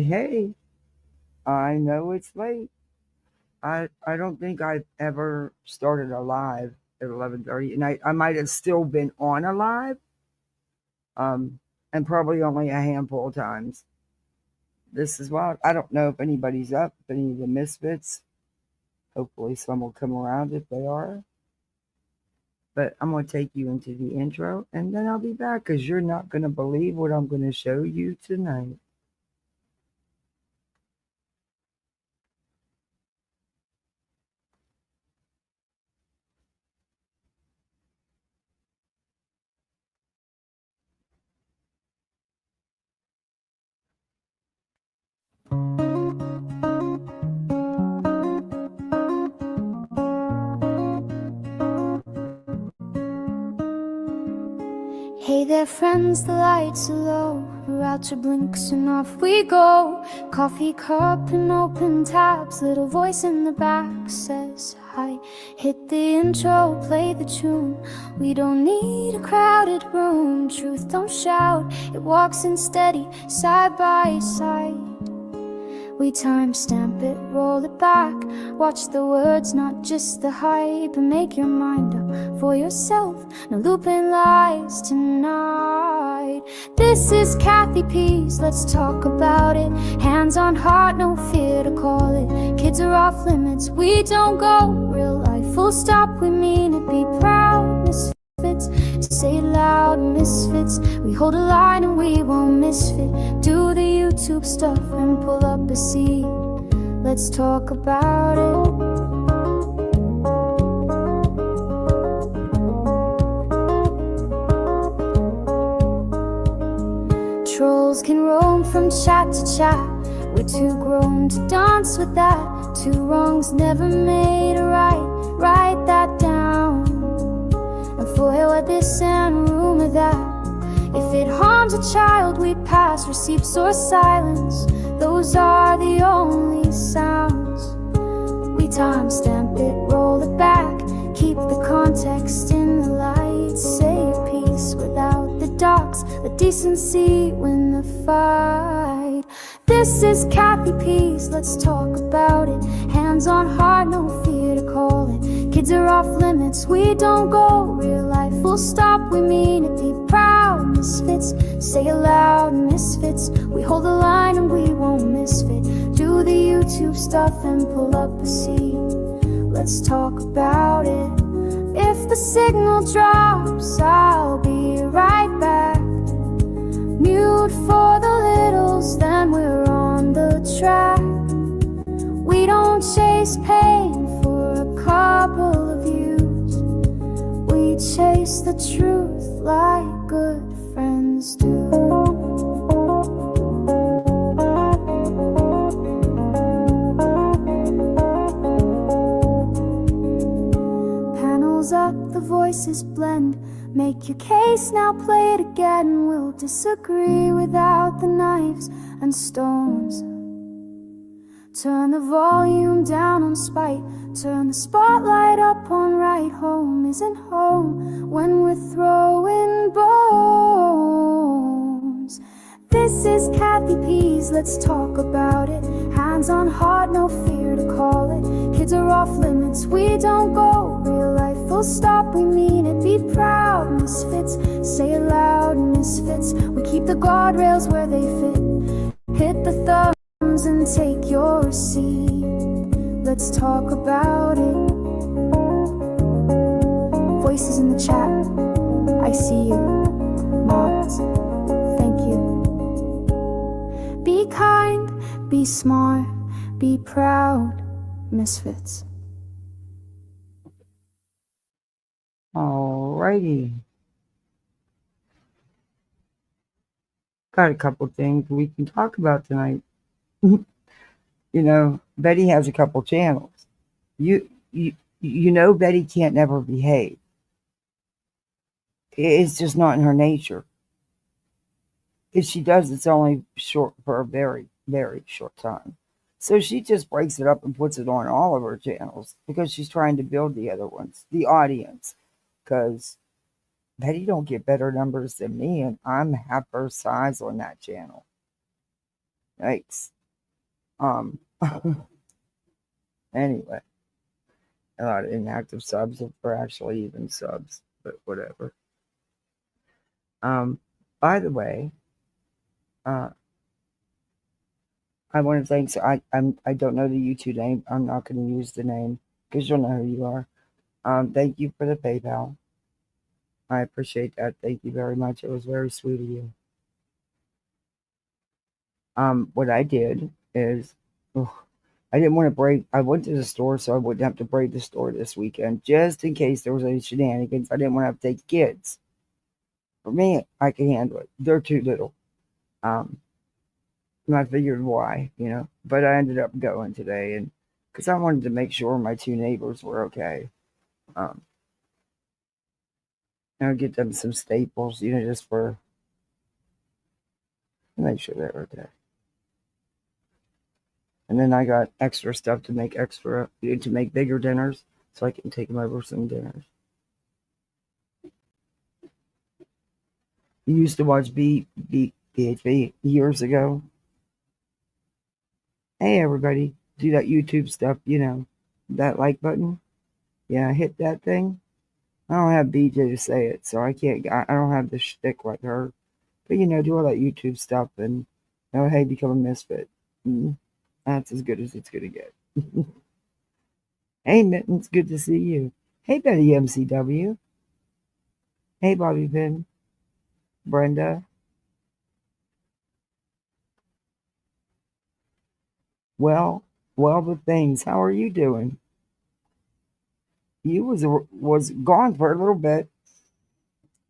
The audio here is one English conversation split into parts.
hey, I know it's late. I don't think I've ever started a live at 11:30, and I might have still been on a live, um, and probably only a handful of times. This is wild. I don't know if anybody's up, if any of the misfits. Hopefully, some will come around if they are. But I'm going to take you into the intro, and then I'll be back because you're not going to believe what I'm going to show you tonight. Hey there friends, the lights are low. We're out to blinks and off we go. Coffee cup and open tabs. Little voice in the back says hi. Hit the intro, play the tune. We don't need a crowded room. Truth don't shout, it walks in steady, side by side. We timestamp it, roll it back. Watch the words, not just the hype. And make your mind up for yourself. No looping lies tonight. This is Kathy P's, let's talk about it. Hands on heart, no fear to call it. Kids are off limits, we don't go real life. Full stop, we mean it, be proud. Misfits, say it loud, misfits. We hold a line and we won't misfit. Do the YouTube stuff and pull up a seat. Let's talk about it. Trolls can roam from chat to chat. We're too grown to dance with that. Two wrongs never made a right. Write that down. And forward this and rumor that. If it harms a child, we pass receipts or silence. Those are the only sounds. We timestamp it, roll it back. Keep the context in the light. Say a piece without the docs. The decency win the fight. This is Kathy P's, let's talk about it. Hands on heart, no fear to call it. Kids are off limits, we don't go real life. Full stop, we mean it, be proud. Misfits, say it loud, misfits. We hold the line and we won't misfit. Do the YouTube stuff and pull up a seat. Let's talk about it. If the signal drops, I'll be right back. Mute for the littles, then we're on the track. We don't chase pain for a couple of views. We chase the truth like good friends do. Panels up, the voices blend. Make your case, now play it again. We'll disagree without the knives and stones. Turn the volume down on spite. Turn the spotlight up on right. Home isn't home when we're throwing bones. This is Kathy P's, let's talk about it. Hands on heart, no fear to call it. Kids are off limits, we don't go real life. Full stop, we mean it, be proud. Misfits, say it loud, misfits. We keep the guardrails where they fit. Hit the thumbs and take your seat. Let's talk about it. Voices in the chat, I see you. Mods, thank you. Be kind, be smart, be proud, misfits. Alrighty. Got a couple things we can talk about tonight. You know, Betty has a couple channels. You know Betty can't never behave. It's just not in her nature. If she does, it's only short for a very, very short time. So she just breaks it up and puts it on all of her channels because she's trying to build the other ones, the audience. Because Betty don't get better numbers than me, and I'm half her size on that channel. Yikes. Um, anyway, a lot of inactive subs are actually even subs, but whatever. Um, by the way, uh, I want to thank. So I don't know the YouTube name. I'm not going to use the name because you'll know who you are. Thank you for the PayPal. I appreciate that. Thank you very much. It was very sweet of you. What I did is, ugh, I didn't want to break. I went to the store so I wouldn't have to break the store this weekend, just in case there was any shenanigans. I didn't want to have to take kids. For me, I can handle it. They're too little. Um, and I figured why, But I ended up going today, and because I wanted to make sure my two neighbors were okay. Um, get them some staples, just for make sure they're okay. And then I got extra stuff to make bigger dinners, so I can take them over some dinners. You used to watch BHB years ago. Hey, everybody, do that YouTube stuff, that like button. Yeah, hit that thing. I don't have BJ to say it, so I can't. I don't have the shtick like her. But do all that YouTube stuff and hey, become a misfit. That's as good as it's gonna get. Hey, Mittens, good to see you. Hey, Betty MCW. Hey, Bobby Pin. Brenda. Well, the things. How are you doing? You was gone for a little bit.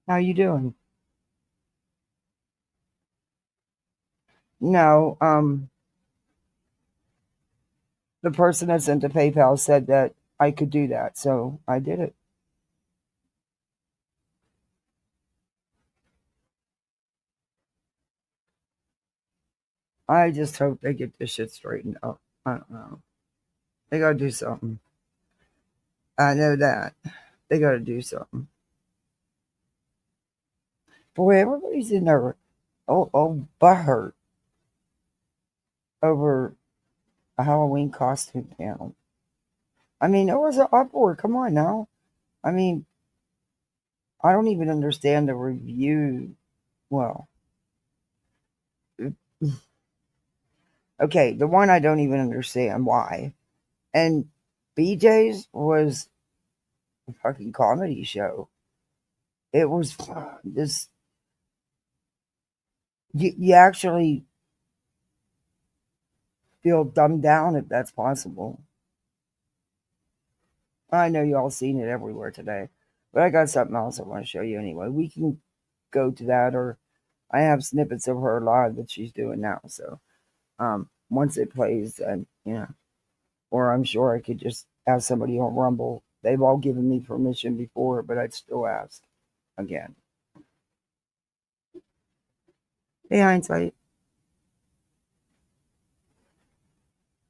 How you doing? No, the person that sent the PayPal said that I could do that, so I did it. I just hope they get this shit straightened out. I don't know. They gotta do something. I know that. They gotta do something. Boy, everybody's in their butthurt over a Halloween costume panel. I mean, it was an uproar. Come on now. I mean, I don't even understand the review. Well, okay, the one I don't even understand why. And BJ's was a fucking comedy show. It was this. You actually feel dumbed down if that's possible. I know y'all seen it everywhere today, but I got something else I want to show you anyway. We can go to that, or I have snippets of her live that she's doing now. So, once it plays, then or I'm sure I could just ask somebody on Rumble. They've all given me permission before, but I'd still ask again. Hey, Hindsight.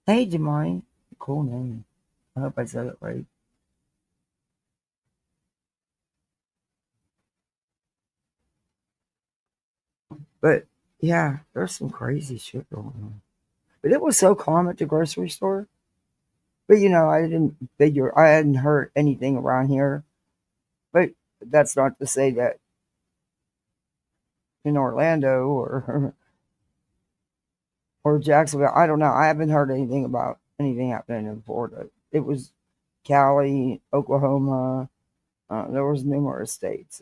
Hey, Jamari. Cool name. I hope I said it right. But yeah, there's some crazy shit going on. But it was so calm at the grocery store. But I didn't figure I hadn't heard anything around here. But that's not to say that in Orlando or or Jacksonville, I don't know. I haven't heard anything about anything happening in Florida. It was Cali, Oklahoma. There was numerous states,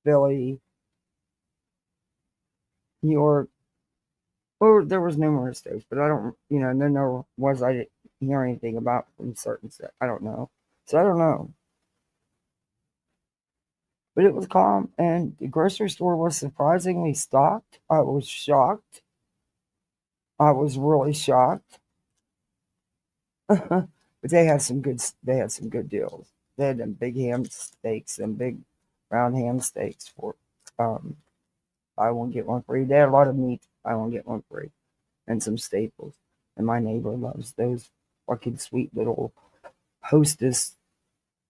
Philly, New York. Well, there was numerous states, but I don't, then there was I didn't hear anything about from certain states. I don't know, so I don't know. But it was calm, and the grocery store was surprisingly stocked. I was shocked. I was really shocked. But they had some good. They had some good deals. They had them big ham steaks and big round ham steaks for buy one get one free. They had a lot of meat. Buy one get one free, and some staples. And my neighbor loves those fucking sweet little Hostess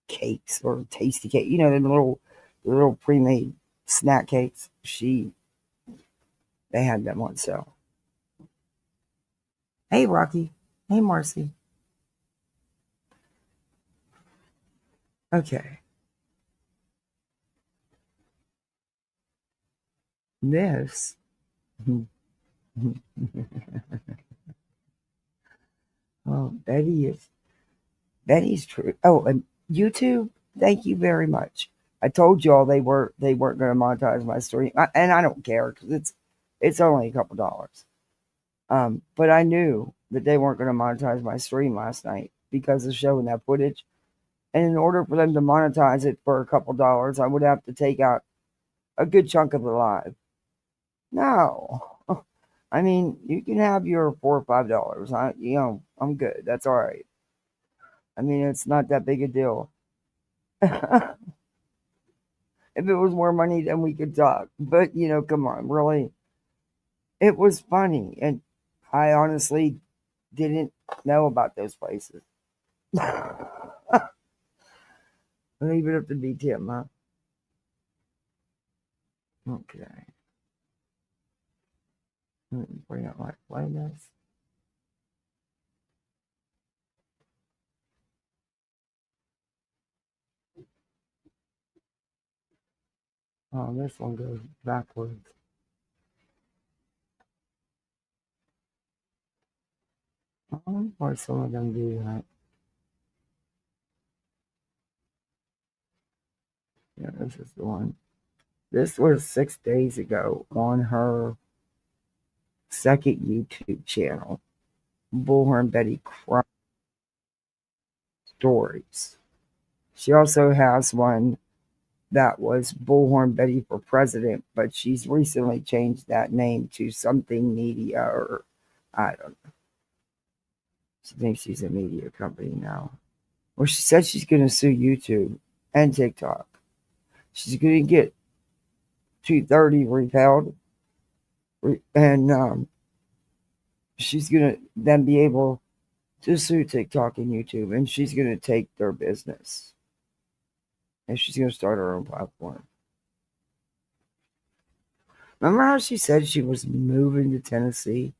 cakes or tasty cake. The little pre-made snack cakes. They had them on sale. Hey, Rocky. Hey, Marcy. Okay. This. Oh, Betty's true. Oh, and YouTube. Thank you very much. I told y'all they weren't going to monetize my stream, and I don't care because it's only a couple dollars. But I knew that they weren't going to monetize my stream last night because of showing that footage. And in order for them to monetize it for a couple dollars, I would have to take out a good chunk of the live. No, I mean you can have your $4 or $5. I'm good. That's all right. I mean it's not that big a deal. If it was more money, then we could talk. But come on, really, it was funny, and I honestly didn't know about those places. Leave it up to be Tim, huh? Okay. Bring out my playlist. Oh, this one goes backwards. Or some of them do that. Yeah, this is the one. This was 6 days ago on her second YouTube channel, Bullhornbetty Crime Stories. She also has one that was Bullhornbetty for President, but she's recently changed that name to something media, or I don't know. She thinks she's a media company now. Well, she said she's going to sue YouTube and TikTok. She's going to get 230 repelled, and she's going to then be able to sue TikTok and YouTube, and she's going to take their business. And she's going to start her own platform. Remember how she said she was moving to Tennessee?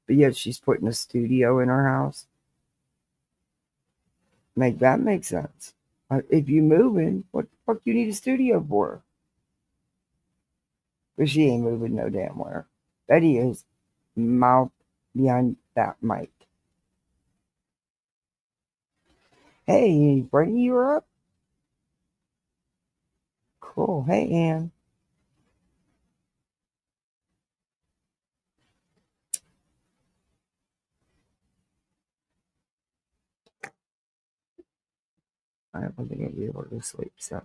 But yet she's putting a studio in her house? Make that make sense. If you moving, what the fuck you need a studio for? But she ain't moving no damn where. Betty is mouth behind that mic. Hey, Brittany, you're up? Cool. Hey, Ann. I don't think I'll be able to sleep, so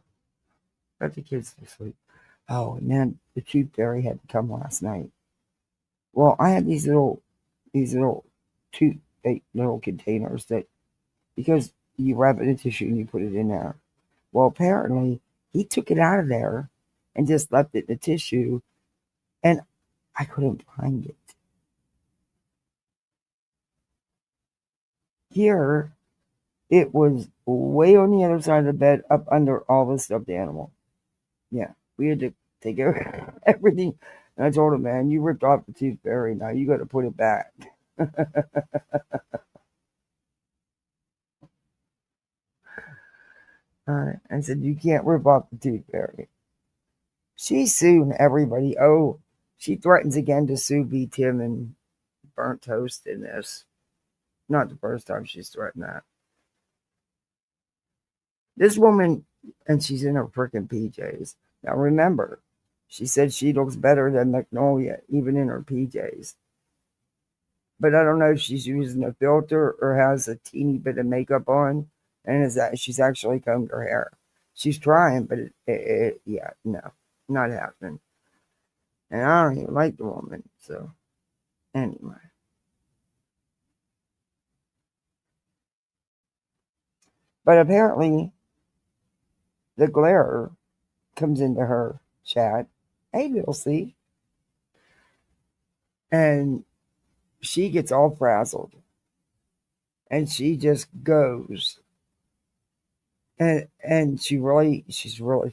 got the kids to sleep. Oh, and then the tooth fairy had to come last night. Well, I had these little two little containers that, because you wrap it in tissue and you put it in there. Well, apparently he took it out of there and just left it in the tissue, and I couldn't find it. Here, it was way on the other side of the bed, up under all the stuffed animal. Yeah, we had to take everything. And I told him, man, you ripped off the tooth fairy. Now you got to put it back. I said, you can't rip off the tooth fairy. She's suing everybody. Oh, she threatens again to sue B. Tim and Burnt Toast in this. Not the first time she's threatened that. This woman, and she's in her freaking PJs. Now remember, she said she looks better than Magnolia, even in her PJs. But I don't know if she's using a filter or has a teeny bit of makeup on, and is that she's actually combed her hair. She's trying, but yeah, no, not happening. And I don't even like the woman, so anyway. But apparently, the glare comes into her chat. Hey, little C. And she gets all frazzled. And she just goes. And she's really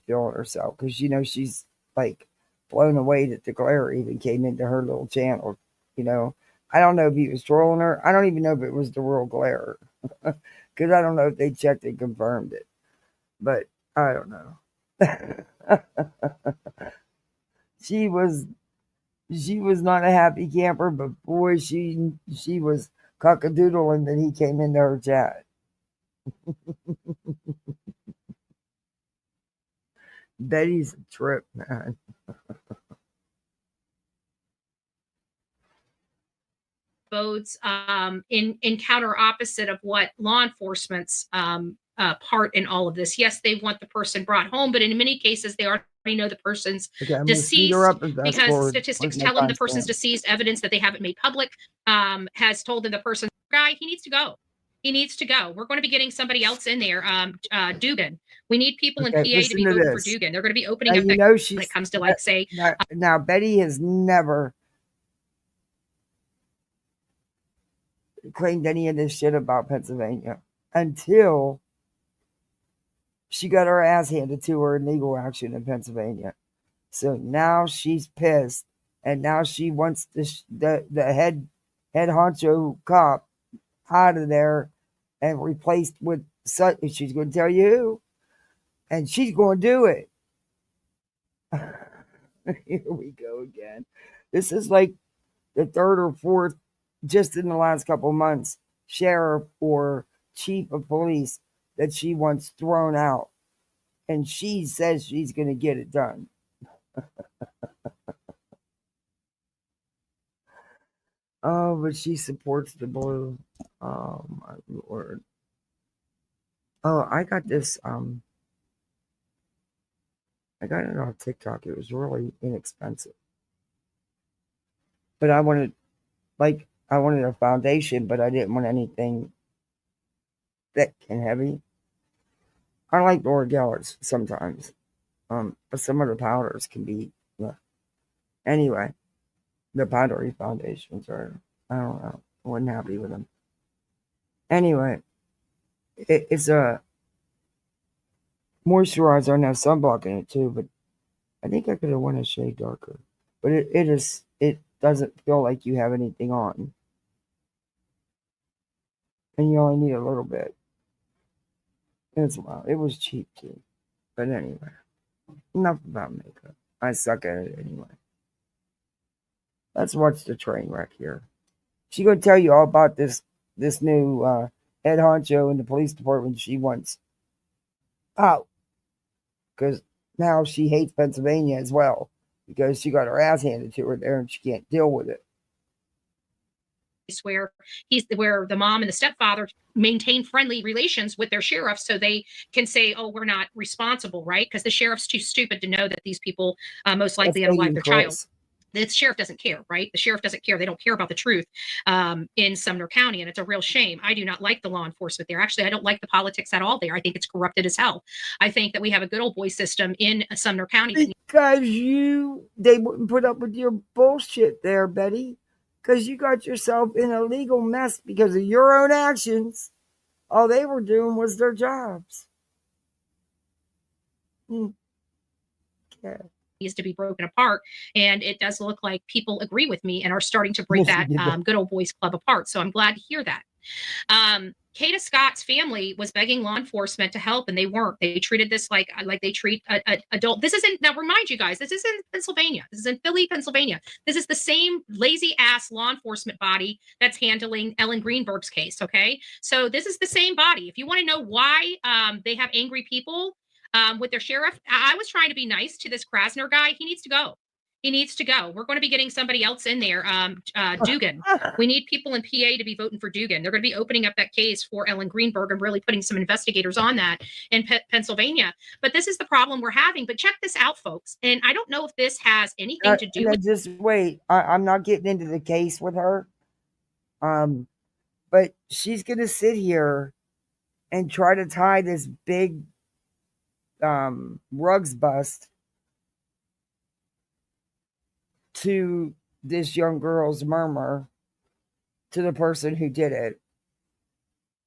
feeling herself because she's like blown away that the glare even came into her little channel, you know. I don't know if he was trolling her. I don't even know if it was the real glare because I don't know if they checked and confirmed it. But I don't know. she was she was not a happy camper, but boy, she was cockadoodling that he came into her chat. Betty's a trip, man. votes in counter opposite of what law enforcement's part in all of this. Yes, they want the person brought home, but in many cases, they already know the person's Okay, I'm gonna speed deceased her up and fast because forward. statistics Where's my tell them the person's timestamp? deceased, evidence that they haven't made public has told them the person, guy, he needs to go. He needs to go. We're going to be getting somebody else in there, Dugan. We need people in PA to be voting for Dugan. They're going to be opening up that when it comes to like say. Now Betty has never claimed any of this shit about Pennsylvania until she got her ass handed to her in legal action in Pennsylvania. So now she's pissed, and now she wants the head honcho cop out of there and replaced with such. She's going to tell you who, and she's going to do it. Here we go again. This is like the third or fourth, just in the last couple months, sheriff or chief of police that she wants thrown out. And she says she's going to get it done. Oh, but she supports the blue. Oh, my Lord. Oh, I got this. I got it on TikTok. It was really inexpensive. But I wanted a foundation, but I didn't want anything thick and heavy. I like Laura Geller's sometimes. But some of the powders can be. Anyway, the powdery foundations are, I don't know. I wasn't happy with them. Anyway, it's a moisturizer and has sunblock in it too, but I think I could have went a shade darker. But it doesn't feel like you have anything on. And you only need a little bit. It was cheap too. But anyway, enough about makeup. I suck at it anyway. Let's watch the train wreck here. She's gonna tell you all about this new head honcho in the police department she wants out. Because now she hates Pennsylvania as well. Because she got her ass handed to her there and she can't deal with it. Where the mom and the stepfather maintain friendly relations with their sheriff so they can say, oh, we're not responsible, right? Because the sheriff's too stupid to know that these people most likely unalive their child. The sheriff doesn't care, right? The sheriff doesn't care. They don't care about the truth in Sumner County, and it's a real shame. I do not like the law enforcement there. Actually, I don't like the politics at all there. I think it's corrupted as hell. I think that we have a good old boy system in Sumner County. Because they wouldn't put up with your bullshit there, Betty. Because you got yourself in a legal mess because of your own actions. All they were doing was their jobs. Okay. Needs to be broken apart, and it does look like people agree with me and are starting to break that good old boys club apart. So I'm glad to hear that. Kata Scott's family was begging law enforcement to help, and they weren't. They treated this like they treat adult. This isn't, now remind you guys, this isn't Pennsylvania. This is in Philly, Pennsylvania. This is the same lazy ass law enforcement body that's handling Ellen Greenberg's case. Okay, so this is the same body. If you want to know why they have angry people with their sheriff, I was trying to be nice to this Krasner guy. He needs to go. He needs to go. We're going to be getting somebody else in there, Dugan. We need people in PA to be voting for Dugan. They're going to be opening up that case for Ellen Greenberg and really putting some investigators on that in Pennsylvania. But this is the problem we're having. But check this out, folks. And I don't know if this has anything to do with... Just wait. I'm not getting into the case with her. But she's going to sit here and try to tie this big Ruggs bust to this young girl's murmur to the person who did it,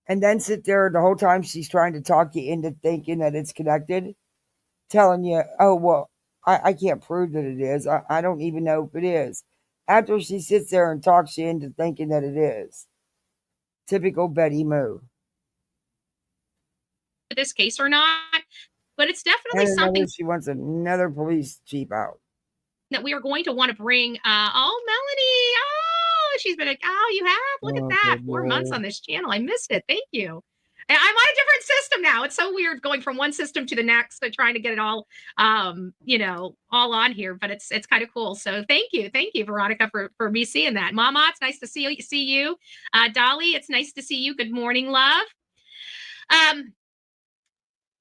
and then sit there the whole time she's trying to talk you into thinking that it's connected, telling you, oh, well, I can't prove that it is. I don't even know if it is. After she sits there and talks you into thinking that it is. Typical Betty move. This case or not, but it's definitely something she wants another police chief out. That we are going to want to bring. Oh, Melanie. Oh, she's been like, oh, you have? Look at that. 4 months on this channel. I missed it. Thank you. And I'm on a different system now. It's so weird going from one system to the next and trying to get it all, all on here. But it's kind of cool. So thank you, Veronica, for me seeing that. Mama, it's nice to see you. Dolly, it's nice to see you. Good morning, love.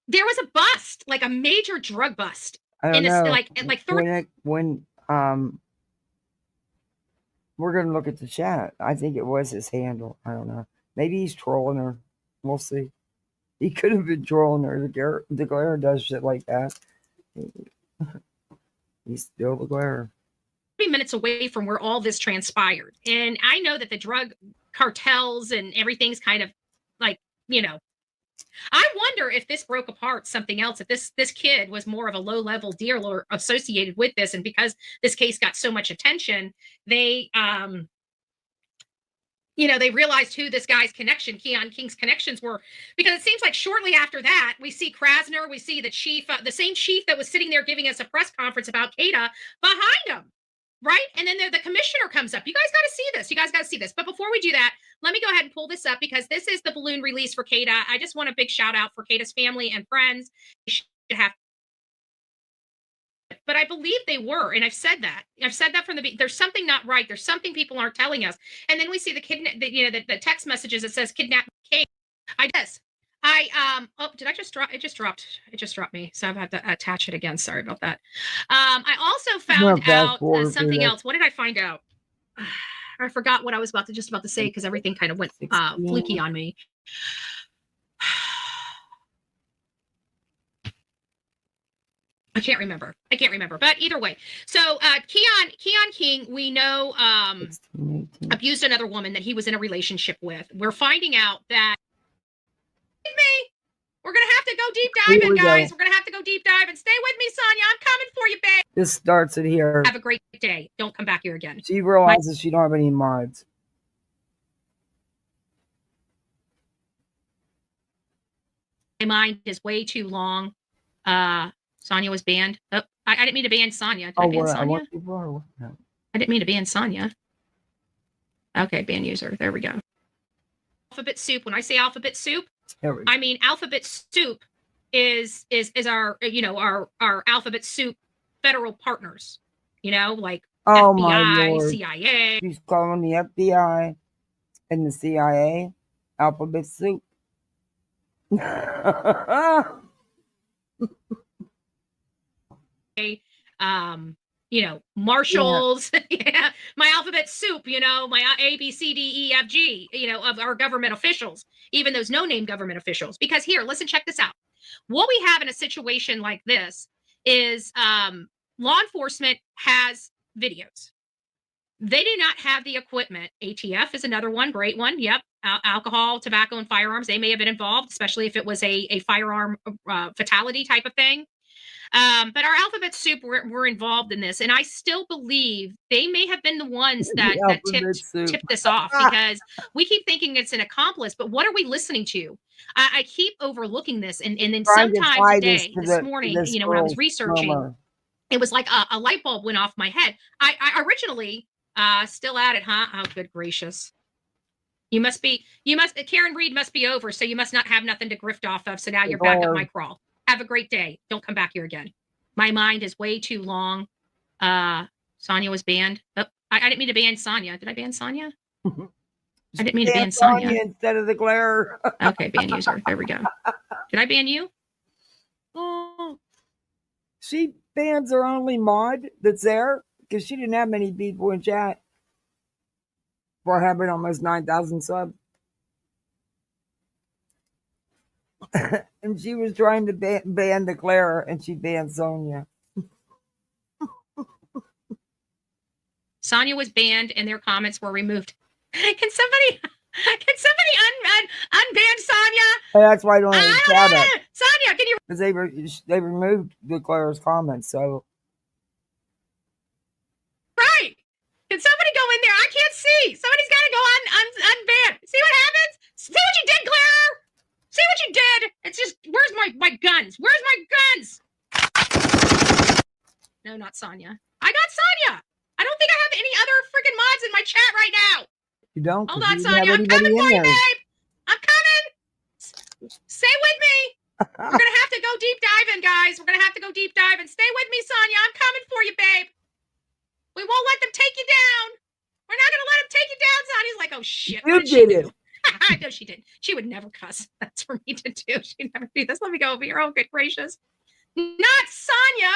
There was a bust, like a major drug bust. I don't know. Like 30. When we're gonna look at the chat. I think it was his handle. I don't know. Maybe he's trolling her. We'll see. He could have been trolling her. The glare does shit like that. He's still the glare. 3 minutes away from where all this transpired, and I know that the drug cartels and everything's kind of like, I wonder if this broke apart something else, if this kid was more of a low-level dealer associated with this, and because this case got so much attention, they they realized who this guy's connection, Keon King's connections were, because it seems like shortly after that, we see Krasner, we see the chief, the same chief that was sitting there giving us a press conference about Kada behind him, right? And then the commissioner comes up. You guys got to see this. You guys got to see this. But before we do that, let me go ahead and pull this up, because this is the balloon release for Kada. I just want a big shout out for Kada's family and friends. You should have, but I believe they were, and I've said that from the beginning. There's something not right. There's something people aren't telling us. And then we see the text messages that says kidnap Kate. Did I just drop? It just dropped me. So I've had to attach it again. Sorry about that. I also found out something else. What did I find out? I forgot what I was about to say, because everything kind of went fluky on me. I can't remember. But either way, so Keon King, we know, abused another woman that he was in a relationship with. We're finding out that we're gonna have to go deep diving, guys. We're gonna have to go deep diving. Stay with me, Sonia. I'm coming for you, babe. This starts it here. Have a great day. Don't come back here again. She realizes she don't have any mods. My mind is way too long. Sonia was banned. Oh, I didn't mean to ban Sonia. Did I ban Sonia? No. I didn't mean to ban Sonia. Okay, ban user. There we go. Alphabet soup. When I say alphabet soup, I mean alphabet soup is our our alphabet soup federal partners. Like FBI, CIA. She's calling the FBI and the CIA alphabet soup. Marshals, my alphabet soup, my A, B, C, D, E, F, G, of our government officials, even those no-name government officials. Because here, listen, check this out. What we have in a situation like this is law enforcement has videos. They do not have the equipment. ATF is another one, great one. Yep. Alcohol, tobacco, and firearms. They may have been involved, especially if it was a firearm fatality type of thing. But our alphabet soup were involved in this, and I still believe they may have been the ones that tipped this off, because we keep thinking it's an accomplice, but what are we listening to? I keep overlooking this, and then sometime today, this morning, when I was researching, it was like a light bulb went off my head. I originally still at it, huh? Oh, good gracious. Karen Reed must be over, so you must not have nothing to grift off of, so now you're back up my crawl. Have a great day. Don't come back here again. My mind is way too long. Sonia was banned. Oh, I didn't mean to ban Sonia. Did I ban Sonia? I didn't mean to ban Sonia. Instead of the glare. Okay, ban user. There we go. Did I ban you? She bans her only mod that's there, because she didn't have many people in chat for having almost 9,000 subs. And she was trying to ban Declare, and she banned Sonia. Sonia was banned, and their comments were removed. Can somebody unban Sonia? That's why I don't have chat up. Sonia, can you? Because they removed Declare's comments, so. Right. Can somebody go in there? I can't see. Somebody's got to go unban. See what happens? See what you did, Claire? See what you did? It's just, where's my guns? Where's my guns? No, not Sonya. I got Sonya. I don't think I have any other freaking mods in my chat right now. You don't? Hold on, Sonya. I'm coming for you, babe. I'm coming. Stay with me. We're going to have to go deep diving, guys. We're going to have to go deep diving. Stay with me, Sonya. I'm coming for you, babe. We won't let them take you down. We're not going to let them take you down, Sonya's like, oh, shit. You did it. No, she didn't. She would never cuss. That's for me to do. She'd never do this. Let me go over here. Oh, good gracious. Not Sonya.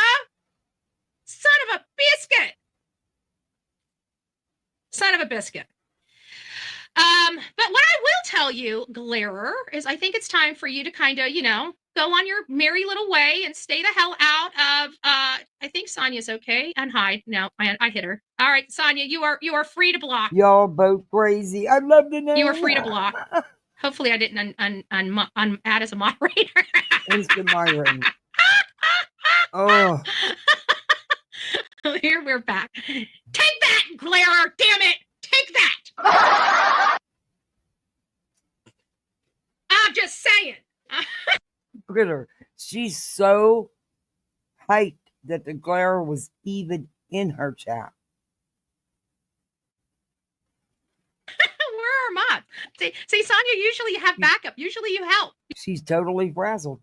Son of a biscuit. Son of a biscuit. But what I will tell you, Glarer, is I think it's time for you to kind of, go on your merry little way and stay the hell out of, I think Sonya's okay. And hide. No, I hit her. All right, Sonya, you are free to block. Y'all both crazy. I'd love to know. You are free to block. Hopefully I didn't add as a moderator. Instant moderator. Oh. Here we're back. Take that, Glarer. Damn it. Take that. I'm just saying. Look at her. She's so hyped that the glare was even in her chat. Where are mods? See, Sonya, usually you have backup. Usually you help. She's totally frazzled.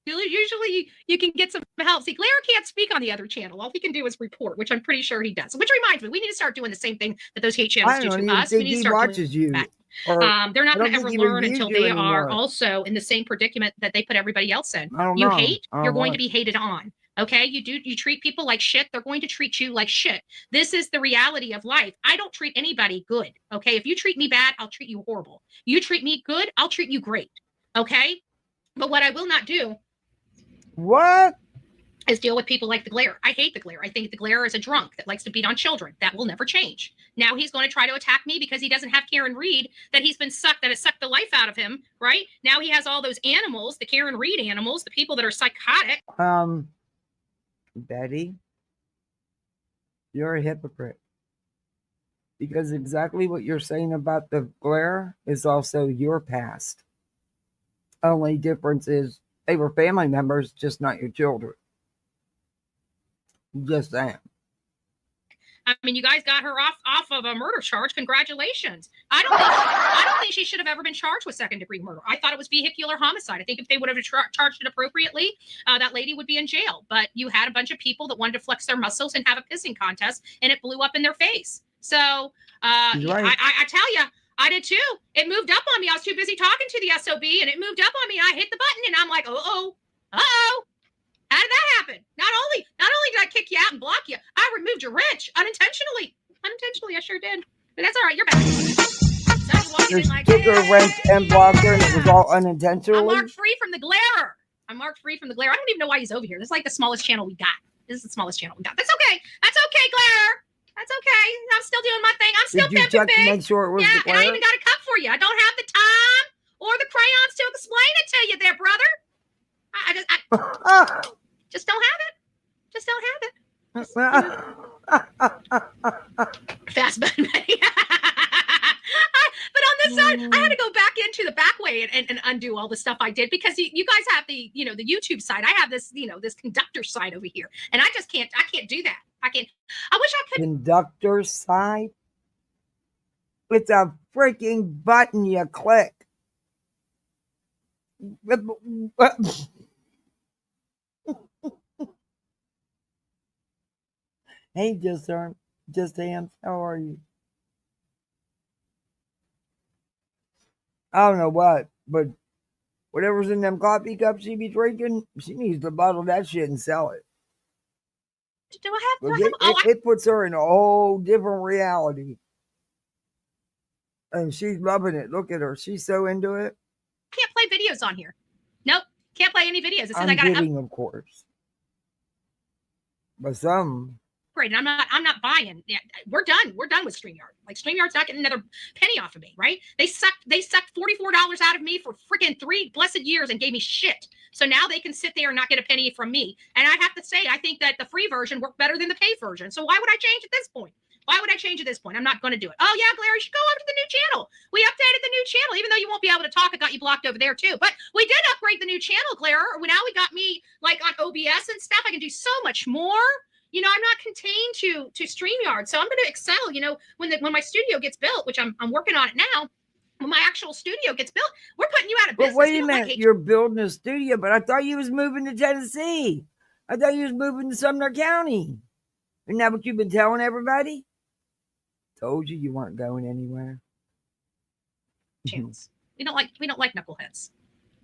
Usually you can get some help. See, Glarer can't speak on the other channel. All he can do is report, which I'm pretty sure he does. Which reminds me, we need to start doing the same thing that those hate channels do to us. We need to start doing you. They're not going to ever learn until they are also in the same predicament that they put everybody else in. You hate, you're going to be hated on. Okay, you treat people like shit. They're going to treat you like shit. This is the reality of life. I don't treat anybody good. Okay, if you treat me bad, I'll treat you horrible. You treat me good, I'll treat you great. Okay, but what I will not do. What? Is deal with people like the Glare. I hate the Glare. I think the Glare is a drunk that likes to beat on children. That will never change. Now he's going to try to attack me because he doesn't have Karen Reed, that he's been sucked, that has sucked the life out of him, right? Now he has all those animals, the Karen Reed animals, the people that are psychotic. Betty, you're a hypocrite. Because exactly what you're saying about the Glare is also your past. Only difference is they were family members, just not your children. Just saying. I mean, you guys got her off of a murder charge. Congratulations. I don't think she should have ever been charged with second-degree murder. I thought it was vehicular homicide. I think if they would have charged it appropriately, that lady would be in jail. But you had a bunch of people that wanted to flex their muscles and have a pissing contest, and it blew up in their face. So right. I tell you, I did too. It moved up on me. I was too busy talking to the SOB, and it moved up on me. I hit the button, and I'm like, uh-oh. How did that happen? Not only did I kick you out and block you, I removed your wrench unintentionally. Unintentionally, I sure did. But that's all right. You're back. So you like, took a wrench and blocked her, and it was all unintentionally. I'm marked free from the Glare. I don't even know why he's over here. This is like the smallest channel we got. This is the smallest channel we got. That's okay. That's okay, Glare. That's okay. I'm still doing my thing. I'm still pimping big. Make sure it was the and I even got a cup for you. I don't have the time or the crayons to explain it to you there, brother. I just don't have it. Just don't have it. Fast button, Betty. But on this side, I had to go back into the back way and undo all the stuff I did because you guys have the YouTube side. I have this this conductor side over here, and I can't do that. I wish I could. Conductor side. It's a freaking button you click. Hey, just hands. How are you? I don't know what, but whatever's in them coffee cups she be drinking, she needs to bottle that shit and sell it. Do I have? It puts her in a whole different reality. And she's loving it. Look at her. She's so into it. I can't play videos on here. Nope. Can't play any videos. It says I gotta of course. But some. Great. And I'm not buying. Yeah, we're done with StreamYard. Like StreamYard's not getting another penny off of me, right? They sucked $44 out of me for freaking 3 blessed years and gave me shit. So now they can sit there and not get a penny from me. And I have to say, I think that the free version worked better than the paid version. So why would I change at this point? Why would I change at this point? I'm not going to do it. Oh, yeah, Blair, you should go over to the new channel. We updated the new channel, even though you won't be able to talk. I got you blocked over there, too. But we did upgrade the new channel, Blair. Now we got me, like, on OBS and stuff. I can do so much more. You know, I'm not contained to StreamYard. So I'm going to excel, you know, when my studio gets built, which I'm working on it now. When my actual studio gets built, we're putting you out of business. But wait a minute, you're building a studio, but I thought you was moving to Tennessee. I thought you was moving to Sumner County. Isn't that what you've been telling everybody? Told you weren't going anywhere. Channels. We don't like knuckleheads,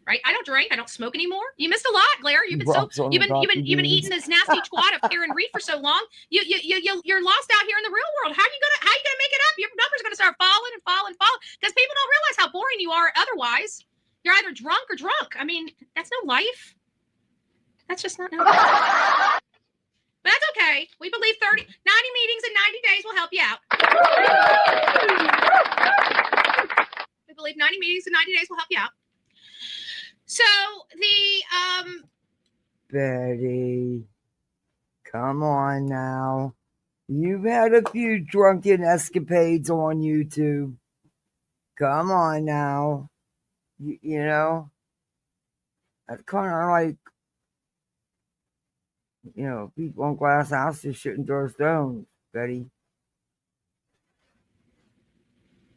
right? I don't drink. I don't smoke anymore. You missed a lot, Blair. You've been eating this nasty twat of Karen Reed for so long. You're lost out here in the real world. How you gonna make it up? Your numbers are gonna start falling because people don't realize how boring you are. Otherwise, you're either drunk or drunk. I mean, that's no life. That's just not no life. But that's okay. We believe 90 meetings in 90 days will help you out. We believe 90 meetings in 90 days will help you out. So Betty, come on now. You've had a few drunken escapades on YouTube. Come on now. You know, that's kind of like, you know, people on glass houses shouldn't throw stones, Betty.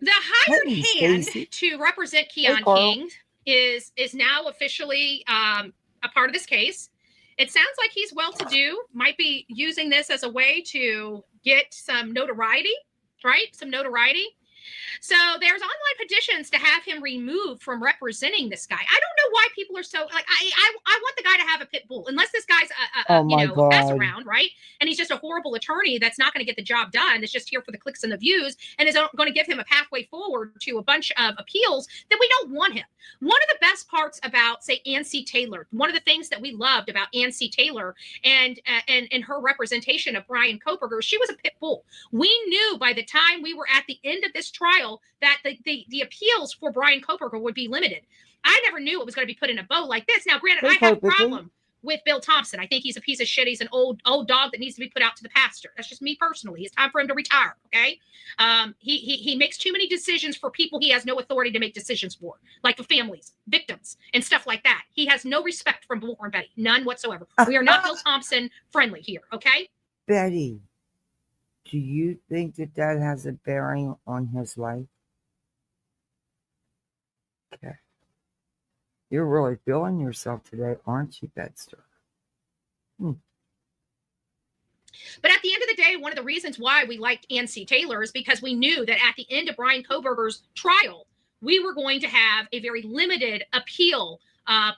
The hired hand to represent Keon King is now officially a part of this case. It sounds like he's well-to-do, might be using this as a way to get some notoriety, right? Some notoriety. So there's online petitions to have him removed from representing this guy. I don't know why people are so like, I want the guy to have a pit bull, unless this guy's a pass around, right? And he's just a horrible attorney that's not going to get the job done. That's just here for the clicks and the views, and is going to give him a pathway forward to a bunch of appeals. That we don't want him. One of the best parts about, say, Ancy Taylor, one of the things that we loved about Ancy Taylor and her representation of Brian Koberger, she was a pit bull. We knew by the time we were at the end of this trial that the appeals for Brian Koberger would be limited. I never knew it was going to be put in a bow like this. Now, granted, I have a problem with Bill Thompson. I think he's a piece of shit. He's an old dog that needs to be put out to the pasture. That's just me personally. It's time for him to retire. Okay. He makes too many decisions for people he has no authority to make decisions for, like the families, victims, and stuff like that. He has no respect from Bullhornbetty, none whatsoever. We are not Bill Thompson friendly here. Okay. Betty, do you think that has a bearing on his life? Okay. You're really feeling yourself today, aren't you, Bedster? But at the end of the day, one of the reasons why we liked Ancy Taylor is because we knew that at the end of Brian Koberger's trial, we were going to have a very limited appeal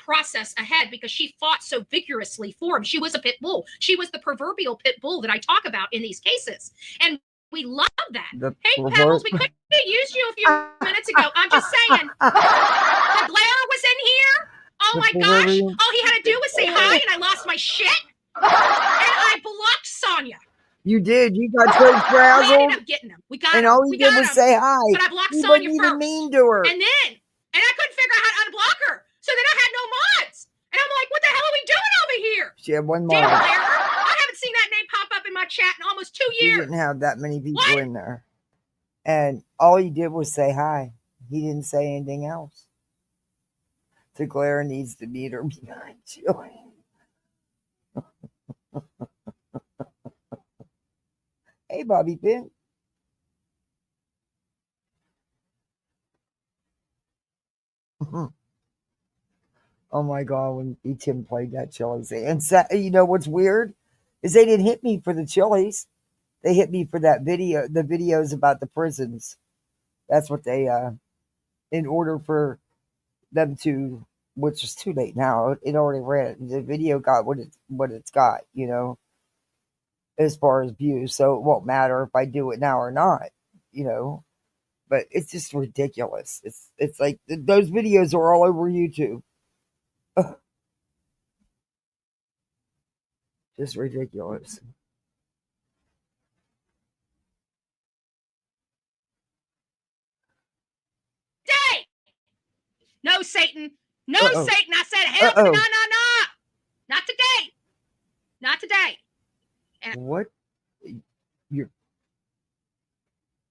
process ahead, because she fought so vigorously for him. She was a pit bull. She was the proverbial pit bull that I talk about in these cases. And we love that. Hey, Pebbles, we couldn't have used you a few minutes ago. I'm just saying. The Blair was in here. Oh, my gosh. All he had to do was say hi, and I lost my shit. And I blocked Sonia. You did. You got so frazzled. We ended up getting him. We got him. And all he did was say hi. But I blocked Sonia first. Even mean to her. And I couldn't figure out how to unblock her. So then I had no mods. And I'm like, what the hell are we doing over here? She had one mod. Damn, Blair. I haven't seen that name pop up in my chat in almost 2 years. He didn't have that many people in there. And all he did was say hi. He didn't say anything else. So Claire needs to meet her behind Chili. Hey, Bobby Pin. Oh my God, when Tim played that Chili's. And you know what's weird? Is they didn't hit me for the Chili's. They hit me for that video, the videos about the prisons. That's what they, in order for them to, which is too late now, it already ran. The video got what it's got, you know, as far as views. So it won't matter if I do it now or not, you know. But it's just ridiculous. It's like those videos are all over YouTube. Just ridiculous. Day! No, Satan. No, Satan. I said, help me. No. Not today. Not today. What?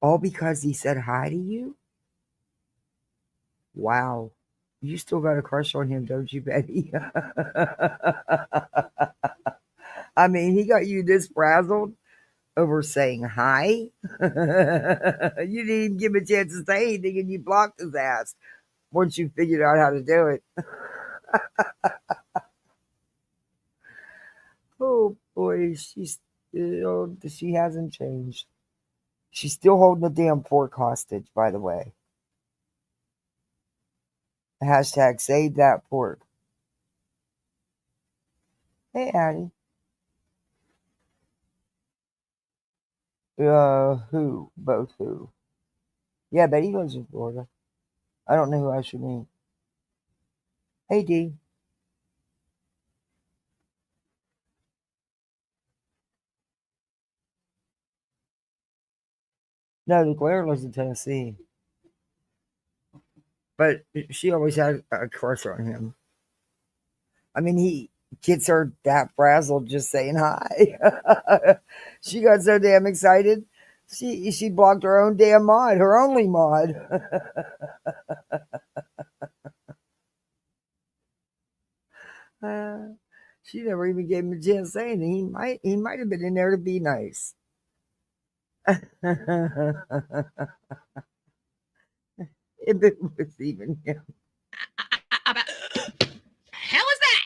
All because he said hi to you? Wow. You still got a crush on him, don't you, Betty? I mean, he got you this frazzled over saying hi. You didn't even give him a chance to say anything and you blocked his ass once you figured out how to do it. Oh boy, she hasn't changed. She's still holding the damn pork hostage, by the way. Hashtag save that pork. Hey, Addie. Who? Both who? Yeah, Betty lives in Florida. I don't know who I should mean. Hey, D. No, the Claire lives in Tennessee. But she always had a crush on him. I mean, he gets her that frazzled just saying hi. She got so damn excited. She blocked her own damn mod, her only mod. She never even gave him a chance to say anything. He might have been in there to be nice. If it was even him. Hell is that?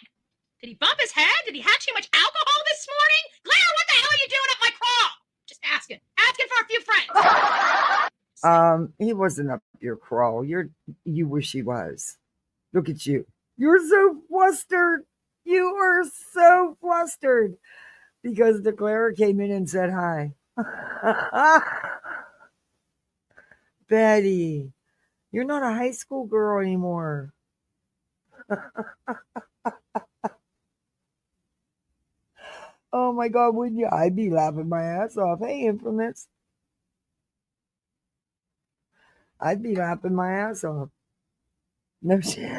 Did he bump his head? Did he have too much alcohol this morning? Claire, what the hell are you doing up my crawl? Just asking for a few friends. He wasn't up your crawl. You wish he was. Look at you. You're so flustered. You are so flustered because the Clara came in and said hi. Betty, you're not a high school girl anymore. Oh my God, wouldn't you? I'd be laughing my ass off. Hey, Infamous. I'd be laughing my ass off. No shit.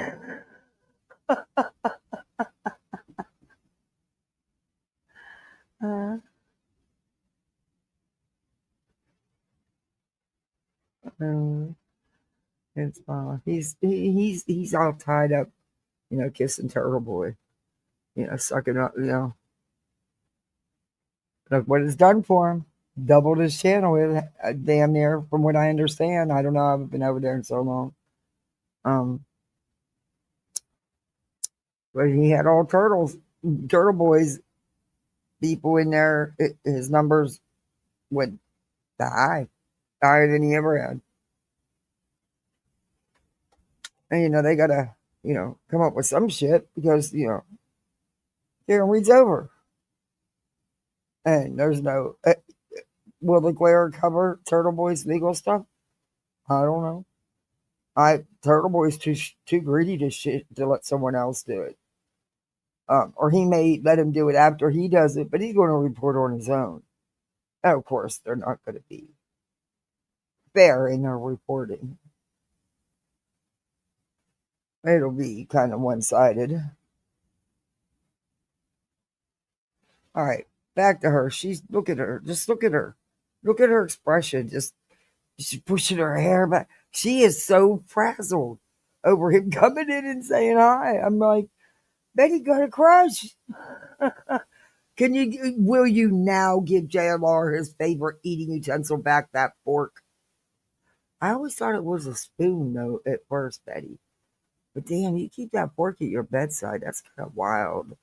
It's he's all tied up, kissing Turtle Boy, sucking up, Look what it's done for him. Doubled his channel with damn near, from what I understand. I don't know. I haven't been over there in so long. But he had all Turtle Boys people in there. His numbers went higher than he ever had. And they gotta, come up with some shit because Karen Reed's over. And there's no will the Glare cover Turtle Boy's legal stuff? I don't know. Turtle Boy's too greedy to let someone else do it. Or he may let him do it after he does it, but he's going to report on his own. And of course, they're not going to be fair in their reporting. It'll be kind of one-sided. All right, back to her. Look at her. Just look at her. Look at her expression. She's pushing her hair back. She is so frazzled over him coming in and saying hi. I'm like, Betty got a crush. Will you now give JLR his favorite eating utensil back, that fork? I always thought it was a spoon, though, at first, Betty. But damn, you keep that fork at your bedside. That's kind of wild.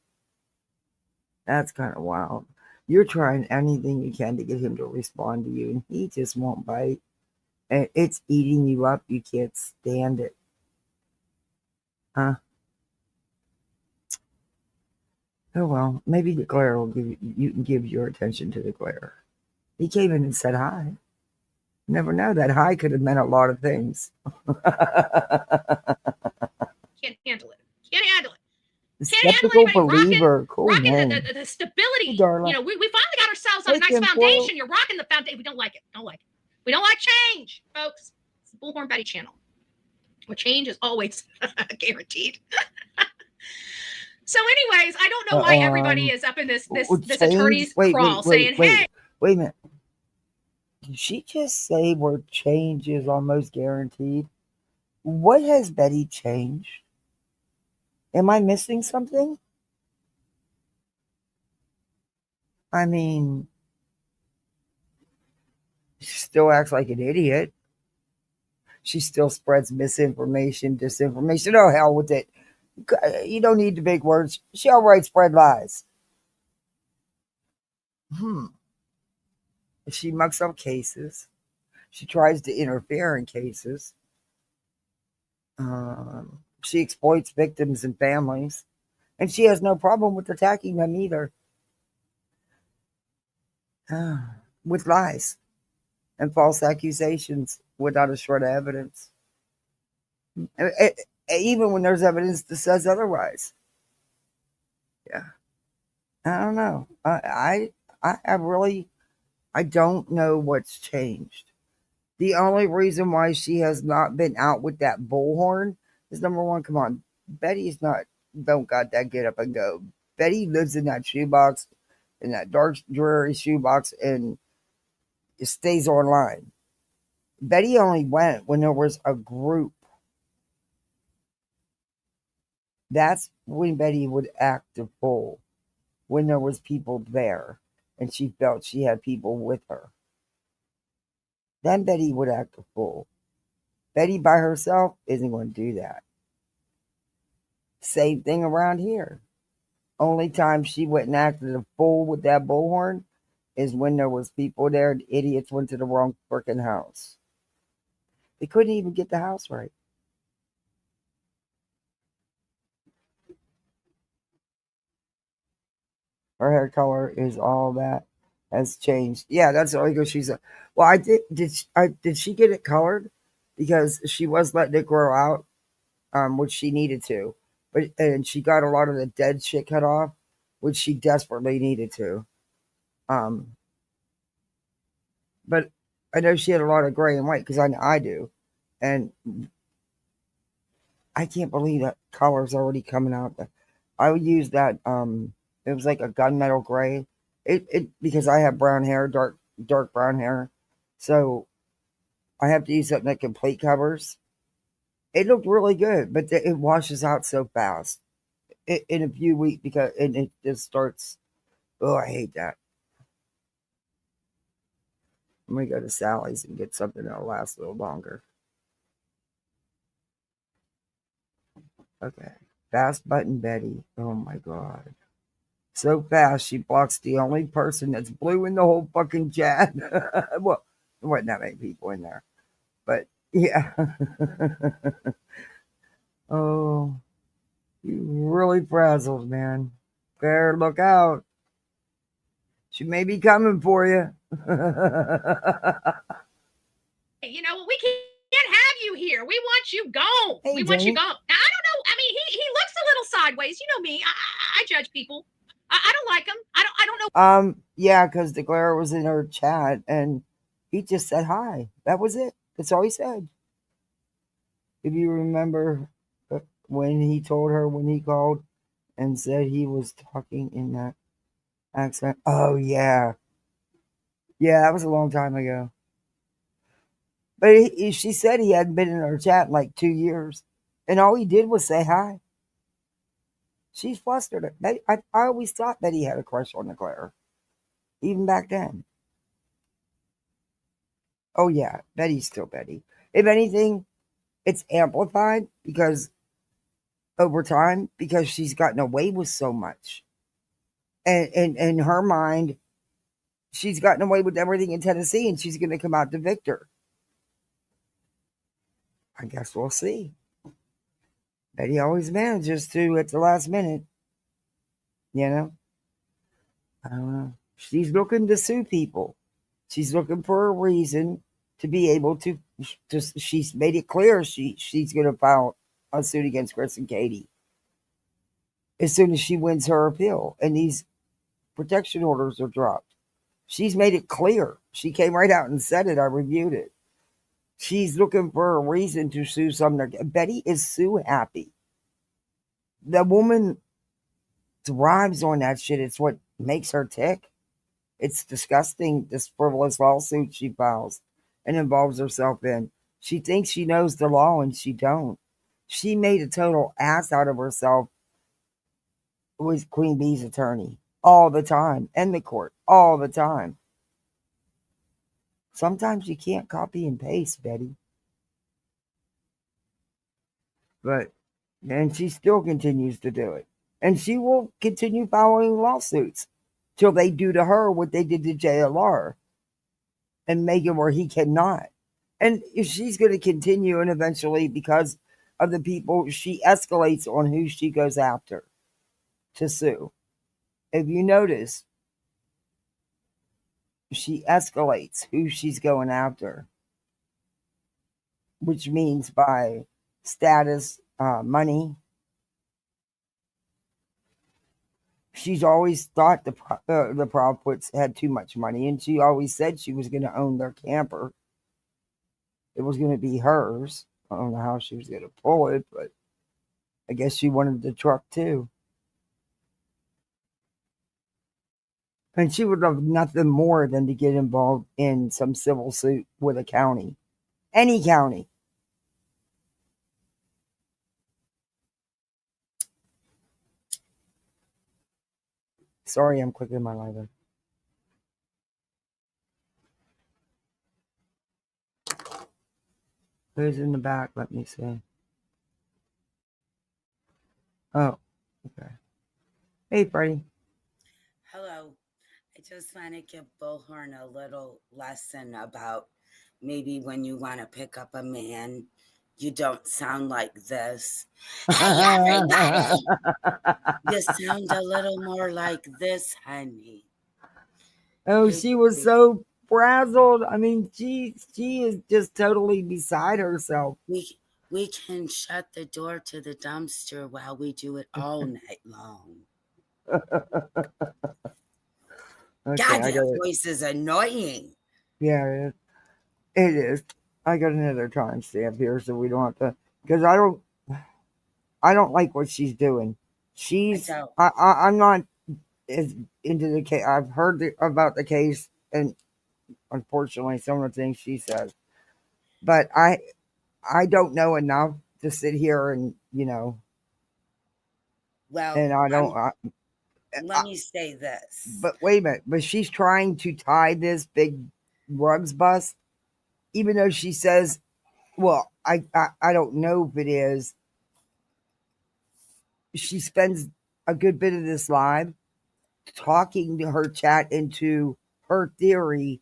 That's kind of wild. You're trying anything you can to get him to respond to you, and he just won't bite. And it's eating you up. You can't stand it. Huh? Oh, well, maybe the Claire will you can give your attention to the Claire. He came in and said hi. You never know. That hi could have meant a lot of things. Can't handle it. Can't handle it. Skeptical believer. Cool rocking the stability. We finally got ourselves on a nice foundation. You're rocking the foundation. We don't like it. We don't like change, folks. It's the Bullhornbetty channel, where change is always guaranteed. So, anyways, I don't know why everybody is up in this attorney's crawl saying, "Hey, wait a minute." Did she just say where change is almost guaranteed? What has Betty changed? Am I missing something? I mean, she still acts like an idiot. She still spreads misinformation, disinformation. Oh, hell with it. You don't need the big words. She alright spread lies. Hmm. She mucks up cases. She tries to interfere in cases. She exploits victims and families. And she has no problem with attacking them either. With lies and false accusations without a shred of evidence. Even when there's evidence that says otherwise. Yeah. I don't know. I really, I don't know what's changed. The only reason why she has not been out with that bullhorn is number one, come on, Betty's not, don't got that get up and go. Betty lives in that shoebox, in that dark, dreary shoebox, and it stays online. Betty only went when there was a group. That's when Betty would act a fool, when there was people there and she felt she had people with her. Then Betty would act a fool. Betty by herself isn't going to do that. Same thing around here. Only time she went and acted a fool with that bullhorn is when there was people there and idiots went to the wrong freaking house. They couldn't even get the house right. Her hair color is all that has changed. Yeah, that's all because she's a. Well, I did. Did she get it colored? Because she was letting it grow out, which she needed to, and she got a lot of the dead shit cut off, which she desperately needed to. Um, but I know she had a lot of gray and white because I do, and I can't believe that color's already coming out. I would use that. It was like a gunmetal gray. It because I have brown hair, dark brown hair, so I have to use something that complete covers. It looked really good, but it washes out so fast in a few weeks because it just starts. Oh, I hate that. I'm gonna go to Sally's and get something that'll last a little longer. Okay, fast button Betty. Oh my god. So fast she blocks the only person that's blue in the whole fucking chat. Well, there wasn't that many people in there, but yeah. Oh, you really frazzled, man. Better look out. She may be coming for you. You know, we can't have you here. We want you gone. Hey, we want you Jenny. gone. Now, I don't know. I mean, he looks a little sideways. You know me. I judge people. I don't like him. I don't know. Yeah, because DeClaire was in her chat and he just said hi. That was it. That's all he said. If you remember when he told her when he called and said he was talking in that accent. Oh yeah. Yeah, that was a long time ago. But she said he hadn't been in her chat in like 2 years. And all he did was say hi. She's flustered. I always thought Betty had a crush on DeClaire. Even back then. Oh yeah, Betty's still Betty. If anything, it's amplified because over time, because she's gotten away with so much. And in her mind, she's gotten away with everything in Tennessee and she's gonna come out the victor. I guess we'll see. Betty always manages to at the last minute. You know? I don't know. She's looking to sue people. She's looking for a reason to be able to just she's made it clear she's gonna file a suit against Chris and Katie as soon as she wins her appeal and these protection orders are dropped. She's made it clear. She came right out and said it. I reviewed it. She's looking for a reason to sue Sumner. Betty is sue happy. The woman thrives on that shit. It's what makes her tick. It's disgusting, this frivolous lawsuit she files and involves herself in. She thinks she knows the law and she don't. She made a total ass out of herself with Queen Bee's attorney all the time and the court all the time. Sometimes you can't copy and paste, Betty. But and she still continues to do it. And she will continue filing lawsuits till they do to her what they did to JLR and make him where he cannot. And if she's going to continue, and eventually, because of the people, she escalates on who she goes after to sue. If you notice, she escalates who she's going after, which means by status, money. She's always thought the Proudfoots had too much money, and she always said she was going to own their camper. It was going to be hers. I don't know how she was going to pull it, but I guess she wanted the truck too. And she would love nothing more than to get involved in some civil suit with a county, any county. Sorry, I'm clicking my lighter. Who's in the back? Let me see. Oh, okay. Hey, Freddie. Hello. I just want to give Bullhorn a little lesson about maybe when you want to pick up a man, you don't sound like this. Hey, everybody. You sound a little more like this, honey. Oh, she was so frazzled. I mean, she is just totally beside herself. We can shut the door to the dumpster while we do it all night long. Okay, God, that voice is annoying. Yeah, it is. I got another timestamp here, so we don't have to. Because I don't like what she's doing. I'm not as into the case. I've heard about the case, and unfortunately, some of the things she says. But I don't know enough to sit here and Well, and I don't. let me say this. But wait a minute. But she's trying to tie this big rugs bust, even though she says, well, I don't know if it is. She spends a good bit of this live talking to her chat into her theory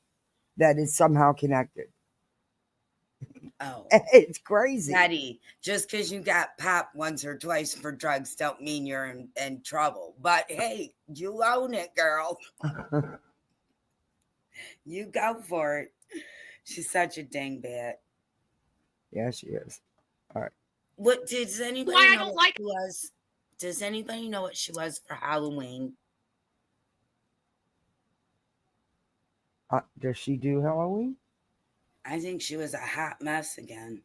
that it's somehow connected. Oh, it's crazy. Daddy, just because you got popped once or twice for drugs don't mean you're in trouble. But hey, you own it, girl. You go for it. She's such a dingbat. Yeah, she is. All right. What does anybody Why I know don't what like she was? Does anybody know what she was for Halloween? Does she do Halloween? I think she was a hot mess again.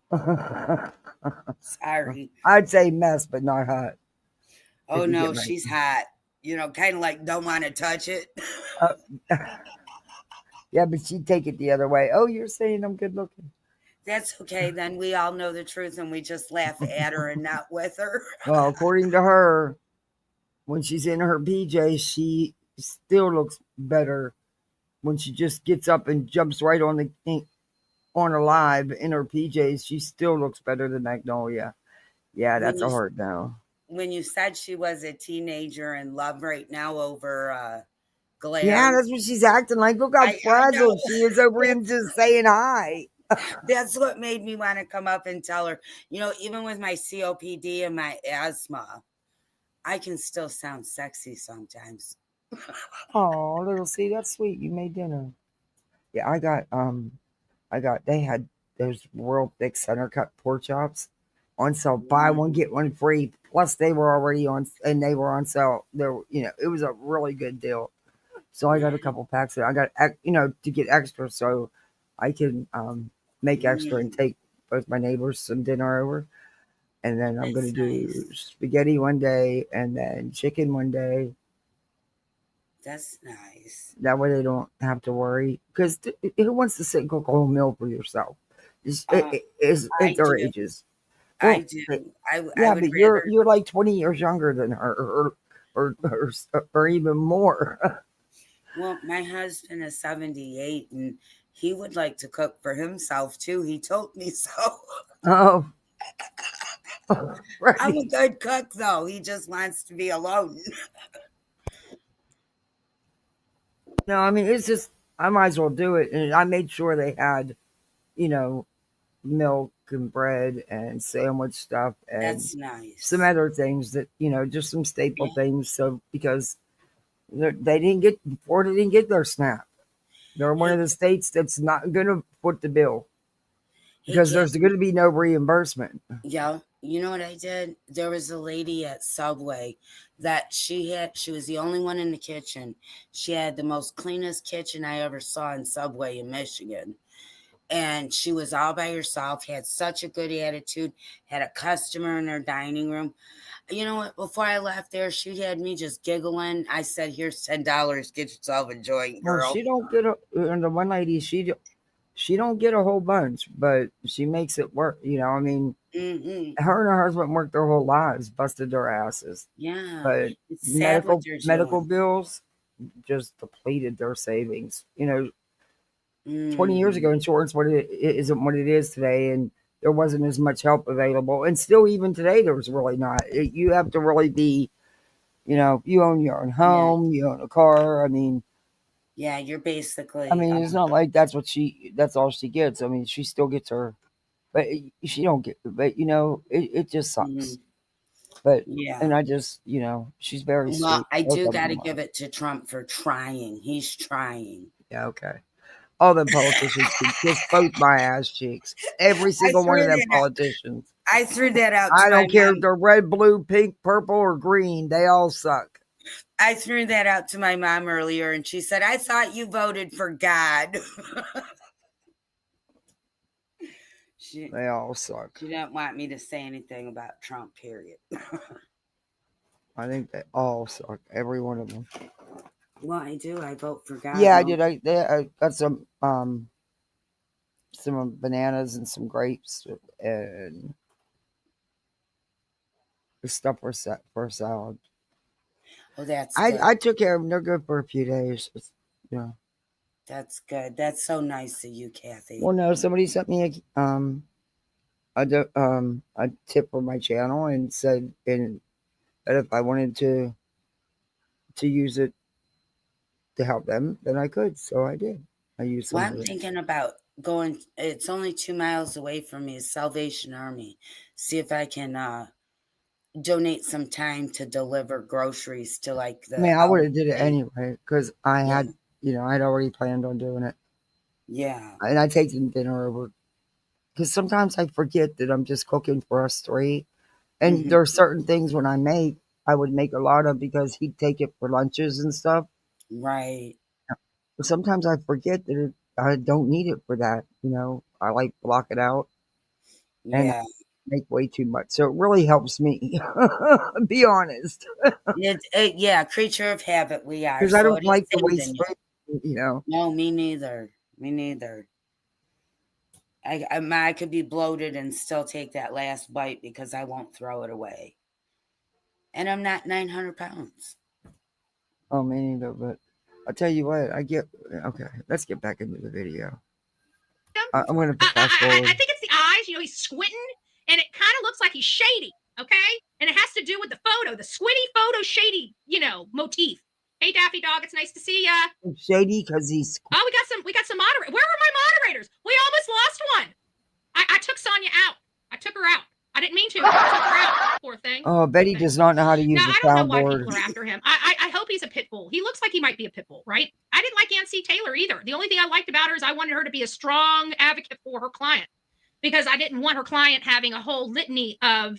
Sorry. I'd say mess, but not hot. Oh no, she's hot. Kind of like don't want to touch it. Yeah, but she'd take it the other way. Oh, you're saying I'm good looking. That's okay. Then we all know the truth and we just laugh at her and not with her. Well, according to her, when she's in her PJs, she still looks better when she just gets up and jumps right on a live in her PJs. She still looks better than Magnolia. Yeah, that's a hard no. When you said she was a teenager in love right now over Glare. Yeah, that's what she's acting like. Look how fragile she is over him just saying hi. That's what made me want to come up and tell her, even with my COPD and my asthma, I can still sound sexy sometimes. Oh, little C, that's sweet. You made dinner. Yeah, they had those real thick center cut pork chops on sale. Buy one, get one free. Plus they were already on, and they were on sale. It was a really good deal. So I got a couple packs. I got, to get extra so I can make extra and take both my neighbors some dinner over. And then I'm going to do spaghetti one day and then chicken one day. That's nice. That way they don't have to worry. Because who wants to sit and cook a whole meal for yourself? Is at I their do. ages. I Well, do. but- I yeah, would but rather. you're like 20 years younger than her, or even more. Well, my husband is 78, and he would like to cook for himself too. He told me so. Oh, right. I'm a good cook, though. He just wants to be alone. No, I mean it's just I might as well do it, and I made sure they had, you know, milk and bread and sandwich stuff and That's some nice. other things that just some staple Yeah. things. So because they didn't get before they didn't get their SNAP, they're one of Hey, the states that's not going to foot the bill hey, because there's Kathy. going to be no reimbursement. Yeah, you know what I did? There was a lady at Subway that she was the only one in the kitchen. She had the most cleanest kitchen I ever saw in Subway in Michigan. And she was all by herself, had such a good attitude, had a customer in her dining room. You know what? Before I left there, she had me just giggling. I said, "Here's $10. Get yourself a joint, Well, girl." she don't get and the one lady she don't get a whole bunch, but she makes it work. I mean, Hmm. her and her husband worked their whole lives, busted their asses, Yeah, but it's sad what they're medical doing. bills just depleted their savings. 20 years ago, Mm, insurance isn't what it is today, and there wasn't as much help available. And still, even today, there's really not. You have to really be, you own your own yeah, home, you own a car. yeah. You're I basically, mean, it's not like that's all she gets. I mean, she still gets her, but she don't get. But it just sucks. mhm, But yeah. and I just, she's very Well, sweet. I Both do of got to them give are. it to Trump for trying. He's trying. Yeah, okay. All them politicians can kiss both my ass cheeks. Every I single one threw of them that out. politicians. I threw that out to I my don't care if mom. they're red, blue, pink, purple, or green. They all suck. I threw that out to my mom earlier, and she said, "I thought you voted for God." she They all suck. she didn't want me to say anything about Trump. Period. I think they all suck. Every one of them. Well, I do. I vote for God. Yeah, I did. I got some bananas and some grapes and stuff for a salad. Oh, that's I good. I took care of them. They're good for a few days. Yeah. That's good. That's so nice of you, Kathy. Well, no, somebody sent me a tip for my channel and said that if I wanted to use it to help them, then I could. So I did. I used Well, some of I'm it. thinking about going. It's only 2 miles away from me. Is Salvation Army. See if I can donate some time to deliver groceries to like I the mean, I would have did it elderly. anyway because I Yeah, had, I'd already planned on doing it, yeah. and I take them dinner over because sometimes I forget that I'm just cooking for us three, and Hmm. there are certain things when I would make a lot of because he'd take it for lunches and stuff. Right. But sometimes I forget that I don't need it for that. I like block it out and I Yeah. make way too much, so it really helps me. Be honest, Yeah. Creature of habit, we are. because I So don't it is like to waste saving you. food. No, me neither. Me neither. I could be bloated and still take that last bite because I won't throw it away. And I'm not 900 pounds. Oh, me neither. But I'll tell you what, okay. Let's get back into the video. I'm going to fast I forward. think it's the eyes. He's squinting, and it kind of looks like he's shady. Okay, and it has to do with the photo, the squinty photo, shady, motif. Hey, Daffy Dog, it's nice to see ya. Shady because he's. Oh, we got some moderators. Where are my moderators? We almost lost one. I took Sonya out. I took her out. I didn't mean to. I took her out. Poor thing. Oh, Betty does not know how to use Now, the I don't know why soundboard. people are after him. I hope he's a pit bull. He looks like he might be a pit bull, right? I didn't like Nancy Taylor either. The only thing I liked about her is I wanted her to be a strong advocate for her client because I didn't want her client having a whole litany of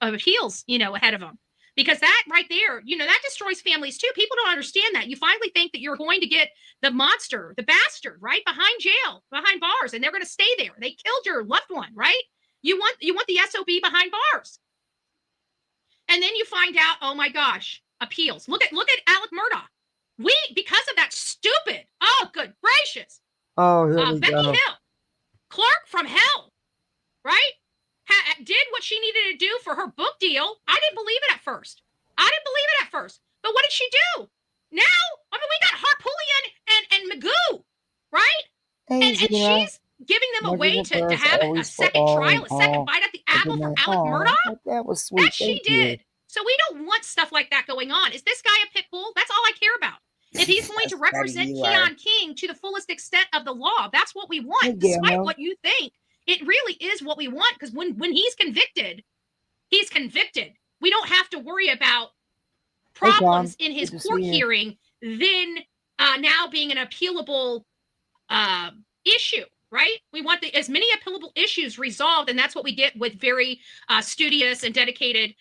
appeals, ahead of him. Because that right there, that destroys families too. People don't understand that. You finally think that you're going to get the monster, the bastard, right, behind jail, behind bars, and they're going to stay there. They killed your loved one, right? You want the SOB behind bars. And then you find out, oh my gosh, appeals. Look at Alec Murdaugh. because of that stupid, oh, good gracious, Oh, here we Becky go. Hill, Clark from hell, right? Did what she needed to do for her book deal. I didn't believe it at first. But what did she do? Now, I mean, we got Harpoolian and Magoo, right? Hey, And Zena. she's giving them a Never way the to first, have a always for second all trial, and a second all. bite at the But apple then for I- Alec aw, Murdaugh. that was sweet. That she Thank you. did. So we don't want stuff like that going on. Is this guy a pit bull? That's all I care about. If he's going to Yes, Betty, represent you are. Keon King to the fullest extent of the law, that's what we Hey, want. Despite Daniel. what you think, it really is what we want. Because when he's convicted, he's convicted. We don't have to worry about Hey, Tom. problems in his Good to court see you. hearing then now being an appealable issue, right? We want as many appealable issues resolved, and that's what we get with very studious and dedicated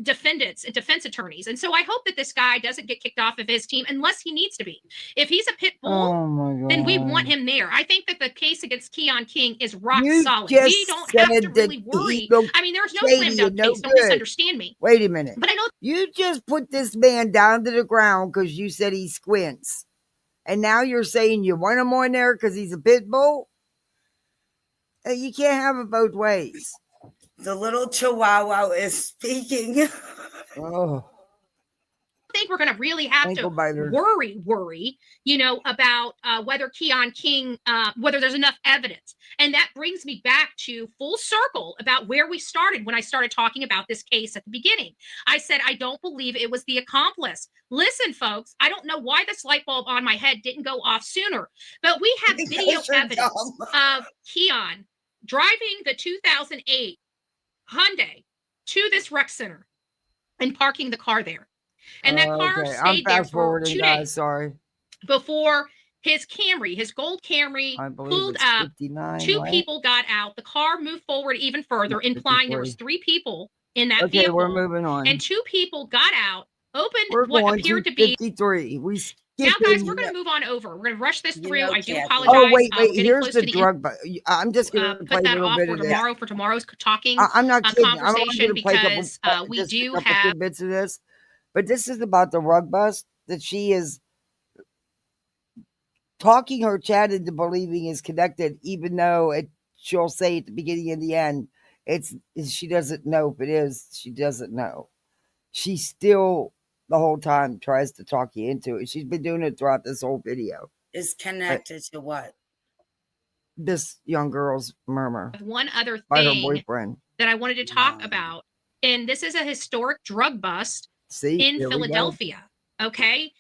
defendants and defense attorneys. And so I hope that this guy doesn't get kicked off of his team unless he needs to be. If he's a pit bull, Oh my God. then we want him there. I think that the case against Keon King is rock You solid. just We don't have to said really that he worry. looked I mean, there's no shady slam dunk and no case. Don't good. misunderstand me. Wait a minute. But I know You just put this man down to the ground because you said he squints. And now you're saying you want him on there because he's a pit bull? You can't have it both ways. The little chihuahua is speaking. Oh, think we're going to really have ankle to biter. worry, about whether Keon King, whether there's enough evidence. And that brings me back to full circle about where we started when I started talking about this case at the beginning. I said, I don't believe it was the accomplice. Listen, folks, I don't know why this light bulb on my head didn't go off sooner, but we have Because video you're evidence dumb. of Keon driving the 2008 Hyundai to this rec center and parking the car there. And that car Okay, I'm stayed there fast for forwarding, 2 guys. days Sorry. before his Camry, his gold Camry, I believe pulled it's up. 59. Two right? people got out. The car moved forward even further, implying there was 3 people in that Okay, we're vehicle. moving on. And 2 people got out, opened We're what going appeared to to be. 53. We Now, skipped guys, in- we're going to move on over. We're going to rush this You through. know, I do Kathy. apologize. Oh, wait. We're getting Here's close the to the drug. I'm just going to play put a that little off bit for of that. tomorrow. For tomorrow's talking I'm not kidding. I want you conversation to play a couple, because we just do a couple have. tidbits of this. But this is about the rug bust that she is talking her chat into believing is connected, even though she'll say at the beginning and the end, she doesn't know if it is. She doesn't know. She still the whole time tries to talk you into it. She's been doing it throughout this whole video. Is connected to what? This young girl's murmur One other by her thing boyfriend. that I wanted to talk Wow. about, and this is a historic drug bust See, in here we go. Philadelphia. Okay,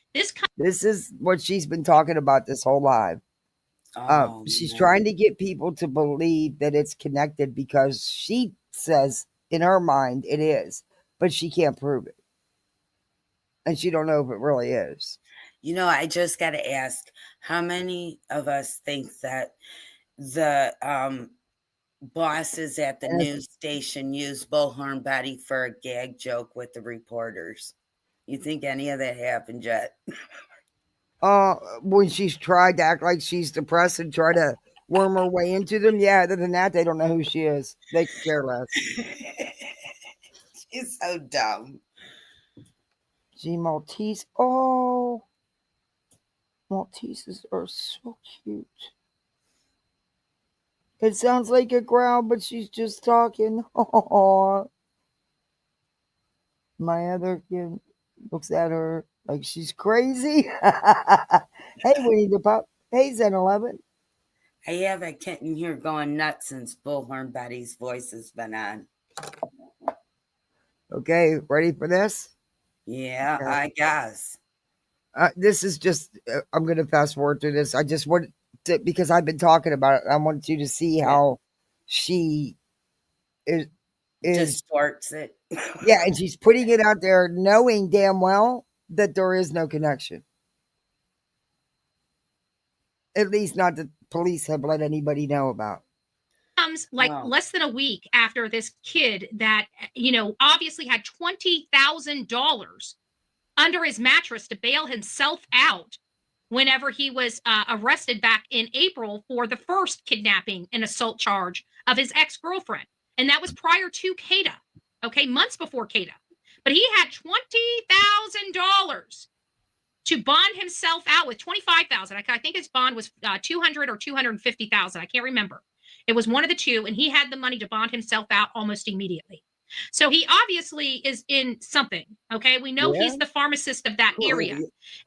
This is what she's been talking about this whole live. Oh, She's no. trying to get people to believe that it's connected because she says in her mind it is, but she can't prove it. And she don't know if it really is. I just got to ask, how many of us think that the bosses at the news station used Bullhornbetty for a gag joke with the reporters? You think any of that happened yet? When she's tried to act like she's depressed and try to worm her way into them, yeah, other than that, they don't know who she is. They could care less. She's so dumb. Gee, Maltese. Oh, Malteses are so cute. It sounds like a growl, but she's just talking. Oh, my other kid looks at her like she's crazy. Hey, Winnie the Pup. Hey, Zen 11. I have a kitten here going nuts since Bullhornbetty's voice has been on. Okay, ready for this? Yeah, Okay. I guess. This is just, I'm going to fast forward through this. I just wanted to, because I've been talking about it, I wanted you to see how she is Distorts it. yeah, and she's putting it out there knowing damn well that there is no connection. At least not that police have let anybody know about. comes like Wow. less than a week after this kid that, obviously had $20,000 under his mattress to bail himself out whenever he was arrested back in April for the first kidnapping and assault charge of his ex-girlfriend. And that was prior to Kada, okay, months before Kada. But he had $20,000 to bond himself out with $25,000. I think his bond was $200,000 or $250,000. I can't remember. It was one of the two, and he had the money to bond himself out almost immediately. So he obviously is in something. Okay, we know Yeah. he's the pharmacist of that area.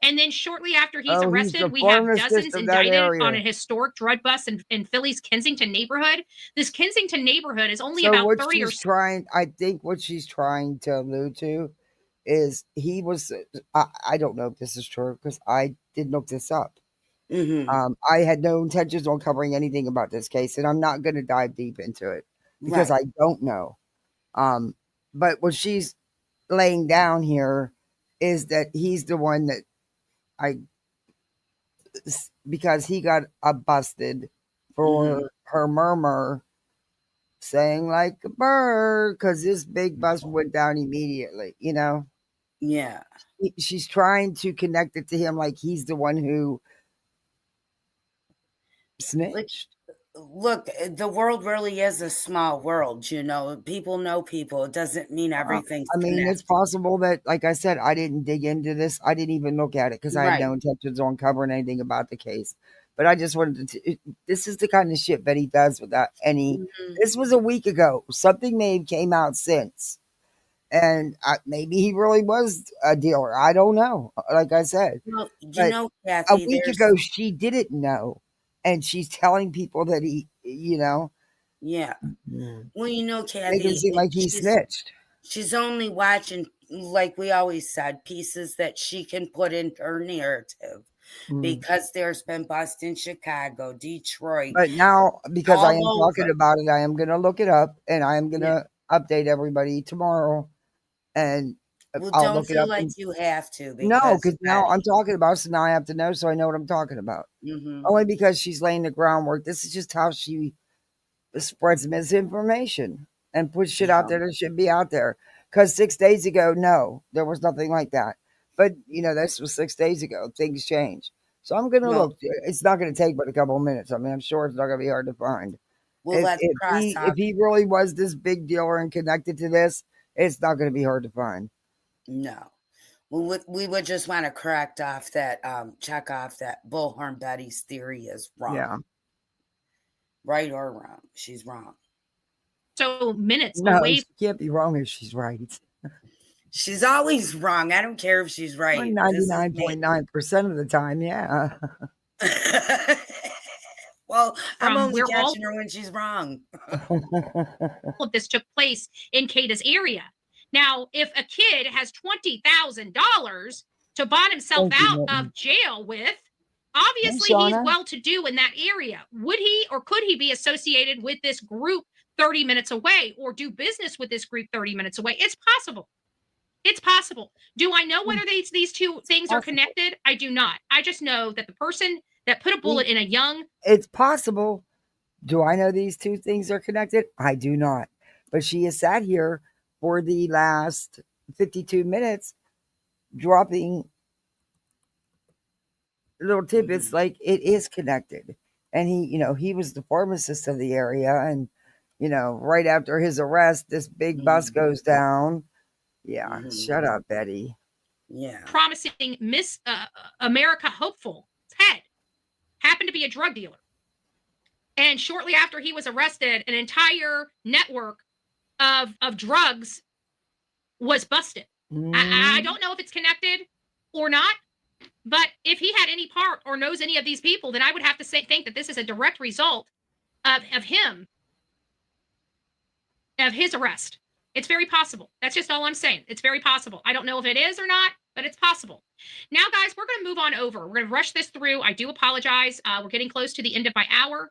And then shortly after he's Oh, he's arrested, the we have pharmacist dozens of that indicted area. on a historic drug bust in Philly's Kensington neighborhood. This Kensington neighborhood is only So about what 30 or she's trying, I think what she's trying to allude to is he was, I don't know if this is true because I did look this up. I had no intentions on covering anything about this case, and I'm not going to dive deep into it because Right. I don't know. But what she's laying down here is that he's the one that because he got busted for her murmur saying like a bird because this big bus went down immediately, you know? Yeah. She's trying to connect it to him like he's the one who snitched. Look, the world really is a small world, you know. People know people. It doesn't mean everything's I mean, it's possible that, like I said, I didn't dig into this. I didn't even look at it because I had no intentions on covering anything about the case. But I just wanted to. This is the kind of shit Betty does without any. This was a week ago. Something may have came out since, and maybe he really was a dealer. I don't know. Like I said, Well, but know, Kathy, a week ago she didn't know, and she's telling people that he, you know. Yeah. Well, you know, Kathy, Make it seem like he snitched. She's only watching, like we always said, pieces that she can put in her narrative. Because there's been bust in Chicago, Detroit. But now, because I am talking about it, I am going to look it up and I am going to update everybody tomorrow. And I'll look it up. Like you have to. No, because now I'm talking about it, so now I have to know so I know what I'm talking about. Only because she's laying the groundwork. This is just how she spreads misinformation and puts shit out there that should be out there. Because 6 days ago, no, there was nothing like that. But, you know, this was 6 days ago. Things change. So I'm going to look. It's not going to take but a couple of minutes. I mean, I'm sure it's not going to be hard to find. Well, if he really was this big dealer and connected to this, it's not going to be hard to find. No. We would just want to correct off that, check off that Bullhornbetty's theory is wrong. Yeah. Right or wrong. She's wrong. So minutes away. She can't be wrong if she's right. She's always wrong. I don't care if she's right. 99.9% of the time, yeah. Well, I'm only catching her when she's wrong. All of this took place in Kata's area. Now, if a kid has $20,000 to bond himself out of jail with, obviously he's well-to-do in that area. Would he or could he be associated with this group 30 minutes away or do business with this group 30 minutes away? It's possible. It's possible. Do I know whether these two things are connected? I do not. I just know that the person that put a bullet in a young... It's possible. Do I know these two things are connected? I do not. But she has sat here for the last 52 minutes dropping little tidbits like it is connected. And he, you know, he was the pharmacist of the area. And, you know, right after his arrest, this big bus goes down. Yeah, shut up, Betty. Yeah. Promising Miss America hopeful head happened to be a drug dealer. And shortly after he was arrested, an entire network of drugs was busted. I don't know if it's connected or not, but if he had any part or knows any of these people, then I would have to think that this is a direct result of his arrest. It's very possible. That's just all I'm saying. It's very possible. I don't know if it is or not, but it's possible. Now, guys, we're going to move on over. We're going to rush this through. I do apologize. We're getting close to the end of my hour,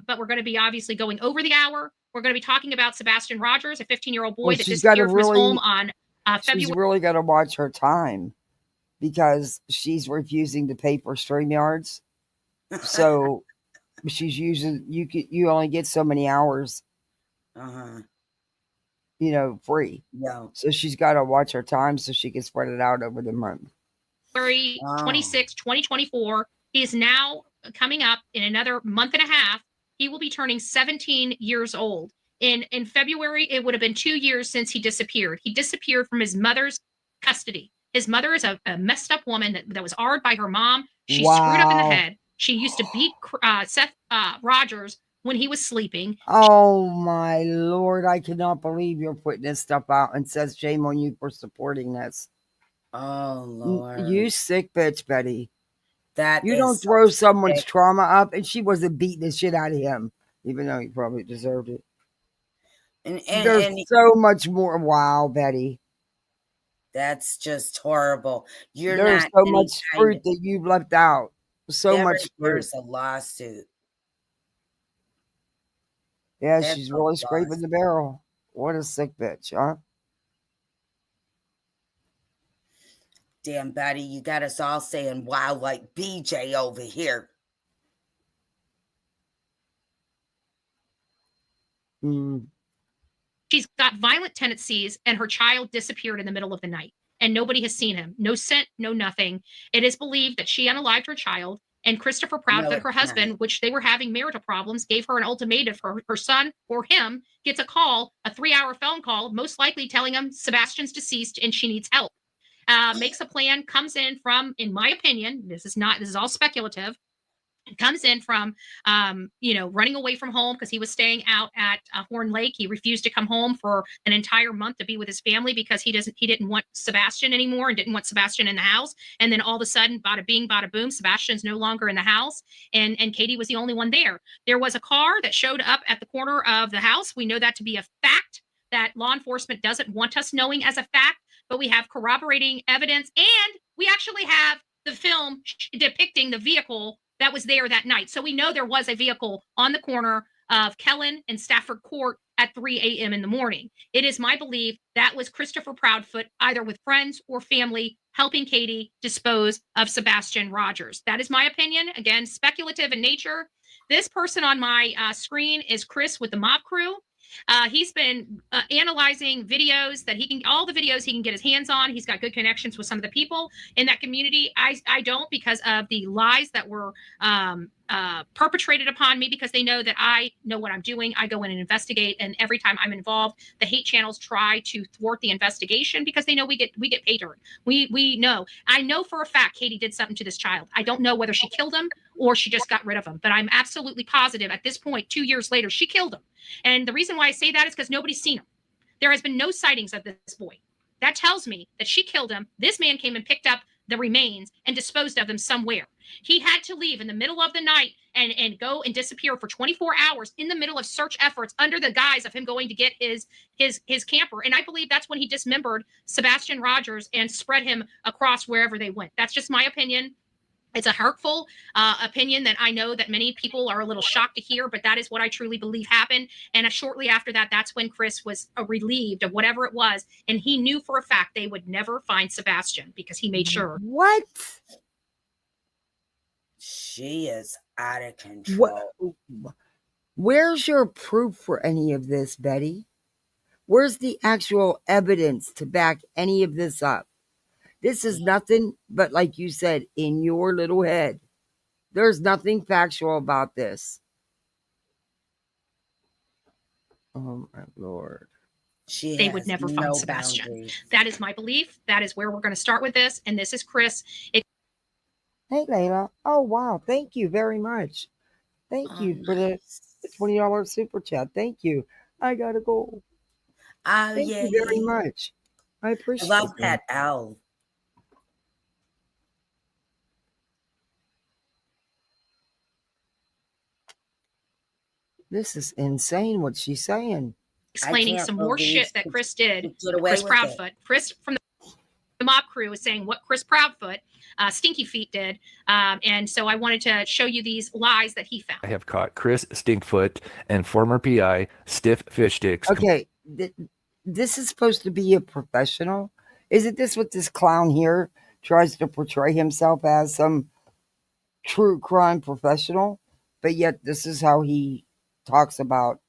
but we're going to be obviously going over the hour. We're going to be talking about Sebastian Rogers, a 15-year-old boy that disappeared from his home on February. She's really got to watch her time because she's refusing to pay for StreamYards. So she's using, you only get so many hours. You know, free. Yeah. So she's got to watch her time so she can spread it out over the month. February 26, 2024. He is now coming up in another month and a half. He will be turning 17 years old. In February, it would have been 2 years since he disappeared. He disappeared from his mother's custody. His mother is a messed up woman that was arred by her mom. She's screwed up in the Wow. head. She used to beat Seth Rogers when he was sleeping. Oh my Lord, I cannot believe you're putting this stuff out and says shame on you for supporting this. Oh Lord. You sick bitch, Betty. That You is don't so throw someone's sick. trauma up, and she wasn't beating the shit out of him, even though he probably deserved it. There's And so much more. Wow, Betty. that's just horrible. You're There's not so any much kind fruit of, that you've left out. So that much right fruit. there's a lawsuit. Yeah, That's she's a really scraping lawsuit. the barrel. What a sick bitch, huh? Damn, Betty, you got us all saying wow like BJ over here. She's got violent tendencies, and her child disappeared in the middle of the night, and nobody has seen him. No scent, no nothing. It is believed that she unalived her child, and Christopher No, Proudfoot, it's her not. husband, which they were having marital problems, gave her an ultimatum for her son or him gets a call, a 3-hour phone call, most likely telling him Sebastian's deceased and she needs help. Makes a plan, comes in from, in my opinion, this is all speculative, comes in from running away from home because he was staying out at Horn Lake. He refused to come home for an entire month to be with his family because he didn't want Sebastian anymore and didn't want Sebastian in the house. And then all of a sudden, bada bing, bada boom, Sebastian's no longer in the house, and Katie was the only one there. There was a car that showed up at the corner of the house. We know that to be a fact that law enforcement doesn't want us knowing as a fact, but we have corroborating evidence, and we actually have the film depicting the vehicle that was there that night. So we know there was a vehicle on the corner of Kellen and Stafford Court at 3 a.m. in the morning. It is my belief that was Christopher Proudfoot, either with friends or family, helping Katie dispose of Sebastian Rogers. That is my opinion. Again, speculative in nature. This person on my screen is Chris with the Mob Crew. He's been analyzing videos that all the videos he can get his hands on. He's got good connections with some of the people in that community. I don't, because of the lies that were perpetrated upon me, because they know that I know what I'm doing. I go in and investigate, and every time I'm involved, the hate channels try to thwart the investigation because they know we get pay dirt. We know. I know for a fact Katie did something to this child. I don't know whether she killed him or she just got rid of him, but I'm absolutely positive at this point, 2 years later, she killed him. And the reason why I say that is because nobody's seen him. There has been no sightings of this boy. That tells me that she killed him. This man came and picked up the remains and disposed of them somewhere. He had to leave in the middle of the night and go and disappear for 24 hours in the middle of search efforts under the guise of him going to get his camper. And I believe that's when he dismembered Sebastian Rogers and spread him across wherever they went. That's just my opinion. It's a hurtful opinion that I know that many people are a little shocked to hear, but that is what I truly believe happened. And shortly after that, that's when Chris was relieved of whatever it was. And he knew for a fact they would never find Sebastian because he made sure. What? She is out of control. Where's your proof for any of this, Betty? Where's the actual evidence to back any of this up? This is nothing but, like you said, in your little head. There's nothing factual about this. Oh, my Lord. They would never find Sebastian. Boundaries. That is my belief. That is where we're going to start with this. And this is Chris. Hey, Layla. Oh, wow. Thank you very much. Thank you for the $20 super chat. Thank you. I got to go. Thank you very much. I appreciate it. I love that L. This is insane what she's saying. Explaining some more shit that Chris did. Chris Proudfoot. Chris from the Mob Crew is saying what Chris Proudfoot, Stinky Feet, did. And so I wanted to show you these lies that he found. I have caught Chris Stinkfoot and former PI Stiff Fish Sticks. Okay, this is supposed to be a professional. Isn't this what this clown here tries to portray himself as, some true crime professional? But yet this is how he talks about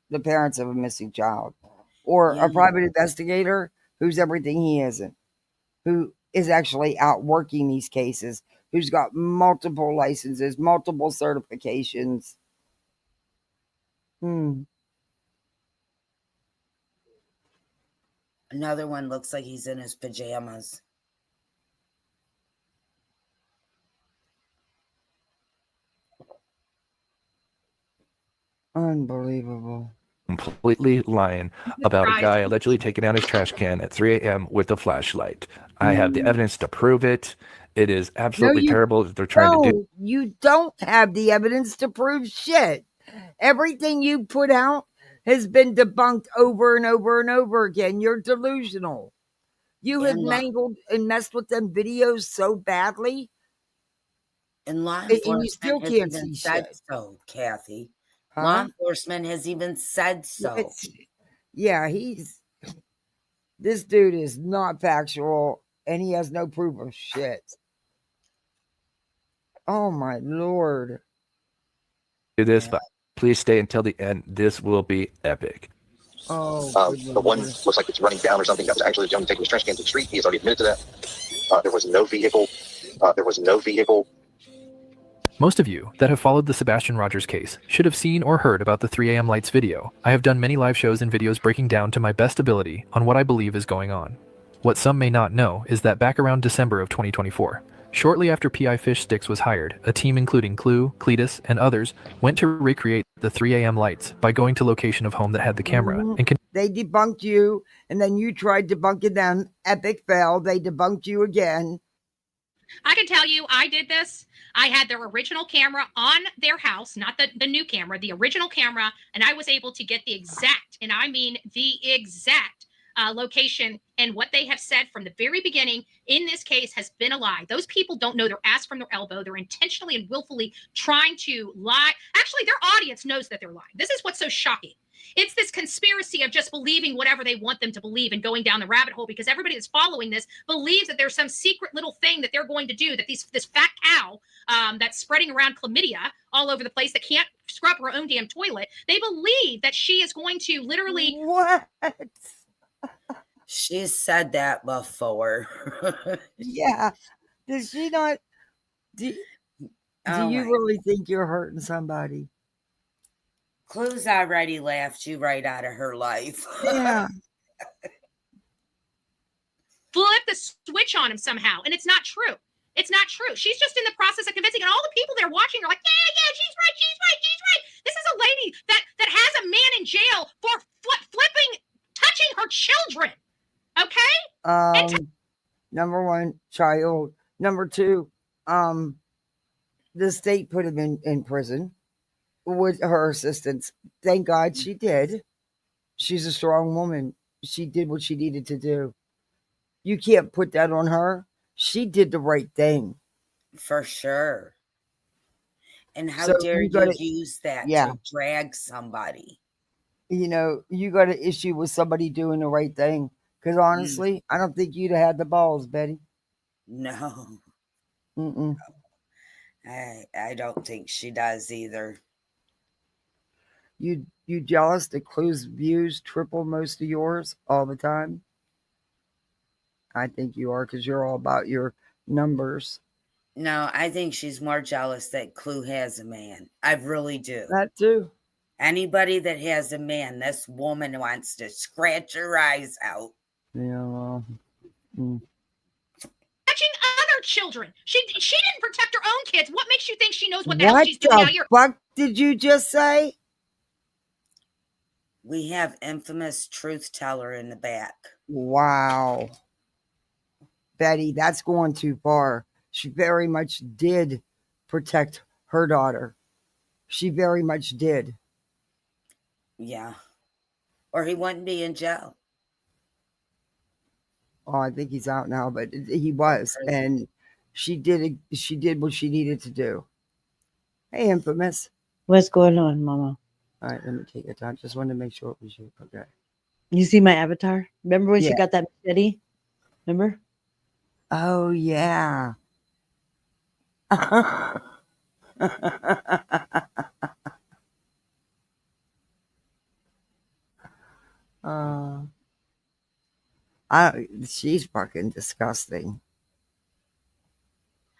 the parents of a missing child, or a private investigator who's everything he isn't, who is actually out working these cases, who's got multiple licenses, multiple certifications. Another one looks like he's in his pajamas. Unbelievable. Completely lying about a guy allegedly taking out his trash can at 3 a.m. with a flashlight. I have the evidence to prove it. It is absolutely terrible that they're trying to do. You don't have the evidence to prove shit. Everything you put out has been debunked over and over and over again. You're delusional. You have mangled and messed with them videos so badly. And law enforcement you still has can't even see said shit. so, Kathy. Huh? Law enforcement has even said so. Yeah, this dude is not factual and he has no proof of shit. Oh my Lord. Do this, but please stay until the end. This will be epic. The one looks like it's running down or something. That was actually the gentleman taking his trash can to the street. He has already admitted to that. There was no vehicle. Most of you that have followed the Sebastian Rogers case should have seen or heard about the 3 a.m. lights video. I have done many live shows and videos breaking down to my best ability on what I believe is going on. What some may not know is that back around December of 2024, shortly after PI Fish Sticks was hired, a team including Clue, Cletus, and others went to recreate the 3 a.m. lights by going to location of home that had the camera. And they debunked you, and then you tried debunking them. Epic fail. They debunked you again. I can tell you, I did this. I had their original camera on their house, not the new camera, the original camera, and I was able to get the exact, and I mean the exact location. And what they have said from the very beginning in this case has been a lie. Those people don't know their ass from their elbow. They're intentionally and willfully trying to lie. Actually, their audience knows that they're lying. This is what's so shocking. It's this conspiracy of just believing whatever they want them to believe and going down the rabbit hole, because everybody that's following this believes that there's some secret little thing that they're going to do, that this fat cow that's spreading around chlamydia all over the place that can't scrub her own damn toilet. They believe that she is going to literally... What? She's said that before. Yeah. Does she not? Do you really think you're hurting somebody? Clue's already laughed you right out of her life. Yeah. Flip the switch on him somehow, and it's not true. It's not true. She's just in the process of convincing, and all the people that are watching are like, yeah, she's right. This is a lady that has a man in jail for flipping, touching her children. Okay? Number one, child. Number two, the state put him in prison with her assistance. Thank God she did. She's a strong woman. She did what she needed to do. You can't put that on her. She did the right thing. For sure. And how dare you use that to drag somebody? You know, you got an issue with somebody doing the right thing. Because honestly, I don't think you'd have had the balls, Betty. No. Mm-mm. I don't think she does either. You jealous that Clue's views triple most of yours all the time? I think you are, because you're all about your numbers. No, I think she's more jealous that Clue has a man. I really do. That too. Anybody that has a man, this woman wants to scratch her eyes out. Yeah, well. Touching other children. She didn't protect her own kids. What makes you think she knows what the hell she's doing out here? What the fuck did you just say? We have infamous truth teller in the back. Wow. Betty, that's going too far. She very much did protect her daughter. She very much did. Yeah. Or he wouldn't be in jail. Oh, I think he's out now, but he was. And she did what she needed to do. Hey, infamous. What's going on, Mama? All right, let me take your time. Just wanted to make sure it was you. Okay. You see my avatar? Remember when she got that machete? Remember? Oh, yeah. She's fucking disgusting.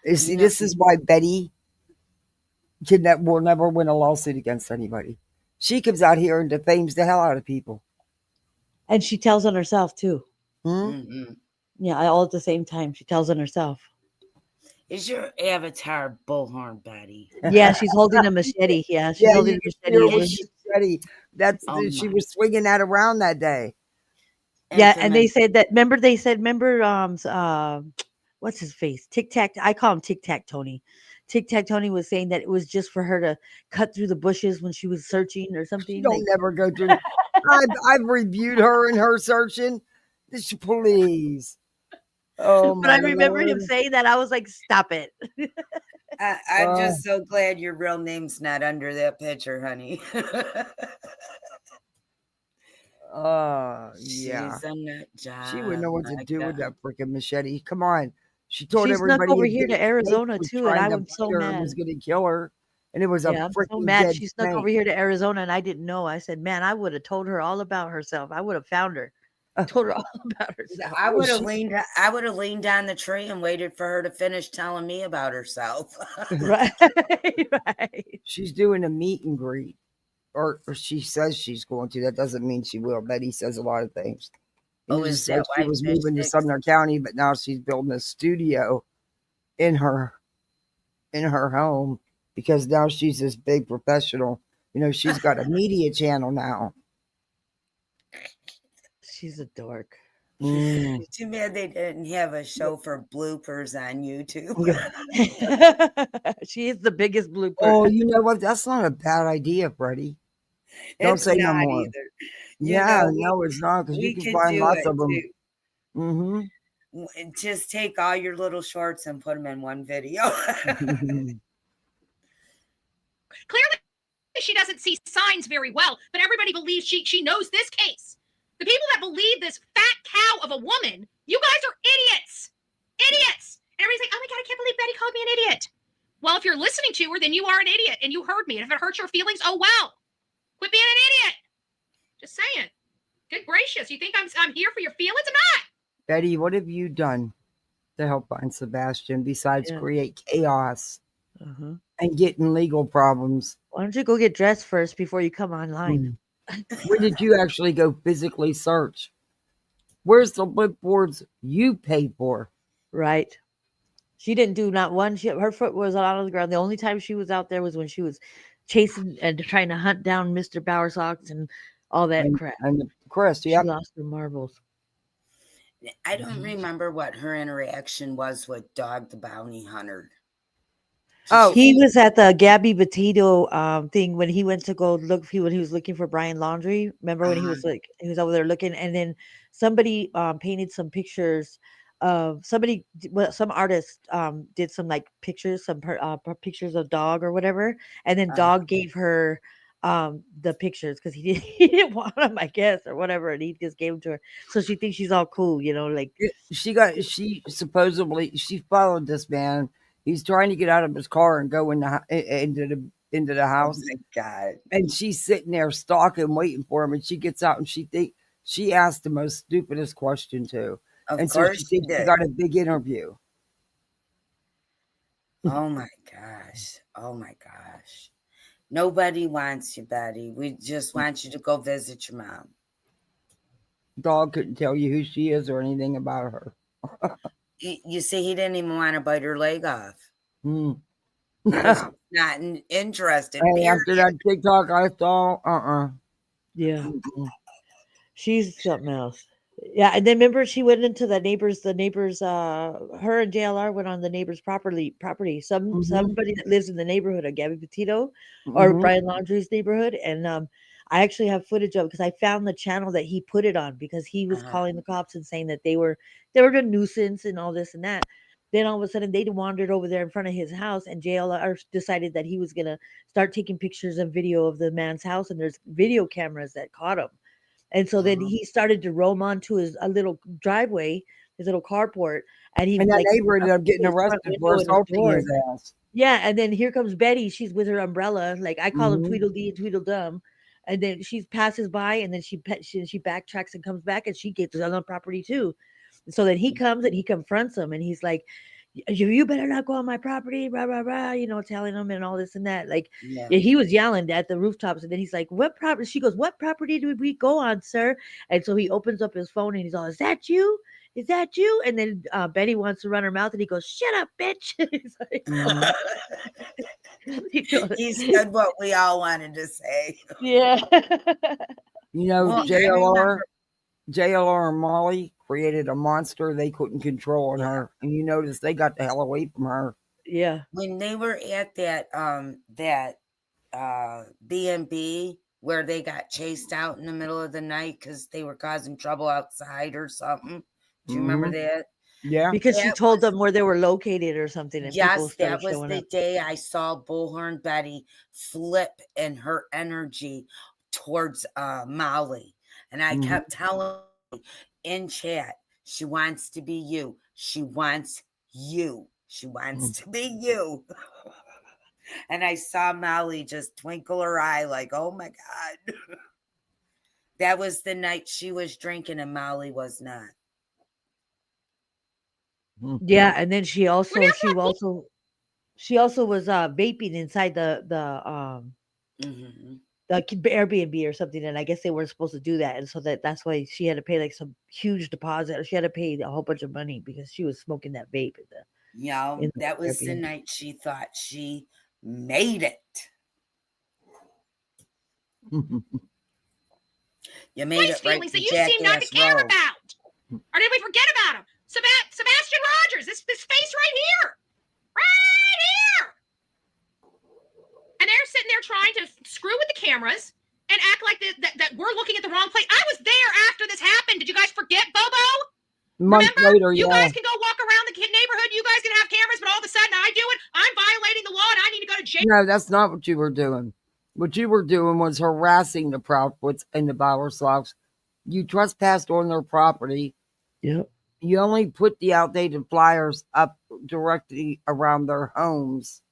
You see, this is why Betty will never win a lawsuit against anybody. She comes out here and defames the hell out of people. And she tells on herself, too. Mm-hmm. Yeah, all at the same time. She tells on herself. Is your avatar Bullhornbetty? Yeah, she's holding a machete. Yeah, she's Yeah, holding you a can see her machete. with Is she? the machete. That's Oh she my! was swinging that around that day. Yeah, and they Infamous. said that. Remember, they said, remember, what's his face? Tic Tac. I call him Tic Tac Tony. Tic Tac Tony was saying that it was just for her to cut through the bushes when she was searching or She something. don't Like, never go through. I've reviewed her and her searching. Please. Oh but my I remember him lord. saying that. I was like, stop it. I'm Uh, just so glad your real name's not under that picture, honey. yeah. She's a nut job. She would know what to My do with God. that freaking machete. Come on. She told She snuck everybody over a here dead to snake Arizona was too, and trying I to was bite so her and was mad. going to kill her. And it was a Yeah, I'm so freaking mad. dead She snuck snake. over here to Arizona, and I didn't know. I said, "Man, I would have told her all about herself. I would have found her, told her all about herself." I Well, would have she, leaned. I would have leaned on the tree and waited for her to finish telling me about herself. Right, right. she's doing a meet and greet. Or she says she's going to. That doesn't mean she will. Betty says a lot of things. Oh, She is said that she why was fish moving to sticks? Sumner County, but now she's building a studio in her home because now she's this big professional. She's got a media channel now. She's a dork. Mm. Too bad they didn't have a show for bloopers on YouTube. She is the biggest blooper. Oh, you know what? That's not a bad idea, Freddie. Don't It's say no not more. either. Yeah, no, it's not because you We can could find do lots it of them. too. Mm-hmm. Just take all your little shorts and put them in one video. Clearly, she doesn't see signs very well, but everybody believes she knows this case. The people that believe this fat cow of a woman, you guys are idiots. Idiots. And everybody's like, oh my God, I can't believe Betty called me an idiot. Well, if you're listening to her, then you are an idiot and you heard me. And if it hurts your feelings, oh well. Quit being an idiot. Just saying. Good gracious. You think I'm here for your feelings? I'm not. Betty, what have you done to help find Sebastian besides Yeah. create chaos Uh-huh. and get in legal problems? Why don't you go get dressed first before you come online? Where did you actually go physically search? Where's the boards you paid for? Right. She didn't do not one. Her foot was on the ground. The only time she was out there was when she was chasing and trying to hunt down Mr. Bowersox and all that crap. And Chris, She yep. lost her marbles. I don't remember what her interaction was with Dog the Bounty Hunter. Oh, He was at the Gabby Petito thing when he went to go look. When he was looking for Brian Laundrie. Remember when he was over there looking, and then somebody painted some pictures of some artist did some like pictures, some pictures of Dog or whatever, and then Dog gave her the pictures because he didn't want them, I guess, or whatever, and he just gave them to her. So she thinks she's all cool, like she supposedly she followed this man. He's trying to get out of his car and go into the house. Oh my God. And she's sitting there stalking, waiting for him. And she gets out and she asked the most stupidest question too. Of and course so she thinks she did. got a big interview. Oh my gosh. Oh my gosh. Nobody wants you, Betty. We just want you to go visit your mom. Dog couldn't tell you who she is or anything about her. You see, he didn't even want to bite her leg off. Hmm. He was not interested. Hey, after that TikTok I saw, yeah, she's something else. Yeah, and then remember she went into the neighbors. Her and JLR went on the neighbor's property. Somebody that lives in the neighborhood of Gabby Petito or Brian Laundrie's neighborhood, and I actually have footage of it because I found the channel that he put it on because he was calling the cops and saying that they were a nuisance and all this and that. Then all of a sudden they wandered over there in front of his house, and JLR decided that he was gonna start taking pictures and video of the man's house, and there's video cameras that caught him. And so then he started to roam onto a little driveway, his little carport, and that neighbor ended up getting arrested for assaulting his ass. Yeah, and then here comes Betty. She's with her umbrella, like I call him Tweedledee and Tweedledum. And then she passes by, and then she backtracks and comes back, and she gets on the property too. So then he comes and he confronts him, and he's like, You better not go on my property, blah blah blah, telling him and all this and that. Like, Yeah. yeah, he was yelling at the rooftops, and then he's like, "What property?" She goes, "What property did we go on, sir?" And so he opens up his phone and he's all, "Is that you? Is that you?" And then Betty wants to run her mouth, and he goes, "Shut up, bitch!" He's like, He said what we all wanted to say. Yeah. Well, I JLR and Molly created a monster they couldn't control on her, and you notice they got the hell away from her. Yeah. When they were at that B&B where they got chased out in the middle of the night because they were causing trouble outside or something. Do you remember that? Yeah. Because she told them where they were located or something. And Yes, that was the day I saw Bullhornbetty flip in her energy towards Molly. And I kept telling in chat, she wants to be you. She wants you. She wants to be you. And I saw Molly just twinkle her eye like, oh my God. That was the night she was drinking and Molly was not. Yeah, and then she also was vaping inside the Airbnb or something, and I guess they weren't supposed to do that, and so that's why she had to pay like some huge deposit, or she had to pay a whole bunch of money because she was smoking that vape that was the night she thought she made it. You made it right. Lisa, you seem not to care about. Or did we forget about him? Sebastian Rogers, this face right here. Right here. And they're sitting there trying to screw with the cameras and act like that we're looking at the wrong place. I was there after this happened. Did you guys forget, Bobo? Months later, you guys can go walk around the neighborhood. You guys can have cameras, but all of a sudden I do it. I'm violating the law and I need to go to jail. No, that's not what you were doing. What you were doing was harassing the Proudfoots and the Bowerslavs. You trespassed on their property. Yep. You only put the outdated flyers up directly around their homes.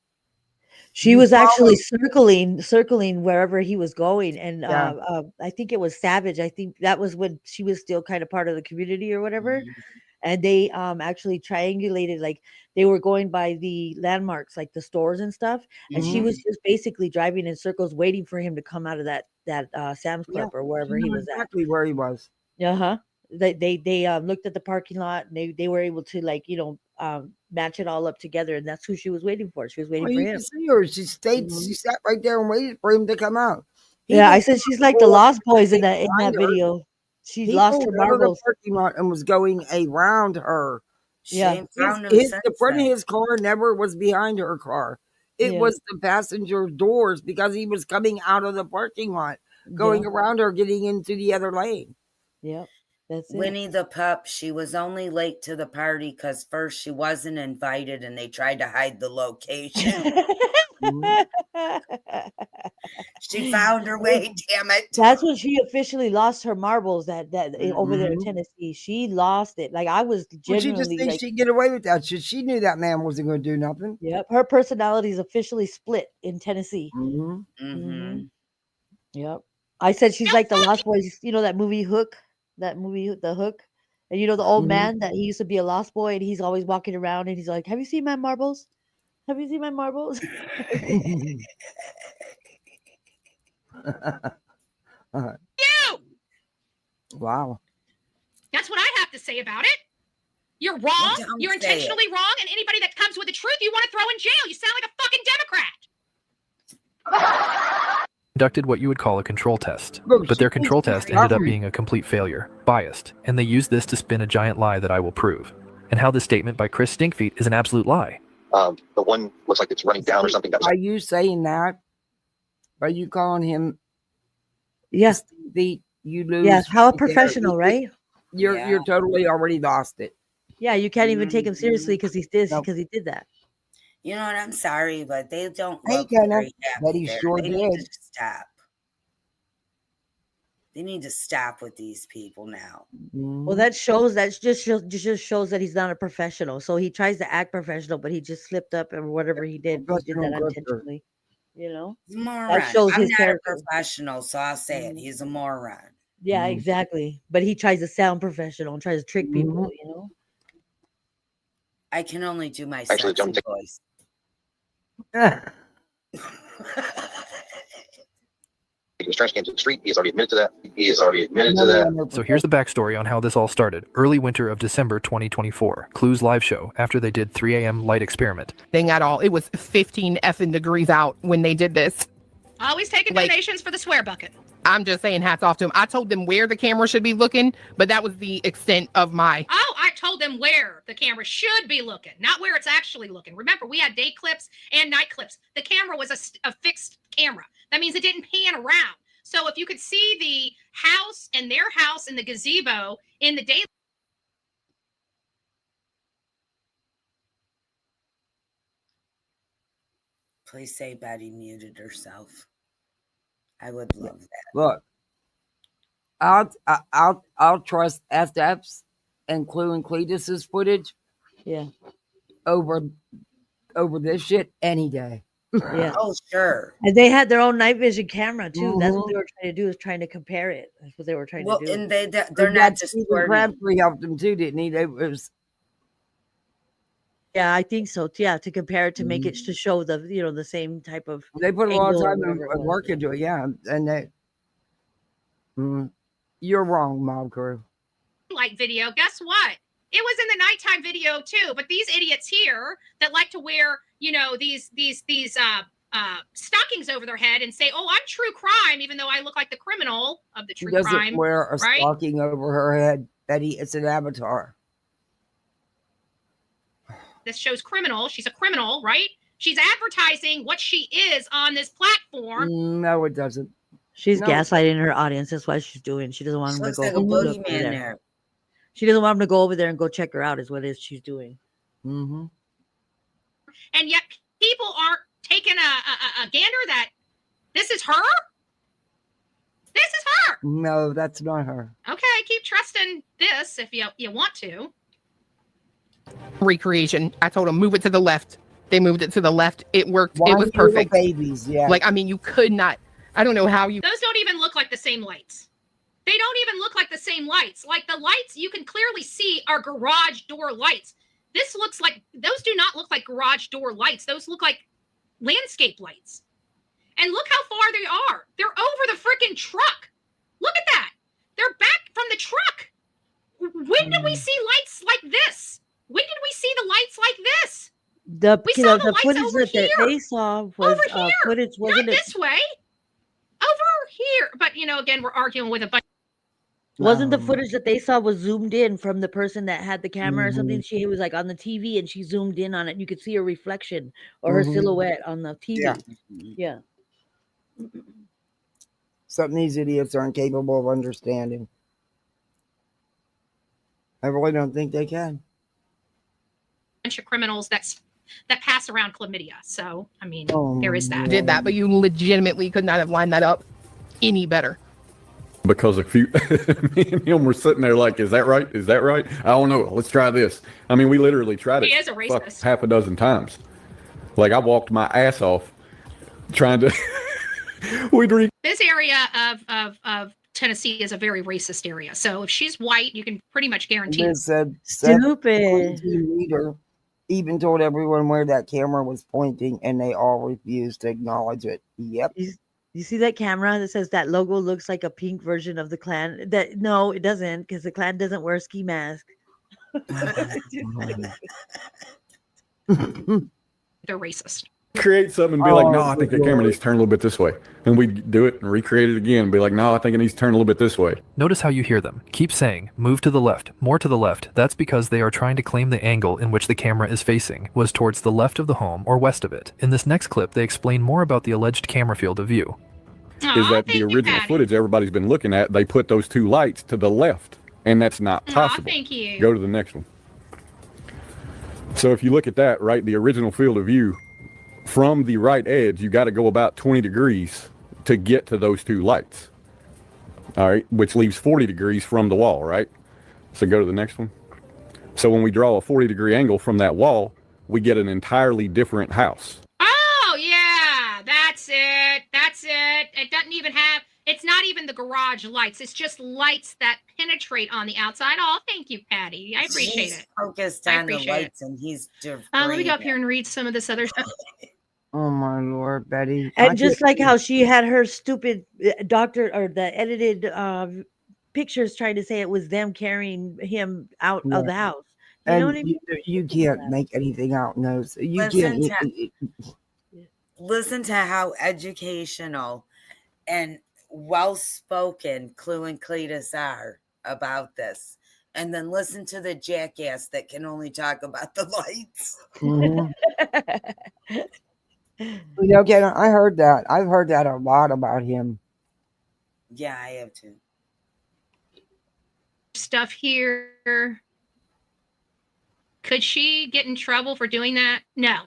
She was actually circling wherever he was going, and I think it was Savage. I think that was when she was still kind of part of the community or whatever. And they actually triangulated, like they were going by the landmarks, like the stores and stuff. And she was just basically driving in circles, waiting for him to come out of that Sam's Club or wherever he was exactly where he was. They looked at the parking lot and they were able to match it all up together, and that's who she was waiting for. She was waiting for him. See her. She stayed. She sat right there and waited for him to come out. I said she's like the Lost Boys in that video. She lost her marbles. Parking lot and was going around her. Yeah, the front of his car never was behind her car. It was the passenger doors because he was coming out of the parking lot, going around her, getting into the other lane. Yep. That's it. Winnie the Pup, she was only late to the party because first she wasn't invited and they tried to hide the location. She found her way, damn it. That's when she officially lost her marbles that over there in Tennessee. She lost it. Like I was genuinely she just thinks she'd get away with that shit. She knew that man wasn't going to do nothing. Yep. Her personality is officially split in Tennessee. Yep. I said she's like the Lost Boys. You know that movie Hook? That movie, The Hook? And you know the old man that he used to be a lost boy and he's always walking around and he's like, have you seen my marbles? Have you seen my marbles? You! Wow. That's what I have to say about it. You're wrong. You're intentionally wrong. And anybody that comes with the truth, you want to throw in jail. You sound like a fucking Democrat. Conducted what you would call a control test, but their control test ended up being a complete failure, biased, and they used this to spin a giant lie that I will prove. And how this statement by Chris Stinkfeet is an absolute lie. The one looks like it's running down or something. Are you saying that? Are you calling him? Yes. You lose. Yes. How a professional, right? You're totally already lost it. Yeah, you can't even take him seriously because he did that. You know what? I'm sorry, but they don't look very happy but he there. sure They did. need to stop. They need to stop with these people now. Well, that just shows that he's not a professional. So he tries to act professional, but he just slipped up and whatever he did that intentionally. You know, moron. That shows I'm his not character. a professional, so I'll say it. He's a moron. Yeah, exactly. But he tries to sound professional and tries to trick people. You know. I can only do my Actually, sexy jump- voice. Taking his trash can to the street. He has already admitted to that. So here's the backstory on how this all started. Early winter of December 2024. Clues live show after they did 3 a.m. light experiment. Thing at all. It was 15 effing degrees out when they did this. Always taking donations for the swear bucket. I'm just saying hats off to them. I told them where the camera should be looking, but that was the extent of my... Oh, I told them where the camera should be looking, not where it's actually looking. Remember, we had day clips and night clips. The camera was a fixed camera. That means it didn't pan around. So if you could see the house and their house and the gazebo in the day. Please say Betty muted herself. I would love that. Look, I'll trust FF's and Clue and Cletus's footage. Yeah. Over this shit any day. Yeah. Oh, sure. And they had their own night vision camera too. That's what they were trying to do, is trying to compare it. That's what they were trying to do. And they're not just Crabtree helped them too, didn't he? It was. Yeah, I think so. Yeah, to compare it, to make it, to show the the same type of. They put a lot of angle or time whatever it and was. work into it, yeah. And they. You're wrong, Mob Crew. Light video. Guess what? It was in the nighttime video too. But these idiots here that like to wear, these stockings over their head and say, "Oh, I'm true crime," even though I look like the criminal of the true She doesn't crime. wear a right? stocking over her head, Betty. It's an avatar. This show's criminal. She's a criminal, right? She's advertising what she is on this platform. No, it doesn't. She's No. gaslighting her audience. That's what she's doing. She doesn't want them to looks go like a look boogeyman over there. there. She doesn't want them to go over there and go check her out. Is what it is she's doing. Mm-hmm. And yet people aren't taking a gander that this is her. This is her. No, that's not her. Okay, keep trusting this if you want to. recreation. I told them move it to the left. They moved it to the left. It worked. Why it was little perfect. Babies, yeah. Like, I mean, you could not. I don't know how you. Those don't even look like the same lights. They don't even look like the same lights. Like the lights you can clearly see are garage door lights. This looks like, those do not look like garage door lights. Those look like landscape lights. And look how far they are. They're over the freaking truck. Look at that. They're back from the truck. When did we see lights like this? When did we see the lights like this? We saw the lights footage over that here. they saw was Over here. footage, Not wasn't it? this way. Over here. But, again, we're arguing with a bunch. Wasn't the footage that they saw was zoomed in from the person that had the camera or something? She was like on the TV and she zoomed in on it. And you could see her reflection or her silhouette on the TV. Yeah. Something these idiots aren't capable of understanding. I really don't think they can. Bunch of criminals that pass around chlamydia. So, I mean, there is that. Did that, but you legitimately could not have lined that up any better. Because a few, me and him were sitting there like, is that right? Is that right? I don't know. Let's try this. I mean, we literally tried He it is a racist. half a dozen times. Like, I walked my ass off trying to, This area of Tennessee is a very racist area. So if she's white, you can pretty much guarantee it. Said Stupid. team leader even told everyone where that camera was pointing, and they all refused to acknowledge it. Yep. You see that camera that says that logo looks like a pink version of the Klan? No, it doesn't, because the Klan doesn't wear a ski mask. They're racist. create something and be like, no, I think the camera needs to turn a little bit this way. And we do it and recreate it again and be like, no, I think it needs to turn a little bit this way. Notice how you hear them. Keep saying, move to the left, more to the left. That's because they are trying to claim the angle in which the camera is facing was towards the left of the home or west of it. In this next clip, they explain more about the alleged camera field of view. Is that the original footage everybody's been looking at, they put those two lights to the left, and that's not possible. Thank you. Go to the next one. So if you look at that, right, the original field of view, from the right edge, you got to go about 20 degrees to get to those two lights. All right, which leaves 40 degrees from the wall, right? So go to the next one. So when we draw a 40-degree angle from that wall, we get an entirely different house. Oh, yeah, that's it. That's it. It doesn't even have, It's not even the garage lights. It's just lights that penetrate on the outside. Oh, thank you, Patty. I appreciate He's it. focused I on the appreciate it. lights, and he's Let me go up here and read some of this other stuff. Oh my Lord, Betty. And just like how she had her stupid doctor or the edited pictures trying to say it was them carrying him out of the house. You know what I mean? You can't make anything out. No, you listen to how educational and well-spoken Clue and Cletus are about this. And then listen to the jackass that can only talk about the lights. Mm-hmm. Okay, I heard that. I've heard that a lot about him. Yeah, I have too. Stuff here. Could she get in trouble for doing that? No.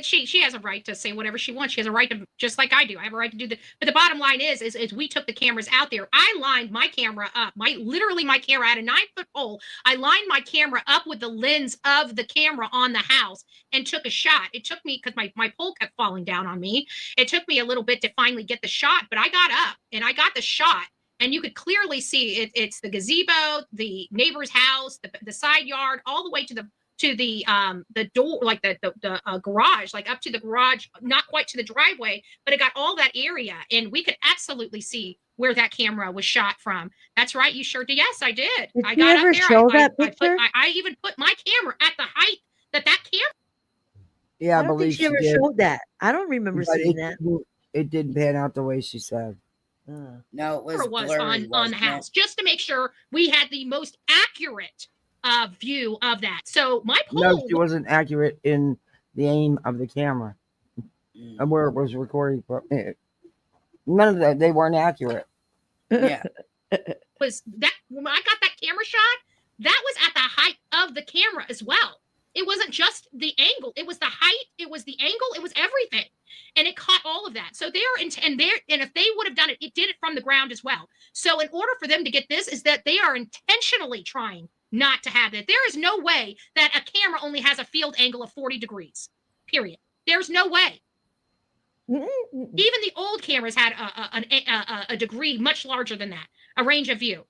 She has a right to say whatever she wants. She has a right to, just like I do. I have a right to do that. But the bottom line is we took the cameras out there. I lined my camera up. My camera had a 9-foot pole. I lined my camera up with the lens of the camera on the house and took a shot. It took me, because my pole kept falling down on me. It took me a little bit to finally get the shot, but I got up and I got the shot. And you could clearly see it's the gazebo, the neighbor's house, the side yard, all the way to the door, like the garage, like up to the garage, not quite to the driveway, but it got all that area, and we could absolutely see where that camera was shot from. That's right, you sure did. Yes, I did. Did I you got ever up there. show that picture? I even put my camera at the height that camera. Yeah, I don't think she ever showed that. I don't remember seeing that. It didn't pan out the way she said. No, it was blurry, on the house, just to make sure we had the most accurate view of that. So my pole. No, she wasn't accurate in the aim of the camera and where it was recording. None of that. They weren't accurate. Yeah. Was that when I got that camera shot? That was at the height of the camera as well. It wasn't just the angle. It was the height. It was the angle. It was everything. And it caught all of that. So and if they would have done it, it did it from the ground as well. So in order for them to get this is that they are intentionally trying not to have it. There is no way that a camera only has a field angle of 40 degrees, period. There's no way. Even the old cameras had a degree much larger than that, a range of view,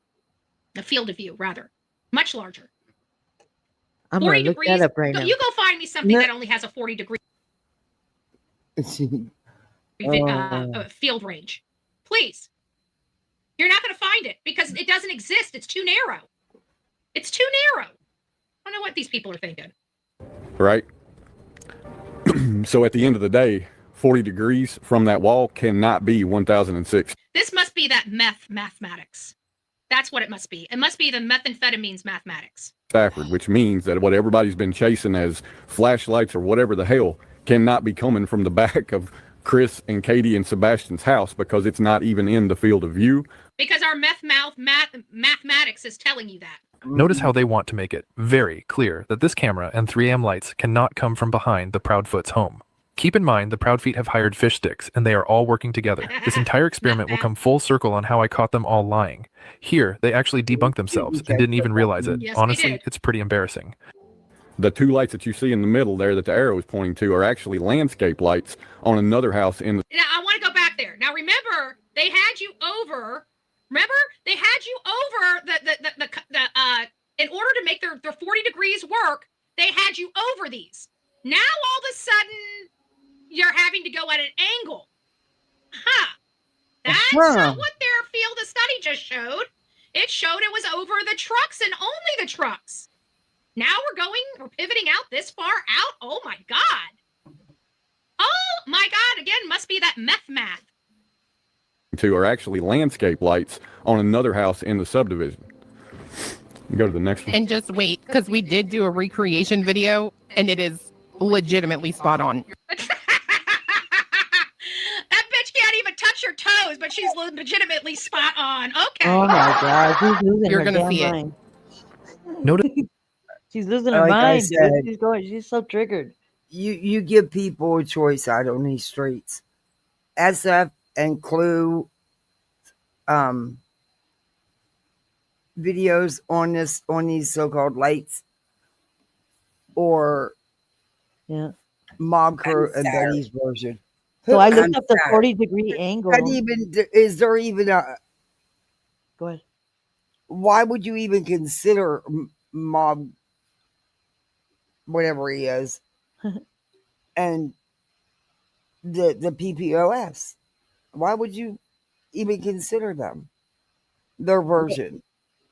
a field of view, rather, much larger. I'm going to look that up right now. You go find me something that only has a 40 degree field range. Please. You're not going to find it because it doesn't exist. It's too narrow. It's too narrow. I don't know what these people are thinking. Right. So at the end of the day, 40 degrees from that wall cannot be 1006. This must be that mathematics. That's what it must be. It must be the methamphetamines mathematics. Stafford, which means that what everybody's been chasing as flashlights or whatever the hell cannot be coming from the back of Chris and Katie and Sebastian's house because it's not even in the field of view. Because our mathematics is telling you that. Notice how they want to make it very clear that this camera and 3am lights cannot come from behind the Proudfoot's home. Keep in mind the Proudfeet have hired fish sticks and they are all working together. This entire experiment will come full circle on how I caught them all lying. Here, they actually debunked themselves and didn't even realize it. Yes, honestly, it's pretty embarrassing. The two lights that you see in the middle there that the arrow is pointing to are actually landscape lights on another house in the... Now, I want to go back there. Now, remember, they had you over... Remember? They had you over in order to make their 40 degrees work, they had you over these. Now, all of a sudden, you're having to go at an angle. That's not what their field of study just showed. It showed it was over the trucks and only the trucks. Now we're pivoting out this far out. Oh my God. Oh my God. Again, must be that math. Two are actually landscape lights on another house in the subdivision. Go to the next one. And just wait, because we did do a recreation video and it is legitimately spot on. That bitch can't even touch her toes, but she's legitimately spot on. Okay. Oh my God. She's losing You're her going to see mind. Notice She's losing her Like I mind. said, She's so triggered. You give people a choice out on these streets. SF and Clue videos on these so-called lights, or Mob Crew and Betty's version. So I looked I'm up the sorry. 40-degree That angle. even is there even a? Go ahead. Why would you even consider mob, whatever he is, and the PPOS? Why would you even consider them their version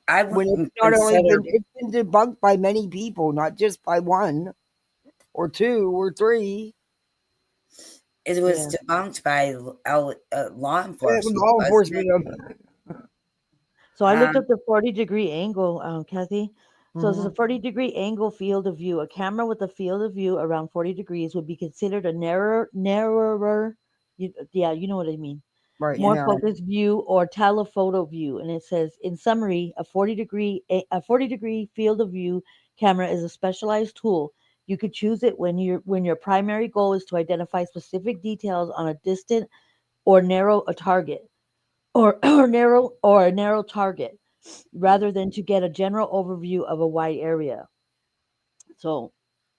I when it's wouldn't not only consider been debunked by many people, not just by one or two or three. it was Yeah. debunked by law enforcement, Law wasn't enforcement. So I looked it? up the 40-degree angle, Kathy. So it's a Mhm. 40-degree angle field of view. A camera with a field of view around 40 degrees would be considered a narrower, yeah, you know what I mean, Right more now, focused view or telephoto view. And it says, in summary, a 40-degree field of view camera is a specialized tool. You could choose it when your primary goal is to identify specific details on a distant or narrow a target or a narrow target rather than to get a general overview of a wide area. So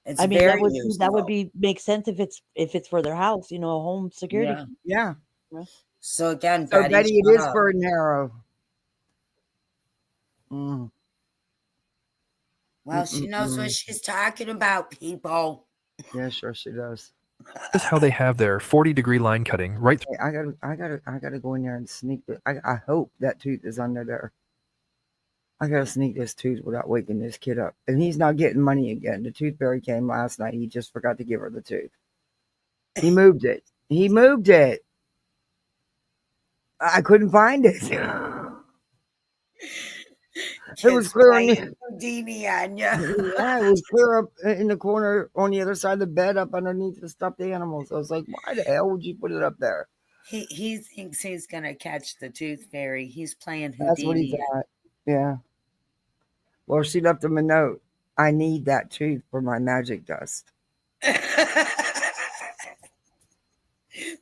It's I mean very that would useful. be make sense if it's for their house, home security. Yeah. yeah. Yeah. So again, So Betty, Betty, it shut is up. for narrow. Mm. Well, she knows what she's talking about, people. Yeah, sure she does. This is how they have their 40-degree line cutting right Hey, I gotta go in there and sneak it. I hope that tooth is under there. I gotta sneak this tooth without waking this kid up. And he's not getting money again. The tooth fairy came last night. He just forgot to give her the tooth. He moved it. He moved it. I couldn't find it. It was Kids clear on playing the, Houdini on you. yeah, it was clear up in the corner on the other side of the bed, up underneath the stuffed animals. I was like, why the hell would you put it up there? He thinks he's gonna catch the tooth fairy. He's playing That's what he Houdini. thought. Yeah. Well, she left him a note. I need that tooth for my magic dust.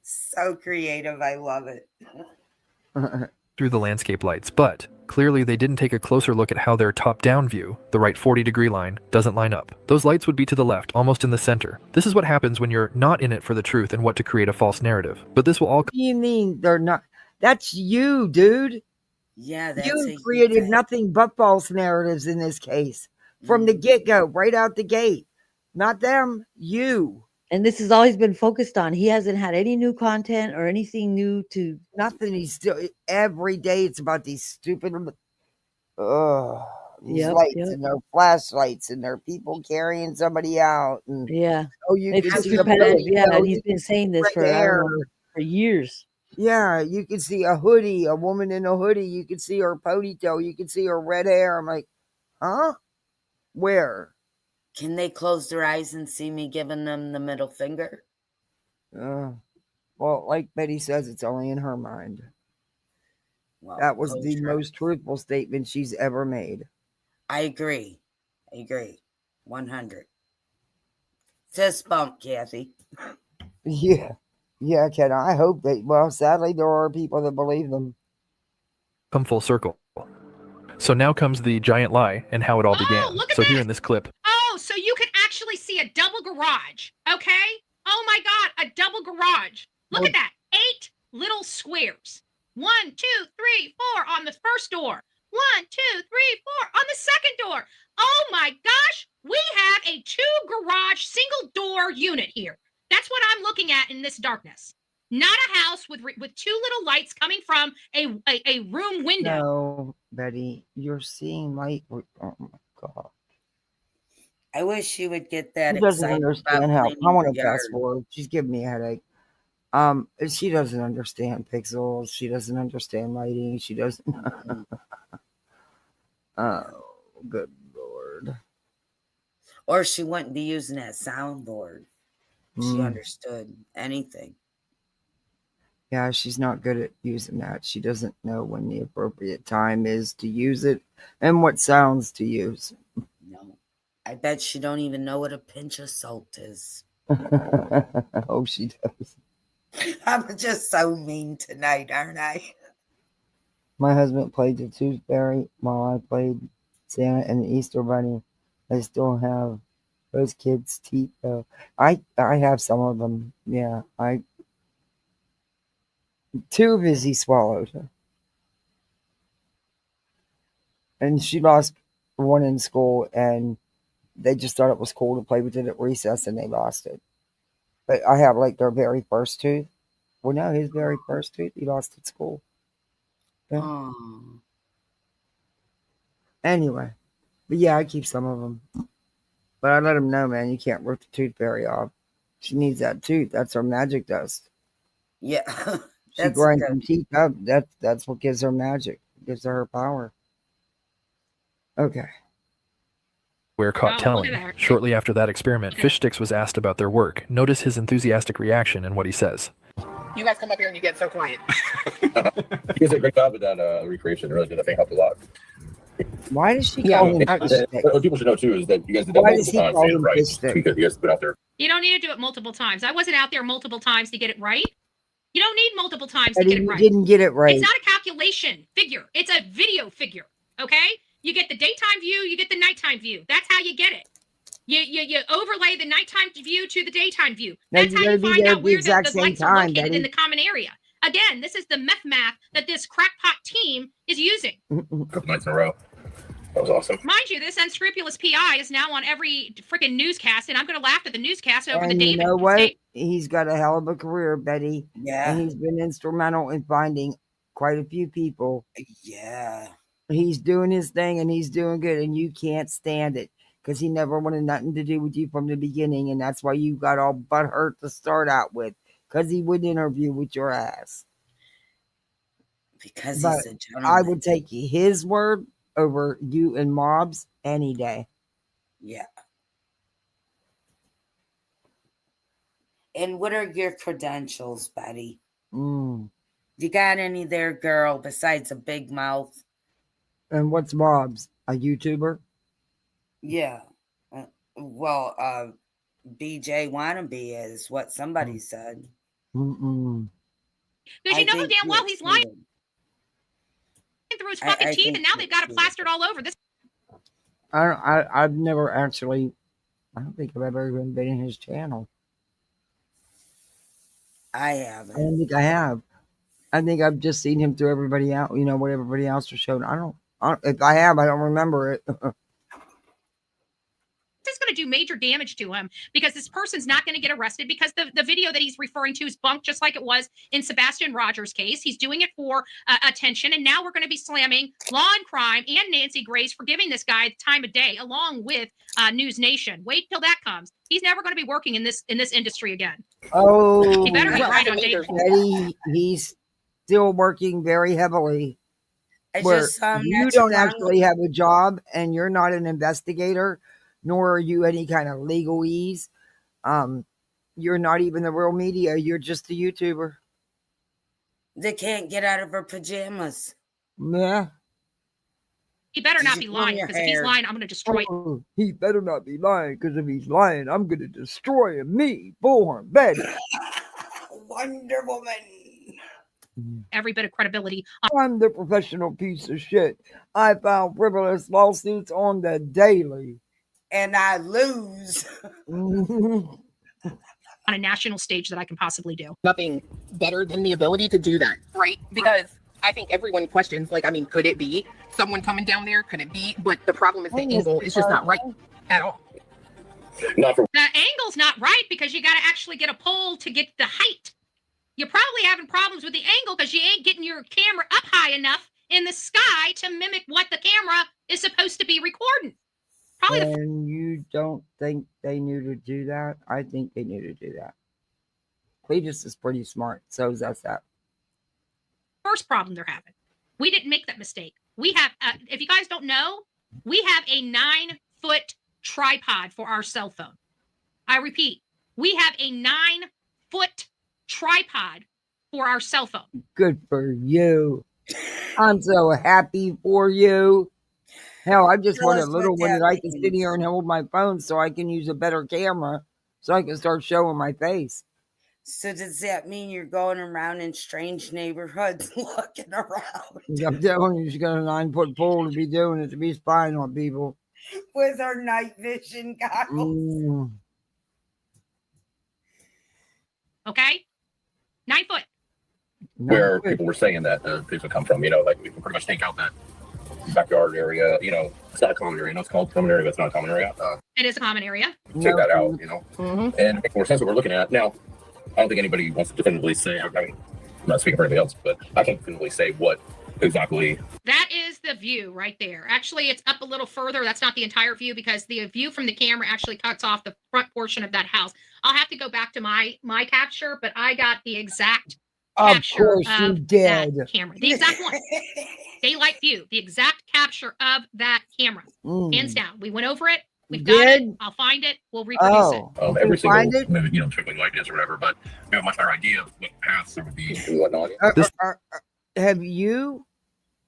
So creative. I love it. through the landscape lights, but clearly they didn't take a closer look at how their top-down view, the right 40-degree line, doesn't line up. Those lights would be to the left, almost in the center. This is what happens when you're not in it for the truth and what to create a false narrative. But this will all What do you mean they're not? That's you, dude. Yeah, that's You a you created thing. nothing but false narratives in this case from the get-go, right out the gate. Not them, you. And this has always been focused on. He hasn't had any new content or anything new to. Nothing. He's still every day. It's about these stupid, these Yep, lights yep. and their flashlights and their people carrying somebody out. And Yeah. you It's can just see the repetitive. Yeah. ponytail, And he's you been can see saying this red for, I don't hair. know, for years. Yeah, you can see a hoodie, a woman in a hoodie. You can see her ponytail. You can see her red hair. I'm like, huh? Where? Can they close their eyes and see me giving them the middle finger? Well, like Betty says, it's only in her mind. Well, That was close the your eyes. most truthful statement she's ever made. I agree. 100. Fist bump, Kathy. Yeah. Yeah, Ken. I hope that, well, sadly, there are people that believe them. come full circle. So now comes the giant lie and how it all began. Look at So this. here in this clip, Oh, so you can actually see a double garage. Okay. Oh my God, a double garage. Look at that. 8 little squares. 1, 2, 3, 4 on the first door. 1, 2, 3, 4 on the second door. Oh my gosh, we have a 2 garage single door unit here. That's what I'm looking at in this darkness. Not a house with 2 little lights coming from a room window. No, Betty, you're seeing light. Oh my God. I wish she would get that She doesn't excited understand about how. I cleaning want the to fast yard. forward. She's giving me a headache. She doesn't understand pixels. She doesn't understand lighting. She doesn't. Oh, good Lord. Or she wouldn't be using that soundboard. She Mm. understood anything. Yeah, she's not good at using that. She doesn't know when the appropriate time is to use it and what sounds to use. No. I bet she don't even know what a pinch of salt is. I hope she does. I'm just so mean tonight, aren't I? My husband played the Tooth Fairy while I played Santa and the Easter Bunny. I still have those kids' teeth though. I have some of them. Yeah, 2 of his he swallowed. And she lost one in school, and they just thought it was cool to play with it at recess, and they lost it. But I have like their very first tooth. Well, no, his very first tooth he lost at school. Yeah. Oh. Anyway, but yeah, I keep some of them. But I let him know, man, you can't rip the tooth fairy off. She needs that tooth. That's her magic dust. Yeah. She grinds them teeth up. That's what gives her magic. It gives her power. Okay. We're caught telling. Shortly after that experiment, Fish Sticks was asked about their work. Notice his enthusiastic reaction and what he says. You guys come up here and you get so quiet. You guys did a great job with that recreation. Really did. I think helped a lot. Why does she call him Fish Sticks? What people should know too is that you guys did that multiple times. Call him right? Fish Sticks? Because you guys have been out there. You don't need to do it multiple times. I wasn't out there multiple times to get it right. You don't need multiple times to get it right. Didn't get it right. It's not a calculation figure. It's a video figure. Okay? You get the daytime view, you get the nighttime view. That's how you get it. You overlay the nighttime view to the daytime view. That's how you find out where the lights are located in the common area. Again, this is the math that this crackpot team is using. A couple nights in a row. That was awesome. Mind you, this unscrupulous PI is now on every freaking newscast, and I'm going to laugh at the newscast over the David. You know what? He's got a hell of a career, Betty. Yeah. And he's been instrumental in finding quite a few people. Yeah. He's doing his thing, and he's doing good, and you can't stand it because he never wanted nothing to do with you from the beginning, and that's why you got all butthurt to start out with, because he would interview with your ass. Because he's a gentleman. I would take his word over you and Mob's any day. Yeah. And what are your credentials, Betty? You got any there, girl, besides a big mouth? And what's Mob's? A YouTuber? Yeah. Well, BJ Wannabe is what somebody said. Because you know damn well he's lying through his fucking teeth, and now they've got it plastered all over. This. I've never actually. I don't think I've ever even been in his channel. I haven't. I don't think I have. I think I've just seen him through everybody else. You know what everybody else was showing. I don't. If I have, I don't remember it. Is going to do major damage to him because this person's not going to get arrested because the video that he's referring to is bunked just like it was in Sebastian Rogers' case. He's doing it for attention, and now we're going to be slamming Law and Crime and Nancy Grace for giving this guy the time of day, along with News Nation. Wait till that comes. He's never going to be working in this industry again. Oh, he better be right on date. He's still working very heavily. Where you don't actually have a job, and you're not an investigator, nor are you any kind of legalese. You're not even the real media. You're just a YouTuber. They can't get out of her pajamas. Yeah. He better not be lying, because if he's lying, I'm going to destroy him. He better not be lying, because if he's lying, I'm going to destroy him. Me, Bullhornbetty. Wonder Woman. Every bit of credibility. I'm the professional piece of shit. I file frivolous lawsuits on the daily. And I lose. On a national stage that I can possibly do. Nothing better than the ability to do that, right? Because I think everyone questions, like, I mean, could it be someone coming down there? Could it be? But the problem is the angle is just not right at all. The angle's not right because you got to actually get a pole to get the height. You're probably having problems with the angle because you ain't getting your camera up high enough in the sky to mimic what the camera is supposed to be recording. Probably and you don't think they knew to do that? I think they knew to do that. Cletus is pretty smart, so is that. First problem they're having. We didn't make that mistake. We have, if you guys don't know, we have a 9-foot tripod for our cell phone. I repeat, we have a 9-foot tripod for our cell phone. Good for you. I'm so happy for you. Hell, I just want a little one that I can sit here and hold my phone so I can use a better camera so I can start showing my face. So does that mean you're going around in strange neighborhoods looking around? I'm telling you, she's got a 9-foot pole to be doing it, to be spying on people. With her night vision goggles. Okay? 9 foot. where people were saying that things would come from. You know, like we can pretty much take out that backyard area. You know, it's not a common area. No, it's called common area, but it's not a common area. It is a common area. Take that out, you know, and it makes more sense what we're looking at now. I don't think anybody wants to definitively say. I mean, I'm not speaking for anybody else, but I can't definitively say what exactly. That is the view right there. Actually, it's up a little further. That's not the entire view because the view from the camera actually cuts off the front portion of that house. I'll have to go back to my capture, but I got the exact capture of that camera. The exact one. Daylight view. The exact capture of that camera. Hands down. We went over it. We've got it. I'll find it. We'll reproduce it. Every single movie, you know, trickling light is or whatever, but we have a much better idea of what paths there would be and whatnot. Have you,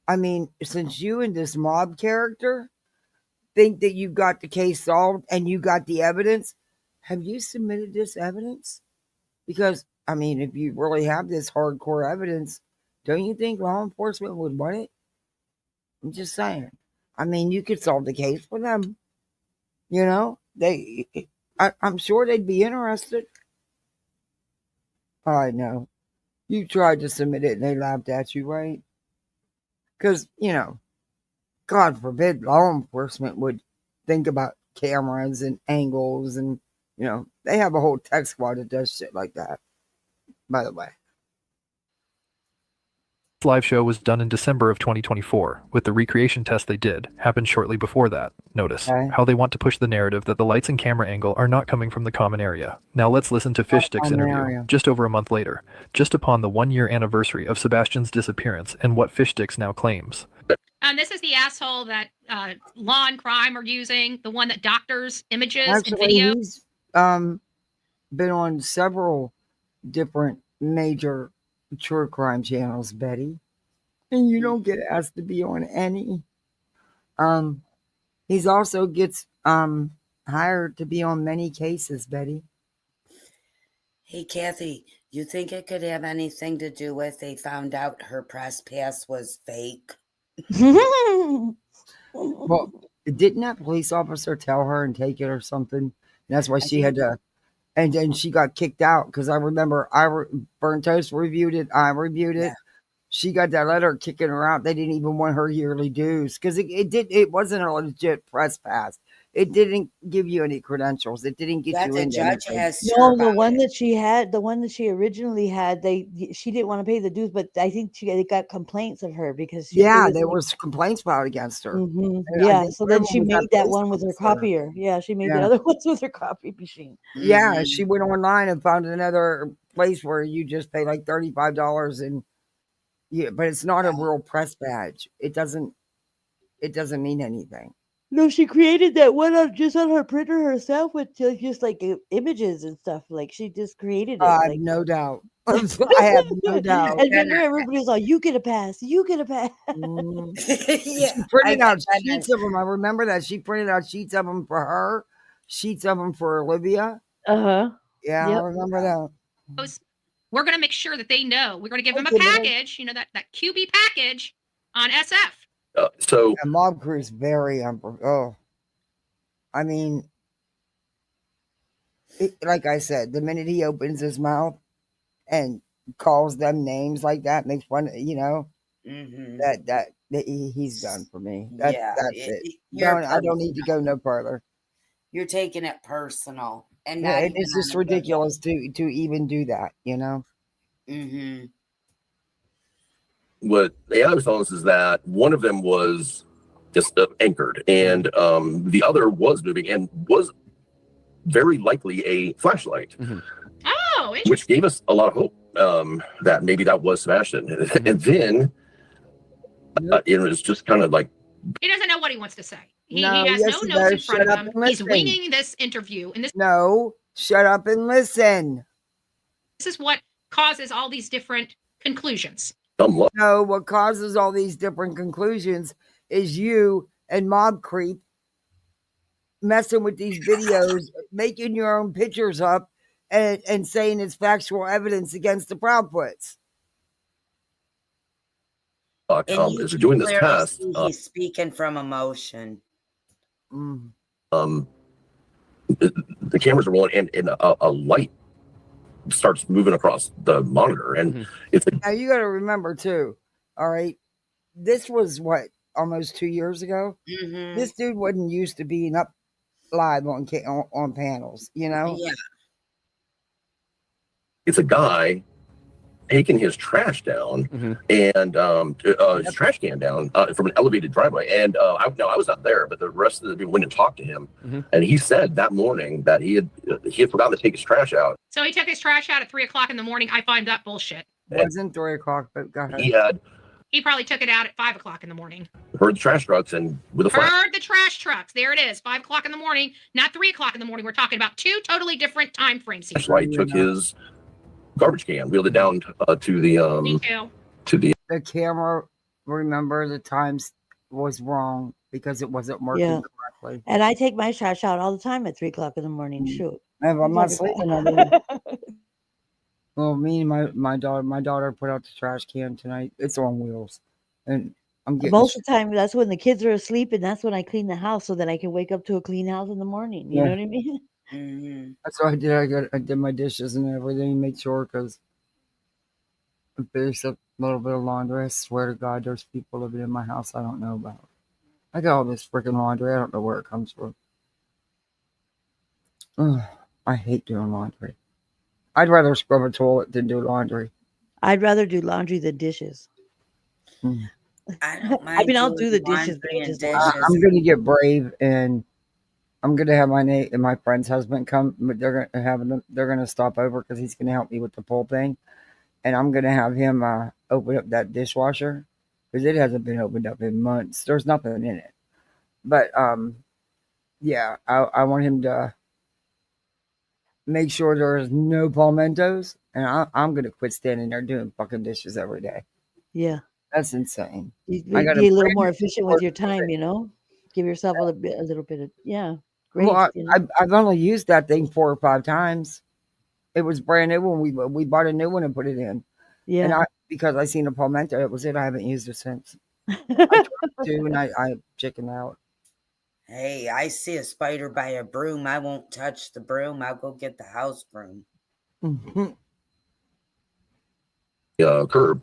I mean, since you and this mob character think that you got the case solved and you got the evidence, have you submitted this evidence? Because, I mean, if you really have this hardcore evidence, don't you think law enforcement would want it? I'm just saying. I mean, you could solve the case for them. You know, I'm sure they'd be interested. I know. You tried to submit it and they laughed at you, right? Because, you know, God forbid law enforcement would think about cameras and angles and, you know, they have a whole tech squad that does shit like that, by the way. This live show was done in December of 2024, with the recreation test they did happened shortly before that. Notice how they want to push the narrative that the lights and camera angle are not coming from the common area. Now let's listen to Fishstick's interview just over a month later, just upon the 1-year anniversary of Sebastian's disappearance and what Fishsticks now claims. This is the asshole that Law and Crime are using, the one that doctors images Actually, and video. He's been on several different major true crime channels, Betty, and you don't get asked to be on any. He's also gets hired to be on many cases, Betty. Hey, Kathy, you think it could have anything to do with they found out her press pass was fake? Well, didn't that police officer tell her and take it or something? And that's why she had to. And then she got kicked out because I remember Burnt Toast reviewed it. I reviewed it. Yeah. She got that letter kicking her out. They didn't even want her yearly dues because it wasn't a legit press pass. It didn't give you any credentials. It didn't get you in. The one that she had, the one that she originally had, she didn't want to pay the dues, but I think they got complaints of her because there was complaints filed against her. Yeah, so then she made that one with her copier. Yeah, she made the other ones with her copy machine. Yeah, she went online and found another place where you just pay like $35 and but it's not a real press badge. It doesn't mean anything. No, she created that one just on her printer herself with just like images and stuff. Like she just created it. I have no doubt. I have no doubt. And remember, everybody was like, "You get a pass. You get a pass." She printed out sheets of them. I remember that she printed out sheets of them for her, sheets of them for Olivia. Yeah, yep. I remember that. We're going to make sure that they know. We're going to give them a package. You know that QB package on SF. So Mob Crew is very I mean, like I said, the minute he opens his mouth and calls them names like that, makes fun, that he's done for me. That's it. I don't need to go no further. You're taking it personal, and it's just ridiculous to even do that, What the other fellows is that one of them was just anchored, and the other was moving and was very likely a flashlight. Oh, which gave us a lot of hope that maybe that was Sebastian. And then it was just kind of like he doesn't know what he wants to say. He has no notes in front of him. He's winging this interview, and shut up and listen. This is what causes all these different conclusions. No, what causes all these different conclusions is you and Mob Creep messing with these videos, making your own pictures up and saying it's factual evidence against the Proudfoots. As we're doing this test, he's speaking from emotion. The cameras are rolling and a light starts moving across the monitor, and it's like, now you got to remember too. All right, this was what, almost 2 years ago. This dude wasn't used to being up live on panels, you know. Yeah. it's a guy taking his trash down and his trash can down from an elevated driveway. And I was not there, but the rest of the people went and talked to him. And he said that morning that he had forgotten to take his trash out. So he took his trash out at 3 o'clock in the morning. I find that bullshit. It wasn't 3 o'clock, but go ahead. He probably took it out at 5 o'clock in the morning. Heard the trash trucks and with a flash. Heard the trash trucks. There it is. 5 o'clock in the morning, not 3 o'clock in the morning. We're talking about two totally different time frames here. Flashlight took his garbage can, wheeled it down to the camera. Remember, the times was wrong because it wasn't working correctly. And I take my trash out all the time at 3 o'clock in the morning. Shoot. And I'm not sleeping. Well, me and my daughter put out the trash can tonight. It's on wheels, and I'm getting most of the time. That's when the kids are asleep, and that's when I clean the house so that I can wake up to a clean house in the morning. You know what I mean? That's what I did. I did my dishes and everything, make sure, because if there's a little bit of laundry, I swear to God, there's people living in my house I don't know about. I got all this freaking laundry. I don't know where it comes from. Ugh, I hate doing laundry. I'd rather scrub a toilet than do laundry. I'd rather do laundry than dishes. I mean, I'll do the dishes. I'm going to get brave, and I'm going to have my friend's husband come. They're going to stop over because he's going to help me with the pool thing, and I'm going to have him open up that dishwasher because it hasn't been opened up in months. There's nothing in it, but yeah, I want him to make sure there's no palmentos, and I'm going to quit standing there doing fucking dishes every day. Yeah. That's insane. You be a little more efficient with your time, you know? Give yourself a little bit of, great. Well, I've only used that thing 4 or 5 times. It was brand new when we bought a new one and put it in. Yeah. And because I seen a palmetto, it was it. I haven't used it since. I tried to, and I chickened out. Hey, I see a spider by a broom. I won't touch the broom. I'll go get the house broom. Curb.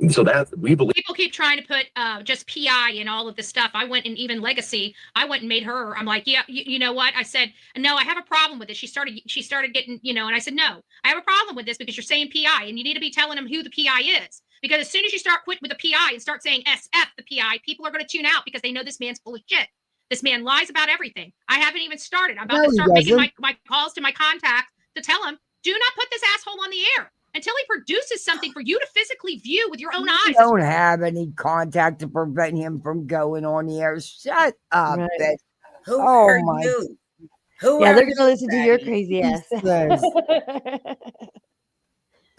And so that we believe people keep trying to put just PI in all of this stuff. I went and even Legacy, I went and made her. I'm like, yeah, you know what? I said, no, I have a problem with it. She started getting, and I said, no, I have a problem with this because you're saying PI and you need to be telling them who the PI is. Because as soon as you start quitting with the PI and start saying SF, the PI, people are going to tune out because they know this man's full of shit. This man lies about everything. I haven't even started. I'm about to start making my calls to my contacts to tell him, do not put this asshole on the air until he produces something for you to physically view with your own eyes. Don't have any contact to prevent him from going on the air. Shut up, Right. Who hurt you? Who they're going to listen to your crazy ass.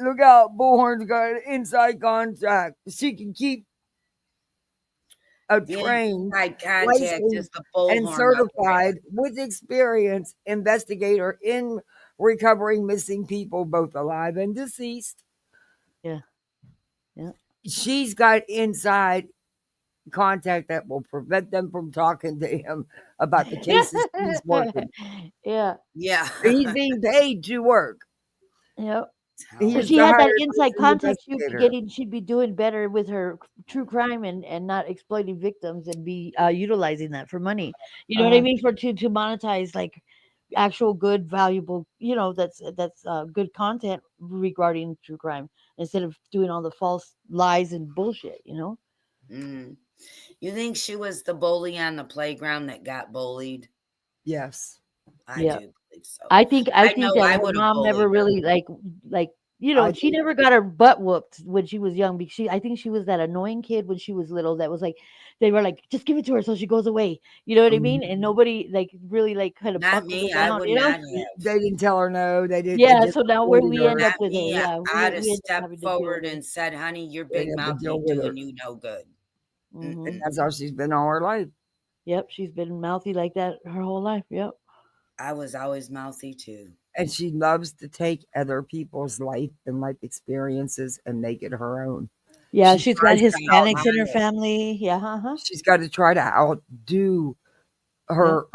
Look out, Bullhorn's got an inside contact. She can keep a trained, licensed, and certified with experience investigator in recovering missing people, both alive and deceased. Yeah. She's got inside contact that will prevent them from talking to him about the cases he's working. Yeah. He's being paid to work. Yep. If she had that inside contact, she'd be doing better with her true crime and not exploiting victims and be utilizing that for money. You know what I mean? To monetize like actual good, valuable, that's good content regarding true crime instead of doing all the false lies and bullshit. You think she was the bully on the playground that got bullied? Yes. I do believe so. I think that her mom never really she never got her butt whooped when she was young because I think she was that annoying kid when she was little that was like they were like just give it to her so she goes away. You know what I mean? And nobody really kind of not me. I would not have. They didn't tell her no. They didn't. Yeah. So now we end up with it. Yeah. I'd have stepped forward and said, "Honey, your big mouth ain't doing you no good." And that's how she's been all her life. Yep. She's been mouthy like that her whole life. Yep. I was always mouthy too. And she loves to take other people's life and life experiences and make it her own. Yeah, she's got Hispanics in her family. Yeah, She's got to try to outdo her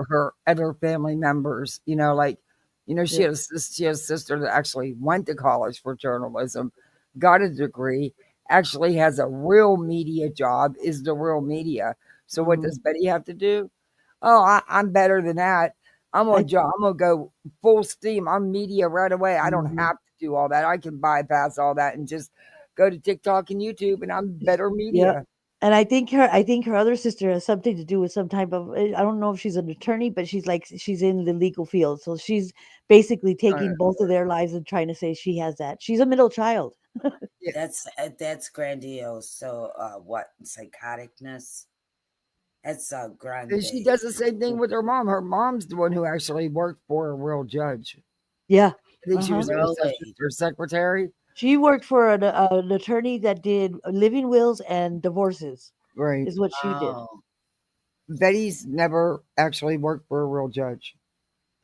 other family members. Like You know, she Yeah. she has a sister that actually went to college for journalism, got a degree, actually has a real media job, is the real media. So what Mhm. does Betty have to do? Oh, I'm better than that. I'm gonna go full steam. I'm media right away. I don't Mhm. have to do all that. I can bypass all that and just go to TikTok and YouTube, and I'm better Yep. media. And I think her other sister has something to do with some type of I don't know if she's an attorney, but she's like she's in the legal field. So she's basically Uh, taking both of their lives and trying to say she has that. She's a middle child. yeah. That's grandiose. So what psychoticness? That's And she grande. does the same thing with her mom. Her mom's the one who actually worked for a real judge. Yeah. I think she Uh-huh. was her, Really? her secretary. She worked for an attorney that did living wills and divorces. Right. Is what she did. Oh, Betty's never actually worked for a real judge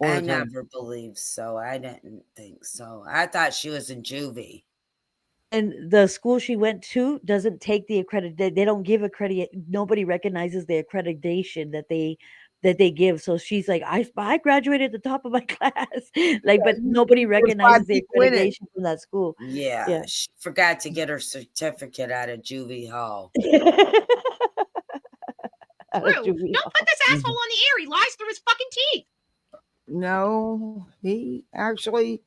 or I attorney. never believed so. I didn't think so. I thought she was in juvie. And the school she went to doesn't take the they don't give nobody recognizes the accreditation that they give. So she's like, I graduated at the top of my class. Like, but nobody There's five recognizes the people in it. accreditation from that school. Yeah, Yeah. she forgot to get her certificate out of juvie hall. Out of True. juvie Don't put hall. this asshole on the air. He lies through his fucking teeth. No, he actually,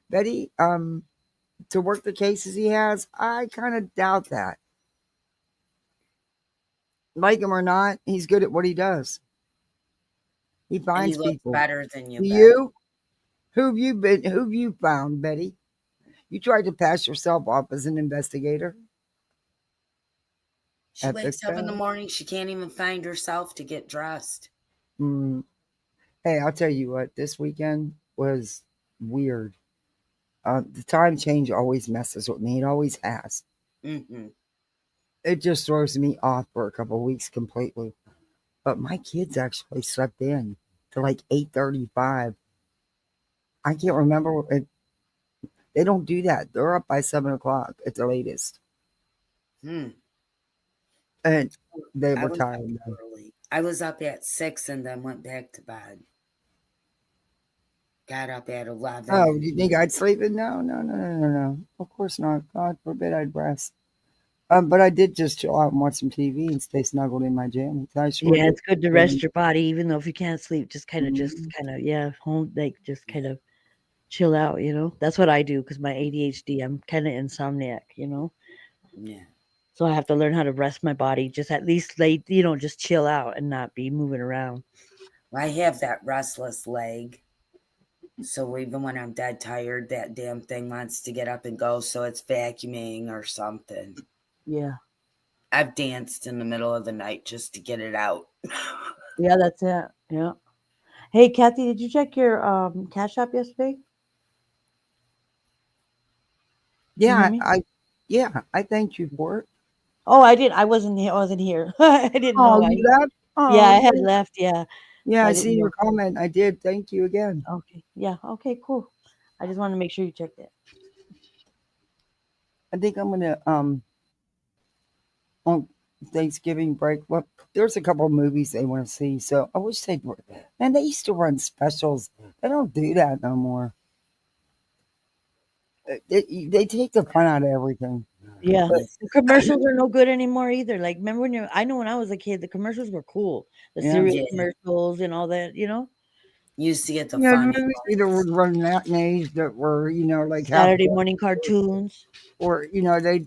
Betty, to work the cases he has, I kind of doubt that. Like him or not, he's good at what he does. He And he finds looks people. better than you, Betty. You? Who've you been? Who've you found, Betty? You tried to pass yourself off as an investigator. She wakes up in the morning, she can't even find herself to get dressed. Mm. Hey, I'll tell you what. This weekend was weird. The time change always messes with me. It always has. Mm-hmm. It just throws me off for a couple of weeks completely. But my kids actually slept in to like 8:35. I can't remember. They don't do that. They're up by 7 o'clock at the latest, Hmm. and they I were was up tired. early. I was up at 6 and then went back to bed. Got up at 11. Oh, do you think I'd sleep in? No, no, no, no, no, no. Of course not. God forbid I'd rest. But I did just chill out and watch some TV and stay snuggled in my jammies. I sure Yeah, did. it's good to rest your body, even though if you can't sleep, just kind of, yeah, home, like just kind of chill out, you know? That's what I do because my ADHD, I'm kind of insomniac, you know? Yeah. So I have to learn how to rest my body, just at least like, you know, just chill out and not be moving around. Well, I have that restless leg. So even when I'm dead tired, that damn thing wants to get up and go. So it's vacuuming or something. Yeah. I've danced in the middle of the night just to get it out. Yeah, that's it. Yeah. Hey, Kathy, did you check your Cash App yesterday? Can you hear Yeah, me? I thanked you for it. Oh, I didn't. I wasn't here. I wasn't here. I didn't Oh, know. you left? Yeah, Oh, I had yeah. left. Yeah. Yeah, So I I see didn't your know. comment. I did. Thank you again. Okay. Yeah. Okay, cool. I just wanted to make sure you checked it. I think I'm gonna on Thanksgiving break. Well, there's a couple of movies they want to see, so I wish they'd. Man, they used to run specials. They don't do that no more. They take the fun out of everything. Yeah. But The commercials are no good anymore either. Like, remember I know when I was a kid, the commercials were cool. The yeah, cereal Yeah. commercials and all that, you know? You see it the yeah, the funny movies either ones. would run matinees that were like half, Saturday morning cartoons. or they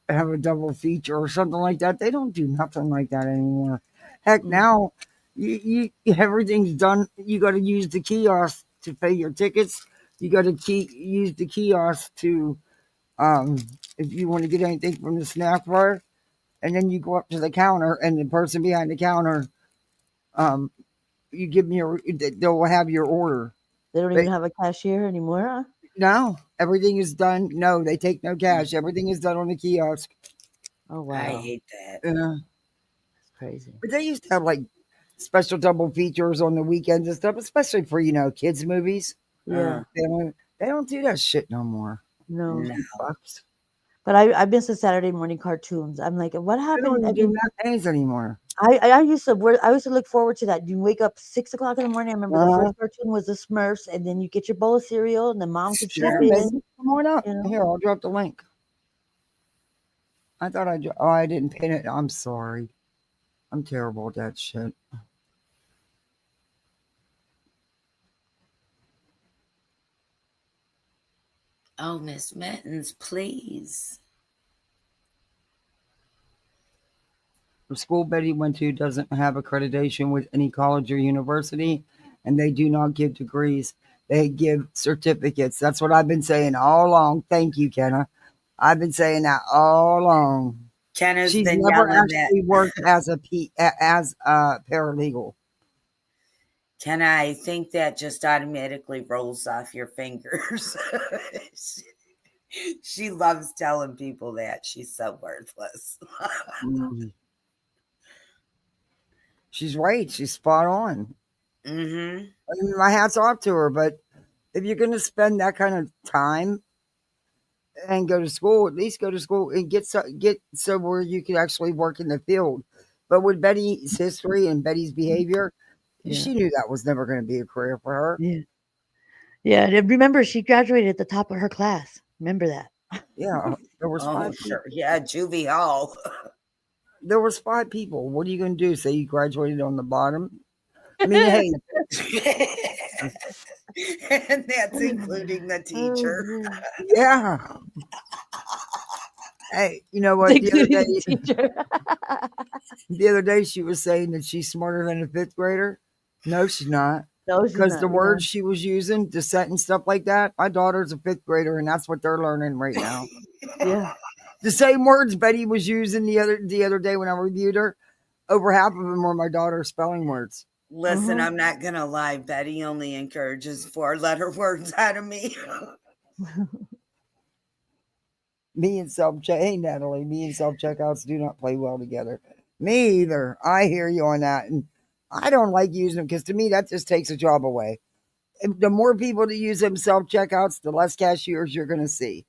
have a double feature or something like that. They don't do nothing like that anymore. Heck, Mm. now everything's done. You got to use the kiosk to pay your tickets. You got to use the kiosk to if you want to get anything from the snack bar, and then you go up to the counter, and the person behind the counter, you give me they'll have your order. They don't But even have a cashier anymore, huh? no, everything is done. No, they take no cash. Everything is done on the kiosk. Oh, I wow. hate that. That's crazy. But they used to have like special double features on the weekends and stuff, especially for kids movies. Yeah. They don't do that shit no more. No. No. Fucks. But I miss the Saturday morning cartoons. I'm like, what They happened? don't I even do mean, matinees anymore. I used to look forward to that. You wake up 6 o'clock in the morning. I remember the Uh-huh. first cartoon was the Smurfs, and then you get your bowl of cereal, and the mom could Yeah, sleep in. baby. Come on up. You know? Here, I'll drop the link. I thought I didn't pin it. I'm sorry. I'm terrible at that shit. Oh, Miss Mittens, please. The school Betty went to doesn't have accreditation with any college or university, and they do not give degrees. They give certificates. That's what I've been saying all along. Thank you, Kenna. I've been saying that all along. Kenna's She's been never yelling that. actually worked as a paralegal. Kenna, I think that just automatically rolls off your fingers. She loves telling people that she's so worthless. She's right. She's spot on. Mm-hmm. I mean, my hat's off to her. But if you're going to spend that kind of time and go to school, at least go to school and get so where you can actually work in the field. But with Betty's history and Betty's behavior, she knew that was never going to be a career for her. Yeah. Yeah. And remember, she graduated at the top of her class. Remember that? Yeah. There was 5 sure. Yeah, Juvie Hall. There was 5 people. What are you going to do? Say you graduated on the bottom? I mean, hey. And that's including the teacher. Yeah. Hey, you know what? The other day she was saying that she's smarter than a 5th grader. No, she's not. No, because the words she was using, dissent and stuff like that. My daughter's a 5th grader, and that's what they're learning right now. Yeah. The same words Betty was using the other day when I reviewed her. Over half of them were my daughter's spelling words. Listen, I'm not gonna lie. Betty only encourages 4-letter words out of me. Me and hey Natalie, me and self-checkouts do not play well together. Me either. I hear you on that, and I don't like using them because to me that just takes a job away. The more people that use them self-checkouts, the less cashiers you're going to see.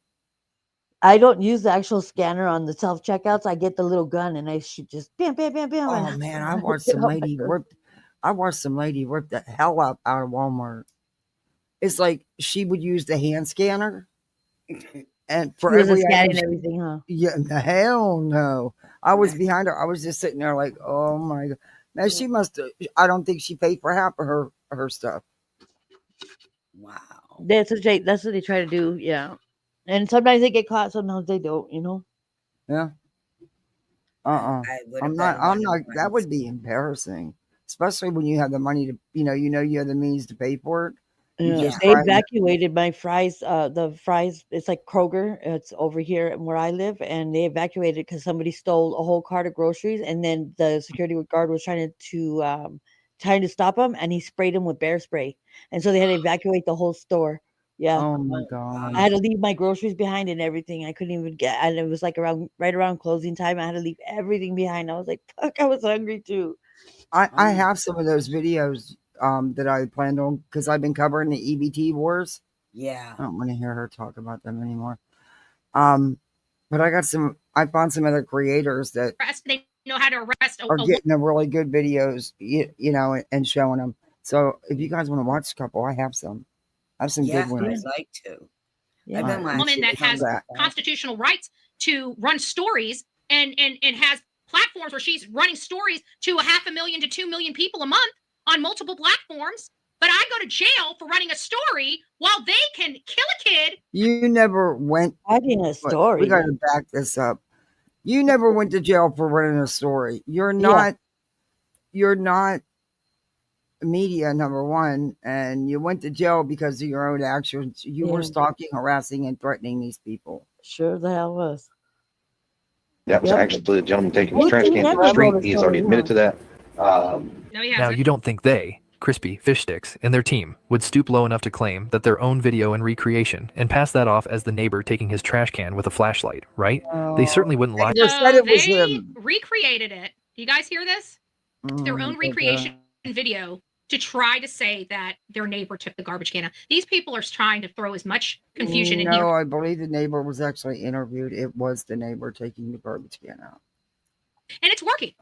I don't use the actual scanner on the self-checkouts. I get the little gun and I shoot just bam, bam, bam, bam. Oh man, I watched some lady rip the hell out of Walmart. It's like she would use the hand scanner, and for every scanning everything, huh? Yeah, hell no. I was behind her. I was just sitting there like, oh my god. Now she must. I don't think she paid for half of her stuff. Wow. That's what they try to do. Yeah, and sometimes they get caught. Sometimes they don't. You know. Yeah. I'm not. That would be embarrassing, especially when you have the money to. You have the means to pay for it. Yeah. They evacuated my Fry's. The Fry's. It's like Kroger. It's over here where I live, and they evacuated because somebody stole a whole cart of groceries, and then the security guard was trying to stop him, and he sprayed him with bear spray, and so they had to evacuate the whole store. Yeah. Oh my god. I had to leave my groceries behind and everything. I couldn't even get, and it was like right around closing time. I had to leave everything behind. I was like, fuck, I was hungry too. I have some of those videos that I planned on because I've been covering the EBT wars. Yeah. I don't want to hear her talk about them anymore. But I found some other creators that they know how to arrest are getting the really good videos, and showing them. So if you guys want to watch a couple, I have some. I have some good ones. I'd like to. Yeah. A woman that has constitutional rights to run stories and has platforms where she's running stories to 500,000 to 2 million people a month on multiple platforms. But I go to jail for running a story while they can kill a kid. You never went. Writing a story. We got to back this up. You never went to jail for running a story. You're not. You're not media, number one, and you went to jail because of your own actions. You were stalking, harassing, and threatening these people. Sure the hell was. That was actually the gentleman taking his trash can to the street. He's already admitted to that. Now, you don't think they, Crispy Fish Sticks, and their team would stoop low enough to claim that their own video and recreation and pass that off as the neighbor taking his trash can with a flashlight, right? They certainly wouldn't lie. They recreated it. Do you guys hear this? Their own recreation video to try to say that their neighbor took the garbage can out. These people are trying to throw as much confusion in here. No, I believe the neighbor was actually interviewed. It was the neighbor taking the garbage can out. And it's working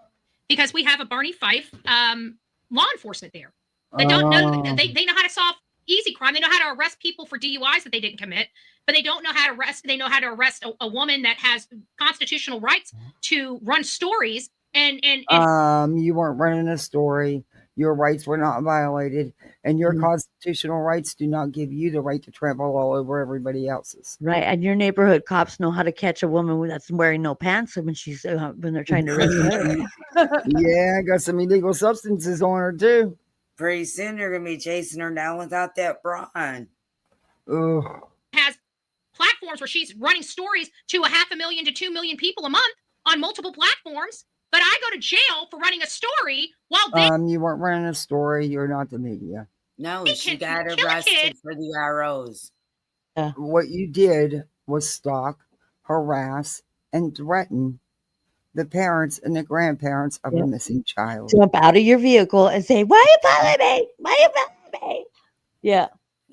because we have a Barney Fife law enforcement there that don't know. They know how to solve easy crime. They know how to arrest people for DUIs that they didn't commit, but they don't know how to arrest. They know how to arrest a woman that has constitutional rights to run stories. And you weren't running a story. Your rights were not violated, and your constitutional rights do not give you the right to trample all over everybody else's. Right, and your neighborhood cops know how to catch a woman that's wearing no pants when she's when they're trying to arrest her. Yeah, I got some illegal substances on her too. Pretty soon they're gonna be chasing her down without that bra on. Ugh. Has platforms where she's running stories to 500,000 to 2 million people a month on multiple platforms. But I go to jail for running a story while they... You weren't running a story. You're not the media. No, she got arrested for the ROs. What you did was stalk, harass, and threaten the parents and the grandparents of a missing child. Jump out of your vehicle and say, "Why are you following me? Why are you following me?" Yeah.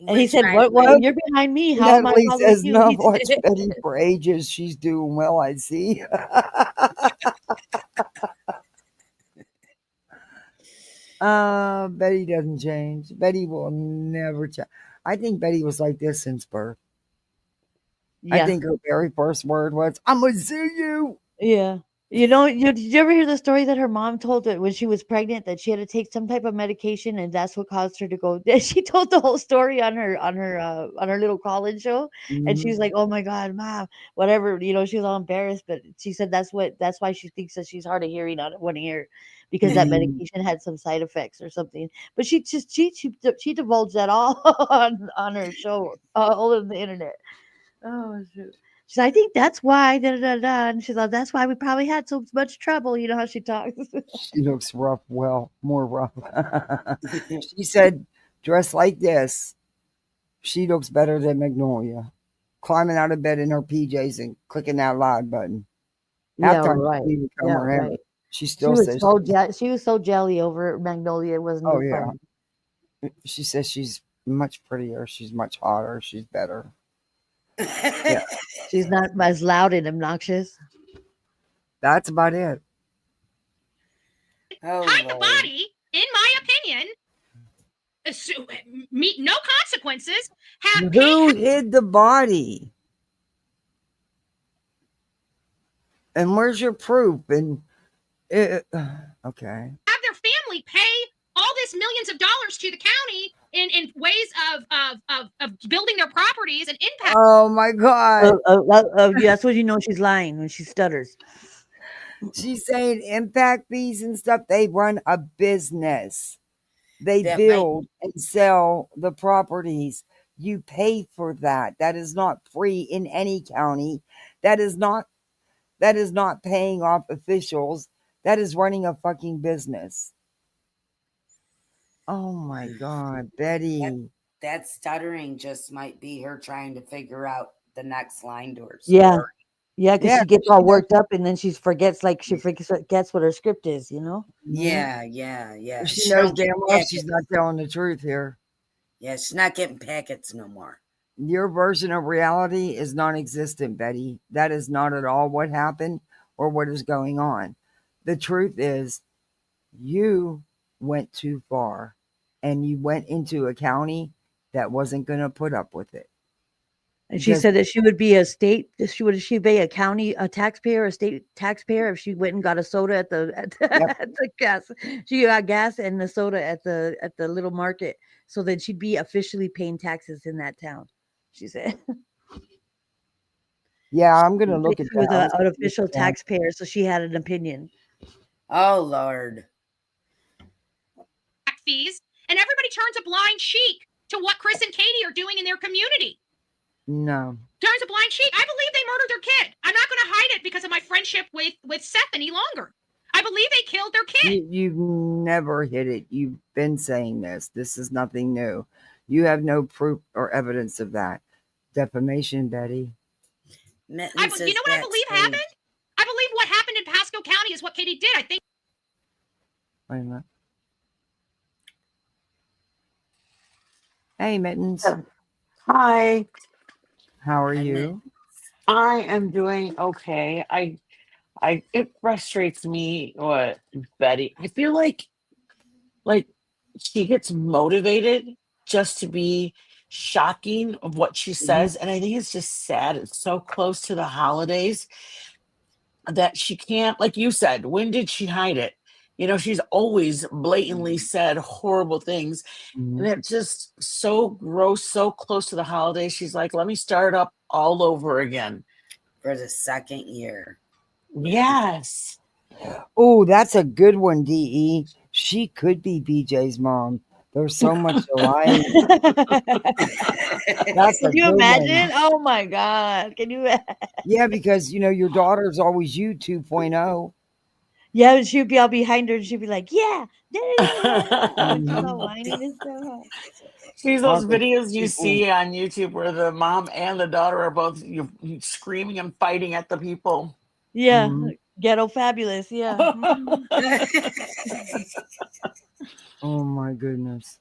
And he said, "What? You're behind me. How am I following you?" Not watch Betty for ages. She's doing well, I see. Betty doesn't change. Betty will never change. I think Betty was like this since birth. Yeah. I think her very first word was, "I'm gonna sue you." Yeah. You know, did you ever hear the story that her mom told her when she was pregnant that she had to take some type of medication and that's what caused her to go? She told the whole story on her little call-in show, and she's like, "Oh my God, Mom, whatever." You know, she was all embarrassed, but she said that's why she thinks that she's hard of hearing on one ear because that medication had some side effects or something. But she divulged that all on her show, all over the internet. Oh shoot. She's like, "I think that's why, and she's like, "That's why we probably had so much trouble." You know how she talks. She looks rough. Well, more rough. She said, "Dressed like this, she looks better than Magnolia." Climbing out of bed in her PJs and clicking that live button. Right. She still says she was so jelly over Magnolia. It wasn't. Oh yeah. Fun. She says she's much prettier. She's much hotter. She's better. Yeah. She's not as loud and obnoxious. That's about it. Hide the body, in my opinion, meet no consequences. Who hid the body? And where's your proof? And okay. Have their family pay all this millions of dollars to the county in ways of building their properties and impact. Oh my God. That's when you know she's lying, when she stutters. She's saying impact fees and stuff. They run a business. They build and sell the properties. You pay for that. That is not free in any county. That is not paying off officials. That is running a fucking business. Oh my God, Betty. That stuttering just might be her trying to figure out the next line to her story. Yeah, because she gets all worked up and then she forgets what her script is, you know? Yeah. She knows damn well she's not telling the truth here. Yeah, she's not getting packets no more. Your version of reality is non-existent, Betty. That is not at all what happened or what is going on. The truth is, you went too far. And you went into a county that wasn't going to put up with it. And she said that she would be she'd be a county, a taxpayer, a state taxpayer if she went and got a soda at the gas. She got gas and the soda at the little market, so that she'd be officially paying taxes in that town. She said. Yeah, I'm going to look at that. She was an official taxpayer, so she had an opinion. Oh Lord. Fees. And everybody turns a blind cheek to what Chris and Katie are doing in their community. No. Turns a blind cheek. I believe they murdered their kid. I'm not going to hide it because of my friendship with Seth any longer. I believe they killed their kid. You've never hid it. You've been saying this. This is nothing new. You have no proof or evidence of that. Defamation, Betty. You know what I believe happened? I believe what happened in Pasco County is what Katie did. I think. Wait a minute. Hey, Mittens. Hi. How are you? I am doing okay. It frustrates me what Betty. I feel like she gets motivated just to be shocking of what she says, and I think it's just sad. It's so close to the holidays that she can't, like you said, when did she hide it? She's always blatantly said horrible things. And it's just so gross, so close to the holidays. She's like, let me start up all over again. For the second year. Yes. Oh, that's a good one, DE. She could be BJ's mom. There's so much alike. That's Can a you good imagine? one. Oh my God. Can you? Yeah, because your daughter's always you 2.0. Yeah, and she'd be all behind her and she'd be like, yeah. When she's all whining and stuff. She's those videos you see on YouTube where the mom and the daughter are both screaming and fighting at the people. Yeah. Ghetto fabulous. Yeah. Oh my goodness.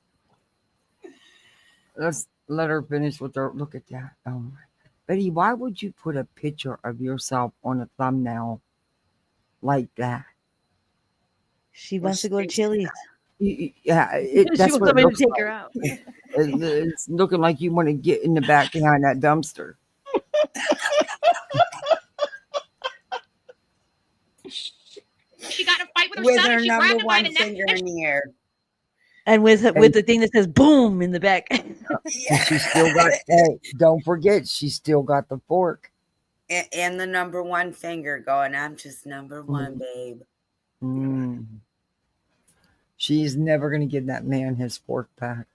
Let's let her finish with her. Look at that. Oh my. Betty, why would you put a picture of yourself on a thumbnail like that? She wants to go to Chili's. Yeah, She that's wants what it somebody to looks take like. her out. It's looking like you want to get in the back behind that dumpster. She got in a fight with her With son her and she number grabbed him by one the neck. finger in the air. And with the thing that says boom in the back. And she still got, hey, don't forget, she still got the fork. And the number one finger going, I'm just number one, babe. She's never going to give that man his fork back.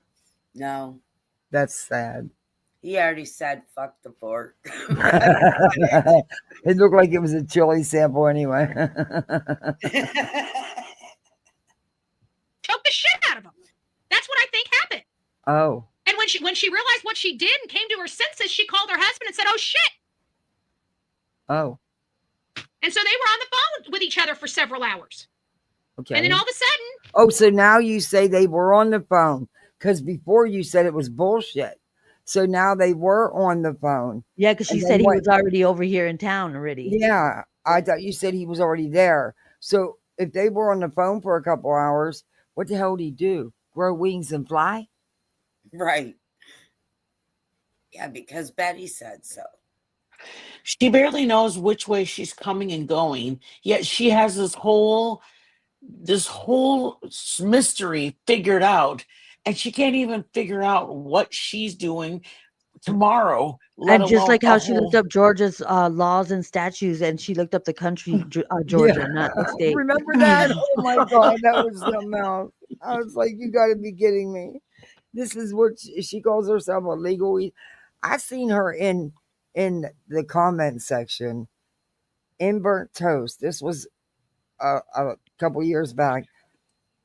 No. That's sad. He already said, fuck the fork. It looked like it was a chili sample anyway. Choked the shit out of him. That's what I think happened. Oh. And when she realized what she did and came to her senses, she called her husband and said, oh, shit. Oh. And so they were on the phone with each other for several hours. Okay. And then all of a sudden. Oh, so now you say they were on the phone. Because before you said it was bullshit. So now they were on the phone. Yeah, because she said he was already over here in town already. Yeah, I thought you said he was already there. So if they were on the phone for a couple hours, what the hell did he do? Grow wings and fly? Right. Yeah, because Betty said so. She barely knows which way she's coming and going, yet she has this whole mystery figured out, and she can't even figure out what she's doing tomorrow. And just like how she looked up Georgia's laws and statutes, and she looked up the country Georgia, not the state. Remember that? Oh my God, that was something else. I was like, you got to be kidding me. This is what she calls herself, a legal. I seen her in the comment section in Burnt Toast. This was a couple years back,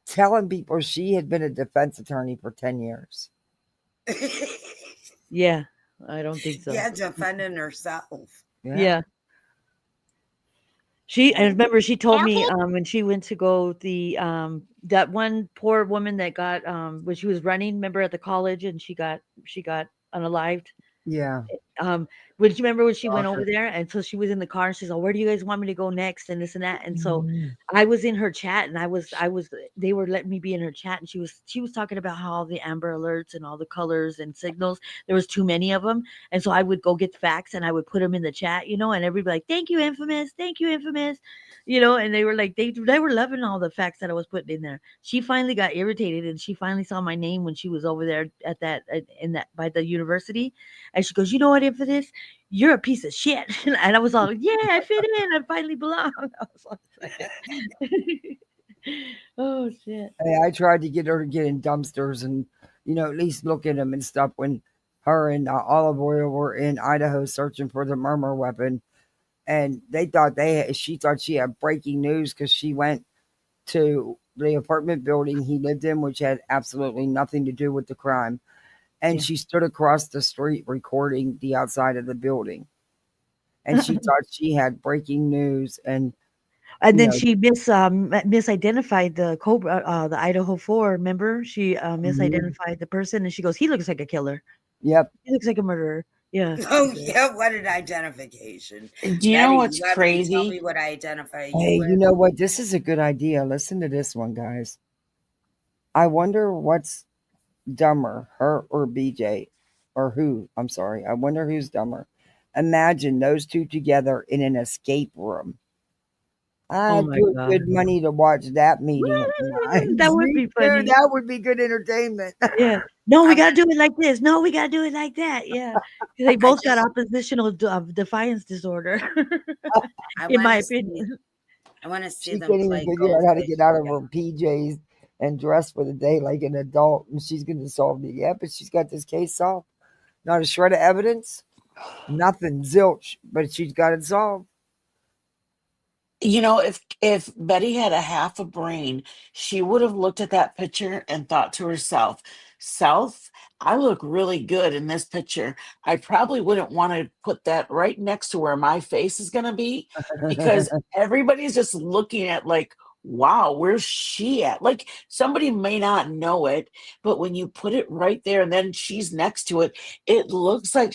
telling people she had been a defense attorney for 10 years. Yeah, I don't think so. Yeah, defending herself. Yeah. I remember she told me when she went to go that one poor woman that got when she was running, remember at the college, and she got unalived. Yeah. Would you remember when she went over there? And so she was in the car and she's like, where do you guys want me to go next? And this and that. And so I was in her chat, and they were letting me be in her chat, and she was talking about how all the Amber Alerts and all the colors and signals, there was too many of them. And so I would go get facts and I would put them in the chat, and everybody like, thank you, Infamous. Thank you, Infamous. And they were like, they were loving all the facts that I was putting in there. She finally got irritated, and she finally saw my name when she was over there at that by the university. And she goes, you know what, Infamous? You're a piece of shit. And I was all, yeah, I fit in. I finally belong. I was like, oh, shit. Hey, I tried to get her to get in dumpsters and, at least look at them and stuff when her and Olive Oil were in Idaho searching for the murmur weapon. And she thought she had breaking news because she went to the apartment building he lived in, which had absolutely nothing to do with the crime. And she stood across the street recording the outside of the building. And she thought she had breaking news. And And then know, she misidentified the Cobra, the Idaho 4. Remember, she misidentified the person, and she goes, "He looks like a killer. Yep. He looks like a murderer." Yeah. Oh yeah, what an identification. Do you know Betty, what's you got any tell me crazy? what I identify you Hey, you with? know what? This is a good idea. Listen to this one, guys. I wonder what's dumber, her or BJ, or who? I'm sorry. I wonder who's dumber. Imagine those two together in an escape room. Oh I'd my put god. good money to watch that meeting of That minds. would Me be too. funny. That would be good entertainment. Yeah. No, we I'm gotta do it like this. No, we gotta do it like that. Yeah. 'Cause they I both got just oppositional defiance disorder, I in my want to see opinion. see She them can't even play figure out how to goldfish get out of her together. PJs and dress for the day like an adult, and she's going to solve it. Yeah, but she's got this case solved. Not a shred of evidence, nothing, zilch, but she's got it solved. You know, if Betty had a half a brain, she would have looked at that picture and thought to herself, "South, I look really good in this picture. I probably wouldn't want to put that right next to where my face is going to be because everybody's just looking at like, wow, where's she at?" Like somebody may not know it, but when you put it right there and then she's next to it, it looks like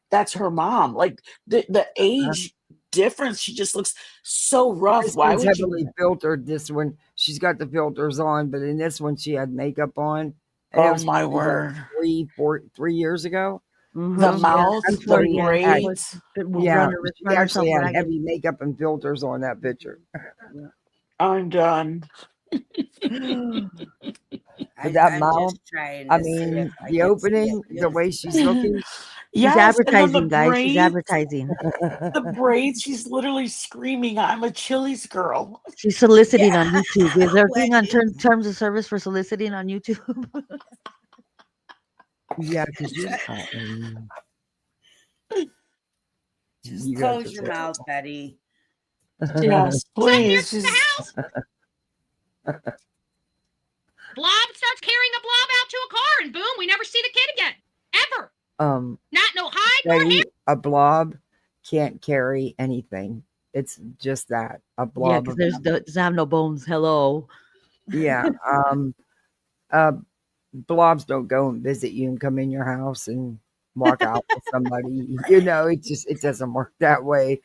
that's her mom. Like the age difference, she just looks so rough. This Why one's would you? heavily filtered. This one, she's got the filters on, but in this one, she had makeup on, and it Oh was my probably what, word. 3 years ago. The So she Yeah. mouth, the Before, actually yeah, had, before braids. yeah, she runner actually something had ragged. heavy makeup and filters on that picture. I'm done. But that I'm mouth, just trying I to see if mean, I the could see a opening, the beautiful way she's looking, She's Yes, and then advertising, guys. She's advertising. the braids, she's literally screaming, "I'm a Chili's girl." She's soliciting on yeah. YouTube. Is there a thing on Wendy, terms of service for soliciting on YouTube? yeah, because just you got close to your mouth, Betty. Yes, Sitting near please. the She's house, Blob starts carrying a blob out to a car, and boom, we never see the kid again. Ever. Not no hide nor hair. Betty, a blob can't carry anything. It's just that a Yeah, blob because of doesn't have no bones. Hello. yeah. Uh, Blobs don't go and visit you and come in your house and walk out with somebody. It doesn't work that way.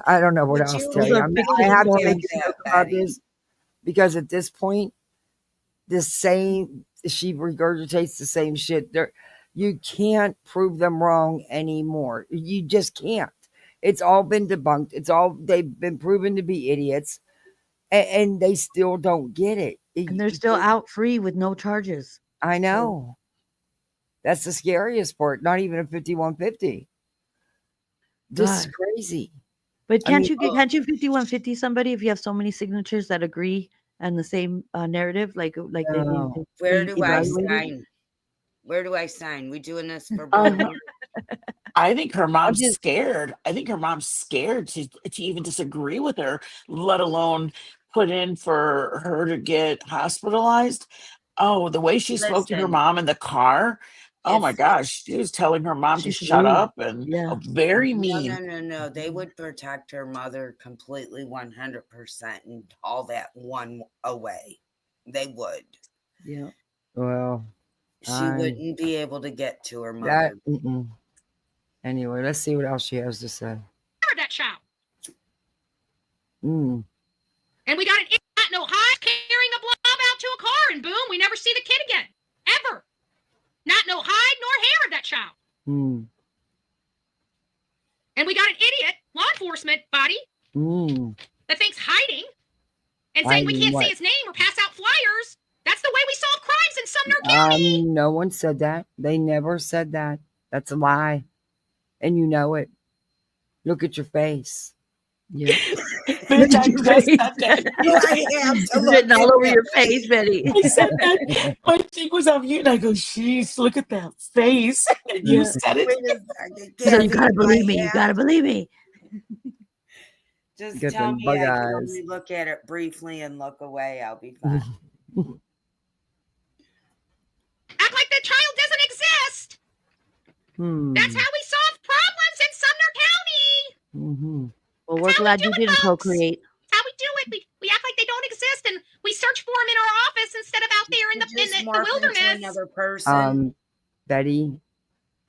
I don't know what Would else to you tell Those you. are I fictitious have to make stories. a that, joke about Betty? this because at this point, she regurgitates the same shit. You can't prove them wrong anymore. You just can't. It's all been debunked. They've been proven to be idiots, and they still don't get it. And they're still out free with no charges. I know. That's the scariest part. Not even a 5150. This is God. crazy. But I mean, can't you 5150 somebody if you have so many signatures that agree and the same narrative, like they no. Where be do I evaluated? sign? Where do I sign? We doing this for um Bullhorn? I think her I'm mom's just scared. I think her mom's scared to even disagree with her, let alone put in for her to get hospitalized. Oh, the way she spoke to her Listen, mom in the car. Oh my if gosh, she was telling her mom to She's shut rude. up and Yeah. very no, mean. they would protect her mother completely 100% and haul that one away. They would. Yeah. well, She wouldn't be able to get to her that. mother. Anyway, let's see what else she has to say. That child. Mm. And we got an idiot in Ohio carrying a blob out to a car, and boom, we never see the kid again. Ever. Not no hide nor hair of that child. Mm. And we got an idiot law enforcement body that thinks hiding and saying we can't say his name or pass out flyers. That's the way we solve crimes in Sumner County. No one said that. They never said that. That's a lie. And you know it. Look at your face. Yeah. Bitch, I just said that. I have to It's look written all at over your that. face, Betty. I said that. My thing was on mute, and I go, "Jeez, look at that face." And you Yeah. said it. Wait a second. She said, "You Kathy, gotta do I believe me. You have- gotta believe me." Just Get tell them me bug I can eyes. only look at it briefly and look away. I'll be fine. Act like the child doesn't exist. That's how we solve problems in Sumner County. Well, Well, we're glad you didn't procreate. That's how we do it. We act like they don't exist, and we search for them in our office instead of out there in the wilderness. Another person. Betty,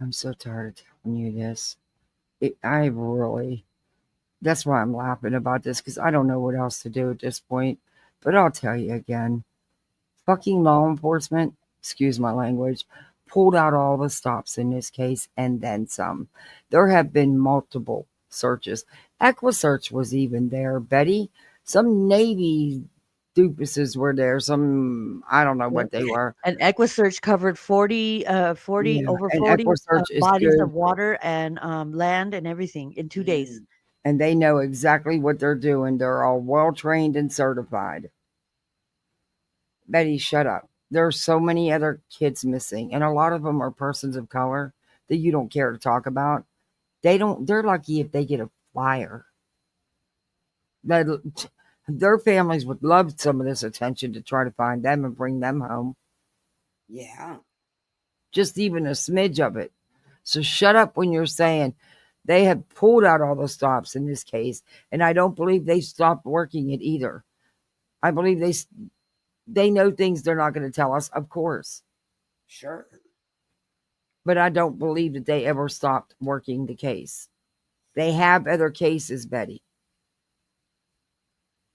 I'm so tired of telling you this. That's why I'm laughing about this, because I don't know what else to do at this point. But I'll tell you again. Fucking law enforcement, excuse my language, pulled out all the stops in this case and then some. There have been multiple searches. EquiSearch was even there, Betty. Some Navy doopuses were there. Some, I don't know what they were. And EquiSearch covered 40 over 40 bodies of water and land and everything in 2 days. And they know exactly what they're doing. They're all well trained and certified. Betty, shut up. There are so many other kids missing, and a lot of them are persons of color that you don't care to talk about. They're lucky if they get a flyer. Their families would love some of this attention to try to find them and bring them home. Yeah. Just even a smidge of it. So shut up when you're saying they have pulled out all the stops in this case, and I don't believe they stopped working it either. I believe they know things they're not going to tell us, of course. Sure. But I don't believe that they ever stopped working the case. They have other cases, Betty.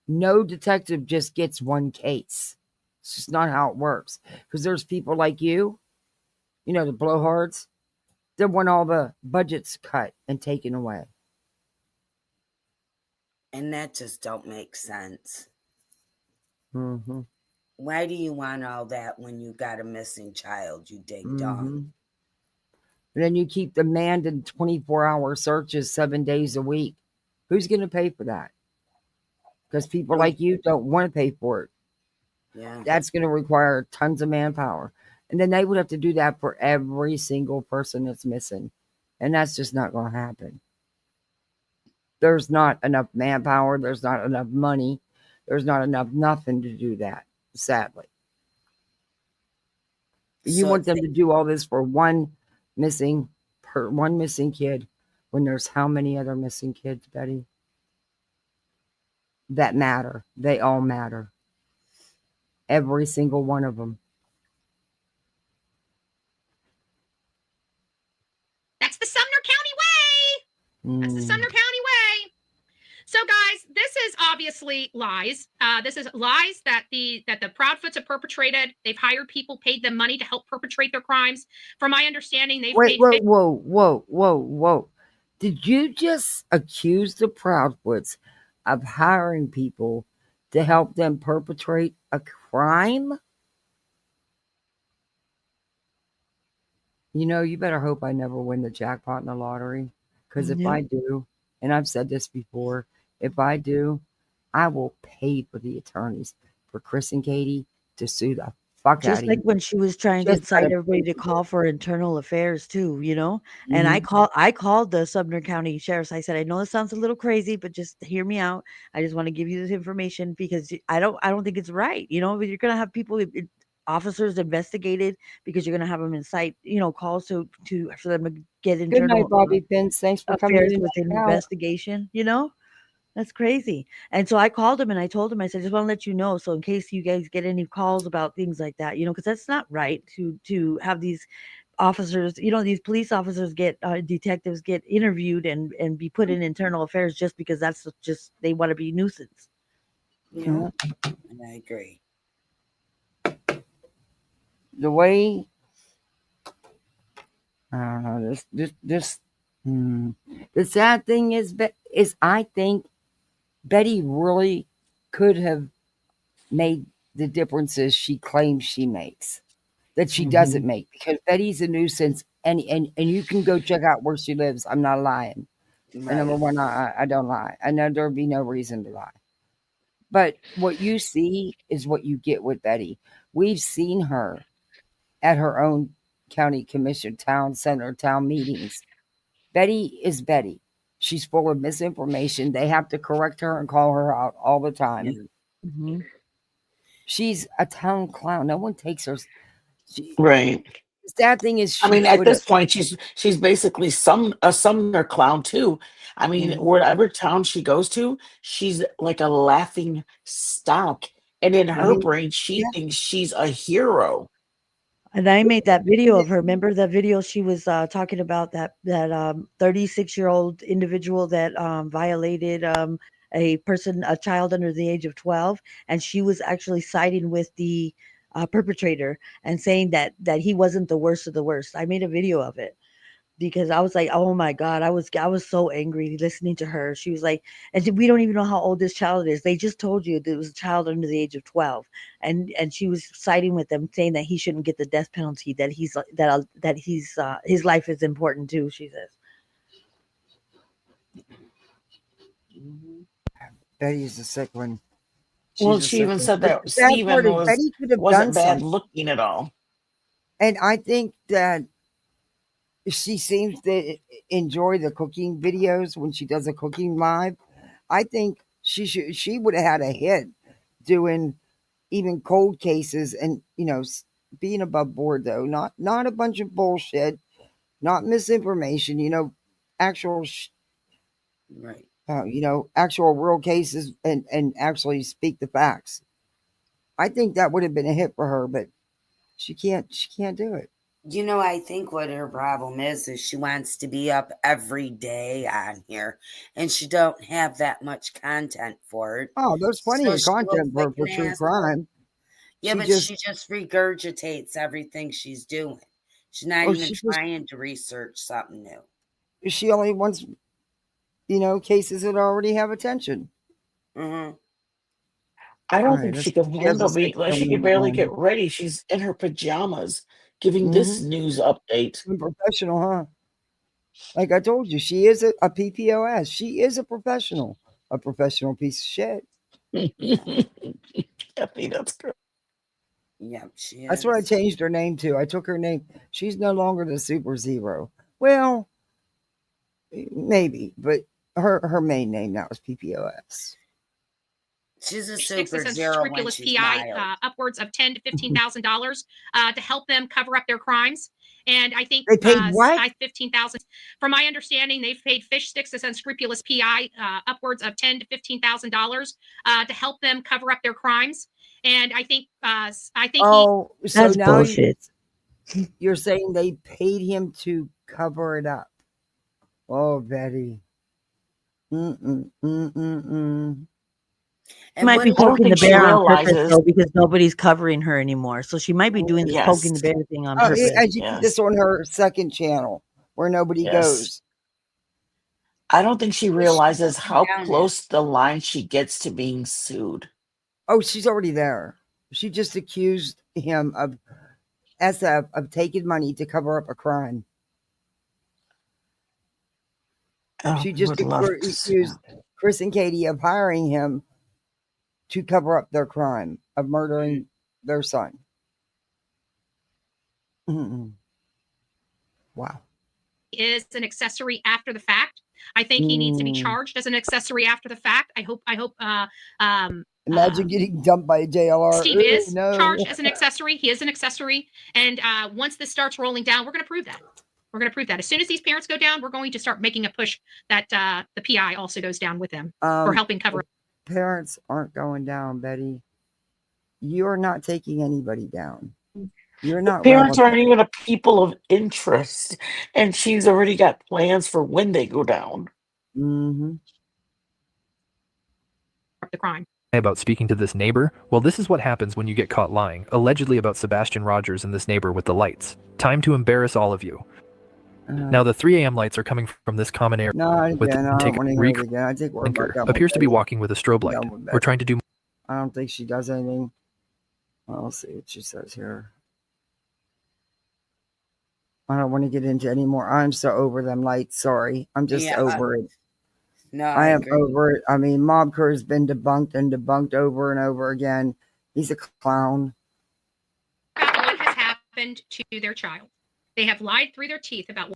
No detective just gets one case. It's just not how it works. Because there's people like you, the blowhards, that want all the budgets cut and taken away. And that just don't make sense. Mm-hmm. Why do you want all that when you got a missing child, you ding dong? And then you keep demanding 24-hour searches 7 days a week. Who's going to pay for that? Because people like you don't want to pay for it. Yeah. That's going to require tons of manpower. And then they would have to do that for every single person that's missing. And that's just not going to happen. There's not enough manpower. There's not enough money. There's not enough nothing to do that, sadly. You want them to do all this for one missing kid when there's how many other missing kids, Betty? That matter. They all matter. Every single one of them. That's the Sumner County way. That's the Sumner County way. So, guys, this is obviously lies. This is lies that the Proudfoots have perpetrated. They've hired people, paid them money to help perpetrate their crimes. From my understanding, they've Whoa. Did you just accuse the Proudfoots of hiring people to help them perpetrate a crime? You better hope I never win the jackpot in the lottery. Because if I do, and I've said this before, if I do, I will pay for the attorneys for Chris and Katie to sue the fuck out of you. Just like when she was trying to incite everybody to call for internal affairs too, And I called the Sumner County Sheriff's. I said, I know this sounds a little crazy, but just hear me out. I just want to give you this information because I don't think it's right. But you're gonna have people, officers investigated because you're gonna have them incite, calls for them to get internal. Good night, Bobby Pins. Thanks for coming in. With an investigation, That's crazy. And so I called him and I told him, I said, just want to let you know. So in case you guys get any calls about things like that, because that's not right to have these officers, these police officers detectives get interviewed and be put in internal affairs just because that's just, they want to be nuisance. Yeah. And I agree. The way, I don't know, the sad thing is I think Betty really could have made the differences she claims she makes, that she doesn't make, because Betty's a nuisance, and you can go check out where she lives. I'm not lying. Right. And number one, I don't lie. I know there'd be no reason to lie. But what you see is what you get with Betty. We've seen her at her own county commission, town center, town meetings. Betty is Betty. She's full of misinformation. They have to correct her and call her out all the time. She's a town clown. No one takes her. Right. The sad thing is, I she mean, at would have. this point, she's basically a Sumner clown too. I mean, wherever town she goes to, she's like a laughing stock, and in I her mean, brain, she yeah. thinks she's a hero. And I made that video of her. Remember the video she was talking about that 36-year-old individual that violated a child under the age of 12, and she was actually siding with the perpetrator and saying that he wasn't the worst of the worst. I made a video of it because I was like, oh my God, I was so angry listening to her. She was like, and we don't even know how old this child is. They just told you that it was a child under the age of 12. And she was siding with them, saying that he shouldn't get the death penalty, that he's his life is important too, she says. Betty's a sick one. Well, she even said that Stephen wasn't bad looking at all. And I think that she seems to enjoy the cooking videos when she does a cooking live. I think she would have had a hit doing even cold cases and, being above board, though, not a bunch of bullshit, not misinformation, actual right. Actual real cases and actually speak the facts. I think that would have been a hit for her, but she can't do it. I think what her problem is she wants to be up every day on here, and she don't have that much content for it. Oh, there's plenty of content for true crime. Yeah, she just regurgitates everything she's doing. She's not even trying to research something new. She only wants, cases that already have attention. Mm-hmm. I don't think she can handle being like she can barely get ready. She's in her pajamas giving this news update. Professional, huh? Like I told you, she is a PPOS. She is a professional piece of shit. I think that's good. Yeah, she is. That's what I changed her name to. I took her name. She's no longer the Super Zero. Well, maybe, but her main name now is PPOS. She's a super zero scrupulous PI, upwards of $10,000 to $15,000 to help them cover up their crimes. And I think they paid what? $15,000. From my understanding, they've paid fish sticks as unscrupulous PI upwards of $10,000 to $15,000 to help them cover up their crimes. And I think so that's now bullshit. You're saying they paid him to cover it up? Oh, Betty. She might be poking the bear on purpose, though, because nobody's covering her anymore. So she might be doing this poking the bear thing on purpose. And she did this on her second channel where nobody goes. I don't think she realizes how close the line she gets to being sued. Oh, she's already there. She just accused him of SF of taking money to cover up a crime. She just accused Chris and Katie of hiring him to cover up their crime of murdering their son. Wow. Is an accessory after the fact. I think he needs to be charged as an accessory after the fact. I hope imagine getting dumped by a JLR. Steve is charged as an accessory. He is an accessory. And once this starts rolling down, we're going to prove that. We're going to prove that. As soon as these parents go down, we're going to start making a push that the PI also goes down with them for helping cover up. Parents aren't going down, Betty. You're not taking anybody down. You're not. Parents aren't even a people of interest, and she's already got plans for when they go down. Mm-hmm. The crime. About speaking to this neighbor? Well, this is what happens when you get caught lying, allegedly about Sebastian Rogers and this neighbor with the lights. Time to embarrass all of you. Now, the 3 a.m. lights are coming from this common area with appears to be walking with a strobe light. We're trying to do. I don't think she does anything. Well, let's see what she says here. I don't want to get into any more. I'm so over them lights. Sorry. I'm just over it. No, I am over it. I mean, Mob Crew has been debunked and debunked over and over again. He's a clown. What has happened to their child? They have lied through their teeth about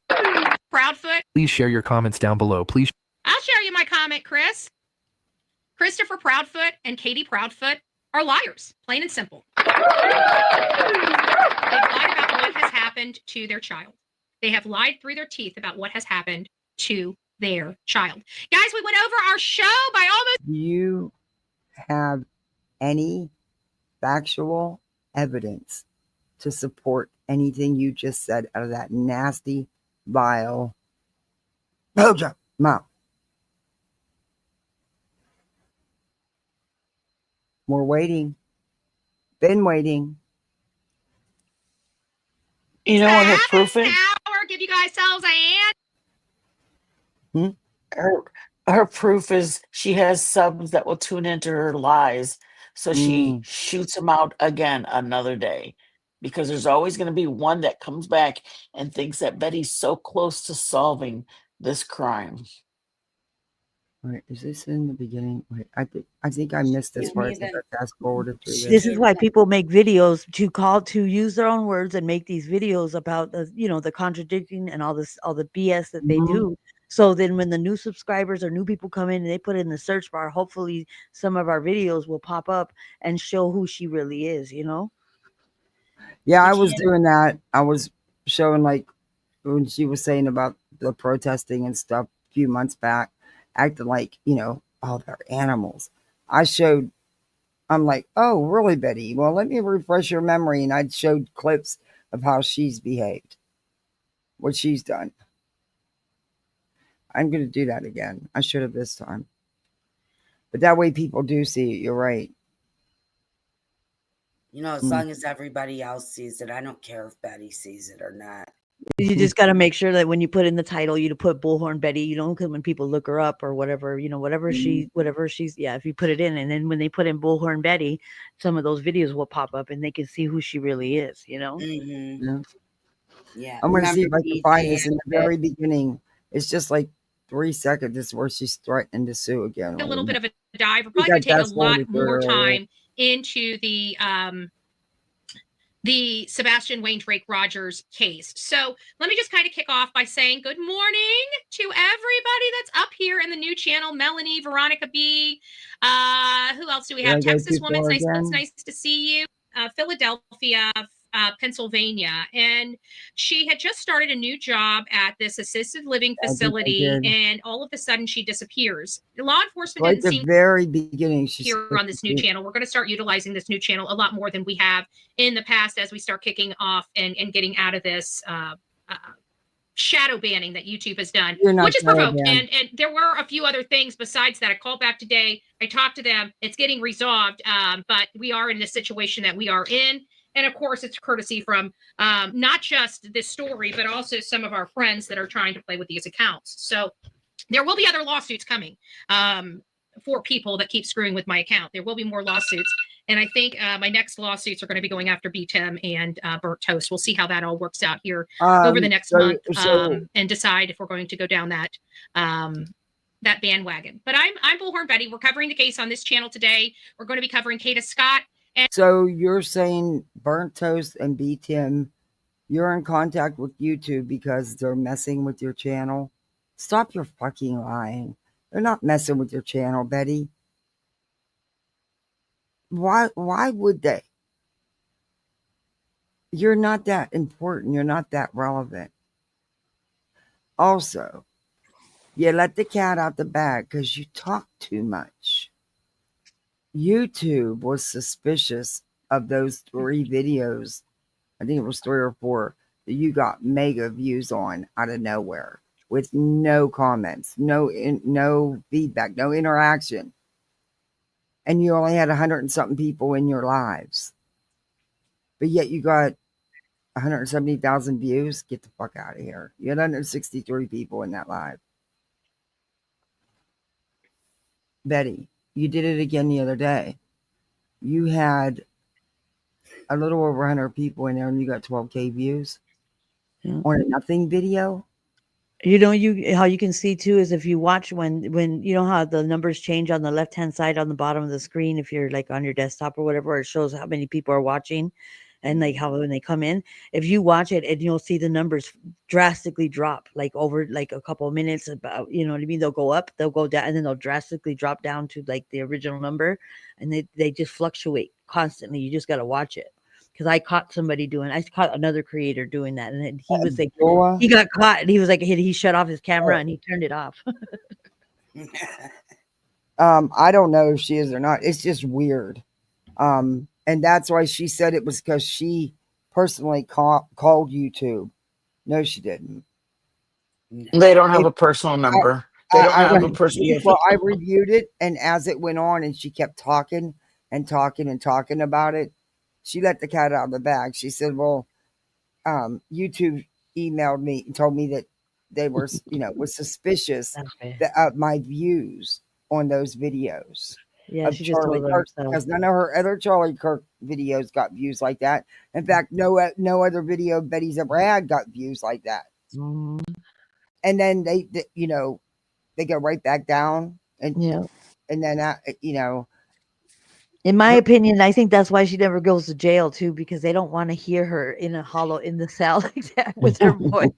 Proudfoot. Please share your comments down below. Please. I'll share you my comment, Chris. Christopher Proudfoot and Katie Proudfoot are liars, plain and simple. They've lied about what has happened happened to their child. They have lied through their teeth about what has happened to their child. Guys, we went over our show by almost. Do you have any factual evidence to support anything you just said out of that nasty, vile Bojo mouth? We're waiting. Been waiting. You know what her proof is? Give you guys selves and Her proof is she has subs that will tune into her lies, so she shoots them out again another day, because there's always going to be one that comes back and thinks that Betty's so close to solving this crime. Wait, is this in the beginning? Wait, I think I missed this part because I fast forwarded through this. This is why people make videos to use their own words and make these videos about the, the contradicting and all the BS that they do. So then when the new subscribers or new people come in and they put in the search bar, hopefully some of our videos will pop up and show who she really is, Yeah, I was doing that. I was showing, like, when she was saying about the protesting and stuff a few months back, acting like, oh, they're animals. I'm like, oh, really, Betty? Well, let me refresh your memory. And I showed clips of how she's behaved, what she's done. I'm going to do that again. I should have this time. But that way people do see it. You're right. As long as everybody else sees it, I don't care if Betty sees it or not. You just got to make sure that when you put in the title, you put Bullhornbetty, because when people look her up or whatever, whatever she's, if you put it in, and then when they put in Bullhornbetty, some of those videos will pop up and they can see who she really is, Yeah. I'm going to see if I can find this in the very beginning. It's just like 3 seconds. This is where she's threatening to sue again. A little bit of a dive. We're probably going to take a lot more time into the Sebastian Wayne Drake Rogers case. So let me just kind of kick off by saying good morning to everybody that's up here in the new channel. Melanie, Veronica B. Who else do we have? Texas Woman, it's nice to see you. Philadelphia, Pennsylvania. And she had just started a new job at this assisted living facility, and all of a sudden she disappears. The law enforcement didn't seem very beginning here on this new channel. We're going to start utilizing this new channel a lot more than we have in the past as we start kicking off and getting out of this shadow banning that YouTube has done, which is provoked. And there were a few other things besides that. I called back today. I talked to them. It's getting resolved, but we are in the situation that we are in. And of course, it's courtesy from not just this story, but also some of our friends that are trying to play with these accounts. So there will be other lawsuits coming for people that keep screwing with my account. There will be more lawsuits. And I think my next lawsuits are going to be going after BTEM and Burnt Toast. We'll see how that all works out here over the next month and decide if we're going to go down that that bandwagon. But I'm Bullhornbetty. We're covering the case on this channel today. We're going to be covering Kata Scott. So you're saying Burnt Toast and BTM, you're in contact with YouTube because they're messing with your channel? Stop your fucking lying. They're not messing with your channel, Betty. Why would they? You're not that important. You're not that relevant. Also, you let the cat out the bag because you talk too much. YouTube was suspicious of those 3 videos. I think it was 3 or 4 that you got mega views on out of nowhere with no comments, no feedback, no interaction. And you only had 100 and something people in your lives. But yet you got 170,000 views. Get the fuck out of here. You had 163 people in that live. Betty, you did it again the other day. You had a little over 100 people in there and you got 12K views on a nothing video. How you can see too is if you watch when you know how the numbers change on the left hand side on the bottom of the screen, if you're like on your desktop or whatever, it shows how many people are watching and like how when they come in. If you watch it, and you'll see the numbers drastically drop, like over like a couple of minutes, about, you know what I mean? They'll go up, they'll go down, and then they'll drastically drop down to like the original number, and they just fluctuate constantly. You just got to watch it. because I caught another creator doing that, and he was like, Abdullah? he got caught, and he was like, he shut off his camera and he turned it off. I don't know if she is or not. It's just weird. And that's why she said it was because she personally called YouTube. No, she didn't. They don't have a personal number. They don't have a personal. Well, I reviewed it, and as it went on, and she kept talking and talking and talking about it, she let the cat out of the bag. She said, "Well, YouTube emailed me and told me that they were, was suspicious of my views on those videos." Yeah, she just Charlie told Kirk, herself. because none of her other Charlie Kirk videos got views like that. In fact, no other video Betty's ever had got views like that. Mm-hmm. And then they go right back down, and then in my opinion, I think that's why she never goes to jail too, because they don't want to hear her in the cell like that with her voice,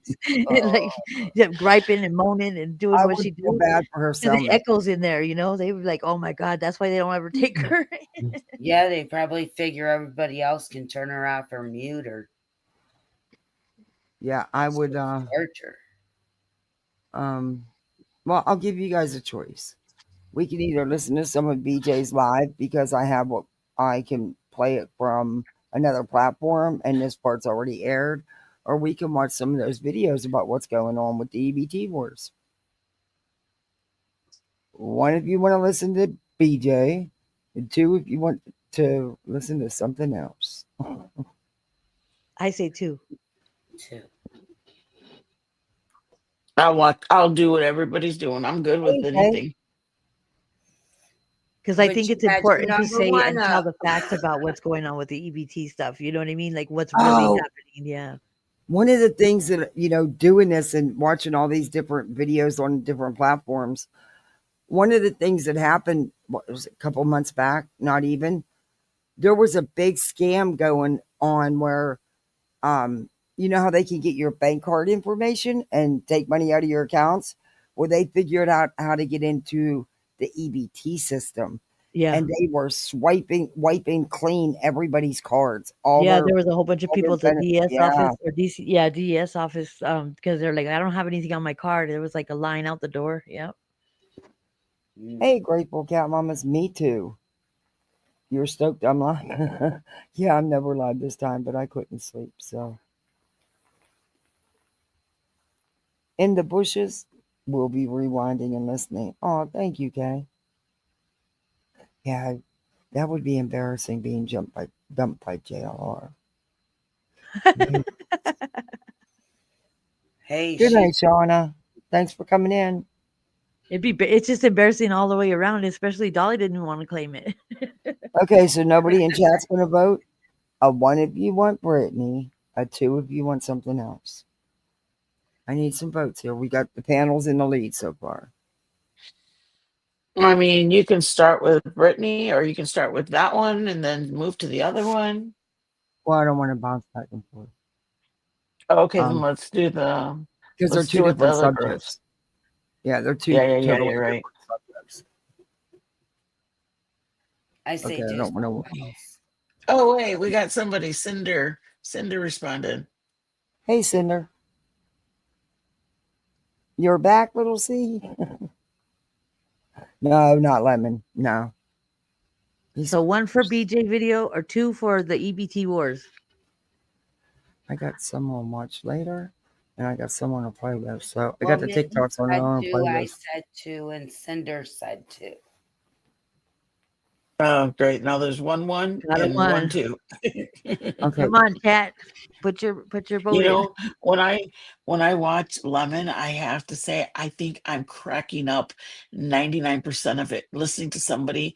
like griping and moaning and doing I what would she feel does. bad for her The cellmate. echoes in there, they were like, "Oh my god, that's why they don't ever take her." Yeah, they probably figure everybody else can turn her off or mute her. Yeah, I would. Torture. Well, I'll give you guys a choice. We can either listen to some of BJ's live, because I have what I can play it from another platform, and this part's already aired, or we can watch some of those videos about what's going on with the EBT wars. One, if you want to listen to BJ, and two, if you want to listen to something else. I say two. I'll do what everybody's doing. I'm good with anything. Because I think it's important to say and tell the facts about what's going on with the EBT stuff. You know what I mean? Like what's really happening. Yeah. One of the things that, doing this and watching all these different videos on different platforms, one of the things that happened, was a couple months back, not even, there was a big scam going on where, you know how they can get your bank card information and take money out of your accounts? Well, they figured out how to get into the EBT system. Yeah. And they were wiping clean everybody's cards. There was a whole bunch of people at the DS office or DC, DES office, because they're like, I don't have anything on my card. There was like a line out the door. Yeah. Hey, Grateful Cat Mamas, me too. You're stoked I'm live? Yeah, I'm never live this time, but I couldn't sleep, so. In the bushes, we'll be rewinding and listening. Oh, thank you, Kay. Yeah, that would be embarrassing, being dumped by JLR. Hey, good night, Shauna. Thanks for coming in. It's just embarrassing all the way around, especially Dolly didn't want to claim it. Okay, so nobody in chat's gonna vote. A 1 if you want Brittany, a 2 if you want something else. I need some votes here. We got the panels in the lead so far. I mean, you can start with Brittany, or you can start with that one and then move to the other one. Well, I don't want to bounce back and forth. Okay, then let's do the. Because they're two different subjects. Yeah, they're two totally you're right. different subjects. I say I don't want to. Oh wait, we got somebody. Cinder responded. Hey, Cinder. You're back, little C? No, not Lemon. No. So 1 for BJ video or 2 for the EBT wars? I got some on watch later, and I got some on a playlist. So I got the TikToks on our own playlist. I said 2, and Cinder said 2. Oh, great! Now there's 1 1 and 1 2. Okay, come on, chat. Put your vote in. When I watch Lemon, I have to say I think I'm cracking up 99% of it. Listening to somebody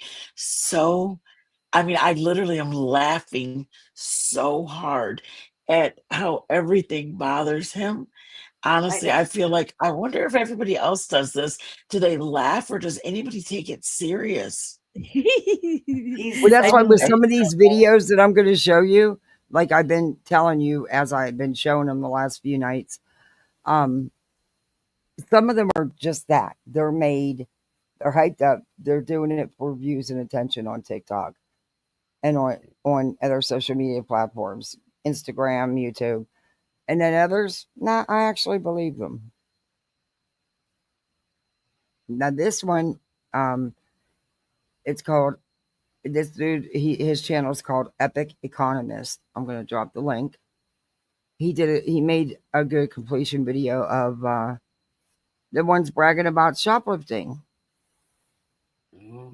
I literally am laughing so hard at how everything bothers him. Honestly, I feel like I wonder if everybody else does this. Do they laugh, or does anybody take it serious? Well, that's why with some of these videos that I'm going to show you, like I've been telling you as I've been showing them the last few nights, some of them are just that. They're made, they're hyped up, they're doing it for views and attention on TikTok. and on other social media platforms, Instagram, YouTube. And then others, nah, I actually believe them. Now this one, it's called, this dude, his channel is called Epic Economist. I'm going to drop the link. He made a good completion video of the ones bragging about shoplifting.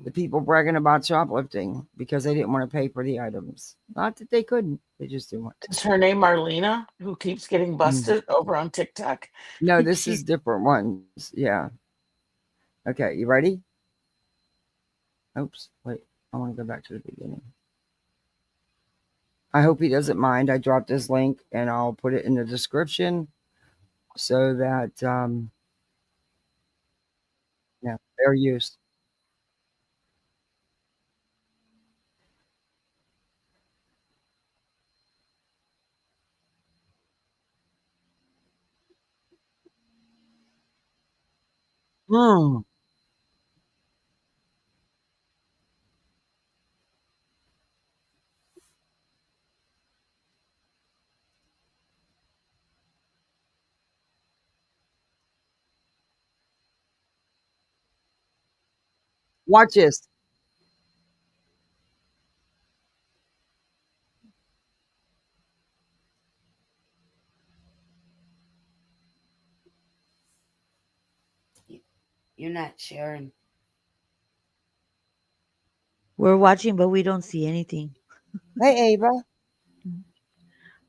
The people bragging about shoplifting because they didn't want to pay for the items. Not that they couldn't, they just didn't want to. Is her name Marlena, who keeps getting busted over on TikTok? No, this is different ones. Yeah. Okay, you ready? Oops, wait. I want to go back to the beginning. I hope he doesn't mind. I dropped his link and I'll put it in the description so that yeah, fair use. Hmm. Watch this. You're not sharing. We're watching, but we don't see anything. Hey, Ava.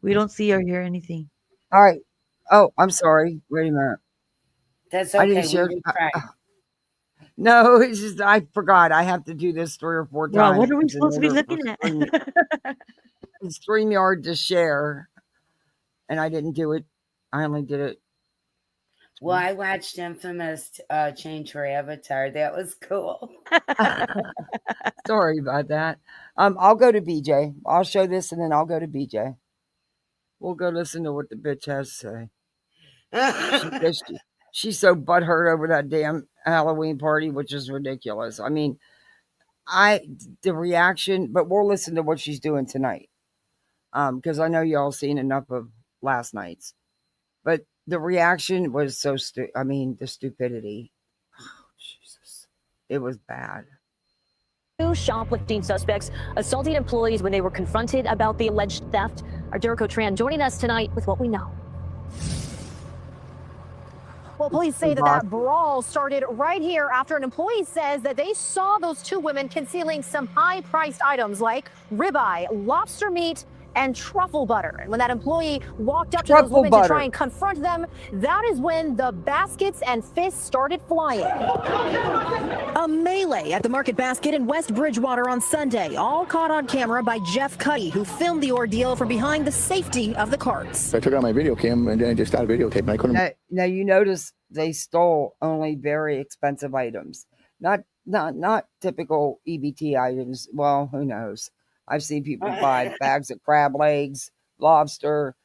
We don't see or hear anything. All right. Oh, I'm sorry. Wait a minute. That's I okay. didn't share. We tried. No, it's just I forgot. I have to do this 3 or 4 Well, times. what are we supposed to be looking at? It's StreamYard to share, and I didn't do it. I only did it. Well, I watched Infamous change her avatar. That was cool. Sorry about that. I'll go to BJ. I'll show this, and then I'll go to BJ. We'll go listen to what the bitch has to say. She's so butthurt over that damn Halloween party, which is ridiculous. I mean, the reaction, but we'll listen to what she's doing tonight. Because I know y'all seen enough of last night's. But the reaction was so the stupidity. Oh, Jesus. It was bad. Two shoplifting suspects assaulting employees when they were confronted about the alleged theft. Our Jericho Tran joining us tonight with what we know. Well, police say that brawl started right here after an employee says that they saw those two women concealing some high-priced items like ribeye, lobster meat, and truffle butter. And when that employee walked up to those women to try and confront them, that is when the baskets and fists started flying. A melee at the Market Basket in West Bridgewater on Sunday, all caught on camera by Jeff Cuddy, who filmed the ordeal from behind the safety of the carts. I took out my video cam and then I just started videotaping. I couldn't. Now you notice they stole only very expensive items, not typical EBT items. Well, who knows? I've seen people buy bags of crab legs, lobster,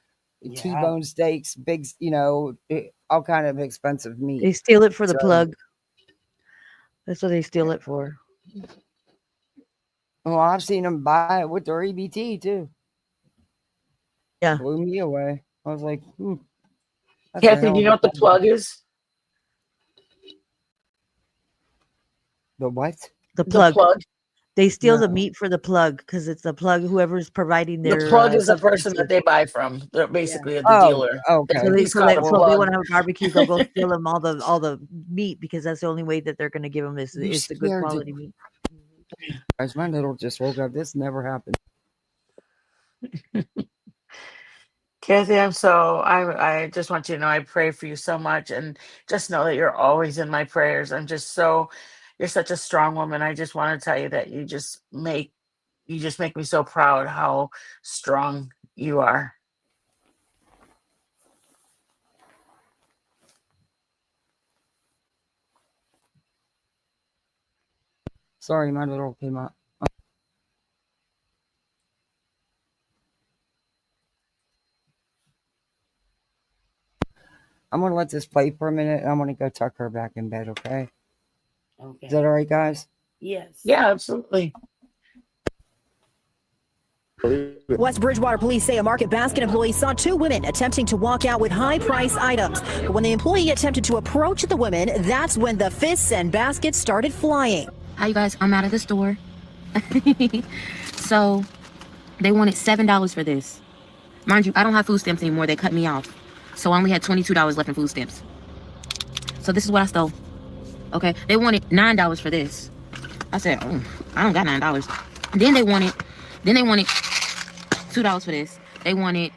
T-bone steaks, big, all kind of expensive meat. They steal it for the plug. That's what they steal it for. Well, I've seen them buy it with their EBT too. Yeah. Blew me away. I was like, Kathy, do you know what the plug is? The what? The plug. The plug. They steal the meat for the plug because it's the plug. Whoever's providing their the plug is the person that they buy from. They're basically the dealer. Okay. So they want to have a barbecue. They'll go steal them all the meat because that's the only way that they're going to give them is the good quality meat. Guys, my little just woke up. This never happened. Kathy, I just want you to know I pray for you so much, and just know that you're always in my prayers. You're such a strong woman. I just want to tell you that you just make me so proud how strong you are. Sorry, my little came up. I'm going to let this play for a minute, and I'm going to go tuck her back in bed, okay? Okay. Is that all right, guys? Yes. Yeah, absolutely. West Bridgewater police say a Market Basket employee saw two women attempting to walk out with high-priced items. But when the employee attempted to approach the women, that's when the fists and baskets started flying. Hi, you guys. I'm out of the store. So they wanted $7 for this. Mind you, I don't have food stamps anymore. They cut me off. So I only had $22 left in food stamps. So this is what I stole. Okay, they wanted $9 for this. I said, oh, I don't got $9. Then they wanted $2 for this. They wanted,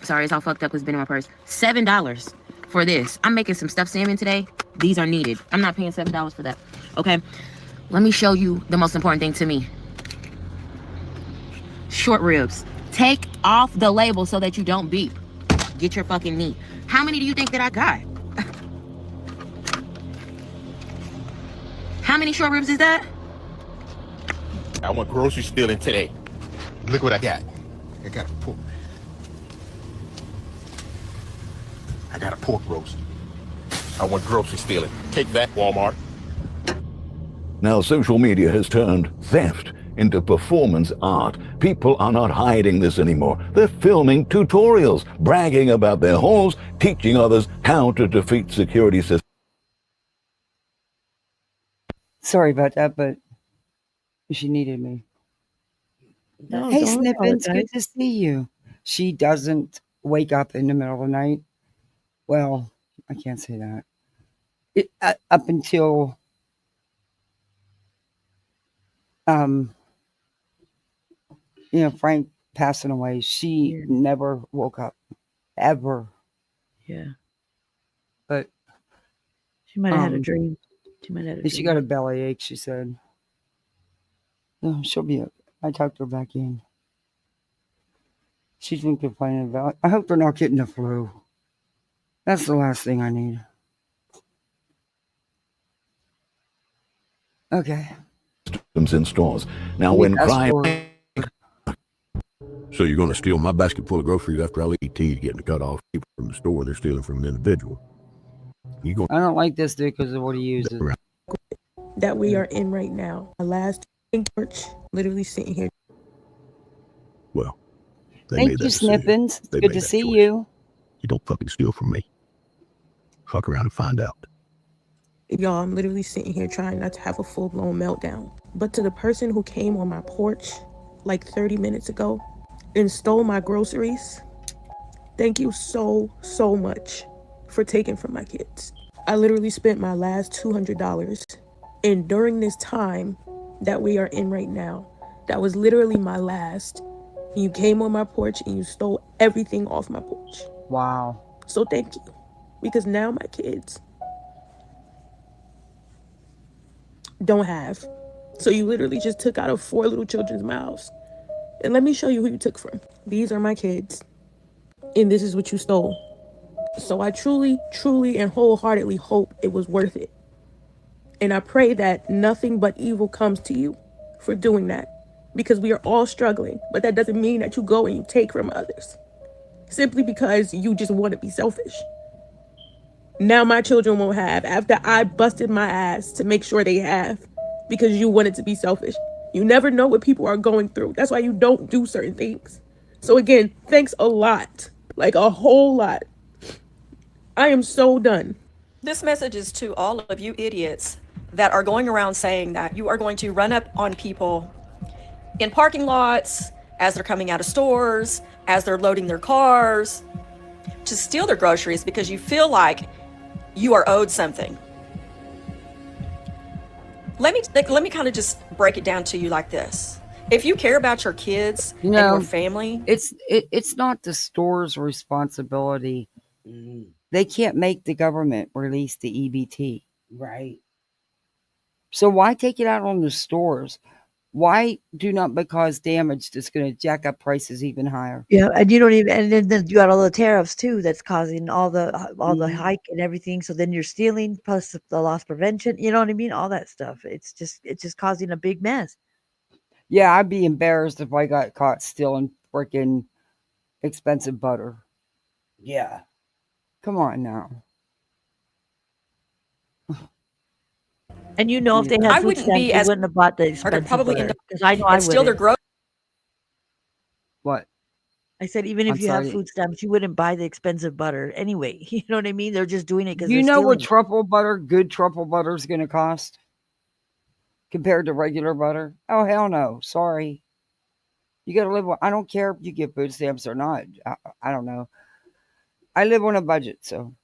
sorry, it's all fucked up because it's been in my purse. $7 for this. I'm making some stuffed salmon today. These are needed. I'm not paying $7 for that. Okay, let me show you the most important thing to me. Short ribs. Take off the label so that you don't beep. Get your fucking meat. How many do you think that I got? How many short ribs is that? I went grocery stealing today. Look what I got. I got a pork. I got a pork roast. I went grocery stealing. Take that, Walmart. Now, social media has turned theft into performance art. People are not hiding this anymore. They're filming tutorials, bragging about their hauls, teaching others how to defeat security systems. Sorry about that, but she needed me. No, Hey, don't Snippets, good apologize. to see you. She doesn't wake up in the middle of the night. Well, I can't say that. Up until Frank passing away, she never woke up ever. Yeah. But she might have had a dream. She might have had a she dream. got a bellyache, she said. No, she'll be up. I talked her back in. She's been complaining about. I hope they're not getting the flu. That's the last thing I need. Okay. Systems in stores. Now, when crime... So you're going to steal my basket full of groceries after I leave tea getting cut off from the store? They're stealing from an individual. I don't like this dude because of what he uses. That we are in right now. The last porch, literally sitting here. Well, thank you, Snippins. It's good to see you. You don't fucking steal from me. Fuck around and find out. Y'all, I'm literally sitting here trying not to have a full-blown meltdown. But to the person who came on my porch like 30 minutes ago and stole my groceries, thank you so, so much for taking from my kids. I literally spent my last $200. And during this time that we are in right now, that was literally my last. You came on my porch and you stole everything off my porch. Wow. So thank you. Because now my kids don't have. So you literally just took out of 4 little children's mouths. And let me show you who you took from. These are my kids. And this is what you stole. So I truly, truly, and wholeheartedly hope it was worth it. And I pray that nothing but evil comes to you for doing that. Because we are all struggling. But that doesn't mean that you go and you take from others. Simply because you just want to be selfish. Now my children won't have after I busted my ass to make sure they have. Because you wanted to be selfish. You never know what people are going through. That's why you don't do certain things. So again, thanks a lot. Like a whole lot. I am so done. This message is to all of you idiots that are going around saying that you are going to run up on people in parking lots, as they're coming out of stores, as they're loading their cars, to steal their groceries because you feel like you are owed something. Let me kind of just break it down to you like this. If you care about your kids and your family, it's not the store's responsibility. They can't make the government release the EBT. Right. So why take it out on the stores? Why do not cause damage that's going to jack up prices even higher? Yeah, and you don't even, and then you got all the tariffs too. That's causing all the hike and everything. So then you're stealing plus the loss prevention. You know what I mean? All that stuff. It's just causing a big mess. Yeah, I'd be embarrassed if I got caught stealing freaking expensive butter. Yeah. Come on now. And you know, if they had I food wouldn't stamps, be you as wouldn't have bought the expensive probably butter, end up because I know I and steal their wouldn't. What? I said, even if I'm you have sorry. food stamps, you wouldn't buy the expensive butter anyway. You know what I mean? They're just doing it because Do you they're know what stealing it. truffle butter, good truffle butter, is going to cost compared to regular butter? Oh, hell no. Sorry. You got to live. I don't care if you get food stamps or not. I don't know. I live on a budget, so.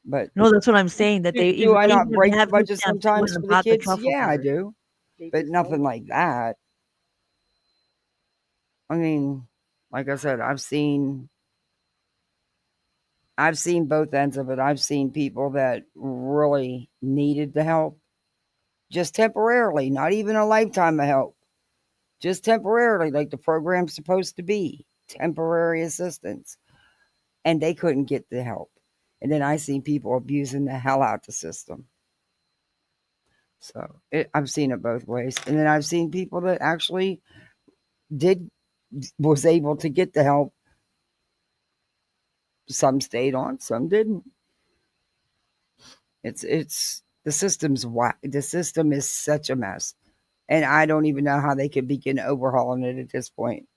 But No, that's what I'm saying. That they do I not even if break they the have food budget stamps, they sometimes wouldn't for have the bought the kids? truffle Yeah, I butter. do, but nothing like that. I mean, like I said, I've seen both ends of it. I've seen people that really needed the help, just temporarily, not even a lifetime of help, just temporarily, like the program's supposed to be, temporary assistance, and they couldn't get the help. And then I seen people abusing the hell out the system. So I've seen it both ways. And then I've seen people that actually was able to get the help. Some stayed on, some didn't. It's the system's whack. The system is such a mess. And I don't even know how they could begin overhauling it at this point.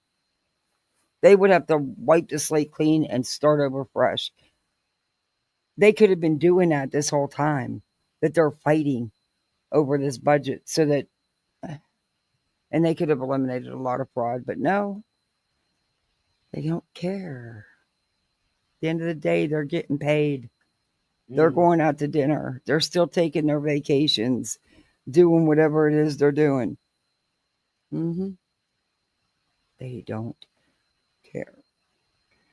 They would have to wipe the slate clean and start over fresh. They could have been doing that this whole time that they're fighting over this budget so that, and they could have eliminated a lot of fraud, but no, they don't care. At the end of the day, they're getting paid. They're going out to dinner. They're still taking their vacations, doing whatever it is they're doing. They don't care.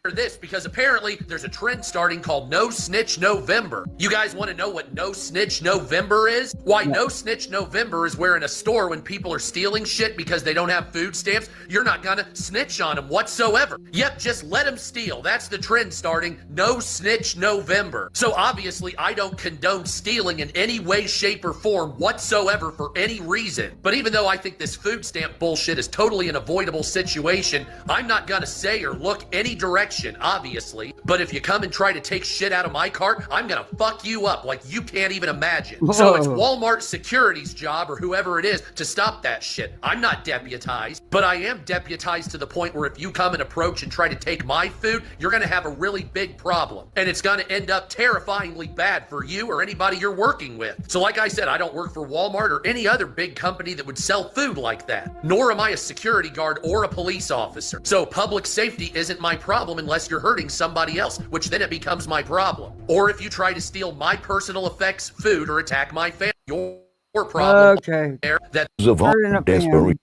This because apparently there's a trend starting called No Snitch November. You guys want to know what No Snitch November is? Why, No Snitch November is where in a store when people are stealing shit because they don't have food stamps, you're not gonna snitch on them whatsoever. Yep, just let them steal. That's the trend starting, No Snitch November. So obviously I don't condone stealing in any way, shape, or form whatsoever for any reason. But even though I think this food stamp bullshit is totally an avoidable situation, I'm not gonna say or look any direction, obviously, but if you come and try to take shit out of my cart, I'm gonna fuck you up like you can't even imagine. So it's Walmart security's job or whoever it is to stop that shit. I'm not deputized, but I am deputized to the point where if you come and approach and try to take my food, you're gonna have a really big problem, and it's gonna end up terrifyingly bad for you or anybody you're working with. So like I said, I don't work for Walmart or any other big company that would sell food like that, nor am I a security guard or a police officer. So public safety isn't my problem unless you're hurting somebody else, which then it becomes my problem. Or if you try to steal my personal effects, food, or attack my family, your problem. Okay. That's desperation.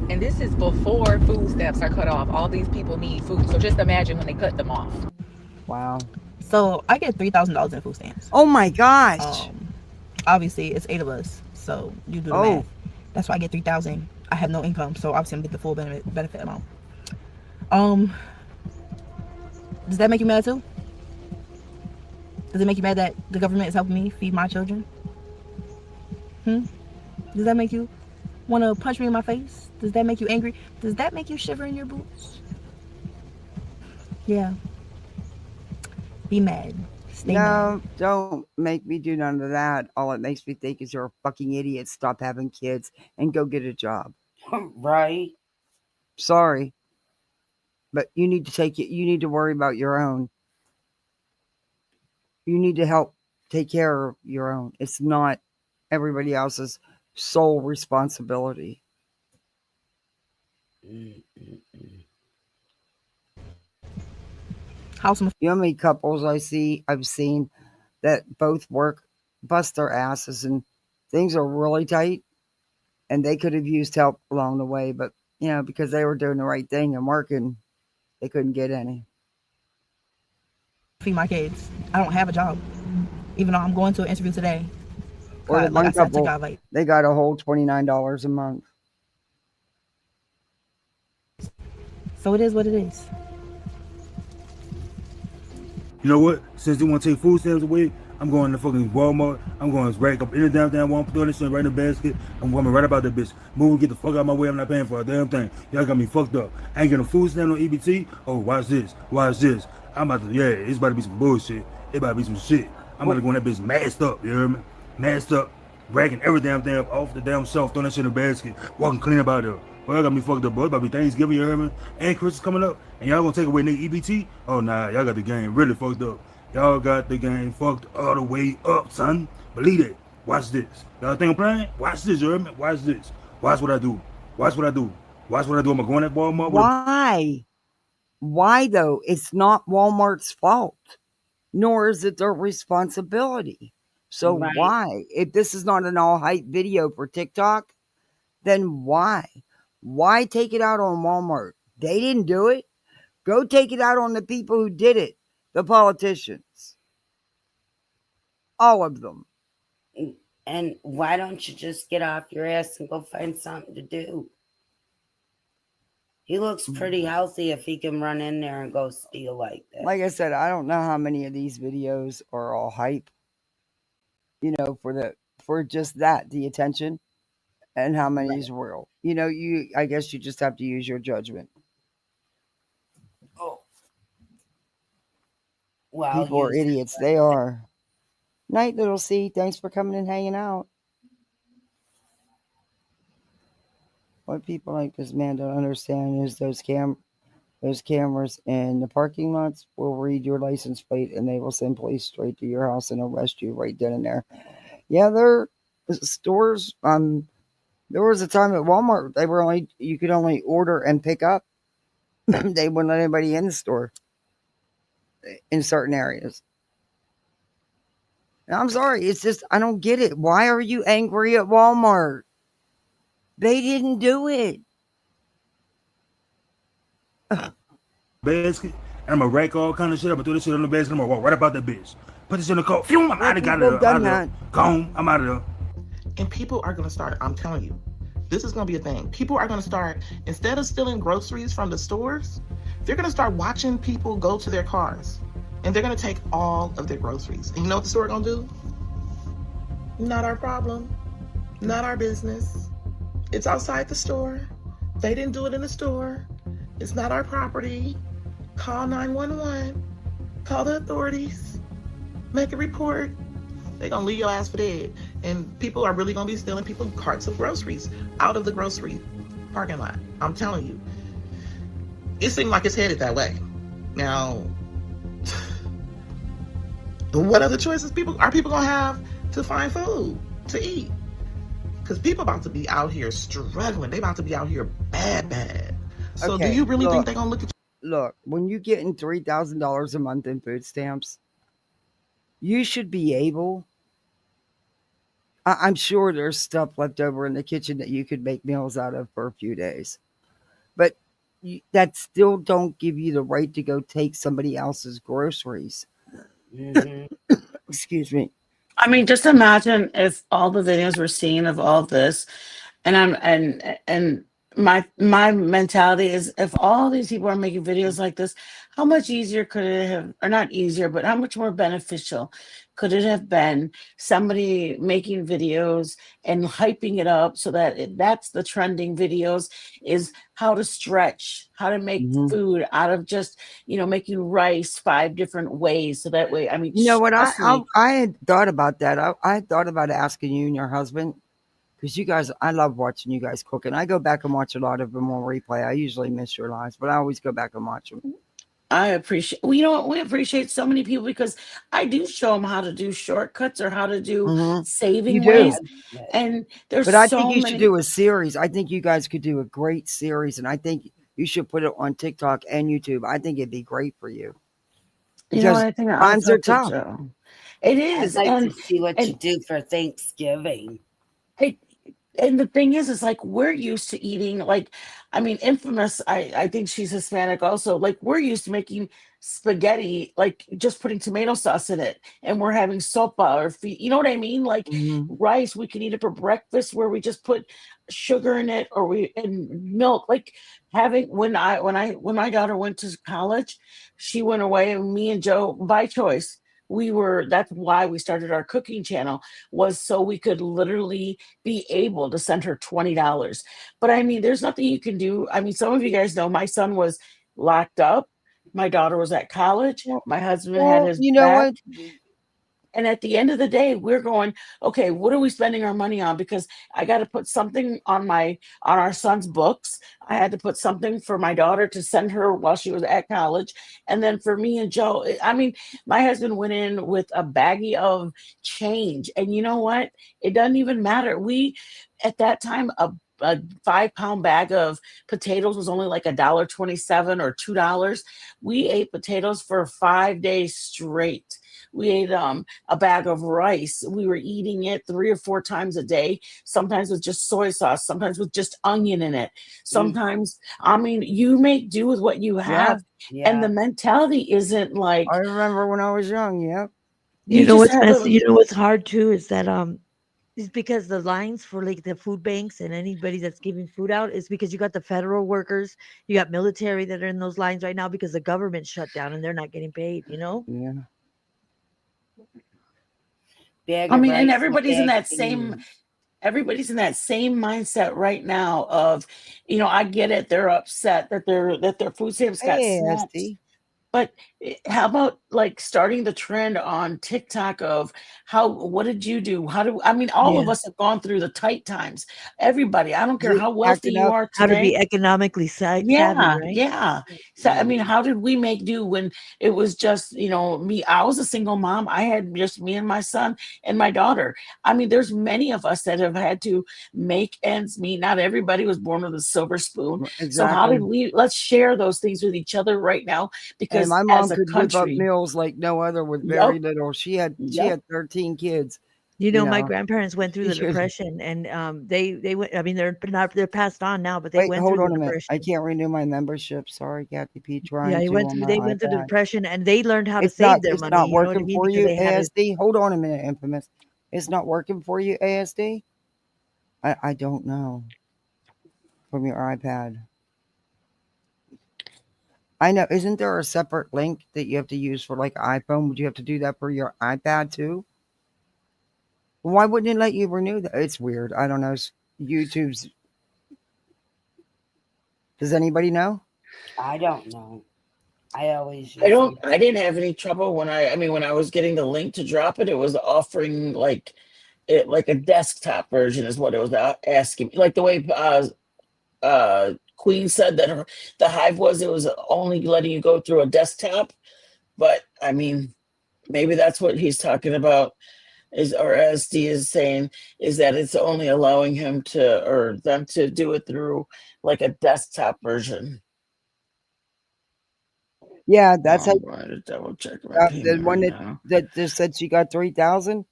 And this is before food stamps are cut off. All these people need food. So just imagine when they cut them off. Wow. So I get $3,000 in food stamps. Oh my gosh. Obviously it's 8 of us, so you do the math. That's why I get $3,000. I have no income, so obviously I'm gonna get the full benefit amount. Does that make you mad too? Does it make you mad that the government is helping me feed my children? Does that make you want to punch me in my face? Does that make you angry? Does that make you shiver in your boots? Yeah. Be mad. Stay mad. Don't make me do none of that. All it makes me think is you're a fucking idiot. Stop having kids and go get a job. Right. Sorry. But you need to take it. You need to worry about your own. You need to help take care of your own. It's not everybody else's sole responsibility. You know how many couples I've seen that both work, bust their asses, and things are really tight, and they could have used help along the way, but because they were doing the right thing and working, they couldn't get any. Feed my kids. I don't have a job, even though I'm going to an interview today. Or the one couple, they got a whole $29 a month. So it is what it is. You know what? Since they want to take food stamps away, I'm going to fucking Walmart. I'm going to rack up in the downtown Walmart, throw this shit right in the basket. I'm coming right about that bitch. Move, get the fuck out of my way. I'm not paying for a damn thing. Y'all got me fucked up. I ain't getting a food stamp on EBT. Oh, watch this. Watch this. I'm about to, it's about to be some bullshit. It about to be some shit. I'm about to go in that bitch masked up. You hear me? Masked up. ragging every damn thing up off the damn shelf, throwing that shit in the basket, walking clean about it. Boy, y'all got me fucked up, bro. It's about to be Thanksgiving, you heard me? And Christmas coming up, and y'all gonna take away nigga EBT? Oh, nah, y'all got the game really fucked up. Y'all got the game fucked all the way up, son. Believe it. Watch this. Y'all think I'm playing? Watch this, you heard me? Watch this. Watch what I do. Watch what I do. Watch what I do. I'm going at Walmart. Why? Why, though? It's not Walmart's fault, nor is it their responsibility. So Right. why? If this is not an all hype video for TikTok, then why? Why take it out on Walmart? They didn't do it. Go take it out on the people who did it, the politicians. All of them. And why don't you just get off your ass and go find something to do? He looks pretty healthy if he can run in there and go steal like that. Like I said, I don't know how many of these videos are all hype, you know, for just that, the attention, and how many is real. You know, I guess you just have to use your judgment. Oh. Well, People are idiots. They are. Night, little C. Thanks for coming and hanging out. What people like this man don't understand is those cameras in the parking lots will read your license plate and they will send police straight to your house and arrest you right then and there. Yeah, there stores. There was a time at Walmart you could only order and pick up. They wouldn't let anybody in the store in certain areas. And I'm sorry, it's just I don't get it. Why are you angry at Walmart? They didn't do it. Basket, and I'm gonna rack all kind of shit up and throw this shit on the basket. I'm gonna walk right about that bitch. Put this in the car. Phew, I'm out of there. Gone. I'm out of there. And people are gonna start, I'm telling you, this is gonna be a thing. People are gonna start, instead of stealing groceries from the stores, they're gonna start watching people go to their cars. And they're gonna take all of their groceries. And you know what the store gonna do? Not our problem. Not our business. It's outside the store. They didn't do it in the store. It's not our property. Call 911. Call the authorities. Make a report. They're gonna leave your ass for dead. And people are really gonna be stealing people's carts of groceries out of the grocery parking lot. I'm telling you. It seems like it's headed that way. Now, what other choices are people gonna have to find food to eat? Because people about to be out here struggling. They about to be out here bad. So Okay, do you really think they're gonna look at you? Look, when you're getting $3,000 a month in food stamps, you should be able. I'm sure there's stuff left over in the kitchen that you could make meals out of for a few days, but that still don't give you the right to go take somebody else's groceries. Excuse me. I mean, just imagine if all the videos we're seeing of all this, and my mentality is if all these people are making videos like this, how much easier could it have, or not easier, but how much more beneficial could it have been somebody making videos and hyping it up so that that's the trending videos, is how to stretch, how to make food out of just, making rice 5 different ways. So that way, I mean, You know what? trust me. I had thought about that. I had thought about asking you and your husband, because you guys, I love watching you guys cook, and I go back and watch a lot of them on replay. I usually miss your lives, but I always go back and watch them. I appreciate, we appreciate so many people because I do show them how to do shortcuts or how to do saving You do. ways. And there's But I so think you many. should do a series. I think you guys could do a great series, and I think you should put it on TikTok and YouTube. I think it'd be great for you. You know, Because I think times are tough. It is. I'd like and to see what and you do for Thanksgiving. and the thing is like we're used to eating, like, I mean, Infamous, I think she's Hispanic also. Like, we're used to making spaghetti, like just putting tomato sauce in it, and we're having sopa or you know what I mean? Like rice, we can eat it for breakfast where we just put sugar in it, or and milk. Like having when my daughter went to college, she went away, and me and Joe, by choice, that's why we started our cooking channel, was so we could literally be able to send her $20. But I mean, there's nothing you can do. I mean, some of you guys know my son was locked up, my daughter was at college, my husband had his You know back. what? And at the end of the day, we're going, okay, what are we spending our money on? Because I got to put something on our son's books. I had to put something for my daughter to send her while she was at college. And then for me and Joe, I mean, my husband went in with a baggie of change. And you know what? It doesn't even matter. At that time, a 5-pound bag of potatoes was only like $1.27 or $2. We ate potatoes for 5 days straight. We ate a bag of rice. We were eating it 3 or 4 times a day, sometimes with just soy sauce, sometimes with just onion in it. Sometimes, I mean, you make do with what you have. And the mentality isn't like, I remember when I was young. Yep. You know what's messy? You know what's hard too is that is because the lines for like the food banks and anybody that's giving food out is because you got the federal workers, you got military that are in those lines right now because the government shut down and they're not getting paid, you know? Yeah. Bag I of mean, and rice, everybody's in bag that of same beans. everybody's in that same mindset right now of, I get it, they're upset that their food stamps got Hey, snatched. SD. But how about like starting the trend on TikTok of what did you do? I mean, all of Yeah. us have gone through the tight times. Everybody, I don't care how wealthy Acting you up. are How to be today. economically savvy, Yeah, right? yeah. So, I mean, how did we make do when it was just, me? I was a single mom. I had just me and my son and my daughter. I mean, there's many of us that have had to make ends meet. Not everybody was born with a silver spoon. So, how did Exactly. let's share those things with each other right now, And because my as mom a could whip up country, meals like no other with yep, very little. She had yep. 13 kids. You You know, my know. grandparents went through the She could- depression and they went, I mean, they're passed on now, but they Wait, went hold through the on a minute. I depression. can't renew my membership. Sorry, Kathy P. Yeah, Trying to on they my went through the iPad. depression and they learned how to save their It's money, not you know what I working mean? for Because you, they had to. ASD. Hold on a minute, Infamous. It's not working for you, ASD? I don't know. From your iPad. I know. Isn't there a separate link that you have to use for like iPhone? Would you have to do that for your iPad too? Why wouldn't it let you renew that? It's weird. I don't know. YouTube's. Does anybody know? I don't know. I always I use don't. I didn't have any trouble when when I was getting the link to drop it. It was offering like a desktop version is what it was asking. Like the way Queen said that the Hive was, it was only letting you go through a desktop. But I mean, maybe that's what he's talking about, or SD is saying, is that it's only allowing him to, or them to do it through like a desktop version. Yeah, that's how. I'm going to double check my The payment one right now. that just said she got 3,000.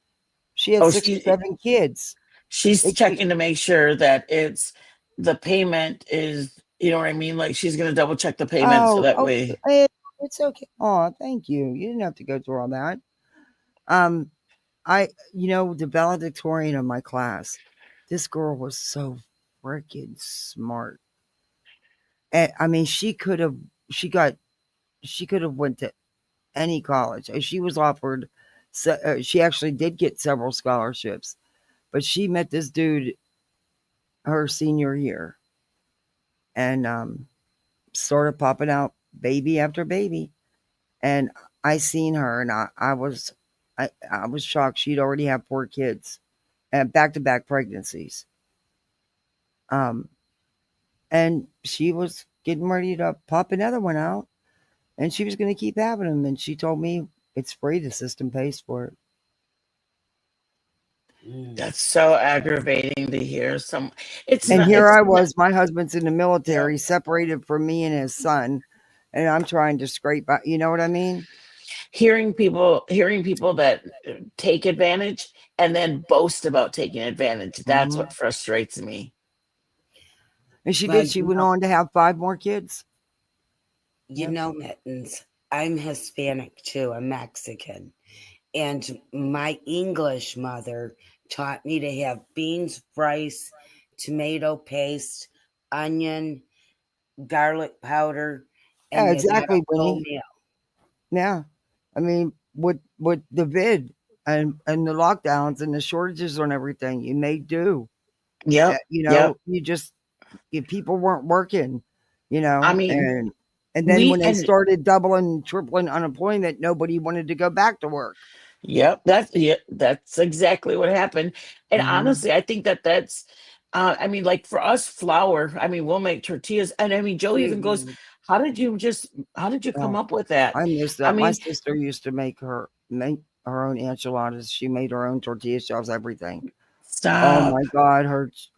She had Oh, 6 or 7 kids. she's They keep. checking to make sure that the payment is, you know what I mean? Like she's going to double check the payment so that Oh, way. it's okay. Oh, thank you. You didn't have to go through all that. The valedictorian of my class, this girl was so freaking smart. And I mean, she could have went to any college. She was offered, she actually did get several scholarships, but she met this dude her senior year and started popping out baby after baby. And I seen her and I was shocked. She'd already had 4 kids and back-to-back pregnancies. And she was getting ready to pop another one out and she was going to keep having them. And she told me it's free. The system pays for it. That's so aggravating to hear. And here It's I not, was, my husband's in the yeah. military, separated from me and his son, and I'm trying to scrape out, you know what I mean? Hearing people that take advantage and then boast about taking advantage. That's what frustrates me. And she Well, did. She went on to have 5 more kids. You know, Mittens, I'm Hispanic too. I'm Mexican. And my English mother taught me to have beans, rice, tomato paste, onion, garlic powder, Yeah, and you'd have a exactly, full Winnie. meal. Yeah. I mean, with the vid and the lockdowns and the shortages on everything, you made do. Yep. Yep. You just people weren't working, I mean, and then when they started doubling, tripling unemployment, nobody wanted to go back to work. Yep, that's exactly what happened. And honestly, I think that's I mean, like for us flour, I mean, we'll make tortillas. And I mean, Joe even goes, how did you come Oh, up with that? I miss I that. My mean, sister used to make her own enchiladas. She made her own tortilla shells, everything. Oh stop. my God,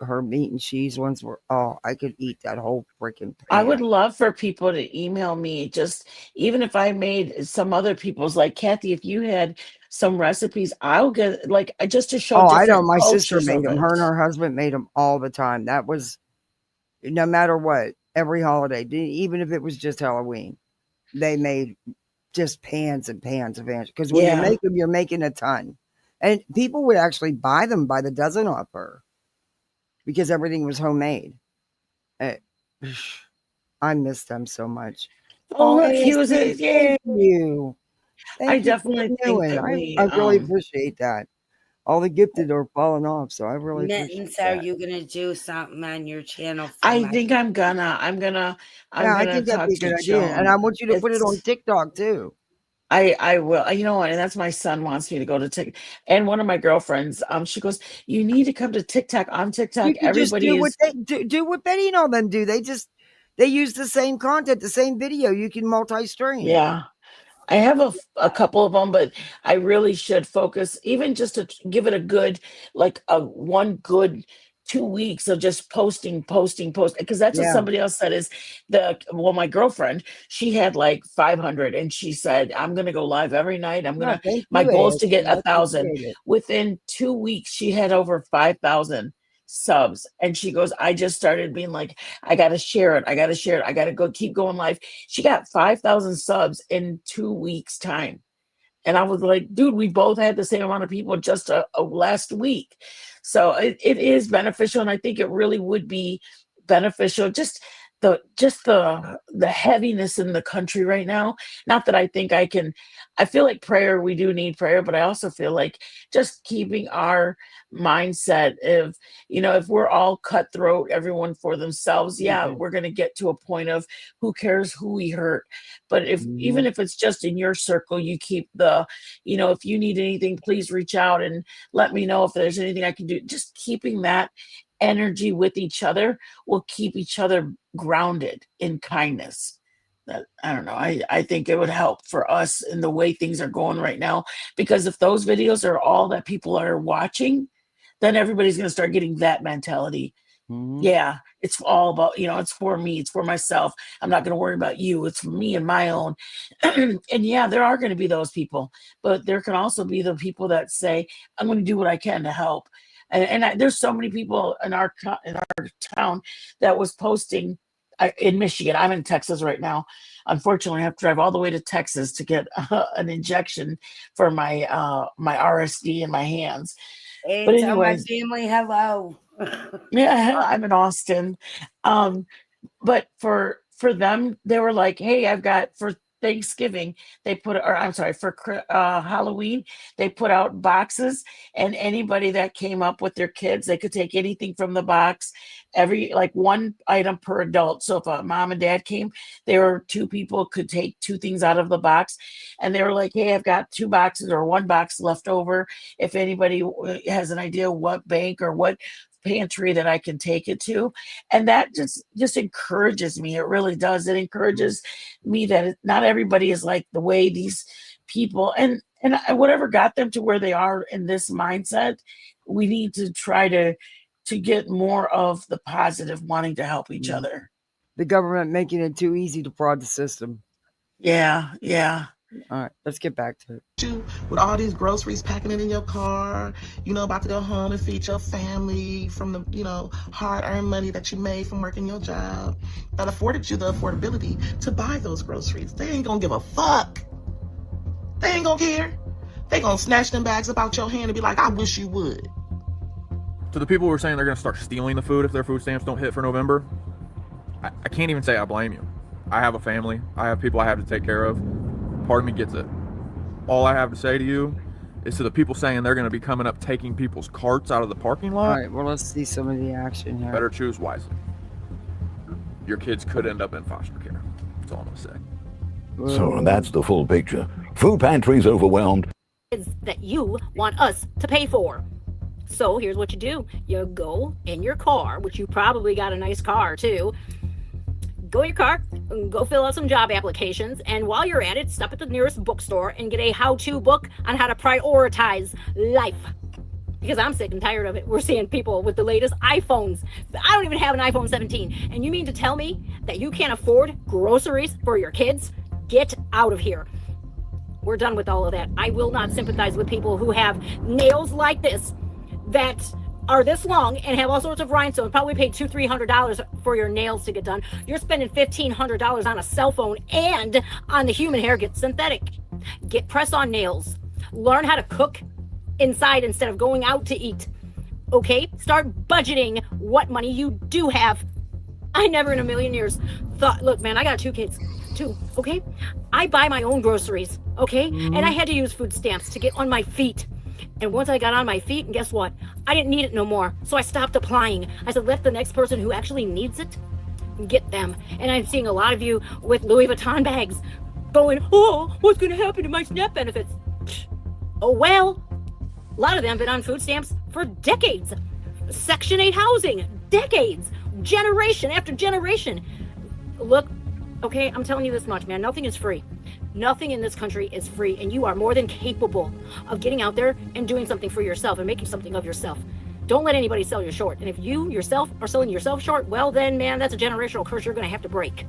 her meat and cheese ones were. Oh, I could eat that whole freaking I would pan. love for people to email me, just even if I made some other people's, like Kathy, if you had some recipes, I'll get like just to show Oh, I know. different My sister cultures made of them. Her and it. her husband made them all the time. That was no matter what. Every holiday, even if it was just Halloween, they made just pans and pans of anchovies. Because when you Yeah. make them, you're making a ton, and people would actually buy them by the dozen off her because everything was homemade. Eh, I miss them so much. Oh, Oh, look, he was ASC, it. thank Yay. you. I Thank you for definitely think renewing. that we I really appreciate that. All the gifted are falling off, so I really appreciate Mittens, are that. you gonna do something on your channel for I my? think I'm Yeah, I gonna think that'd be talk a to good idea, and I Joan. want you to put it on TikTok too. I will. You know what? And that's my son wants me to go to TikTok. And one of my girlfriends, she goes, "You need to come to TikTok. On TikTok, You could just everybody do what is." they do what Betty and all them do. They use the same content, the same video. You can multi-stream. Yeah. I have a couple of them, but I really should focus, even just to give it a good, like a one good 2 weeks of just posting, because that's what Yeah. somebody else said is my girlfriend, she had like 500 and she said, I'm going to go live every night. No, thank My you, goal is to ASC. get I 1,000. appreciate it. Within 2 weeks, she had over 5,000 subs. And she goes, I just started being like, I got to share it. I got to share it. I got to go keep going live. She got 5,000 subs in 2 weeks' time. And I was like, dude, we both had the same amount of people just last week. So it is beneficial. And I think it really would be beneficial. The heaviness in the country right now. Not that I think I feel like prayer, we do need prayer, but I also feel like just keeping our mindset of, if we're all cutthroat, everyone for themselves, yeah, we're going to get to a point of who cares who we hurt. But even if it's just in your circle, you keep if you need anything, please reach out and let me know if there's anything I can do. Just keeping that energy with each other will keep each other grounded in kindness. I don't know. I think it would help for us in the way things are going right now, because if those videos are all that people are watching, then everybody's going to start getting that mentality. Yeah, it's all about, it's for me, it's for myself. I'm not going to worry about you. It's for me and my own. And yeah, there are going to be those people, but there can also be the people that say, I'm going to do what I can to help. There's so many people in our town that was posting in Michigan. I'm in Texas right now. Unfortunately, I have to drive all the way to Texas to get an injection for my RSD in my hands. Hey, But tell my anyways, family hello. yeah, I'm in Austin. But for them, they were like, hey, I've got for Thanksgiving, for Halloween, they put out boxes, and anybody that came up with their kids, they could take anything from the box, like one item per adult. So if a mom and dad came, two people could take two things out of the box, and they were like, hey, I've got 2 boxes or 1 box left over. If anybody has an idea what bank or what pantry that I can take it to. And that just encourages me. It really does. It encourages me that not everybody is like the way these people, and whatever got them to where they are in this mindset, we need to try to get more of the positive, wanting to help each other. The government making it too easy to fraud the system. Yeah. All right, let's get back to it. With all these groceries, packing it in your car, about to go home and feed your family from the, hard-earned money that you made from working your job that afforded you the affordability to buy those groceries. They ain't gonna give a fuck. They ain't gonna care. They gonna snatch them bags up out your hand and be like, I wish you would. To the people who are saying they're gonna start stealing the food if their food stamps don't hit for November, I can't even say I blame you. I have a family. I have people I have to take care of. Part of me gets it. All I have to say to you is to the people saying they're going to be coming up taking people's carts out of the parking lot. All right, well, let's see some of the action here. Better choose wisely. Your kids could end up in foster care. That's all I'm going to say. So that's the full picture. Food pantries overwhelmed. that you want us to pay for. So here's what you do. You go in your car, which you probably got a nice car too. Go in your car, go fill out some job applications, and while you're at it, stop at the nearest bookstore and get a how-to book on how to prioritize life. Because I'm sick and tired of it. We're seeing people with the latest iPhones. I don't even have an iPhone 17. And you mean to tell me that you can't afford groceries for your kids? Get out of here. We're done with all of that. I will not sympathize with people who have nails like this that are this long and have all sorts of rhinestones. Probably paid $200-300 for your nails to get done. You're spending $1,500 on a cell phone and on the human hair gets synthetic. Get press-on nails. Learn how to cook inside instead of going out to eat. Okay? Start budgeting what money you do have. I never in a million years thought, look, man, I got 2 kids. 2, okay? I buy my own groceries, okay? And I had to use food stamps to get on my feet. And once I got on my feet, and guess what? I didn't need it no more. So I stopped applying. I said, let the next person who actually needs it get them. And I'm seeing a lot of you with Louis Vuitton bags going, oh, what's going to happen to my SNAP benefits? Oh, well, a lot of them have been on food stamps for decades. Section 8 housing, decades, generation after generation. Look, okay, I'm telling you this much, man. Nothing is free. Nothing in this country is free, and you are more than capable of getting out there and doing something for yourself and making something of yourself. Don't let anybody sell you short. And if you yourself are selling yourself short, well then, man, that's a generational curse you're going to have to break.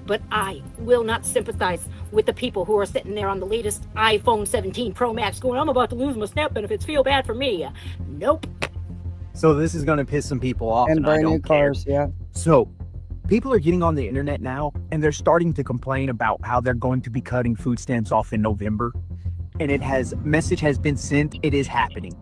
But I will not sympathize with the people who are sitting there on the latest iPhone 17 Pro Max going, I'm about to lose my SNAP benefits. Feel bad for me. Nope. So this is going to piss some people off. And brand new cars, yeah. So people are getting on the internet now and they're starting to complain about how they're going to be cutting food stamps off in November. And message has been sent. It is happening.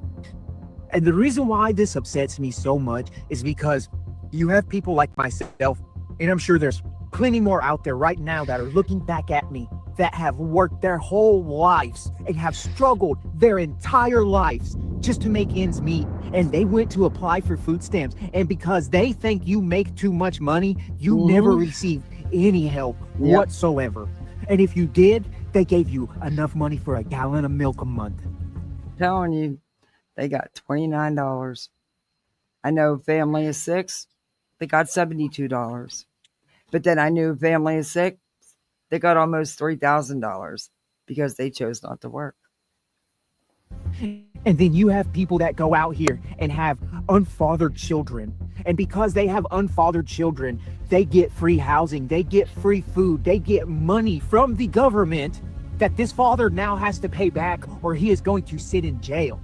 And the reason why this upsets me so much is because you have people like myself, and I'm sure there's plenty more out there right now that are looking back at me that have worked their whole lives and have struggled their entire lives just to make ends meet. And they went to apply for food stamps. And because they think you make too much money, you never receive any help whatsoever. And if you did, they gave you enough money for a gallon of milk a month. I'm telling you, they got $29. I know family of 6, they got $72. But then I knew family of 6, they got almost $3,000 because they chose not to work. And then you have people that go out here and have unfathered children. And because they have unfathered children, they get free housing, they get free food, they get money from the government that this father now has to pay back or he is going to sit in jail.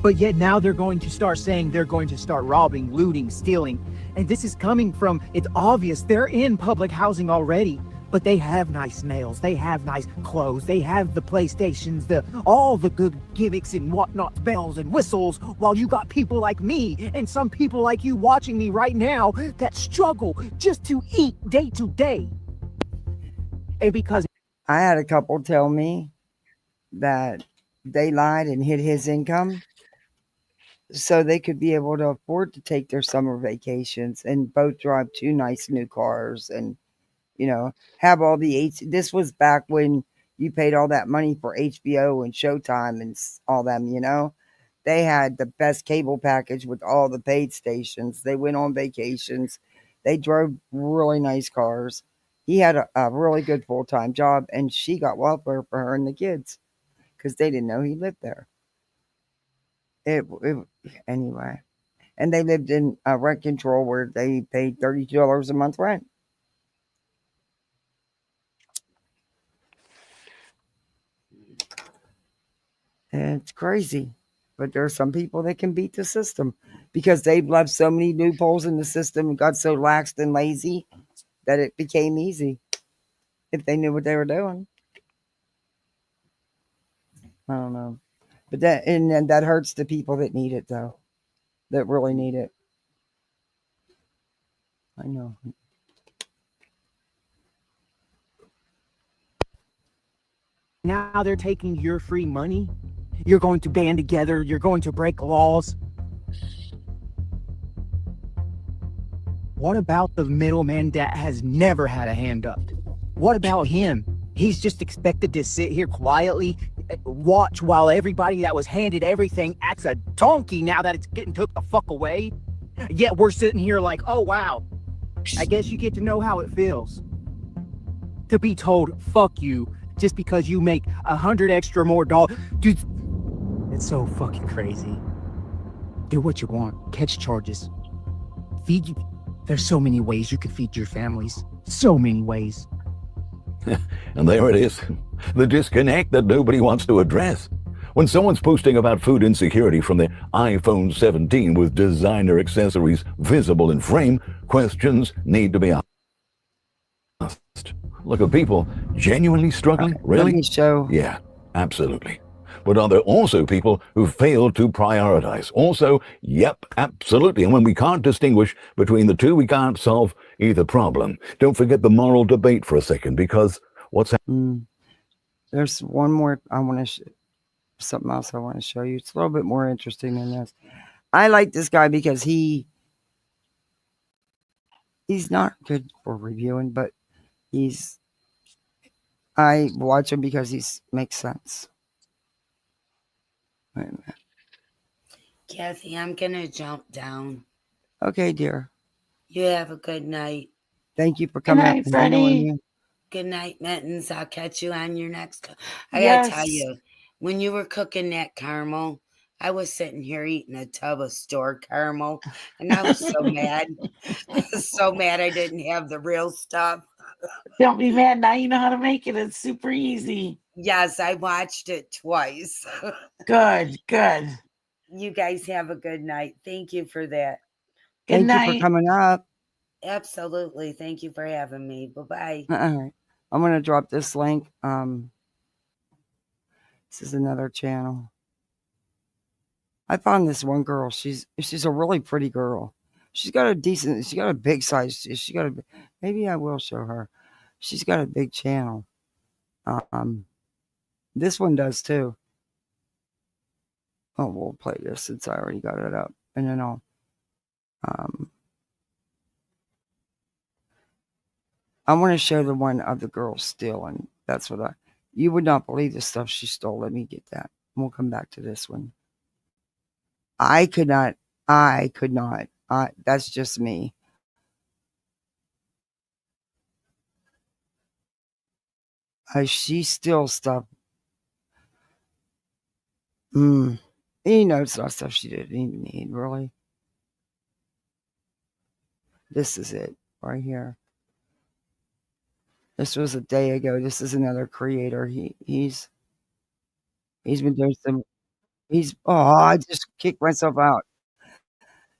But yet now they're going to start saying they're going to start robbing, looting, stealing. And this is coming from, it's obvious, they're in public housing already, but they have nice nails, they have nice clothes, they have the PlayStations, all the good gimmicks and whatnot, bells and whistles, while you got people like me and some people like you watching me right now that struggle just to eat day to day. And because I had a couple tell me that they lied and hid his income so they could be able to afford to take their summer vacations and both drive 2 nice new cars and, you know, have all the this was back when you paid all that money for HBO and Showtime and all them, you know. They had the best cable package with all the paid stations. They went on vacations. They drove really nice cars. He had a really good full-time job, and she got welfare for her and the kids because they didn't know he lived there. Anyway, and they lived in a rent control where they paid $32 a month rent. And it's crazy, but there are some people that can beat the system because they've left so many loopholes in the system and got so lax and lazy that it became easy if they knew what they were doing. I don't know. But that hurts the people that need it, though, that really need it. I know. now they're taking your free money. You're going to band together. You're going to break laws. What about the middleman that has never had a hand up? What about him? He's just expected to sit here quietly, watch while everybody that was handed everything acts a donkey now that it's getting took the fuck away. Yet we're sitting here like, oh wow, I guess you get to know how it feels to be told fuck you just because you make 100 extra more dollars. Dude, it's so fucking crazy. Do what you want, catch charges, feed you. There's so many ways you could feed your families. So many ways. And there it is, the disconnect that nobody wants to address. When someone's posting about food insecurity from their iPhone 17 with designer accessories visible in frame, questions need to be asked. Look, are people genuinely struggling? Really? Let me show. Yeah, absolutely. But are there also people who fail to prioritize? Also, yep, absolutely. And when we can't distinguish between the two, we can't solve either problem. Don't forget the moral debate for a second, because what's happening? There's one more I want to something else I want to show you. It's a little bit more interesting than this. I like this guy because he's not good for reviewing, but I watch him because he makes sense. Wait a minute. Kathy, I'm gonna jump down. Okay, dear. You have a good night. Thank you for coming up and hanging with me. Good night, Mittens. I'll catch you on your next. I Yes. gotta tell you, when you were cooking that caramel, I was sitting here eating a tub of store caramel, and I was so mad. I was so mad I didn't have the real stuff. Don't be mad. Now you know how to make it. It's super easy. Yes, I watched it twice. Good, good. You guys have a good night. Thank you for that. Good Thank you for coming up. Absolutely. Thank you for having me. Bye-bye. All right. I'm going to drop this link. This is another channel. I found this one girl. She's a really pretty girl. She's got a big size. Maybe I will show her. She's got a big channel. This one does too. Oh, we'll play this since I already got it up. And then I want to show the one of the girl stealing. That's what you would not believe the stuff she stole. Let me get that. We'll come back to this one. I could not. That's just me. She steals stuff. You know, it's not stuff she didn't even need, really. This is it right here. This was a day ago. This is another creator. He's been doing some. I just kicked myself out.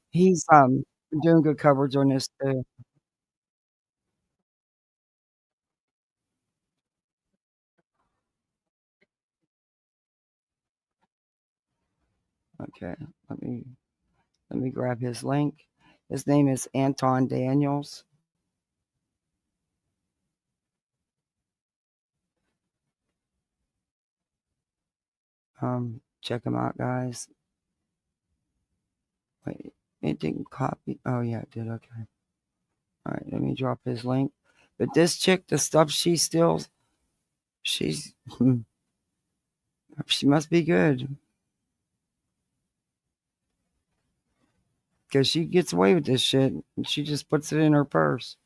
He's been doing good coverage on this too. Okay, let me grab his link. His name is Anton Daniels. Check him out, guys. Wait, it didn't copy. Oh yeah, it did. Okay. All right, let me drop his link. But this chick, the stuff she steals, she must be good. Because she gets away with this shit. And she just puts it in her purse.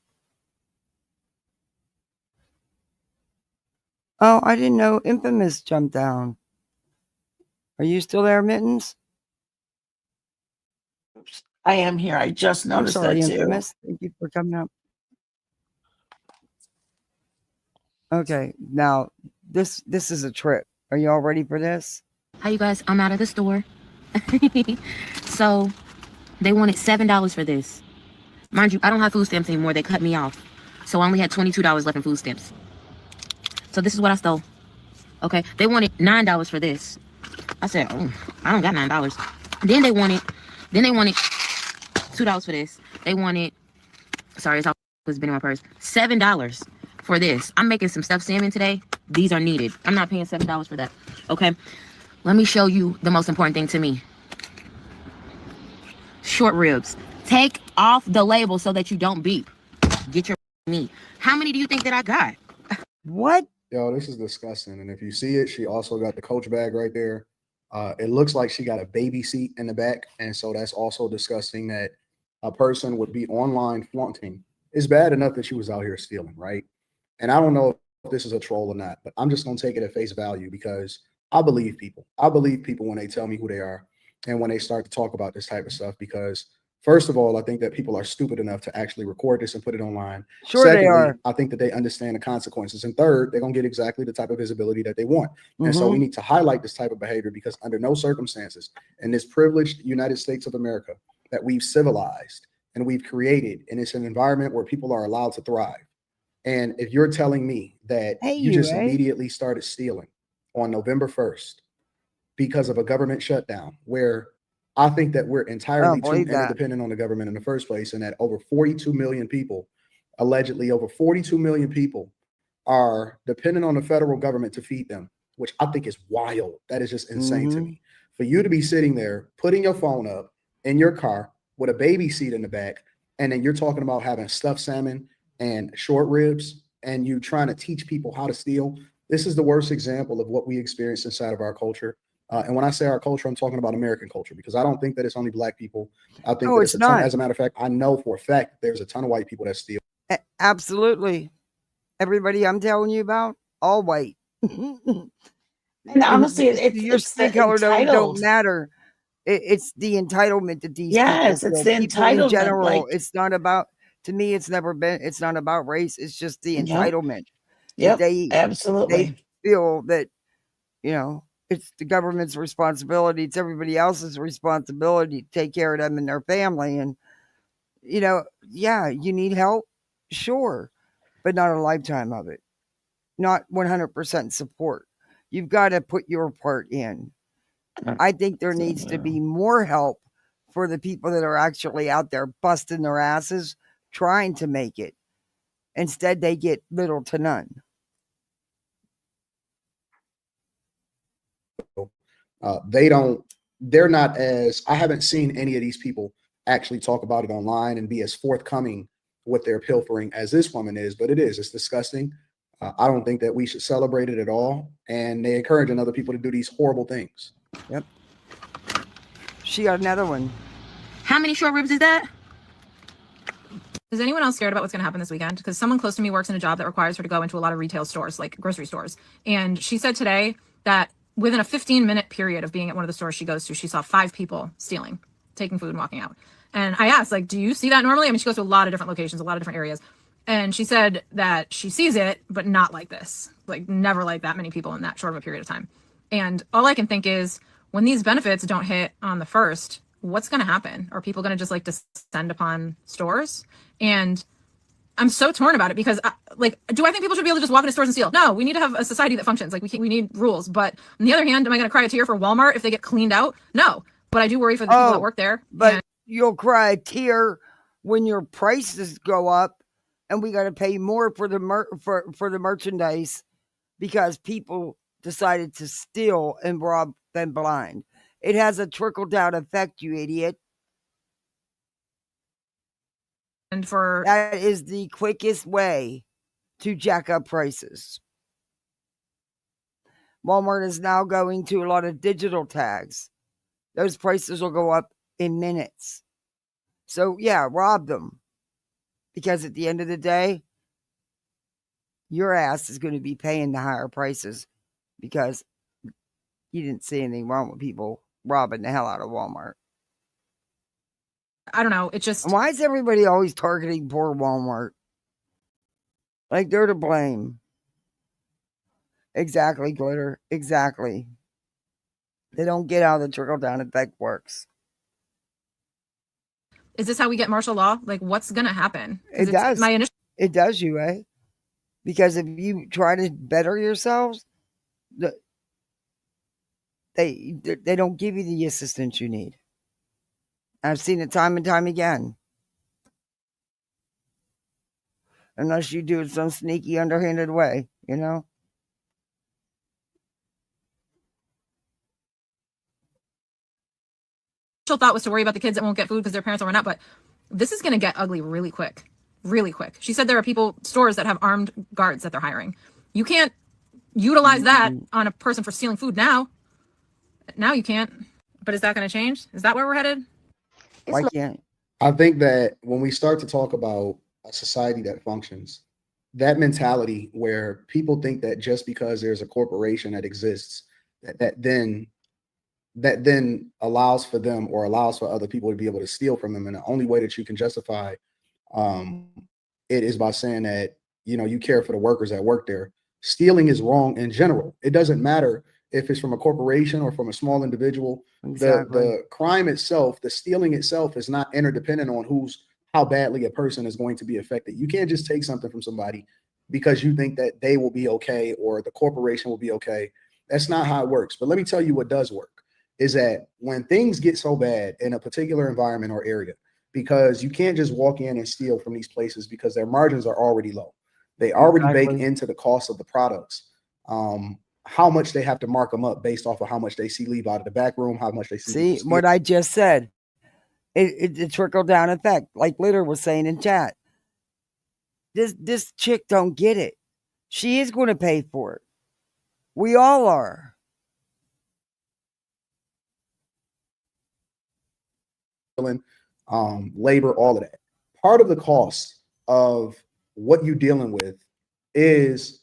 Oh, I didn't know Infamous jumped down. Are you still there, Mittens? I am here. I just I'm noticed sorry, that too. Infamous. Thank you for coming up. Okay, now this is a trip. Are you all ready for this? Hi, you guys. I'm out of the store. So they wanted $7 for this. Mind you, I don't have food stamps anymore. They cut me off. So I only had $22 left in food stamps. So this is what I stole. Okay, they wanted $9 for this. I said, oh, I don't got $9. Then they wanted $2 for this. They wanted, sorry, it's always been in my purse, $7 for this. I'm making some stuffed salmon today. These are needed. I'm not paying $7 for that. Okay, let me show you the most important thing to me. Short ribs. Take off the label so that you don't beep. Get your meat. How many do you think that I got? What? Yo, this is disgusting. And if you see it, she also got the Coach bag right there. It looks like she got a baby seat in the back. And so that's also disgusting that a person would be online flaunting. It's bad enough that she was out here stealing, right? And I don't know if this is a troll or not, but I'm just going to take it at face value because I believe people. I believe people when they tell me who they are and when they start to talk about this type of stuff because first of all, I think that people are stupid enough to actually record this and put it online. Sure Secondly, they are. I think that they understand the consequences. And third, they're going to get exactly the type of visibility that they want. And so we need to highlight this type of behavior because under no circumstances in this privileged United States of America that we've civilized and we've created, and it's an environment where people are allowed to thrive. And if you're telling me that you just immediately started stealing on November 1st because of a government shutdown where I think that we're entirely too interdependent on the government in the first place, and that over 42 million people, allegedly over 42 million people, are dependent on the federal government to feed them, which I think is wild. That is just insane to me. For you to be sitting there, putting your phone up in your car with a baby seat in the back, and then you're talking about having stuffed salmon and short ribs, and you trying to teach people how to steal. This is the worst example of what we experience inside of our culture. And when I say our culture, I'm talking about American culture, because I don't think that it's only black people. I think that it's a ton, as a matter of fact, I know for a fact there's a ton of white people that steal. Absolutely. Everybody I'm telling you about, all white. And honestly, your skin color don't matter. It's the entitlement that these people it's the people entitlement. in general. Like, it's not about, to me, it's not about race. It's just the entitlement. Yep, They absolutely. feel that, you know, it's the government's responsibility. It's everybody else's responsibility to take care of them and their family. And, you know, yeah, you need help. Sure. But not a lifetime of it. Not 100% support. You've got to put your part in. I think there needs to be more help for the people that are actually out there busting their asses, trying to make it. Instead, they get little to none. They're not as, I haven't seen any of these people actually talk about it online and be as forthcoming with their pilfering as this woman is, but it's disgusting. I don't think that we should celebrate it at all. And they're encouraging other people to do these horrible things. Yep. She got another one. How many short ribs is that? Is anyone else scared about what's going to happen this weekend? Because someone close to me works in a job that requires her to go into a lot of retail stores, like grocery stores. And she said today that within a 15-minute period of being at one of the stores she goes to, she saw 5 people stealing, taking food and walking out. And I asked, like, do you see that normally? I mean, she goes to a lot of different locations, a lot of different areas. And she said that she sees it, but not like this, like never like that many people in that short of a period of time. And all I can think is when these benefits don't hit on the 1st, what's going to happen? Are people going to just like descend upon stores? And I'm so torn about it because do I think people should be able to just walk into stores and steal? No, we need to have a society that functions. Like we need rules. But on the other hand, am I going to cry a tear for Walmart if they get cleaned out? No, but I do worry for the people that work there. But you'll cry a tear when your prices go up and we got to pay more for the merchandise because people decided to steal and rob them blind. It has a trickle-down effect, you idiot. And that is the quickest way to jack up prices. Walmart is now going to a lot of digital tags. Those prices will go up in minutes. So yeah, rob them. Because at the end of the day, your ass is going to be paying the higher prices because you didn't see anything wrong with people robbing the hell out of Walmart. I don't know. It just... Why is everybody always targeting poor Walmart? Like they're to blame. Exactly, Glitter. Exactly. They don't get how the trickle-down effect works. Is this how we get martial law? Like, what's going to happen? It does. It does, you, because if you try to better yourselves, they don't give you the assistance you need. I've seen it time and time again. Unless you do it some sneaky, underhanded way, you know? Thought was to worry about the kids that won't get food because their parents will run out, but this is going to get ugly really quick. Really quick. She said there are stores that have armed guards that they're hiring. You can't utilize that on a person for stealing food now. Now you can't. But is that going to change? Is that where we're headed? Why can't? I think that when we start to talk about a society that functions, that mentality where people think that just because there's a corporation that exists, that then allows for them or allows for other people to be able to steal from them. And the only way that you can justify um, it is by saying that, you care for the workers that work there. Stealing is wrong in general. It doesn't matter if it's from a corporation or from a small individual. Exactly. The crime itself, the stealing itself is not interdependent on how badly a person is going to be affected. You can't just take something from somebody because you think that they will be okay or the corporation will be okay. That's not how it works. But let me tell you what does work is that when things get so bad in a particular environment or area, because you can't just walk in and steal from these places because their margins are already low. They already bake into the cost of the products how much they have to mark them up based off of how much they see leave out of the back room, how much they see. See what I just said? It trickle down effect, like Litter was saying in chat. This chick don't get it. She is going to pay for it. We all are. Labor, all of that. Part of the cost of what you're dealing with is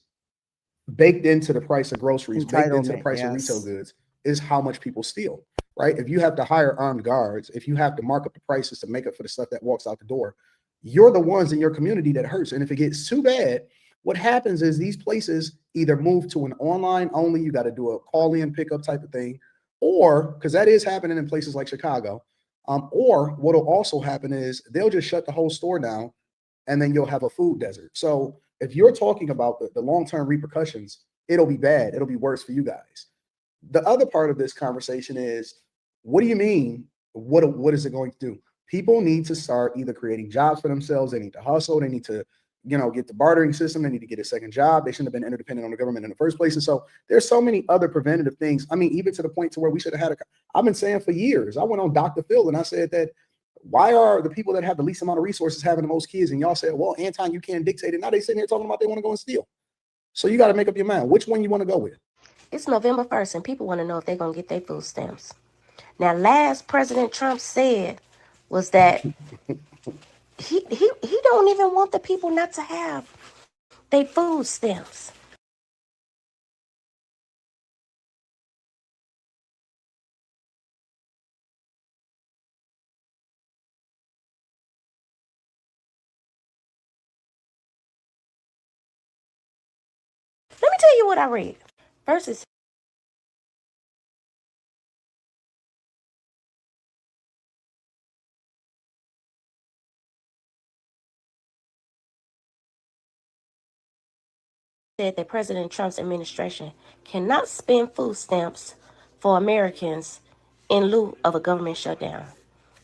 baked into the price of groceries, baked into the price of retail goods, is how much people steal, right? If you have to hire armed guards, if you have to mark up the prices to make up for the stuff that walks out the door, you're the ones in your community that hurts. And if it gets too bad, what happens is these places either move to an online only, you got to do a call in pickup type of thing, or because that is happening in places like Chicago. Or what will also happen is they'll just shut the whole store down and then you'll have a food desert. So if you're talking about the long-term repercussions, it'll be bad. It'll be worse for you guys. The other part of this conversation is, what do you mean? What is it going to do? People need to start either creating jobs for themselves. They need to hustle. They need to, get the bartering system. They need to get a second job. They shouldn't have been interdependent on the government in the first place. And so there's so many other preventative things. I mean, even to the point to where we should have had I've been saying for years, I went on Dr. Phil and I said that, why are the people that have the least amount of resources having the most kids? And y'all said, well, Anton, you can't dictate it. Now they sitting here talking about they want to go and steal. So you got to make up your mind. Which one you want to go with? It's November 1st, and people want to know if they're going to get their food stamps. Now, last President Trump said was that he don't even want the people not to have their food stamps. Let me tell you what I read. First is said that President Trump's administration cannot spend food stamps for Americans in lieu of a government shutdown.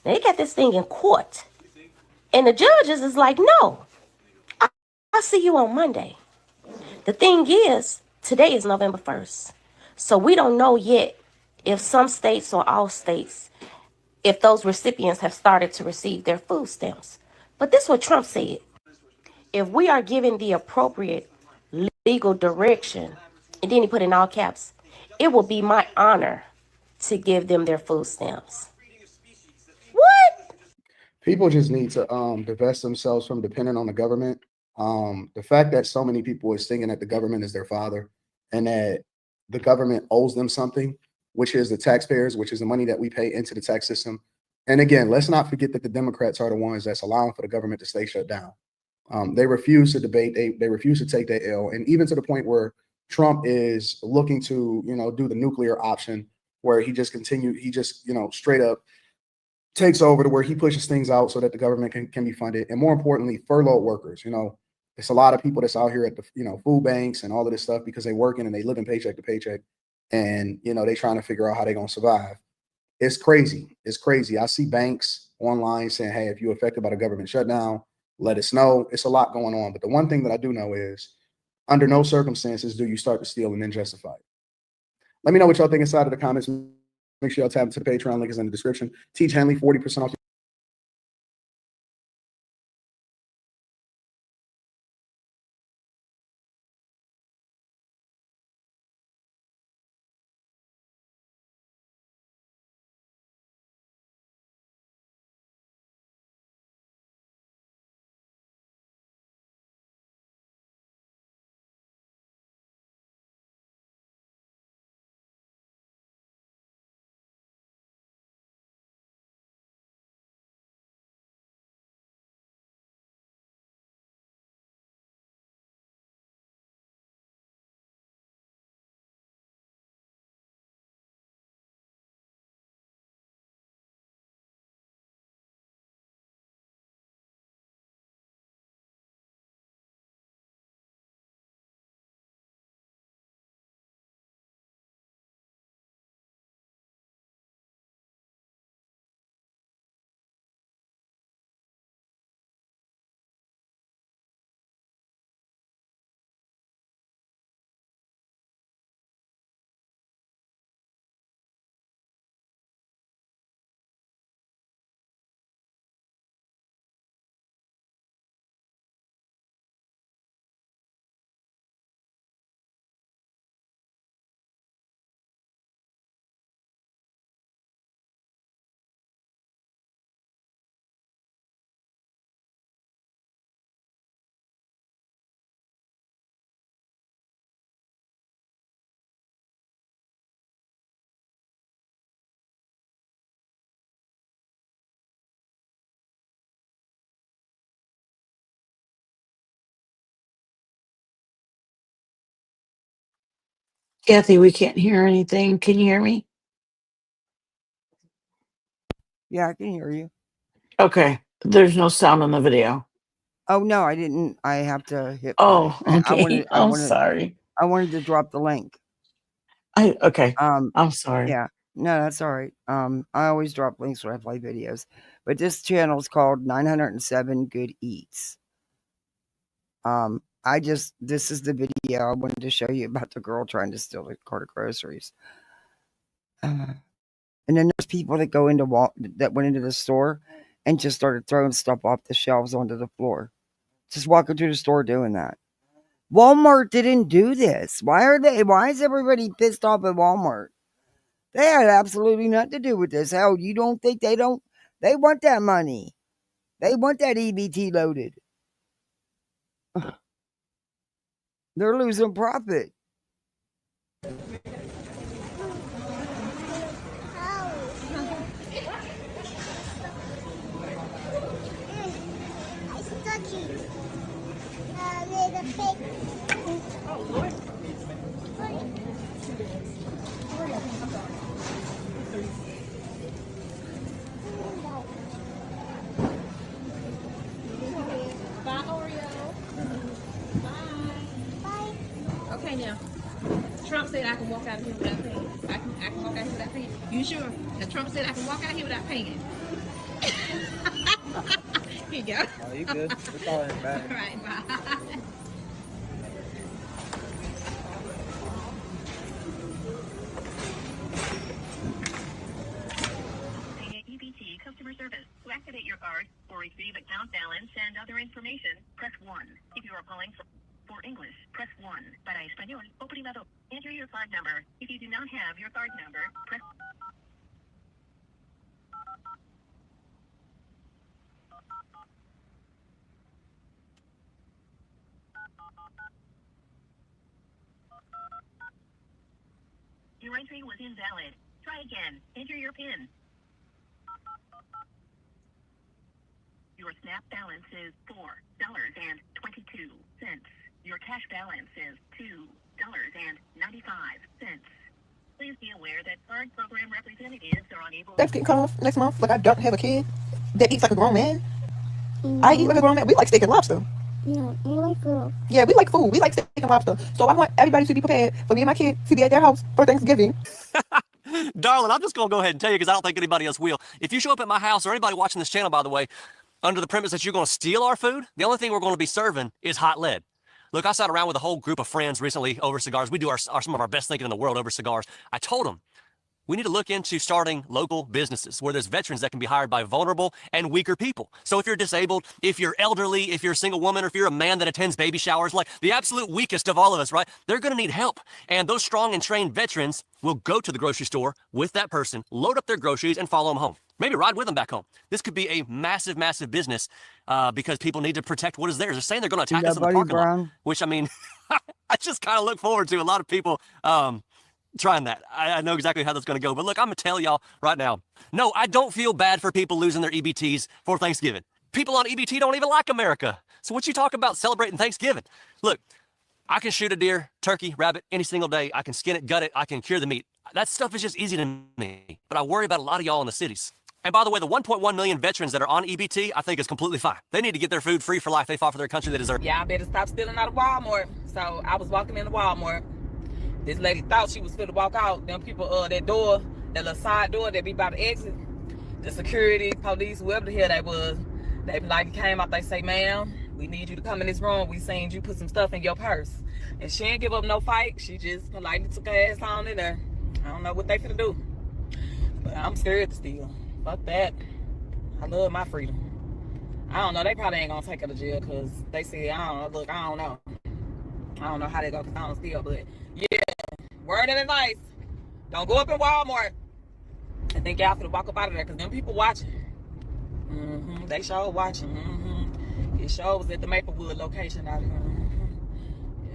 Now, they got this thing in court, and the judges is like, no, I'll see you on Monday. The thing is, today is November 1st, so we don't know yet if some states or all states, if those recipients have started to receive their food stamps. But this is what Trump said. If we are given the appropriate legal direction, and then he put in all caps, it will be my honor to give them their food stamps. What? People just need to divest themselves from depending on the government. The fact that so many people is thinking that the government is their father and that the government owes them something, which is the taxpayers, which is the money that we pay into the tax system. And again, let's not forget that the Democrats are the ones that's allowing for the government to stay shut down. They refuse to debate. They refuse to take that L. And even to the point where Trump is looking to, do the nuclear option where he just straight up takes over to where he pushes things out so that the government can be funded. And more importantly, furloughed workers. It's a lot of people that's out here at the, food banks and all of this stuff because they working and they living paycheck to paycheck. And, they trying to figure out how they're going to survive. It's crazy. It's crazy. I see banks online saying, hey, if you're affected by the government shutdown, let us know. It's a lot going on. But the one thing that I do know is under no circumstances do you start to steal and then justify it. Let me know what y'all think inside of the comments. Make sure y'all tap into the Patreon. Link is in the description. Teach Henley 40% off. Kathy, we can't hear anything. Can you hear me? Yeah, I can hear you. Okay. There's no sound on the video. Oh no, I didn't. I have to hit Oh, play. okay. I'm sorry. I wanted to drop the link. Okay. I'm sorry. Yeah. No, that's all right. I always drop links when I play videos. But this channel is called 907 Good Eats. This is the video I wanted to show you about the girl trying to steal the cart of groceries. And then there's people that that went into the store and just started throwing stuff off the shelves onto the floor. Just walking through the store doing that. Walmart didn't do this. Why is everybody pissed off at Walmart? They had absolutely nothing to do with this. Hell, you don't think they want that money. They want that EBT loaded. They're losing profit. Okay, now. Trump said I can walk out of here without paying. I can walk out here without paying. You sure? Now Trump said I can walk out here without paying. Here you go. Oh, you good? We're calling it back. All right, bye. EBT customer service. To activate your card or receive account balance and other information, press 1. If you are calling for English, press 1. Para español, oprima 2. Enter your card number. If you do not have your card number, press... Your entry was invalid. Try again. Enter your PIN. Your SNAP balance is $4.22. Your cash balance is $2.95. Please be aware that card program representatives are unable... That's getting cut off next month. Like, I don't have a kid that eats like a grown man. I eat like a grown man. We like steak and lobster. Yeah, we like food. Yeah, we like food. We like steak and lobster. So I want everybody to be prepared for me and my kid to be at their house for Thanksgiving. Darling, I'm just going to go ahead and tell you because I don't think anybody else will. If you show up at my house, or anybody watching this channel, by the way, under the premise that you're going to steal our food, the only thing we're going to be serving is hot lead. Look, I sat around with a whole group of friends recently over cigars. We do some of our best thinking in the world over cigars. I told them, we need to look into starting local businesses where there's veterans that can be hired by vulnerable and weaker people. So if you're disabled, if you're elderly, if you're a single woman, or if you're a man that attends baby showers, like the absolute weakest of all of us, right? They're going to need help. And those strong and trained veterans will go to the grocery store with that person, load up their groceries, and follow them home. Maybe ride with them back home. This could be a massive, massive business because people need to protect what is theirs. They're saying they're going to attack us in the parking lot, which, I mean, I just kind of look forward to a lot of people trying that. I know exactly how that's going to go. But look, I'm going to tell y'all right now, no, I don't feel bad for people losing their EBTs for Thanksgiving. People on EBT don't even like America. So what you talk about celebrating Thanksgiving? Look, I can shoot a deer, turkey, rabbit any single day. I can skin it, gut it. I can cure the meat. That stuff is just easy to me. But I worry about a lot of y'all in the cities. And by the way, the 1.1 million veterans that are on EBT, I think is completely fine. They need to get their food free for life. They fought for their country. They deserve it. Yeah, I better stop stealing out of Walmart. So I was walking into Walmart. This lady thought she was fit to walk out. Them people, that door, that little side door that be by the exit, the security, police, whoever the hell they was, they like came out, they say, ma'am, we need you to come in this room. We seen you put some stuff in your purse. And she ain't give up no fight. She just politely took her ass on in there. I don't know what they finna do. But I'm scared to steal. Fuck that. I love my freedom. I don't know. They probably ain't gonna take her to jail because they said, I don't know. Look, I don't know. I don't know how they go because I don't steal, but yeah. Word of advice. Don't go up in Walmart and think y'all finna walk up out of there because them people watching. They sure watching. It sure was at the Maplewood location out here.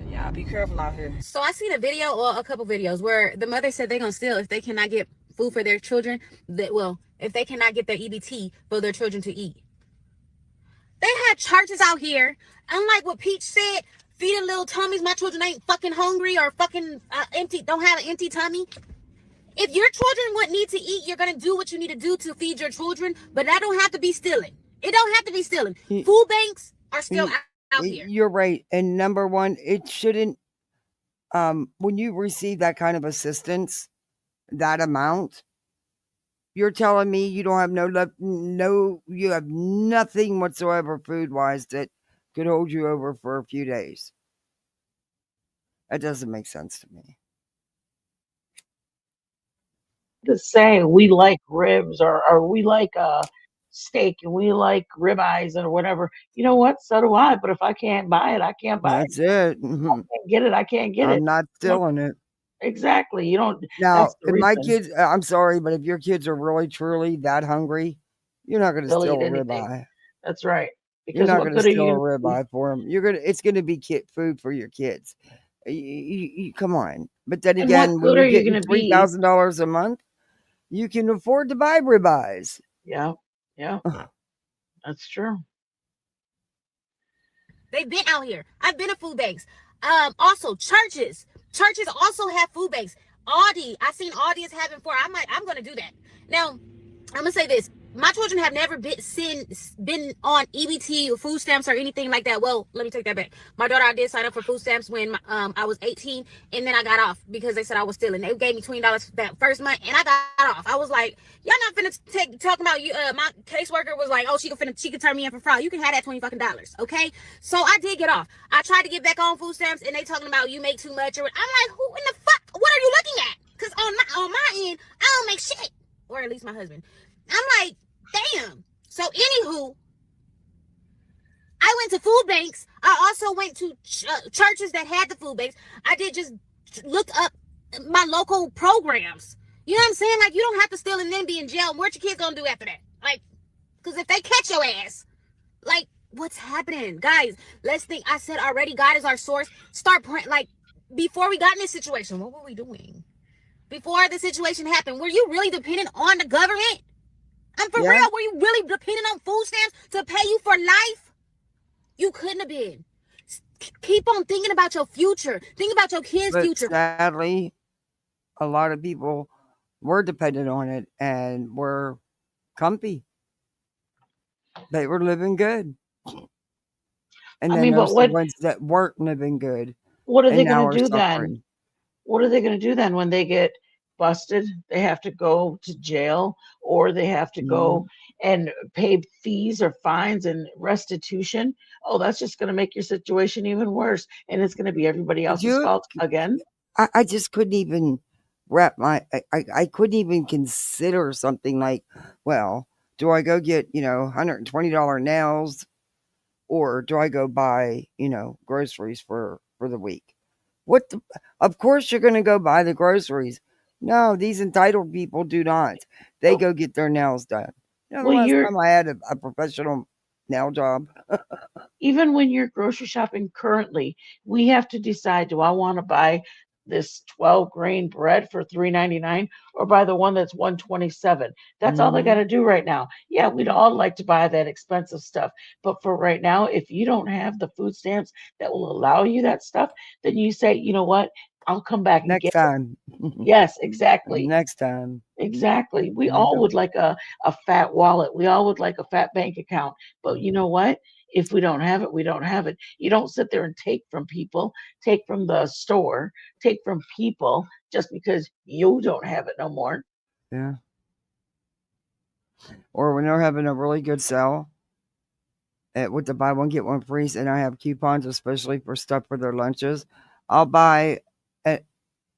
Yeah, y'all be careful out here. So I seen a video or a couple videos where the mother said they're gonna steal if they cannot get food for their children. If they cannot get their EBT for their children to eat. They had churches out here, unlike what Peach said, feeding little tummies. My children ain't fucking hungry or fucking empty, don't have an empty tummy. If your children would need to eat, you're gonna do what you need to do to feed your children, but that don't have to be stealing. It don't have to be stealing. Food banks are still out here. You're right. And number one, it shouldn't. When you receive that kind of assistance, that amount, you're telling me you don't have you have nothing whatsoever food wise that could hold you over for a few days. That doesn't make sense to me. To say we like ribs or we like steak and we like ribeyes or whatever. You know what? So do I. But if I can't buy it, I can't buy That's it. I can't get it. I can't get it. I'm not stealing it. Exactly. You don't. Now, That's the if my reason. kids, I'm sorry, but if your kids are really truly that hungry, you're not going to They'll steal eat a anything. ribeye. That's right. You're Because not what going to good are steal a you? ribeye for them. It's going to be food for your kids. Come on. But then And what again, when good you're are you getting going to be? $3,000 a month, you can afford to buy ribeyes. Yeah. Yeah. That's true. They've been out here. I've been to food banks. Also churches. Churches also have food banks. Aldi. I seen Aldi is having four. I'm gonna do that. Now, I'm gonna say this. My children have never been on EBT or food stamps or anything like that. Well, let me take that back. My daughter, I did sign up for food stamps when I was 18, and then I got off because they said I was stealing. They gave me $20 that first month, and I got off. I was like, y'all not finna talking about you. My caseworker was like, oh, she could turn me in for fraud. You can have that $20, okay? So I did get off. I tried to get back on food stamps, and they talking about you make too much. Or I'm like, who in the fuck? What are you looking at? Because on my end, I don't make shit, or at least my husband. I'm like, damn. So anywho, I went to food banks. I also went to churches that had the food banks. I did just look up my local programs. You know what I'm saying? Like, you don't have to steal and then be in jail. What your kids gonna do after that? Like, because if they catch your ass, like, what's happening? Guys, let's think. I said already, God is our source. Start praying. Like, before we got in this situation, what were we doing? Before the situation happened, were you really dependent on the government? I'm for real. Were you really depending on food stamps to pay you for life? You couldn't have been. Keep on thinking about your future. Think about your kids' future. Sadly, a lot of people were dependent on it and were comfy. They were living good. And then there's the ones that weren't living good. What are they going to do then? What are they going to do then when they get busted? They have to go to jail, or they have to go and pay fees or fines and restitution. Oh, that's just going to make your situation even worse, and it's going to be everybody else's fault again. I just couldn't even wrap I couldn't even consider something like, well, do I go get $120 nails, or do I go buy groceries for the week? Of course you're going to go buy the groceries. No, these entitled people do not. They go get their nails done. The last time I had a professional nail job. Even when you're grocery shopping currently, we have to decide, do I want to buy this 12 grain bread for $3.99 or buy the one that's $1.27? That's all they got to do right now. Yeah, we'd all like to buy that expensive stuff, but for right now, if you don't have the food stamps that will allow you that stuff, then you say, you know what, I'll come back next time. Yes, exactly. Next time. Exactly. We all would like a fat wallet. We all would like a fat bank account. But you know what? If we don't have it, we don't have it. You don't sit there and take from people, take from the store, take from people just because you don't have it no more. Yeah. Or when they're having a really good sale with the buy one, get one free, and I have coupons, especially for stuff for their lunches, I'll buy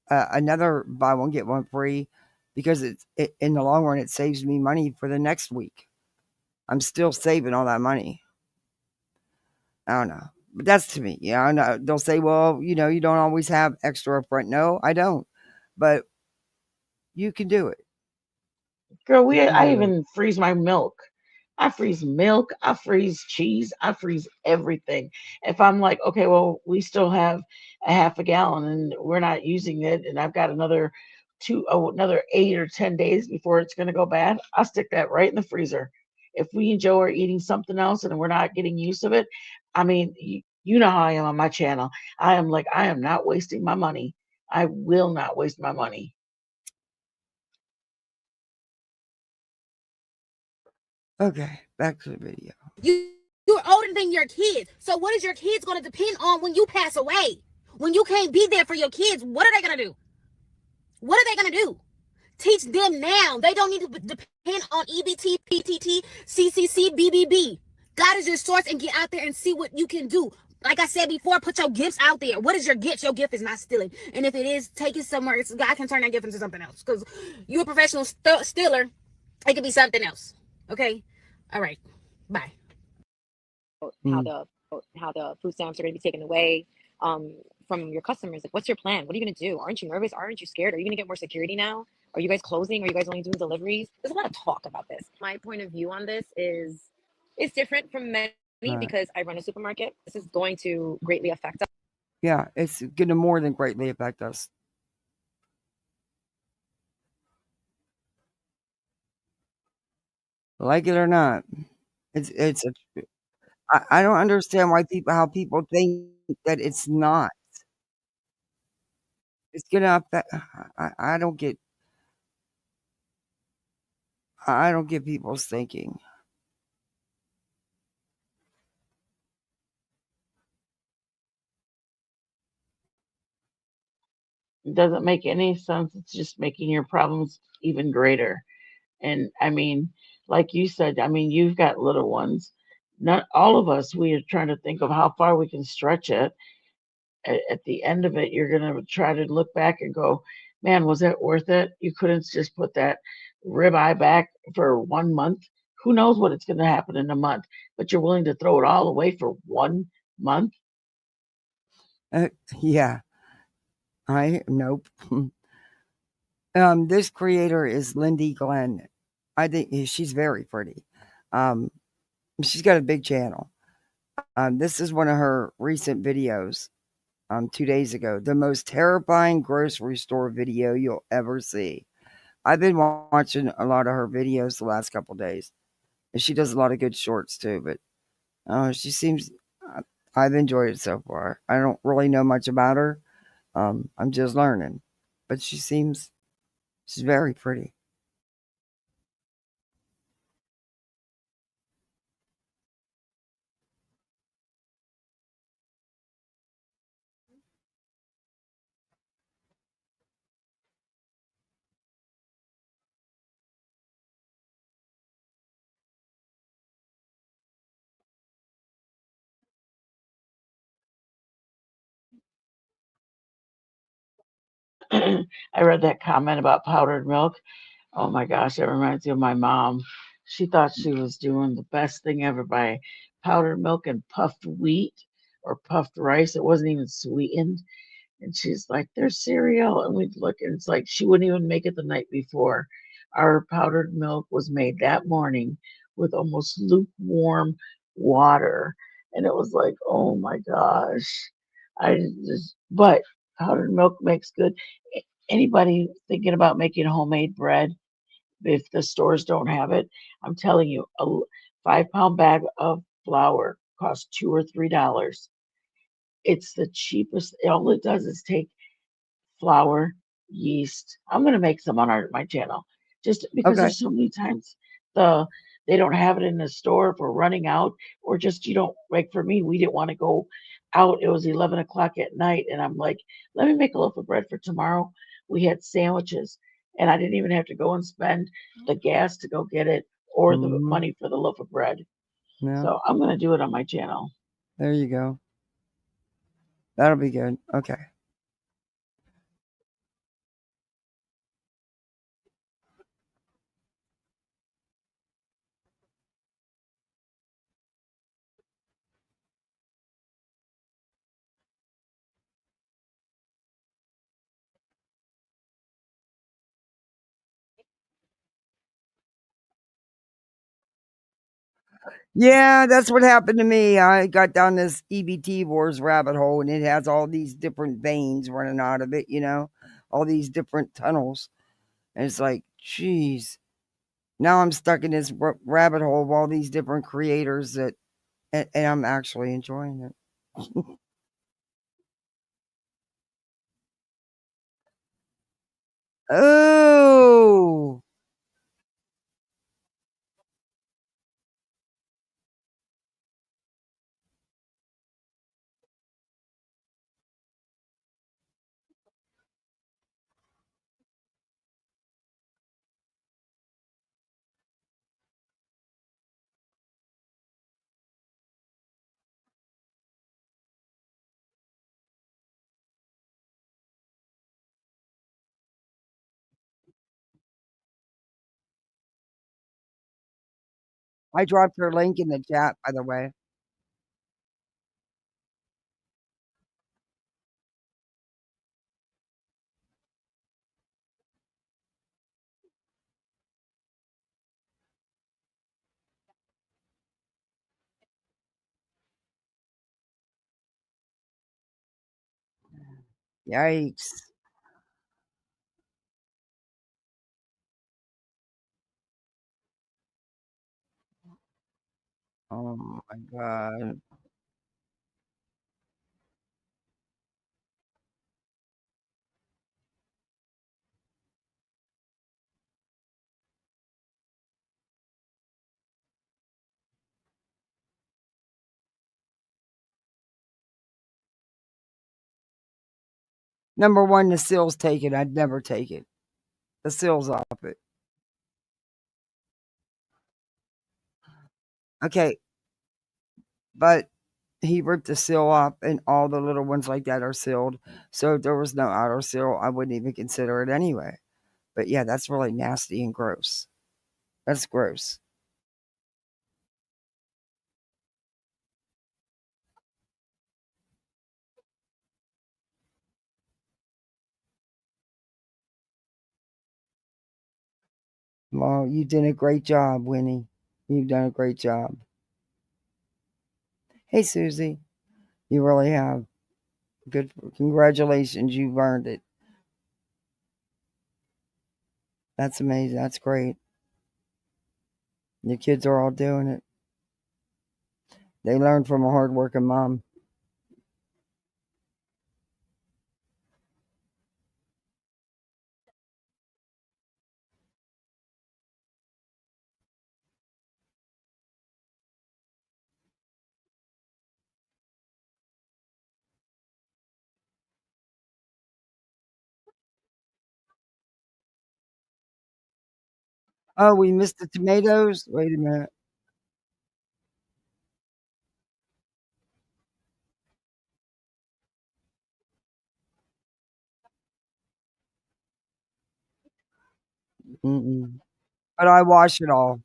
another buy one, get one free, because in the long run, it saves me money for the next week. I'm still saving all that money. I don't know. But that's to me. I know they'll say, well, you don't always have extra up front. No, I don't. But you can do it. Girl, I even freeze my milk. I freeze milk. I freeze cheese. I freeze everything. If I'm like, okay, well, we still have a half a gallon and we're not using it, and I've got another 8 or 10 days before it's going to go bad, I'll stick that right in the freezer. If we and Joe are eating something else and we're not getting use of it, I mean, You know how I am on my channel. I am like, I am not wasting my money. I will not waste my money. Okay, back to the video. You're older than your kids. So what is your kids going to depend on when you pass away? When you can't be there for your kids, what are they going to do? What are they going to do? Teach them now. They don't need to depend on EBT, PTT, CCC, BBB. God is your source, and get out there and see what you can do. Like I said before, put your gifts out there. What is your gift? Your gift is not stealing. And if it is, take it somewhere. God can turn that gift into something else. Because you're a professional stealer. It could be something else. Okay? All right. Bye. How the food stamps are going to be taken away from your customers. Like, what's your plan? What are you going to do? Aren't you nervous? Aren't you scared? Are you going to get more security now? Are you guys closing? Are you guys only doing deliveries? There's a lot of talk about this. My point of view on this is it's different from many because I run a supermarket. This is going to greatly affect us. Yeah, it's going to more than greatly affect us. Like it or not, I don't understand how people think that it's not. It's gonna affect. I don't get. I don't get people's thinking. It doesn't make any sense. It's just making your problems even greater. And I mean, like you said, I mean, you've got little ones. Not all of us, we are trying to think of how far we can stretch it. At the end of it, you're going to try to look back and go, man, was that worth it? You couldn't just put that ribeye back for 1 month. Who knows what it's going to happen in a month, but you're willing to throw it all away for 1 month? Yeah. Nope. This creator is Lindy Glenn. I think she's very pretty. She's got a big channel. This is one of her recent videos. 2 days ago, the most terrifying grocery store video you'll ever see. I've been watching a lot of her videos the last couple days, and she does a lot of good shorts too. But she seems, I've enjoyed it so far. I don't really know much about her. I'm just learning, but she's very pretty. I read that comment about powdered milk. Oh my gosh, that reminds me of my mom. She thought she was doing the best thing ever by powdered milk and puffed wheat or puffed rice. It wasn't even sweetened. And she's like, there's cereal. And we'd look, and it's like she wouldn't even make it the night before. Our powdered milk was made that morning with almost lukewarm water. And it was like, oh my gosh. But powdered milk makes good. Anybody thinking about making homemade bread, if the stores don't have it, I'm telling you, a 5-pound bag of flour costs $2 or $3. It's the cheapest. All it does is take flour, yeast. I'm gonna make some on my channel, just because Okay. there's so many times they don't have it in the store if we're running out, or just you don't like. For me, we didn't want to go out. It was 11 o'clock at night, and I'm like, let me make a loaf of bread for tomorrow. We had sandwiches, and I didn't even have to go and spend the gas to go get it or the money for the loaf of bread. Yeah. So I'm gonna do it on my channel. There you go. That'll be good. Okay. Yeah, that's what happened to me. I got down this EBT wars rabbit hole, and it has all these different veins running out of it, all these different tunnels. And it's like, geez, now I'm stuck in this rabbit hole of all these different creators and I'm actually enjoying it. Oh. I dropped her link in the chat, by the way. Yikes. Oh my god. Number one, the seal's taken. I'd never take it. The seal's off it. Okay, but he ripped the seal off, and all the little ones like that are sealed. So if there was no auto seal, I wouldn't even consider it anyway. But yeah, that's really nasty and gross. That's gross. Well, you did a great job, Winnie. You've done a great job. Hey, Susie, you really have. Good. Congratulations. You've earned it. That's amazing. That's great. Your kids are all doing it. They learned from a hardworking mom. Oh, we missed the tomatoes? Wait a minute. Mm-mm. But I wash it all.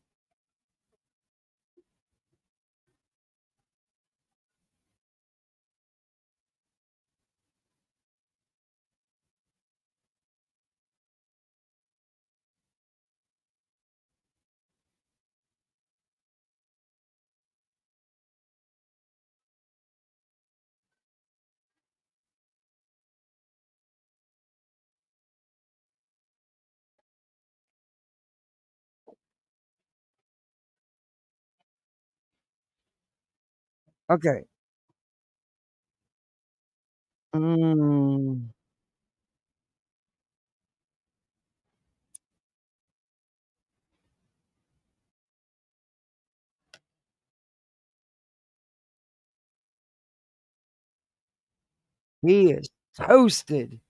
Okay. Mm. He is toasted.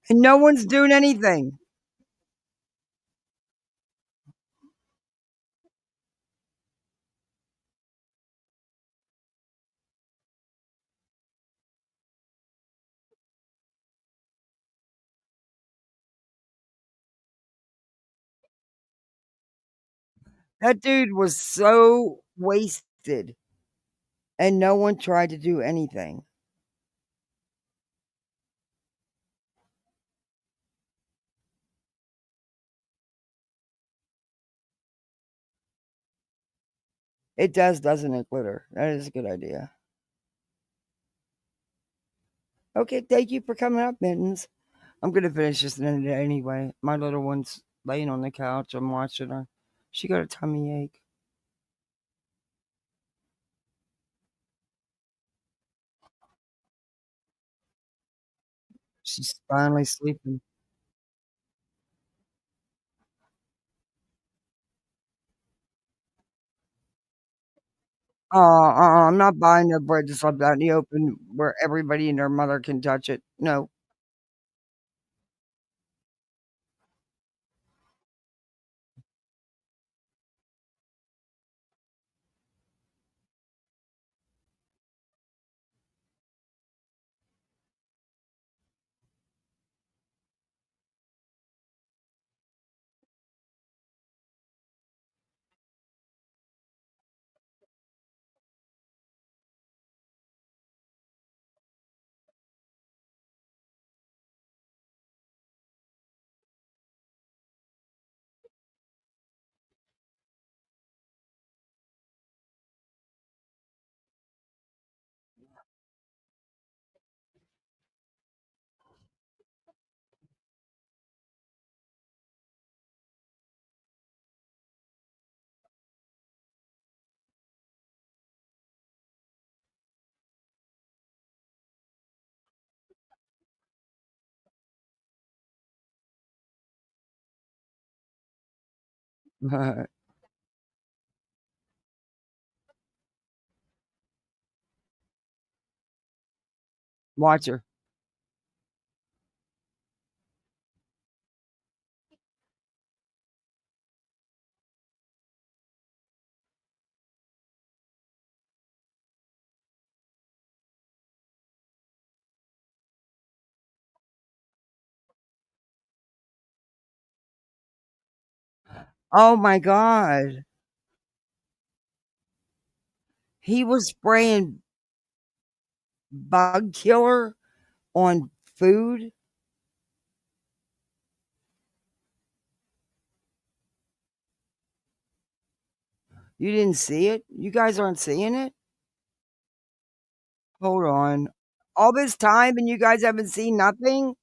And no one's doing anything. That dude was so wasted, and no one tried to do anything. It does, doesn't it, glitter? That is a good idea. Okay, thank you for coming up, Mittens. I'm gonna finish this in a minute anyway. My little one's laying on the couch. I'm watching her. She got a tummy ache. She's finally sleeping. I'm not buying no bread just left out in the open where everybody and their mother can touch it. No. Watch her. Oh my god. He was spraying bug killer on food. You didn't see it? You guys aren't seeing it? Hold on. All this time and you guys haven't seen nothing?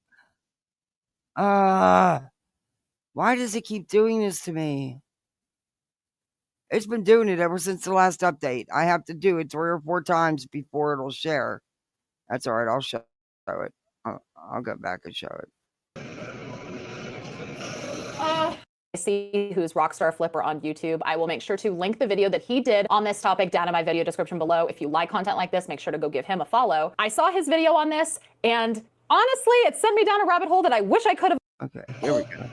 Uh, why does it keep doing this to me? It's been doing it ever since the last update. I have to do it 3 or 4 times before it'll share. That's all right. I'll show it. I'll go back and show it. See who's Rockstar Flipper on YouTube. I will make sure to link the video that he did on this topic down in my video description below. If you like content like this, make sure to go give him a follow. I saw his video on this, and honestly, it sent me down a rabbit hole that I wish I could have. Okay, here we go.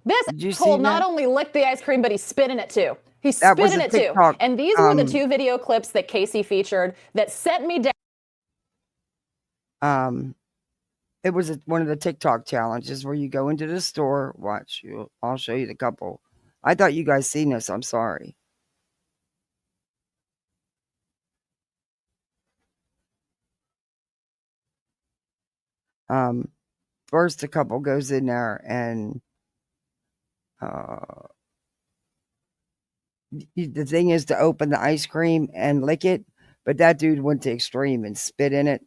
This hole not only licked the ice cream, but he spit in it too. He's That was spit in a it too. TikTok, And these were the 2 video clips that Casey featured that sent me down. It was one of the TikTok challenges where you go into the store. Watch you. I'll show you the couple. I thought you guys seen this. I'm sorry. First the couple goes in there and the thing is to open the ice cream and lick it, but that dude went to extreme and spit in it.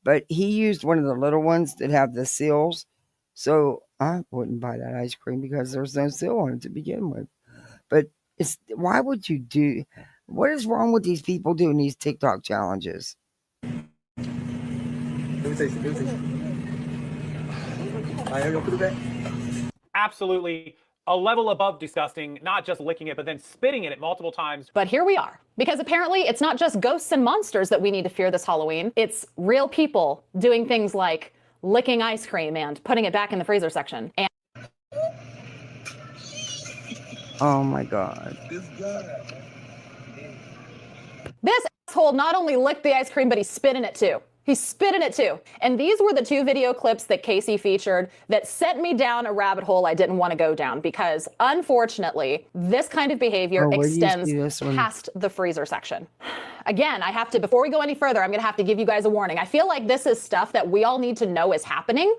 But he used one of the little ones that have the seals. So I wouldn't buy that ice cream because there's no seal on it to begin with. But why would you do? What is wrong with these people doing these TikTok challenges? Absolutely a level above disgusting, not just licking it, but then spitting in it multiple times. But here we are. Because apparently it's not just ghosts and monsters that we need to fear this Halloween. It's real people doing things like licking ice cream and putting it back in the freezer section. And oh my God. This asshole not only licked the ice cream, but he spit in it too. He spit in it too. And these were the 2 video clips that Casey featured that sent me down a rabbit hole I didn't want to go down because unfortunately, this kind of behavior extends past the freezer section. Again, I have to, before we go any further, I'm going to have to give you guys a warning. I feel like this is stuff that we all need to know is happening.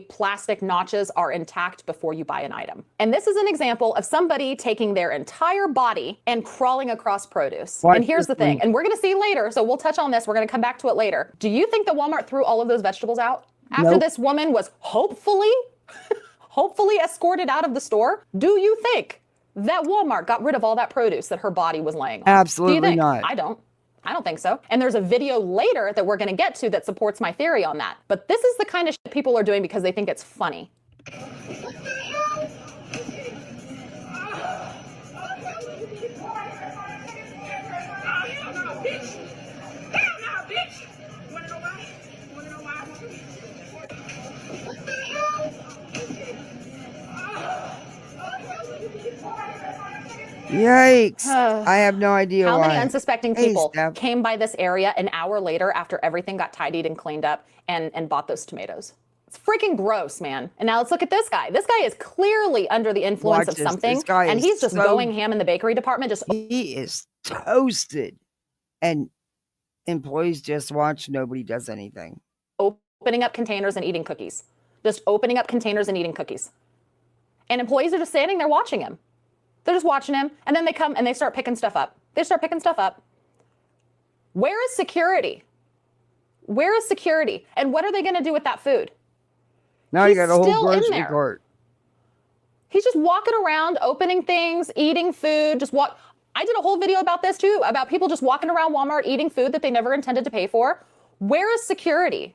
plastic notches are intact before you buy an item. And this is an example of somebody taking their entire body and crawling across produce. Watch And here's the this thing, week. and we're gonna see later, so we'll touch on this, we're gonna come back to it later. Do you think that Walmart threw all of those vegetables out? After Nope. this woman was hopefully escorted out of the store? Do you think that Walmart got rid of all that produce that her body was laying on? Absolutely Do you think? not. I don't think so. And there's a video later that we're going to get to that supports my theory on that. But this is the kind of shit people are doing because they think it's funny. Yikes. I have no idea How why. many unsuspecting Hey, people Steph. came by this area an hour later after everything got tidied and cleaned up and bought those tomatoes? It's freaking gross, man. And now let's look at this guy. This guy is clearly under the influence Watch of this. something, This guy and is he's just so- going ham in the bakery department. Just He is toasted. And employees just watch. Nobody does anything. opening up containers and eating cookies. Just opening up containers and eating cookies. And employees are just standing there watching him. They're just watching him, and then they come and they start picking stuff up. They start picking stuff up. Where is security? Where is security? And what are they going to do with that food? Now He's you got a whole still in grocery there. cart. He's just walking around, opening things, eating food, just walk. I did a whole video about this too, about people just walking around Walmart eating food that they never intended to pay for. Where is security?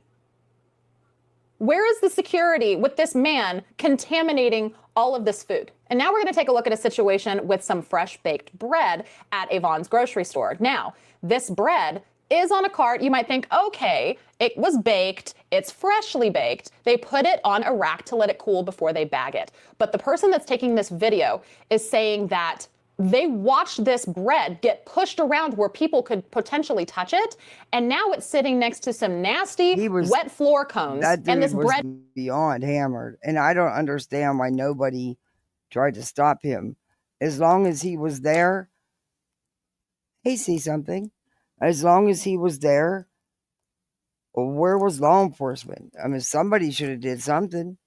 Where is the security with this man contaminating all of this food? And now we're going to take a look at a situation with some fresh baked bread at Avon's grocery store. Now, this bread is on a cart. You might think, okay, it was baked, it's freshly baked. They put it on a rack to let it cool before they bag it. But the person that's taking this video is saying that they watched this bread get pushed around where people could potentially touch it, and now it's sitting next to some nasty wet floor cones. That dude And this was bread beyond hammered. And I don't understand why nobody tried to stop him. As long as he was there, hey, see something? As long as he was there, where was law enforcement? I mean, somebody should have did something.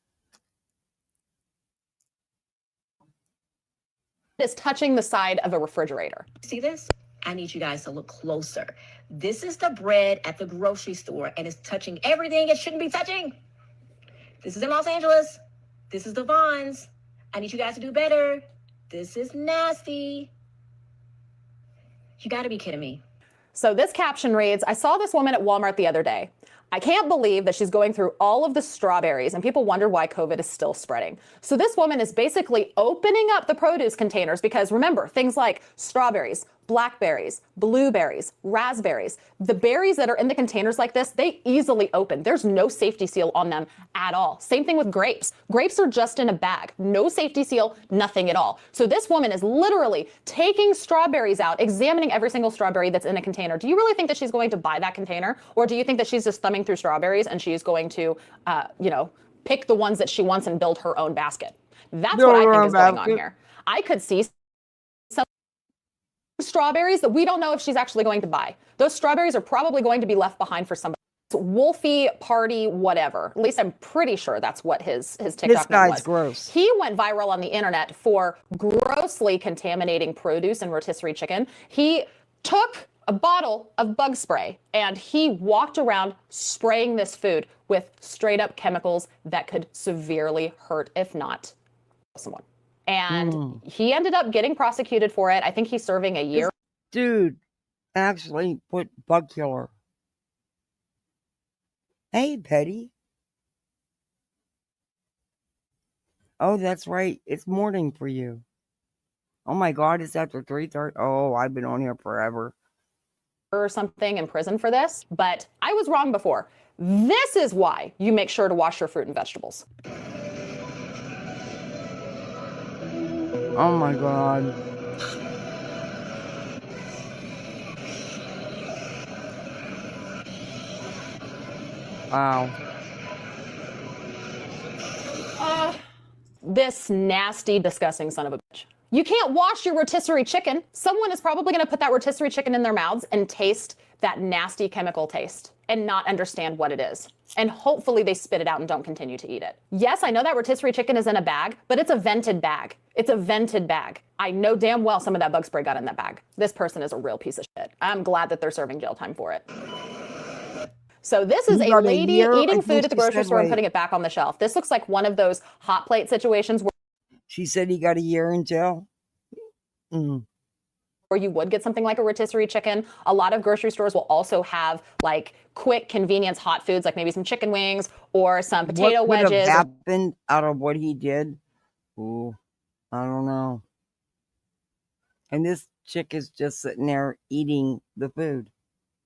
is touching the side of a refrigerator. See this? I need you guys to look closer. This is the bread at the grocery store, and it's touching everything it shouldn't be touching. This is in Los Angeles. This is the Vons. I need you guys to do better. This is nasty. You gotta be kidding me. So this caption reads, I saw this woman at Walmart the other day. I can't believe that she's going through all of the strawberries, and people wonder why COVID is still spreading. So this woman is basically opening up the produce containers because remember, things like strawberries, blackberries, blueberries, raspberries, the berries that are in the containers like this, they easily open. There's no safety seal on them at all. Same thing with grapes. Grapes are just in a bag. No safety seal, nothing at all. So this woman is literally taking strawberries out, examining every single strawberry that's in a container. Do you really think that she's going to buy that container? Or do you think that she's just thumbing through strawberries and she's going to, pick the ones that she wants and build her own basket? That's what I think is going on here. I could see some strawberries that we don't know if she's actually going to buy. Those strawberries are probably going to be left behind for somebody. Wolfie Party, whatever. At least I'm pretty sure that's what his TikTok This name was. guy's gross. He went viral on the internet for grossly contaminating produce and rotisserie chicken. He took a bottle of bug spray and he walked around spraying this food with straight up chemicals that could severely hurt, if not kill someone. And he ended up getting prosecuted for it. I think he's serving a year. Dude actually put bug killer. Hey, Petty. Oh, that's right. It's morning for you. Oh my God, it's after 3:30. Oh, I've been on here forever. Or something in prison for this, but I was wrong before. This is why you make sure to wash your fruit and vegetables. Oh my God. Wow. This nasty, disgusting son of a bitch. You can't wash your rotisserie chicken. Someone is probably going to put that rotisserie chicken in their mouths and taste that nasty chemical taste and not understand what it is. And hopefully they spit it out and don't continue to eat it. Yes, I know that rotisserie chicken is in a bag, but it's a vented bag. It's a vented bag. I know damn well some of that bug spray got in that bag. This person is a real piece of shit. I'm glad that they're serving jail time for it. So this is a lady eating food at the grocery store and putting it back on the shelf. This looks like one of those hot plate situations where she said he got a year in jail. Or you would get something like a rotisserie chicken. A lot of grocery stores will also have like quick convenience hot foods, like maybe some chicken wings or some potato what would wedges. have happened out of what he did? Ooh, I don't know. And this chick is just sitting there eating the food.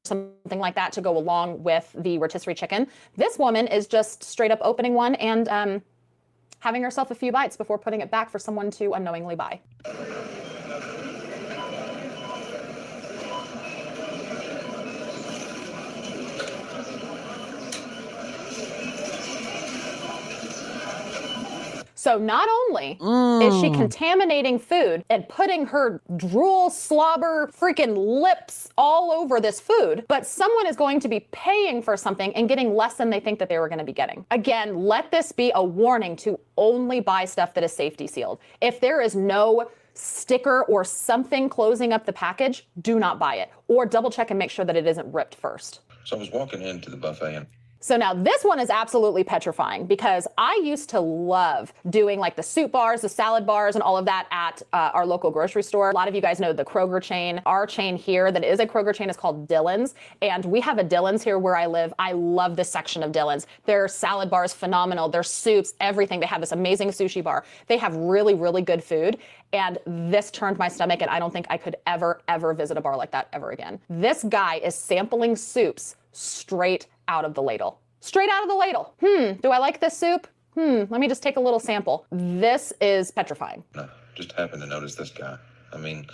Something like that to go along with the rotisserie chicken. This woman is just straight up opening one and having herself a few bites before putting it back for someone to unknowingly buy. So not only is she contaminating food and putting her drool, slobber, freaking lips all over this food, but someone is going to be paying for something and getting less than they think that they were going to be getting. Again, let this be a warning to only buy stuff that is safety sealed. If there is no sticker or something closing up the package, do not buy it, or double check and make sure that it isn't ripped first. So I was walking into the buffet and So now this one is absolutely petrifying because I used to love doing like the soup bars, the salad bars, and all of that at our local grocery store. A lot of you guys know the Kroger chain. Our chain here that is a Kroger chain is called Dillon's, and we have a Dillon's here where I live. I love this section of Dillon's. Their salad bars, phenomenal. Their soups, everything. They have this amazing sushi bar. They have really, really good food. And this turned my stomach, and I don't think I could ever visit a bar like that ever again. This guy is sampling soups straight out of the ladle. Straight out of the ladle. Do I like this soup? Let me just take a little sample. This is petrifying. no, just happened to notice this guy. I mean,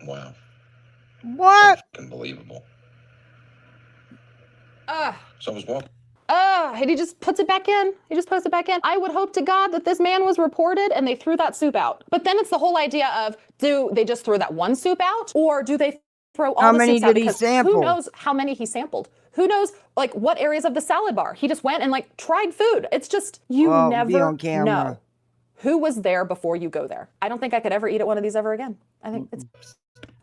wow. What? Unbelievable. Ugh. So I was walking. And he just puts it back in. He just puts it back in. I would hope to God that this man was reported and they threw that soup out. But then it's the whole idea of, do they just throw that one soup out? Or do they throw all the soups out? How many did he Because sample? who knows how many he sampled? Who knows, like, what areas of the salad bar? He just went and, like, tried food. It's just, you Well, never be on camera. know who was there before you go there. I don't think I could ever eat at one of these ever again. I think it's...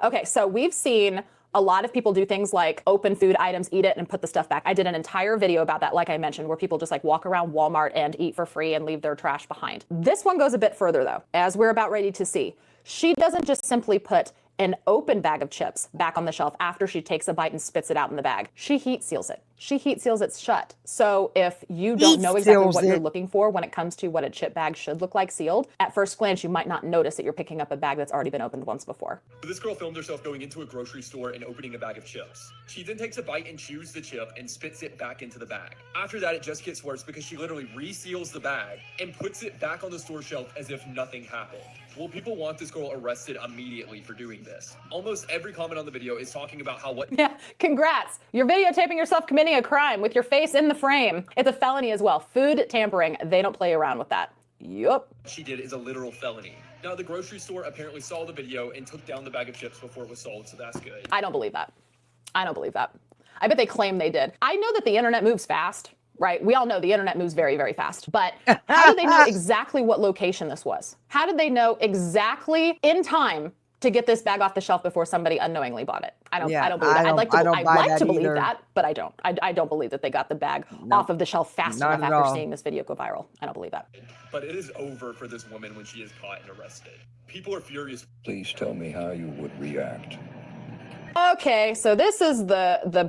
Okay, so we've seen a lot of people do things like open food items, eat it, and put the stuff back. I did an entire video about that, like I mentioned, where people just like walk around Walmart and eat for free and leave their trash behind. This one goes a bit further though, as we're about ready to see. She doesn't just simply put an open bag of chips back on the shelf after she takes a bite and spits it out in the bag. She heat seals it. She heat seals it shut. So if you don't know exactly what you're looking for when it comes to what a chip bag should look like sealed, at first glance, you might not notice that you're picking up a bag that's already been opened once before. This girl filmed herself going into a grocery store and opening a bag of chips. She then takes a bite and chews the chip and spits it back into the bag. After that, it just gets worse because she literally reseals the bag and puts it back on the store shelf as if nothing happened. Well, people want this girl arrested immediately for doing this. Almost every comment on the video is talking about how Yeah, congrats. You're videotaping yourself committing a crime with your face in the frame. It's a felony as well. Food tampering, they don't play around with that. Yup. she did is a literal felony. Now, the grocery store apparently saw the video and took down the bag of chips before it was sold, so that's good. I don't believe that. I don't believe that. I bet they claim they did. I know that the internet moves fast, right? We all know the internet moves very, very fast. But how did they know exactly what location this was? How did they know exactly in time to get this bag off the shelf before somebody unknowingly bought it? I don't believe that. I'd like to believe that, but I don't. I don't believe that they got the bag off of the shelf fast Not enough at after all. seeing this video go viral. I don't believe that. But it is over for this woman when she is caught and arrested. People are furious. Please tell me how you would react. Okay, so this is the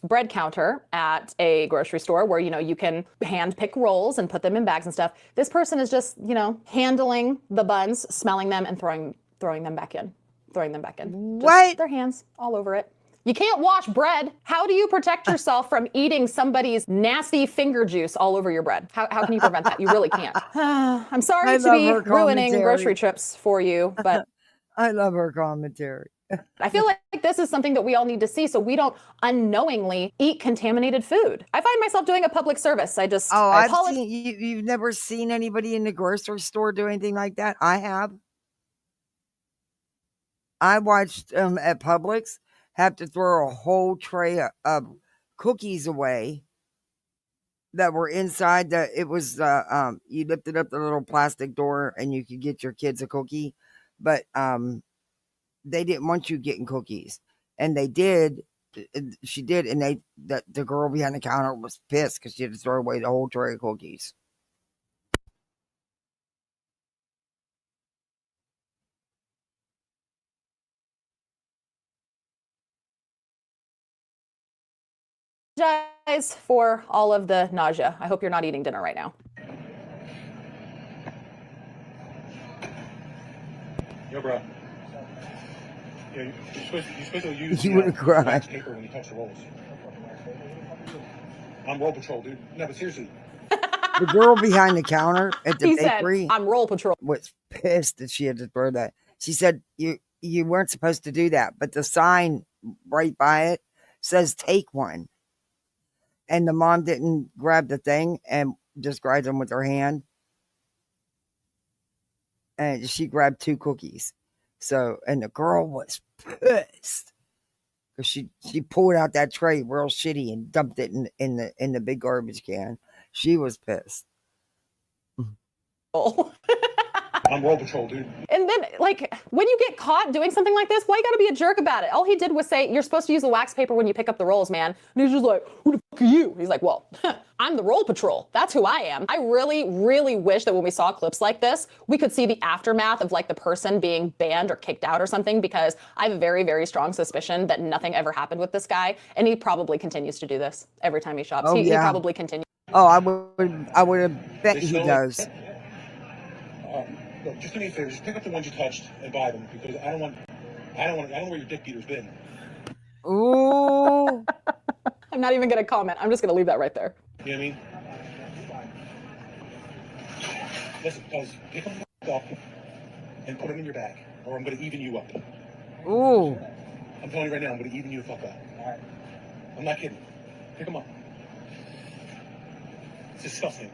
bread counter at a grocery store where, you know, you can hand pick rolls and put them in bags and stuff. This person is just, you know, handling the buns, smelling them, and throwing them back in. Just their hands all over it. You can't wash bread. How do you protect yourself from eating somebody's nasty finger juice all over your bread? How can you prevent that? You really can't. I'm sorry I to love be her ruining commentary. grocery trips for you, but I love her commentary. I feel like this is something that we all need to see so we don't unknowingly eat contaminated food. I find myself doing a public service. I apologize. Seen you've never seen anybody in the grocery store do anything like that? I have. I watched at Publix have to throw a whole tray of cookies away that were inside it was you lifted up the little plastic door and you could get your kids a cookie, but they didn't want you getting cookies, and they did. She did, and the girl behind the counter was pissed because she had to throw away the whole tray of cookies. Apologize for all of the nausea. I hope you're not eating dinner right now. Yo, bro. Yeah, you're supposed to use You would cry. wax paper when you touch the rolls. I'm roll patrol, dude. No, but seriously. The girl behind the counter at the He bakery said, "I'm roll patrol." Was pissed that she had to throw that. She said you weren't supposed to do that, but the sign right by it says take one. And the mom didn't grab the thing and just grabbed them with her hand. And she grabbed 2 cookies. So, and the girl was pissed because she pulled out that tray real shitty and dumped it in the big garbage can. She was pissed. I'm roll patrol, dude. And then, like, when you get caught doing something like this, why you gotta be a jerk about it? All he did was say, you're supposed to use the wax paper when you pick up the rolls, man. And he's just like, who the fuck are you? He's like, well, I'm the roll patrol. That's who I am. I really, really wish that when we saw clips like this, we could see the aftermath of, like, the person being banned or kicked out or something, because I have a very, very strong suspicion that nothing ever happened with this guy, and he probably continues to do this every time he shops. Oh, He yeah. probably continues. Oh, I would have bet he does. Look, just do me a favor. Just pick up the ones you touched and buy them, because I don't know where your dick beater's been. Ooh. I'm not even gonna comment. I'm just gonna leave that right there. You know what I mean? Listen, guys, pick them up and put them in your bag, or I'm gonna even you up. Ooh. I'm telling you right now, I'm gonna even you the fuck up. All right. I'm not kidding. Pick them up. It's disgusting.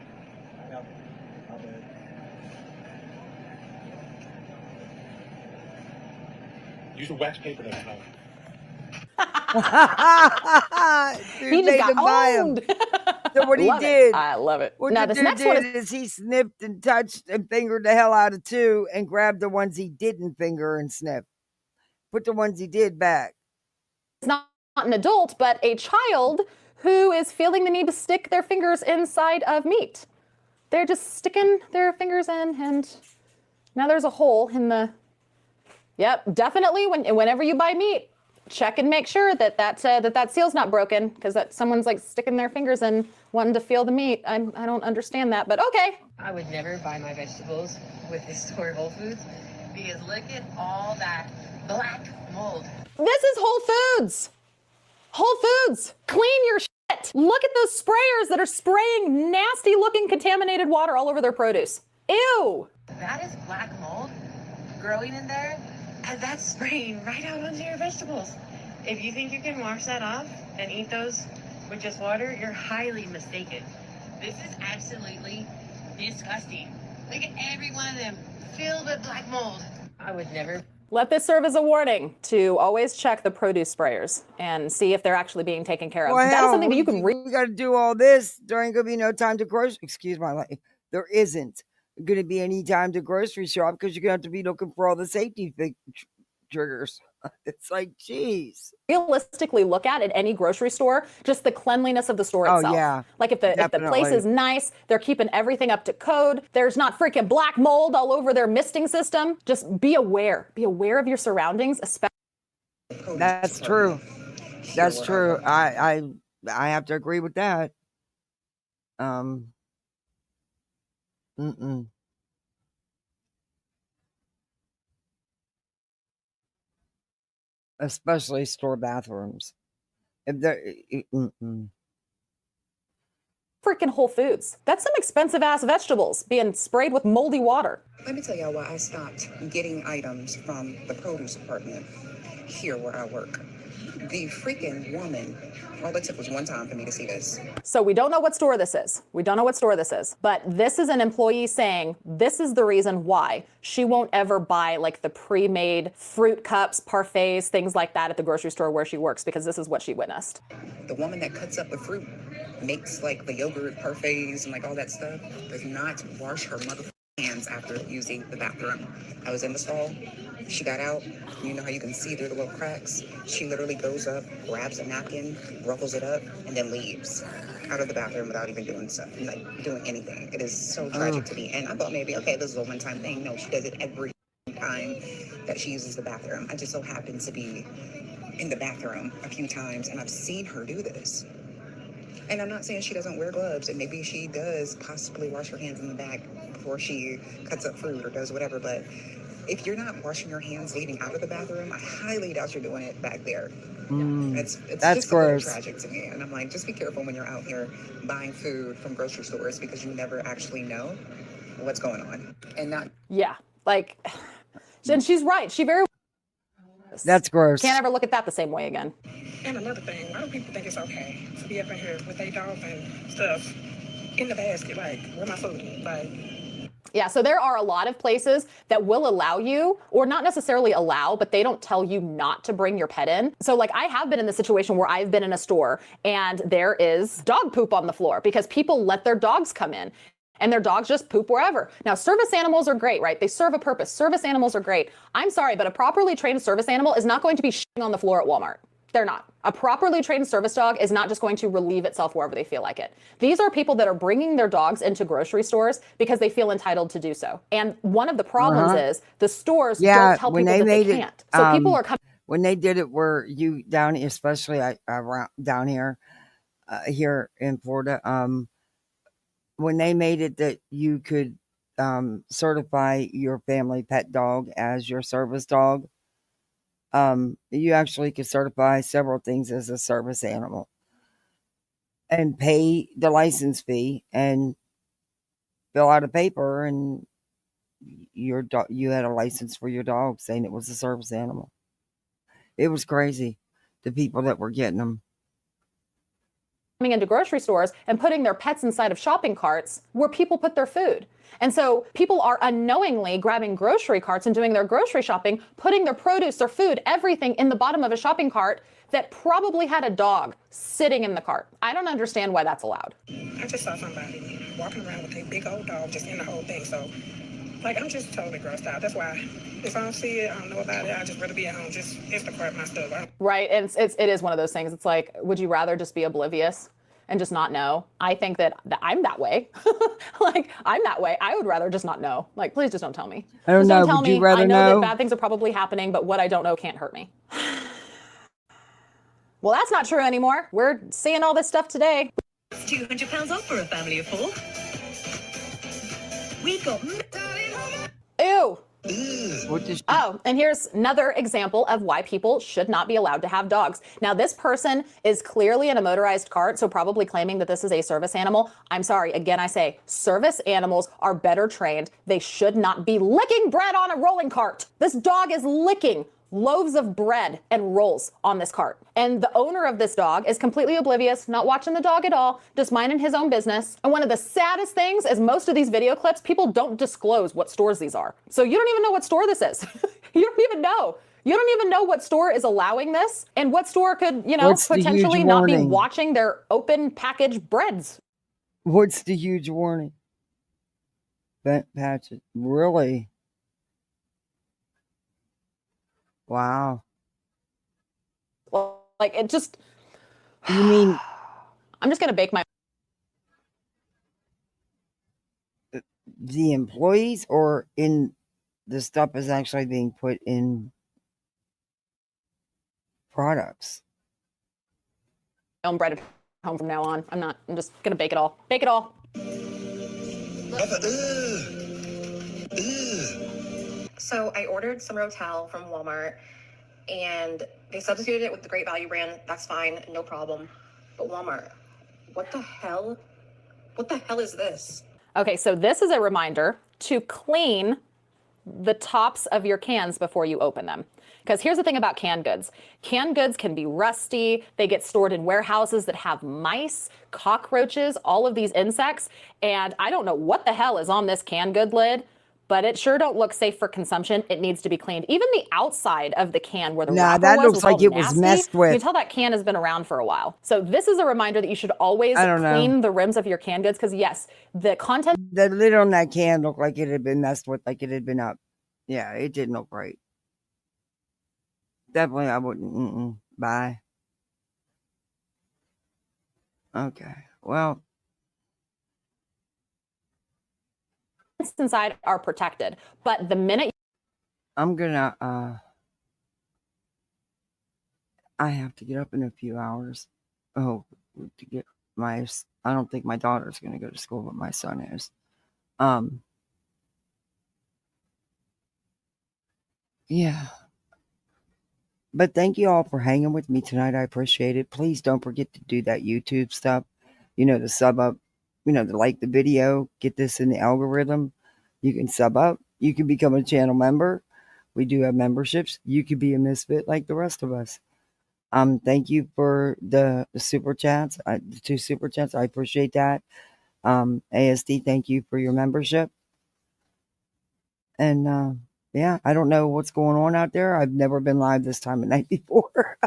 Use the wax paper next time. Dude He just made got him buy 'em. owned. So what he Love it. did, I love it. What Now, the this dude next one did is he sniffed and touched and fingered the hell out of 2 and grabbed the ones he didn't finger and sniff. Put the ones he did back. It's not an adult, but a child who is feeling the need to stick their fingers inside of meat. They're just sticking their fingers in, and now there's a hole in the. Yep, definitely. Whenever you buy meat, check and make sure that seal's not broken, because that someone's like sticking their fingers in, wanting to feel the meat. I don't understand that, but okay. I would never buy my vegetables with the store Whole Foods, because look at all that black mold. This is Whole Foods. Whole Foods, clean your shit. Look at those sprayers that are spraying nasty looking contaminated water all over their produce. Ew. That is black mold growing in there, and that's spraying right out onto your vegetables. If you think you can wash that off and eat those with just water, you're highly mistaken. This is absolutely disgusting. Look at every one of them filled with black mold. I would never. Let this serve as a warning to always check the produce sprayers and see if they're actually being taken care of. Well, That is something that you can we got to do all this. There ain't gonna be no time to grocery. Excuse my life. There isn't going to be any time to grocery shop because you're going to have to be looking for all the safety triggers. It's like, geez. Realistically look at any grocery store, just the cleanliness of the store Oh, itself. yeah, Like if the place is nice, they're keeping everything up to code, there's not freaking black mold all over their misting system. Just be aware. Be aware of your surroundings, especially. That's true. That's true. I have to agree with that. Especially store bathrooms. If they're freaking Whole Foods. That's some expensive ass vegetables being sprayed with moldy water. Let me tell y'all why I stopped getting items from the produce department. here where I work. The freaking woman, all it took was one time for me to see this. So we don't know what store this is. We don't know what store this is. But this is an employee saying this is the reason why she won't ever buy like the pre-made fruit cups, parfaits, things like that at the grocery store where she works, because this is what she witnessed. The woman that cuts up the fruit, makes like the yogurt parfaits and like all that stuff, does not wash her mother hands after using the bathroom. I was in the stall. She got out. You know how you can see through the little cracks? She literally goes up, grabs a napkin, ruffles it up, and then leaves out of the bathroom without even doing stuff, like doing anything. It is so tragic to me. And I thought maybe, okay, this is a one-time thing. No, she does it every time that she uses the bathroom. I just so happen to be in the bathroom a few times, and I've seen her do this. And I'm not saying she doesn't wear gloves, and maybe she does possibly wash her hands in the back before she cuts up fruit or does whatever, but if you're not washing your hands leading out of the bathroom, I highly doubt you're doing it back there. It's That's just a little gross. tragic to me. And I'm like, just be careful when you're out here buying food from grocery stores, because you never actually know what's going on. And not Yeah, like, and she's right. She very That's gross. can't ever look at that the same way again. And another thing, why do people think it's okay to be up in here with their dogs and stuff in the basket? Like, where my food? Like, Yeah, so there are a lot of places that will allow you, or not necessarily allow, but they don't tell you not to bring your pet in. So like I have been in the situation where I've been in a store and there is dog poop on the floor because people let their dogs come in. And their dogs just poop wherever. Now, service animals are great, right? They serve a purpose. Service animals are great. I'm sorry, but a properly trained service animal is not going to be shitting on the floor at Walmart. They're not. A properly trained service dog is not just going to relieve itself wherever they feel like it. These are people that are bringing their dogs into grocery stores because they feel entitled to do so. And one of the problems is the stores don't tell people that they can't. So people are coming. When they did it where you down, especially around down here, here in Florida, when they made it that you could certify your family pet dog as your service dog, you actually could certify several things as a service animal and pay the license fee and fill out a paper, and you had a license for your dog saying it was a service animal. It was crazy, the people that were getting them. Coming into grocery stores and putting their pets inside of shopping carts where people put their food. And so people are unknowingly grabbing grocery carts and doing their grocery shopping, putting their produce, their food, everything in the bottom of a shopping cart that probably had a dog sitting in the cart. I don't understand why that's allowed. I just saw somebody walking around with a big old dog just in the whole thing. So, like, I'm just totally grossed out. That's why if I don't see it, I don't know about it, I'd just rather be at home, just Instacart my stuff. Right, and it is one of those things. It's like, would you rather just be oblivious and just not know? I think that I'm that way. Like, I'm that way. I would rather just not know. Like, please just don't tell me. I don't Just know. don't tell Would you me. rather I know know? that bad things are probably happening, but what I don't know can't hurt me. Well, that's not true anymore. We're seeing all this stuff today. £200 off for a family of 4. We've got... Ew. What does Oh, and here's another example of why people should not be allowed to have dogs. Now, this person is clearly in a motorized cart, so probably claiming that this is a service animal. I'm sorry, again, I say service animals are better trained. They should not be licking bread on a rolling cart. This dog is licking loaves of bread and rolls on this cart. And the owner of this dog is completely oblivious, not watching the dog at all, just minding his own business. And one of the saddest things is most of these video clips, people don't disclose what stores these are. So you don't even know what store this is. You don't even know. You don't even know what store is allowing this and what store could, you know, What's the huge potentially not be warning? watching their open packaged breads. What's the huge warning? Bent patches. Really? Wow. Like, it just... You mean I'm just going to bake my... the employees, or in the stuff is actually being put in products? own bread at home from now on. I'm just going to bake it all. Bake it all. So I ordered some Rotel from Walmart, and they substituted it with the Great Value brand. That's fine, no problem. But Walmart, what the hell? What the hell is this? Okay, so this is a reminder to clean the tops of your cans before you open them. Because here's the thing about canned goods. Canned goods can be rusty. They get stored in warehouses that have mice, cockroaches, all of these insects. And I don't know what the hell is on this canned good lid, but it sure don't look safe for consumption. It needs to be cleaned. Even the outside of the can where the Nah, wrapper that was looks all like it was nasty. messed You with. can tell that can has been around for a while. So this is a reminder that you should always I don't know. clean the rims of your canned goods because yes, the content. The lid on that can looked like it had been messed with, like it had been up. Yeah, it didn't look right. Definitely, I wouldn't. Bye. Okay. Well, inside are protected, but the minute I'm gonna I have to get up in a few hours. Oh, to get my I don't think my daughter's gonna go to school, but my son is. Yeah. But thank you all for hanging with me tonight. I appreciate it. Please don't forget to do that YouTube stuff. To sub up, to like the video, get this in the algorithm. You can sub up. You can become a channel member. We do have memberships. You could be a misfit like the rest of us. Thank you for the super chats, the 2 super chats. I appreciate that. ASD, thank you for your membership. And yeah, I don't know what's going on out there. I've never been live this time of night before.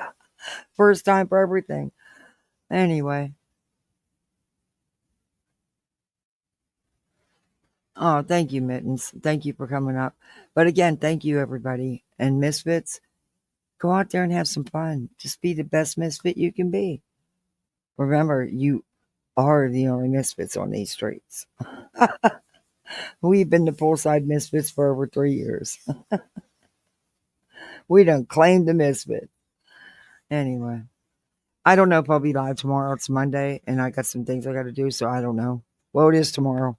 First time for everything. Anyway. Oh, thank you, Mittens. Thank you for coming up. But again, thank you, everybody. And Misfits, go out there and have some fun. Just be the best Misfit you can be. Remember, you are the only Misfits on these streets. We've been the full-side Misfits for over 3 years. We done claimed the Misfit. Anyway, I don't know if I'll be live tomorrow. It's Monday, and I got some things I got to do, so I don't know. Well, it is tomorrow.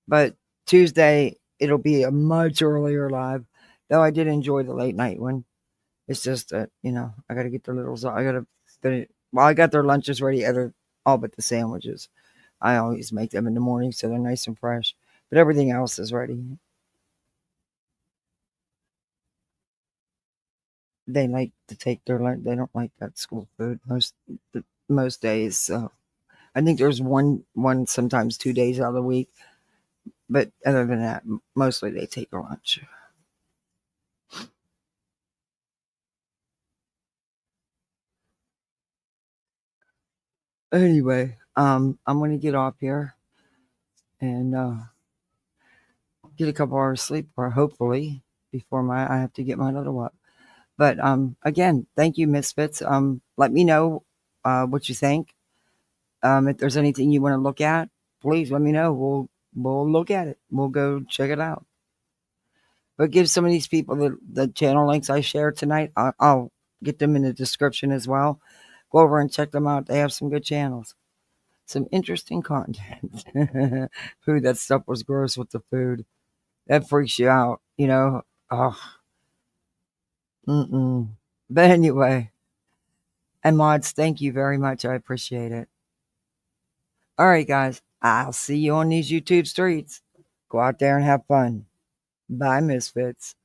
But Tuesday, it'll be a much earlier live, though I did enjoy the late night one. It's just that, I got to get their littles. I got their lunches ready, all but the sandwiches. I always make them in the morning, so they're nice and fresh. But everything else is ready. They like to take their lunch. They don't like that school food most days. So I think there's one, sometimes 2 days out of the week. But other than that, mostly they take their lunch. Anyway, I'm going to get off here and get a couple hours sleep, or hopefully before I have to get my little up. But again, thank you, Misfits. Let me know what you think. If there's anything you want to look at, please let me know. We'll look at it. We'll go check it out. But give some of these people the channel links I shared tonight. I'll get them in the description as well. Go over and check them out. They have some good channels. Some interesting content. Food, that stuff was gross with the food. That freaks you out, Oh. But anyway. And mods, thank you very much. I appreciate it. All right, guys. I'll see you on these YouTube streets. Go out there and have fun. Bye, Misfits.